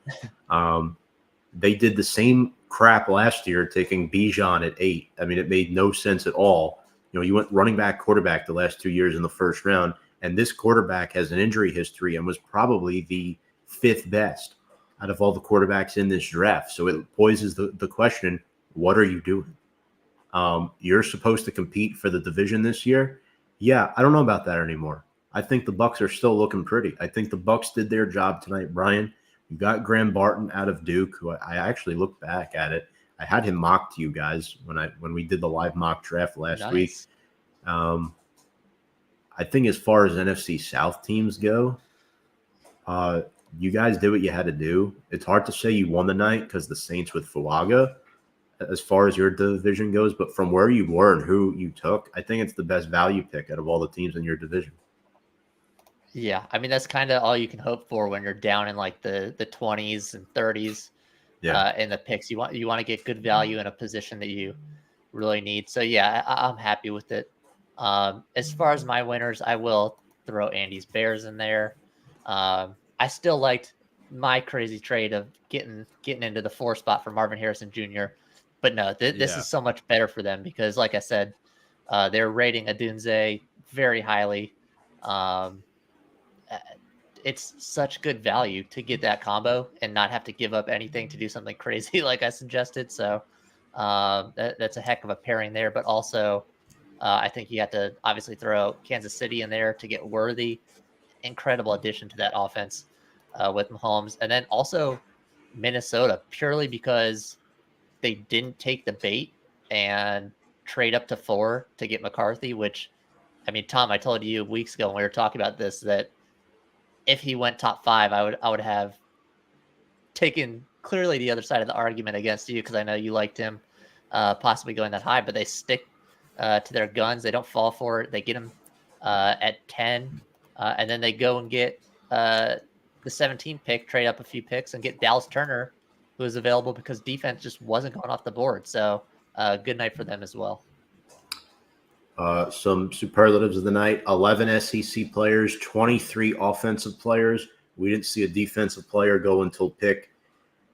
They did the same crap last year, taking Bijan at 8. I mean, it made no sense at all. You went running back, quarterback the last 2 years in the first round, and this quarterback has an injury history and was probably the 5th best out of all the quarterbacks in this draft. So it poses the question, what are you doing? You're supposed to compete for the division this year. Yeah, I don't know about that anymore. I think the Bucks are still looking pretty. I think the Bucks did their job tonight, Brian. You got Graham Barton out of Duke, who I actually looked back at it. I had him mocked to you guys when we did the live mock draft last week. I think as far as NFC South teams go, you guys did what you had to do. It's hard to say you won the night because the Saints with Fuaga, as far as your division goes, but from where you were and who you took, I think it's the best value pick out of all the teams in your division. Yeah, I mean that's kind of all you can hope for when you're down in like the 20s and 30s. In the picks. You want to get good value in a position that you really need. So yeah, I'm happy with it. As far as my winners, I will throw Andy's Bears in there. I still liked my crazy trade of getting into the 4 spot for Marvin Harrison Jr. But no, this is so much better for them because, like I said, they're rating Odunze very highly. It's such good value to get that combo and not have to give up anything to do something crazy like I suggested. So that's a heck of a pairing there. But also, I think you have to obviously throw Kansas City in there to get Worthy. Incredible addition to that offense with Mahomes. And then also Minnesota, purely because they didn't take the bait and trade up to 4 to get McCarthy, which, I mean, Tom, I told you weeks ago when we were talking about this that if he went top 5, I would have taken clearly the other side of the argument against you because I know you liked him possibly going that high, but they stick to their guns. They don't fall for it. They get him at 10, and then they go and get the 17 pick, trade up a few picks, and get Dallas Turner, who is available because defense just wasn't going off the board. So good night for them as well. Some superlatives of the night: 11 SEC players, 23 offensive players. We didn't see a defensive player go until pick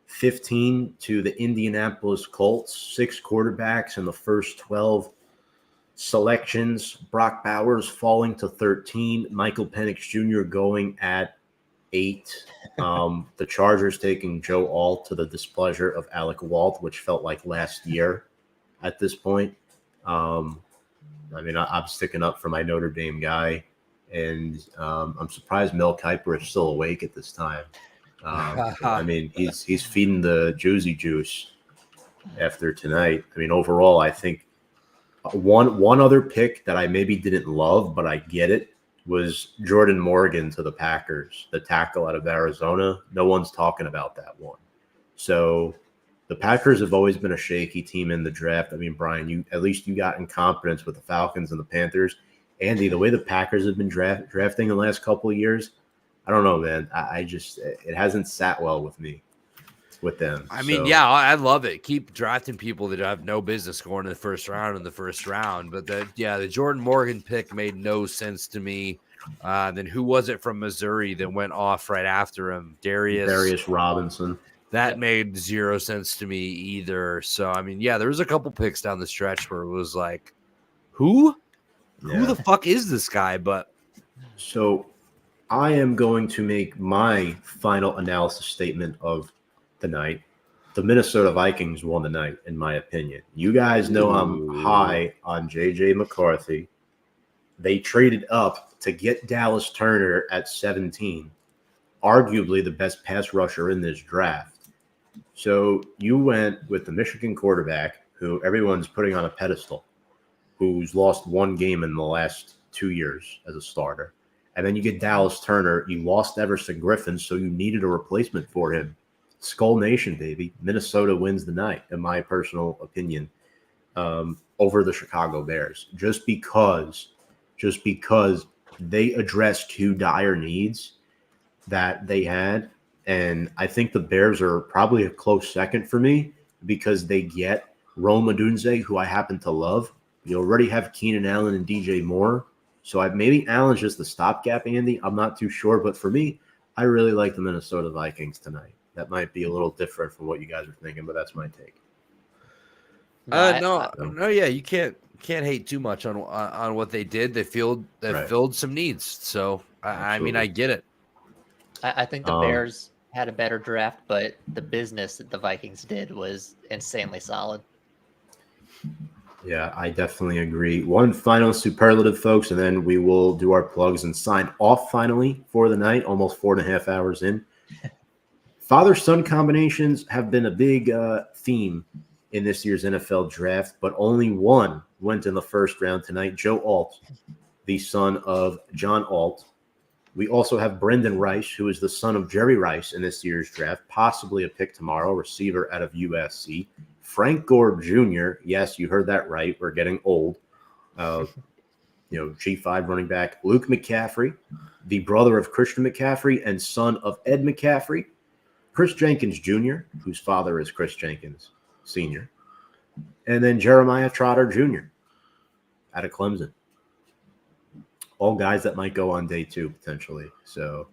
15 to the Indianapolis Colts. 6 quarterbacks in the first 12 selections. Brock Bowers falling to 13. Michael Penix Jr. going at 8. The Chargers taking Joe Alt to the displeasure of Alec Walt, which felt like last year at this point. I mean, I'm sticking up for my Notre Dame guy, and I'm surprised Mel Kiper is still awake at this time. I mean, he's feeding the juicy juice after tonight. I mean, overall, I think one other pick that I maybe didn't love, but I get it, was Jordan Morgan to the Packers, the tackle out of Arizona. No one's talking about that one. So the Packers have always been a shaky team in the draft. I mean, Brian, you got in confidence with the Falcons and the Panthers. Andy, the way the Packers have been drafting the last couple of years, I don't know, man. I just it hasn't sat well with me with them. I mean, yeah, I love it. Keep drafting people that have no business going in the first round. But the Jordan Morgan pick made no sense to me. Then who was it from Missouri that went off right after him? Darius Robinson. That made 0 sense to me either. So, I mean, yeah, there was a couple picks down the stretch where it was like, who the fuck is this guy? But so I am going to make my final analysis statement of the night. The Minnesota Vikings won the night, in my opinion. You guys know I'm high on J.J. McCarthy. They traded up to get Dallas Turner at 17, arguably the best pass rusher in this draft. So you went with the Michigan quarterback, who everyone's putting on a pedestal, who's lost 1 game in the last 2 years as a starter. And then you get Dallas Turner. You lost Everson Griffin, so you needed a replacement for him. Skull Nation, baby. Minnesota wins the night, in my personal opinion, over the Chicago Bears. Just because they addressed 2 dire needs that they had. And I think the Bears are probably a close second for me because they get Rome Odunze, who I happen to love. You already have Keenan Allen and DJ Moore. So maybe Allen's just the stopgap, Andy. I'm not too sure. But for me, I really like the Minnesota Vikings tonight. That might be a little different from what you guys are thinking, but that's my take. Yeah, you can't hate too much on what they did. They filled some needs. So I mean, I get it. I think the Bears had a better draft, but the business that the Vikings did was insanely solid. Yeah, I definitely agree. One final superlative, folks, and then we will do our plugs and sign off finally for the night, almost 4.5 hours in. Father-son combinations have been a big theme in this year's NFL draft, but only one went in the first round tonight, Joe Alt, the son of John Alt. We also have Brendan Rice, who is the son of Jerry Rice in this year's draft, possibly a pick tomorrow, receiver out of USC. Frank Gore Jr., yes, you heard that right. We're getting old. G5 running back. Luke McCaffrey, the brother of Christian McCaffrey and son of Ed McCaffrey. Chris Jenkins Jr., whose father is Chris Jenkins Sr., and then Jeremiah Trotter Jr. out of Clemson. All guys that might go on day 2 potentially. So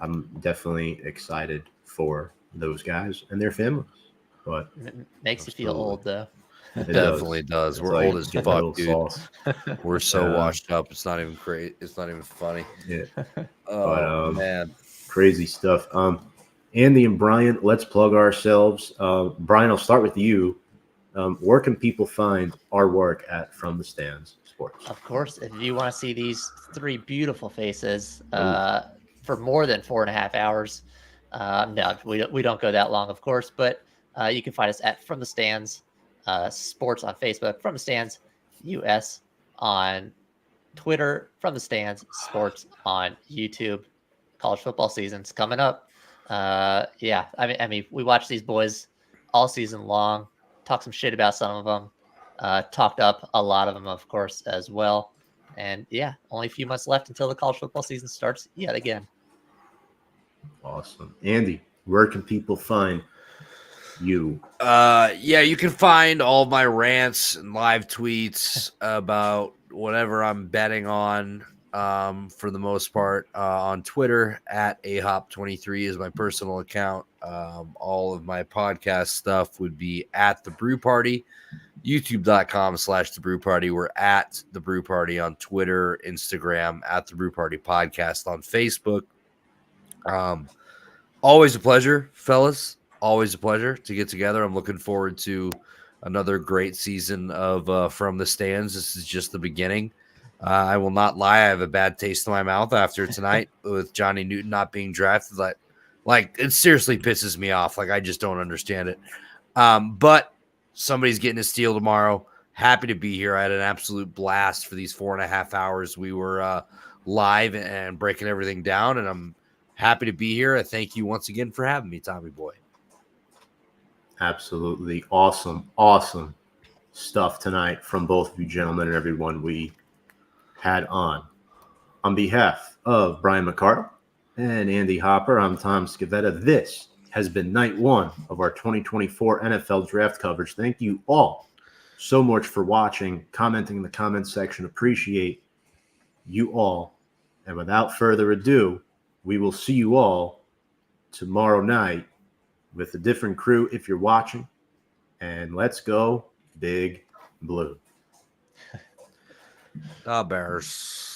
I'm definitely excited for those guys and their families. But makes you feel old, though. It definitely does. It's We're like old as getting a little fuck, dude. sauce. We're so washed up. It's not even great. It's not even funny. Yeah. Oh, man. Crazy stuff. Andy and Brian, let's plug ourselves. Brian, I'll start with you. Where can people find our work at From the Stands Sports? Of course, if you want to see these 3 beautiful faces for more than 4.5 hours, no, we don't go that long, of course, but you can find us at From the Stands Sports on Facebook, From the Stands US on Twitter, From the Stands Sports on YouTube. College football season's coming up. Yeah, I mean, we watch these boys all season long, talk some shit about some of them, talked up a lot of them, of course, as well. And yeah, only a few months left until the college football season starts yet again. Awesome. Andy, where can people find you? Yeah, you can find all of my rants and live tweets about whatever I'm betting on, for the most part, on Twitter at ahop23 is my personal account. All of my podcast stuff would be at The Brew Party, youtube.com/The Brew Party. We're at The Brew Party on Twitter, Instagram, at The Brew Party Podcast on Facebook. Always a pleasure, fellas. Always a pleasure to get together. I'm looking forward to another great season of From the Stands. This is just the beginning. I will not lie. I have a bad taste in my mouth after tonight with Johnny Newton not being drafted. Like it seriously pisses me off. Like I just don't understand it. But somebody's getting a steal tomorrow. Happy to be here. I had an absolute blast for these 4.5 hours. We were live and breaking everything down, and I'm happy to be here. I thank you once again for having me, Tommy Boy. Absolutely awesome stuff tonight from both of you gentlemen and everyone we had on. On behalf of Brian McCardle and Andy Hopper, I'm Tom Scavetta. This has been night 1 of our 2024 NFL draft coverage. Thank you all so much for watching, commenting in the comments section. Appreciate you all. And without further ado, we will see you all tomorrow night with a different crew if you're watching. And let's go Big Blue. Bears.